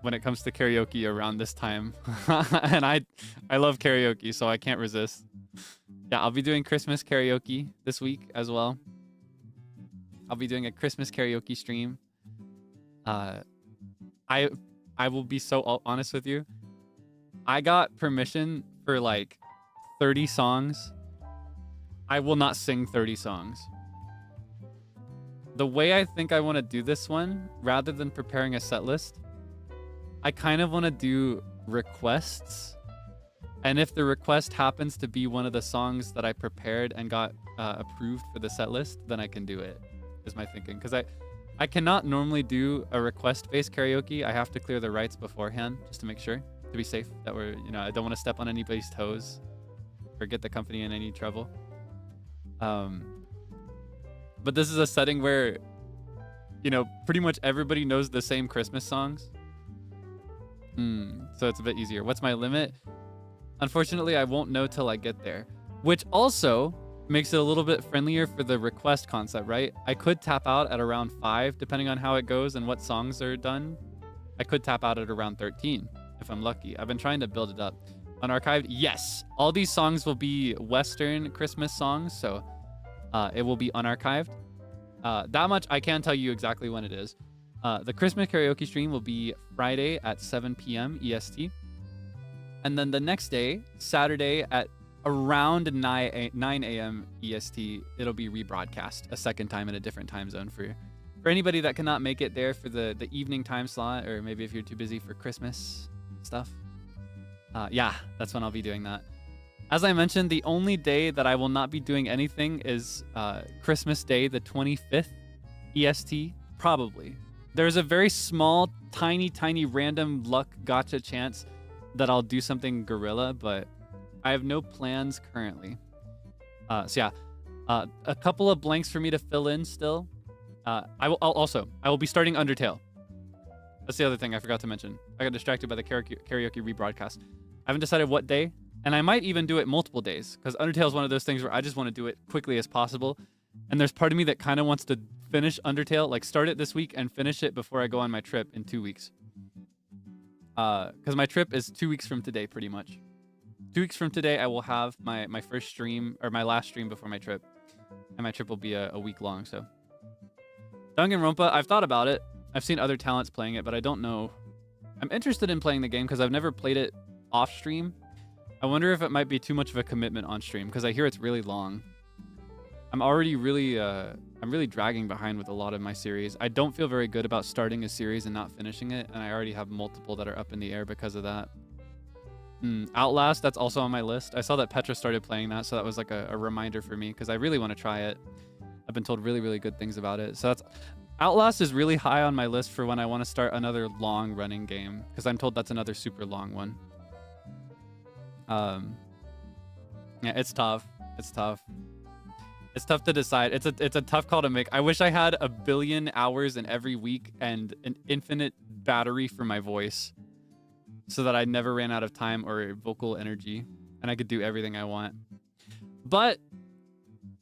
when it comes to karaoke around this time. And I love karaoke, so I can't resist. Yeah, I'll be doing Christmas karaoke this week as well. I'll be doing a Christmas karaoke stream. I will be so honest with you. I got permission for like 30 songs. I will not sing 30 songs. The way I think I want to do this one, rather than preparing a set list, I kind of want to do requests. And if the request happens to be one of the songs that I prepared and got approved for the set list, then I can do it, is my thinking. Because I cannot normally do a request-based karaoke. I have to clear the rights beforehand just to make sure, to be safe, that we're, you know, I don't want to step on anybody's toes or get the company in any trouble. But this is a setting where, you know, pretty much everybody knows the same Christmas songs. So it's a bit easier. What's my limit? Unfortunately, I won't know till I get there, which also makes it a little bit friendlier for the request concept, right? I could tap out at around 5, depending on how it goes and what songs are done. I could tap out at around 13 if I'm lucky. I've been trying to build it up. Unarchived, yes. All these songs will be Western Christmas songs, so it will be unarchived. That much I can tell you exactly when it is. The Christmas karaoke stream will be Friday at 7 p.m. EST. And then the next day, Saturday at around 9 a.m. EST, it'll be rebroadcast a second time in a different time zone for anybody that cannot make it there for the evening time slot, or maybe if you're too busy for Christmas stuff. Yeah, that's when I'll be doing that. As I mentioned, the only day that I will not be doing anything is Christmas Day, the 25th EST, probably. There's a very small, tiny random luck gotcha chance that I'll do something guerrilla, but I have no plans currently. So yeah, a couple of blanks for me to fill in still. I will be starting Undertale. That's the other thing I forgot to mention. I got distracted by the karaoke rebroadcast. I haven't decided what day, and I might even do it multiple days, because Undertale is one of those things where I just want to do it quickly as possible. And there's part of me that kind of wants to finish Undertale, like start it this week and finish it before I go on my trip in 2 weeks. Because my trip is 2 weeks from today, pretty much. 2 weeks from today, I will have my first stream, or my last stream before my trip. And my trip will be a week long, so. Danganronpa, I've thought about it. I've seen other talents playing it, but I don't know. I'm interested in playing the game because I've never played it off stream. I wonder if it might be too much of a commitment on stream, because I hear it's really long. I'm already really, I'm really dragging behind with a lot of my series. I don't feel very good about starting a series and not finishing it, and I already have multiple that are up in the air because of that. Outlast, that's also on my list. I saw that Petra started playing that, so that was like a reminder for me, because I really want to try it. I've been told really good things about it. So that's Outlast is really high on my list for when I want to start another long running game, because I'm told that's another super long one. Yeah, it's tough. It's tough. It's tough to decide. It's a tough call to make. I wish I had 1 billion hours in every week and an infinite battery for my voice, so that I never ran out of time or vocal energy, and I could do everything I want. But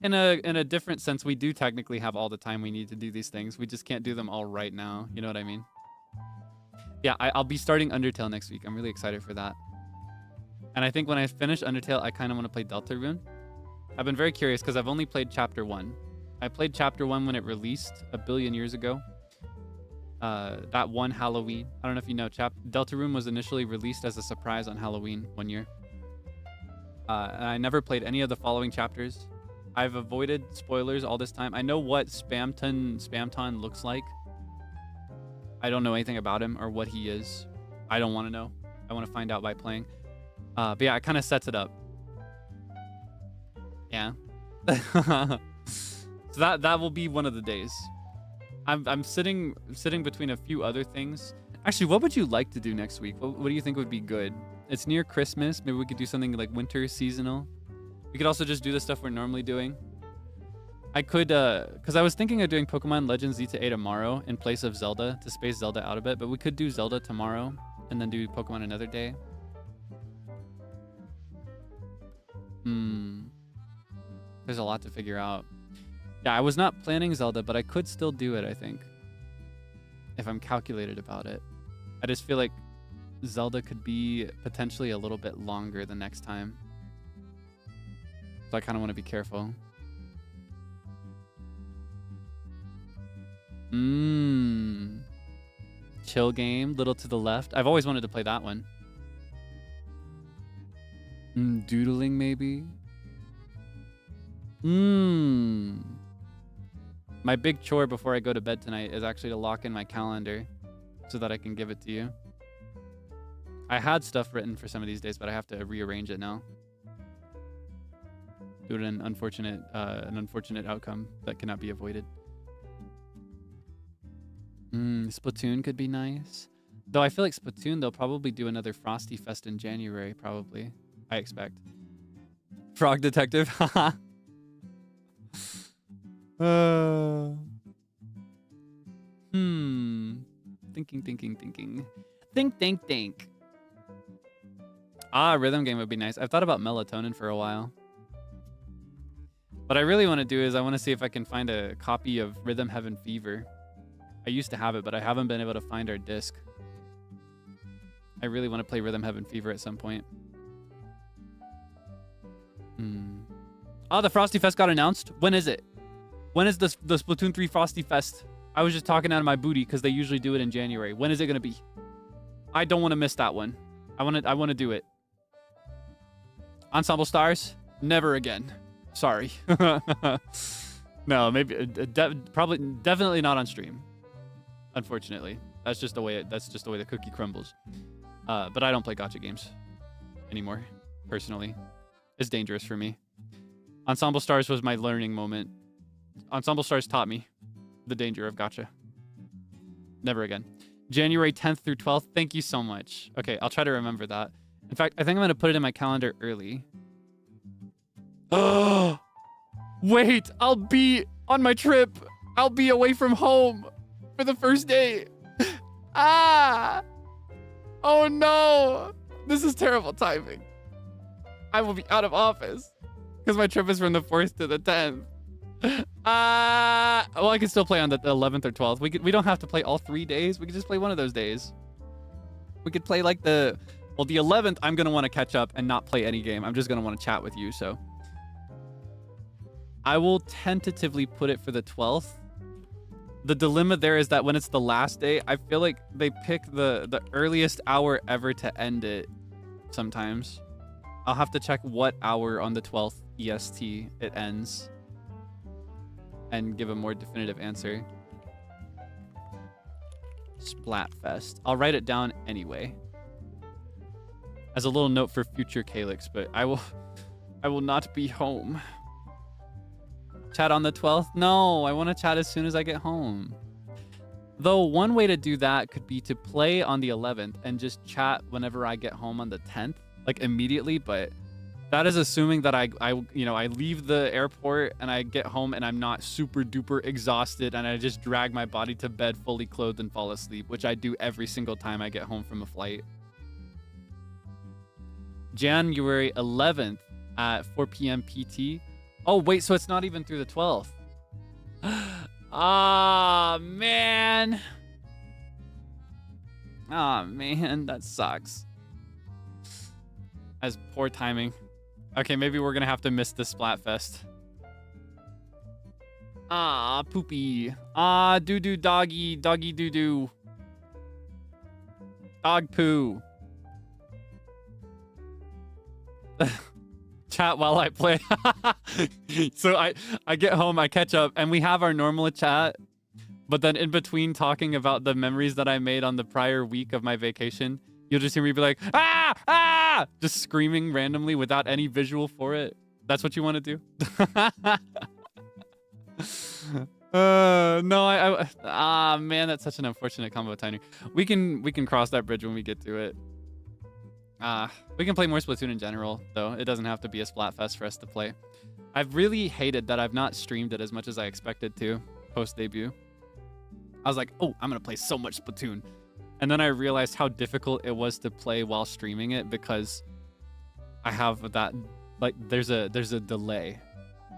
in a different sense, we do technically have all the time we need to do these things. We just can't do them all right now. You know what I mean? Yeah, I'll be starting Undertale next week. I'm really excited for that. And I think when I finish Undertale, I kind of want to play Deltarune. I've been very curious because I've only played Chapter 1. I played Chapter 1 when it released 1 billion years ago. That one Halloween. I don't know if you know, Deltarune was initially released as a surprise on Halloween one year. And I never played any of the following chapters. I've avoided spoilers all this time. I know what Spamton looks like. I don't know anything about him or what he is. I don't want to know. I want to find out by playing. But yeah, it kind of sets it up. Yeah. So that will be one of the days. I'm sitting between a few other things. Actually, what would you like to do next week? What do you think would be good? It's near Christmas. Maybe we could do something like winter seasonal. We could also just do the stuff we're normally doing. I could, because I was thinking of doing Pokemon Legends Z-A tomorrow in place of Zelda, to space Zelda out a bit, but we could do Zelda tomorrow and then do Pokemon another day. There's a lot to figure out. Yeah, I was not planning Zelda, but I could still do it, I think. If I'm calculated about it. I just feel like Zelda could be potentially a little bit longer the next time. So I kind of want to be careful. Chill game, little to the left. I've always wanted to play that one. Doodling, maybe? My big chore before I go to bed tonight is actually to lock in my calendar so that I can give it to you. I had stuff written for some of these days, but I have to rearrange it now. Due to an unfortunate outcome that cannot be avoided. Splatoon could be nice. Though I feel like Splatoon, they'll probably do another Frosty Fest in January, probably. I expect. Frog Detective, haha. Thinking. Think. Rhythm game would be nice. I've thought about Melatonin for a while. What I really want to do is I want to see if I can find a copy of Rhythm Heaven Fever. I used to have it, but I haven't been able to find our disc. I really want to play Rhythm Heaven Fever at some point. The Frosty Fest got announced. When is it? When is the Splatoon 3 Frosty Fest? I was just talking out of my booty because they usually do it in January. When is it going to be? I don't want to miss that one. I want to do it. Ensemble Stars? Never again. Sorry. No, maybe definitely not on stream. Unfortunately, that's just the way the cookie crumbles. But I don't play gacha games anymore. Personally, it's dangerous for me. Ensemble Stars was my learning moment. Ensemble Stars taught me the danger of gacha. Never again. January 10th through 12th. Thank you so much. Okay, I'll try to remember that. In fact, I think I'm going to put it in my calendar early. Oh, wait, I'll be on my trip. I'll be away from home for the first day. Oh no. This is terrible timing. I will be out of office because my trip is from the 4th to the 10th. Well, I can still play on the 11th or 12th. We don't have to play all 3 days. We could just play one of those days. We could play like the 11th. I'm going to want to catch up and not play any game. I'm just going to want to chat with you. So I will tentatively put it for the 12th. The dilemma there is that when it's the last day, I feel like they pick the earliest hour ever to end it sometimes. I'll have to check what hour on the 12th EST it ends and give a more definitive answer. Splatfest. I'll write it down anyway as a little note for future Kaelix, but I will not be home. Chat on the 12th? No, I want to chat as soon as I get home. Though one way to do that could be to play on the 11th and just chat whenever I get home on the 10th, like immediately, but that is assuming that I leave the airport and I get home and I'm not super duper exhausted and I just drag my body to bed fully clothed and fall asleep, which I do every single time I get home from a flight. January 11th at 4 p.m. PT. Oh, wait, so it's not even through the 12th. Man. Man, that sucks. That's poor timing. Okay, maybe we're going to have to miss the Splatfest. Poopy. Doo-doo doggy. Doggy doo-doo. Dog poo. Chat while I play. So I get home, I catch up, and we have our normal chat. But then in between talking about the memories that I made on the prior week of my vacation, you'll just hear me be like, just screaming randomly without any visual for it. That's what you want to do? No, man, that's such an unfortunate combo timing. We can cross that bridge when we get to it. We can play more Splatoon in general, though. It doesn't have to be a Splatfest for us to play. I've really hated that I've not streamed it as much as I expected to post-debut. I was like, oh, I'm going to play so much Splatoon. And then I realized how difficult it was to play while streaming it because I have that, like, there's a delay.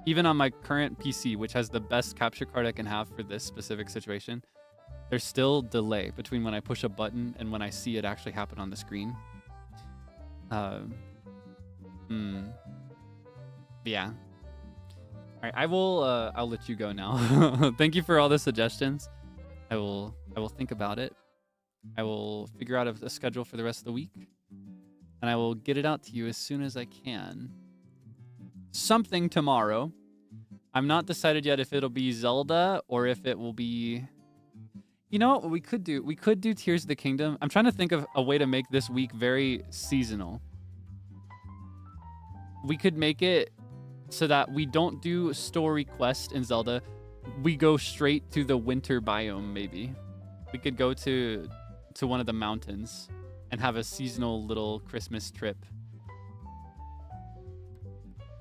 Even on my current PC, which has the best capture card I can have for this specific situation, there's still delay between when I push a button and when I see it actually happen on the screen. Yeah. All right, I'll let you go now. Thank you for all the suggestions. I will think about it. I will figure out a schedule for the rest of the week, and I will get it out to you as soon as I can. Something tomorrow. I'm not decided yet if it'll be Zelda or if it will be... You know what we could do? We could do Tears of the Kingdom. I'm trying to think of a way to make this week very seasonal. We could make it so that we don't do story quest in Zelda. We go straight to the winter biome, maybe. We could go to one of the mountains and have a seasonal little Christmas trip.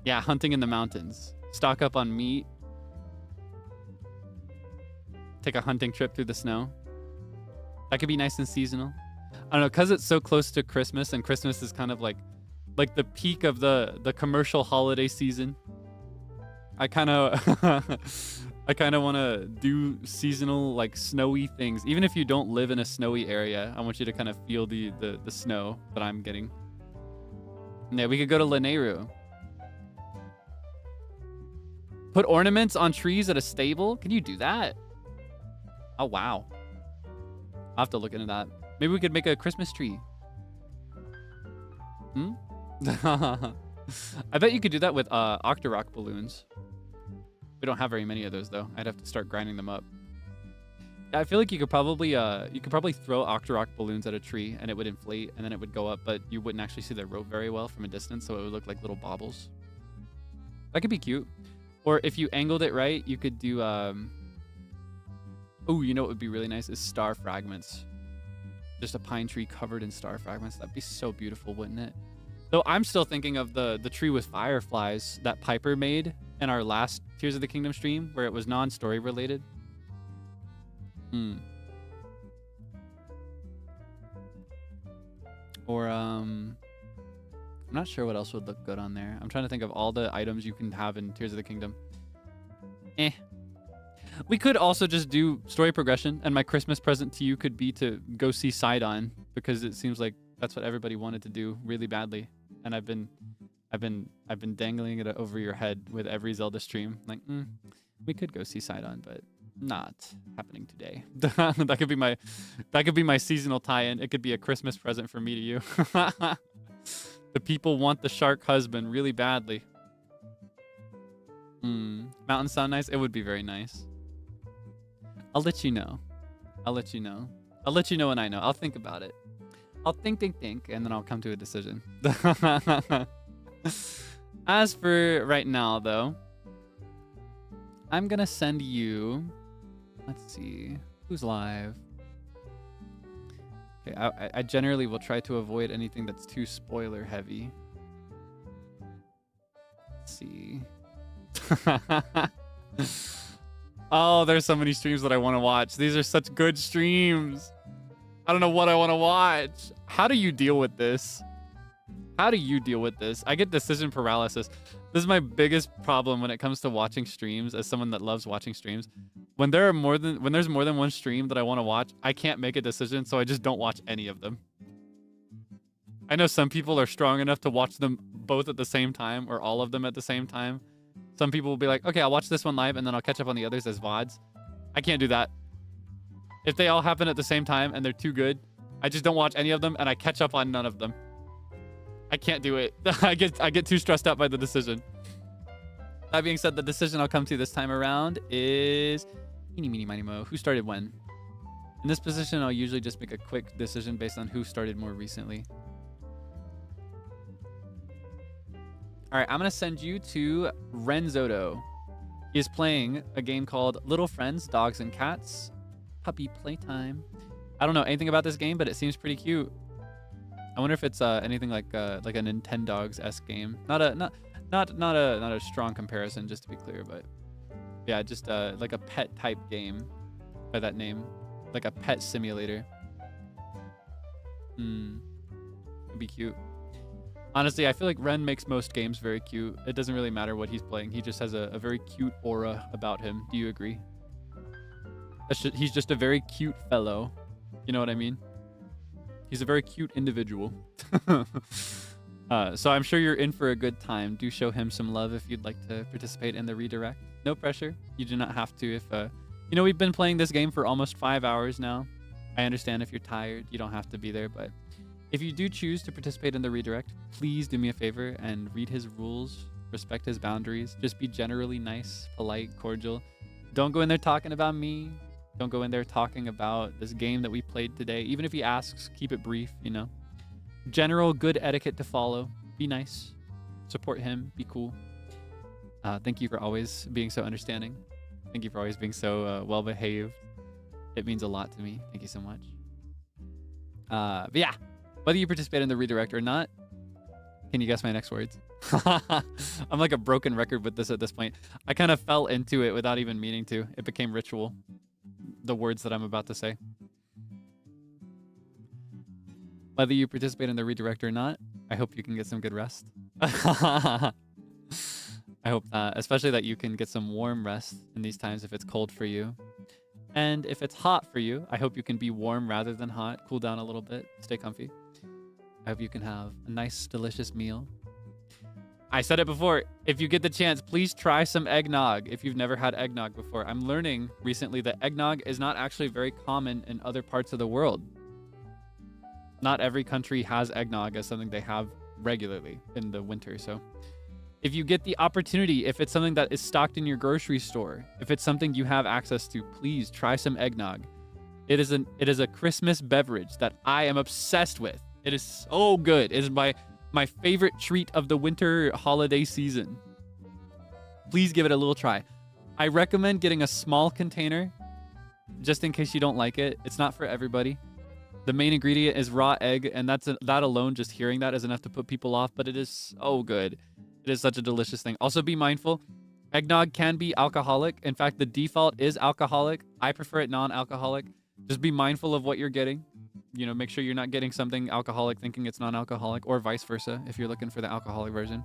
Yeah, hunting in the mountains. Stock up on meat. Take a hunting trip through the snow. That could be nice and seasonal. I don't know, because it's so close to Christmas, and Christmas is kind of like the peak of the commercial holiday season. I kind of want to do seasonal, like, snowy things. Even if you don't live in a snowy area, I want you to kind of feel the snow that I'm getting. Yeah, we could go to Lanayru. Put ornaments on trees at a stable? Can you do that? Oh, wow. I'll have to look into that. Maybe we could make a Christmas tree. I bet you could do that with Octorok balloons. We don't have very many of those, though. I'd have to start grinding them up. I feel like you could probably throw Octorok balloons at a tree and it would inflate and then it would go up, but you wouldn't actually see the rope very well from a distance, so it would look like little baubles. That could be cute. Or if you angled it right, you could do... Oh, you know what would be really nice is star fragments. Just a pine tree covered in star fragments. That'd be so beautiful, wouldn't it? Though I'm still thinking of the tree with fireflies that Piper made in our last Tears of the Kingdom stream, where it was non-story related. Or, I'm not sure what else would look good on there. I'm trying to think of all the items you can have in Tears of the Kingdom. We could also just do story progression, and my Christmas present to you could be to go see Sidon, because it seems like that's what everybody wanted to do really badly. And I've been dangling it over your head with every Zelda stream. Like, we could go see Sidon, but not happening today. That could be my seasonal tie-in. It could be a Christmas present from me to you. The people want the shark husband really badly. Mountains sound nice. It would be very nice. I'll let you know. I'll let you know when I know. I'll think about it. I'll think, and then I'll come to a decision. As for right now, though, I'm gonna send you... Let's see. Who's live? Okay, I generally will try to avoid anything that's too spoiler heavy. Let's see. Oh, there's so many streams that I want to watch. These are such good streams. I don't know what I want to watch. How do you deal with this? How do you deal with this? I get decision paralysis. This is my biggest problem when it comes to watching streams as someone that loves watching streams. When there's more than one stream that I want to watch, I can't make a decision, so I just don't watch any of them. I know some people are strong enough to watch them both at the same time or all of them at the same time. Some people will be like, okay, I'll watch this one live and then I'll catch up on the others as VODs. I can't do that. If they all happen at the same time and they're too good, I just don't watch any of them and I catch up on none of them. I can't do it. I get too stressed out by the decision. That being said, the decision I'll come to this time around is eeny, meeny, miny, mo. Who started when? In this position, I'll usually just make a quick decision based on who started more recently. All right, I'm going to send you to Renzoto. He is playing a game called Little Friends, Dogs and Cats. Puppy Playtime. I don't know anything about this game, but it seems pretty cute. I wonder if it's anything like a Nintendogs-esque game. Not a strong comparison, just to be clear, but yeah, just like a pet type game by that name, like a pet simulator. It'd be cute. Honestly, I feel like Ren makes most games very cute. It doesn't really matter what he's playing. He just has a very cute aura about him. Do you agree? He's just a very cute fellow. You know what I mean? He's a very cute individual. So I'm sure you're in for a good time. Do show him some love if you'd like to participate in the redirect. No pressure. You do not have to if... you know, we've been playing this game for almost 5 hours now. I understand if you're tired, you don't have to be there, but if you do choose to participate in the redirect, please do me a favor and read his rules, respect his boundaries, just be generally nice, polite, cordial. Don't go in there talking about me. Don't go in there talking about this game that we played today. Even if he asks, keep it brief, you know. General good etiquette to follow. Be nice. Support him. Be cool. Thank you for always being so understanding. Thank you for always being so well-behaved. It means a lot to me. Thank you so much. But yeah, whether you participate in the redirect or not, can you guess my next words? I'm like a broken record with this at this point. I kind of fell into it without even meaning to. It became ritual. The words that I'm about to say. Whether you participate in the redirect or not, I hope you can get some good rest. I hope especially that you can get some warm rest in these times if it's cold for you. And if it's hot for you, I hope you can be warm rather than hot. Cool down a little bit. Stay comfy. I hope you can have a nice, delicious meal. I said it before. If you get the chance, please try some eggnog if you've never had eggnog before. I'm learning recently that eggnog is not actually very common in other parts of the world. Not every country has eggnog as something they have regularly in the winter. So if you get the opportunity, if it's something that is stocked in your grocery store, if it's something you have access to, please try some eggnog. It is a Christmas beverage that I am obsessed with. It is so good. It is my favorite treat of the winter holiday season. Please give it a little try. I recommend getting a small container just in case you don't like it. It's not for everybody. The main ingredient is raw egg, and that alone, just hearing that is enough to put people off, but it is so good. It is such a delicious thing. Also be mindful, eggnog can be alcoholic. In fact, the default is alcoholic. I prefer it non-alcoholic. Just be mindful of what you're getting. You know, make sure you're not getting something alcoholic thinking it's non-alcoholic, or vice versa if you're looking for the alcoholic version.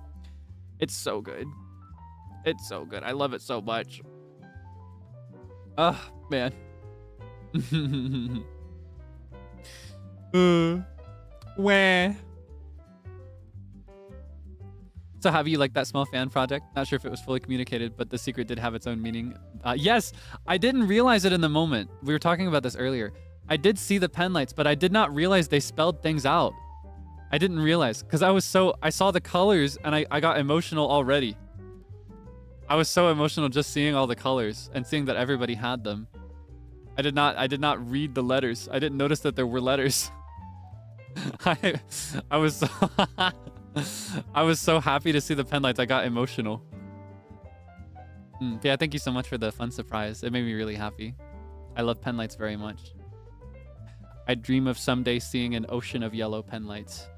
It's so good. It's so good. I love it so much. Oh, man. Where? So how do you like that small fan project? Not sure if it was fully communicated, but the secret did have its own meaning. Yes, I didn't realize it in the moment. We were talking about this earlier. I did see the pen lights, but I did not realize they spelled things out. I didn't realize because I saw the colors and I got emotional already. I was so emotional just seeing all the colors and seeing that everybody had them. I did not read the letters. I didn't notice that there were letters. I was so I was so happy to see the pen lights. I got emotional. Yeah, thank you so much for the fun surprise. It made me really happy. I love pen lights very much. I dream of someday seeing an ocean of yellow pen lights.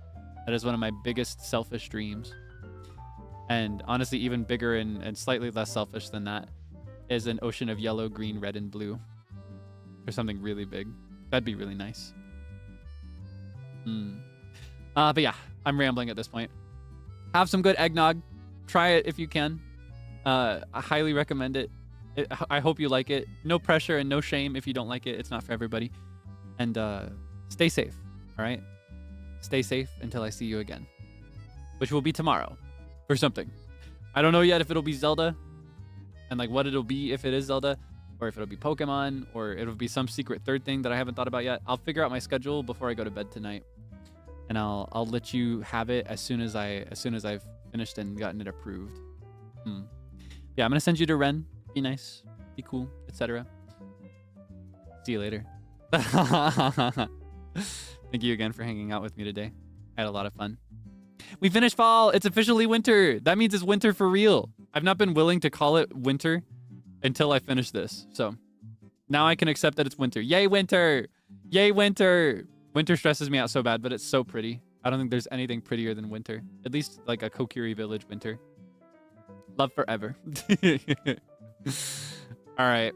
That is one of my biggest selfish dreams. And honestly, even bigger and slightly less selfish than that is an ocean of yellow, green, red, and blue. Or something really big. That'd be really nice. But yeah, I'm rambling at this point. Have some good eggnog. Try it if you can. I highly recommend it. I hope you like it. No pressure and no shame if you don't like it. It's not for everybody. And stay safe, all right? Stay safe until I see you again, which will be tomorrow for something. I don't know yet if it'll be Zelda and like what it'll be if it is Zelda, or if it'll be Pokemon, or it'll be some secret third thing that I haven't thought about yet. I'll figure out my schedule before I go to bed tonight, and I'll let you have it as soon as I've finished and gotten it approved. Yeah, I'm gonna send you to Ren. Be nice, be cool, etc. See you later. Thank you again for hanging out with me today. I had a lot of fun. We finished fall. It's officially winter. That means it's winter for real. I've not been willing to call it winter until I finish this. So now I can accept that it's winter. Yay, winter. Yay, winter. Winter stresses me out so bad, but it's so pretty. I don't think there's anything prettier than winter. At least like a Kokiri village winter. Love forever. All right.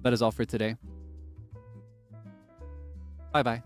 That is all for today. Bye-bye.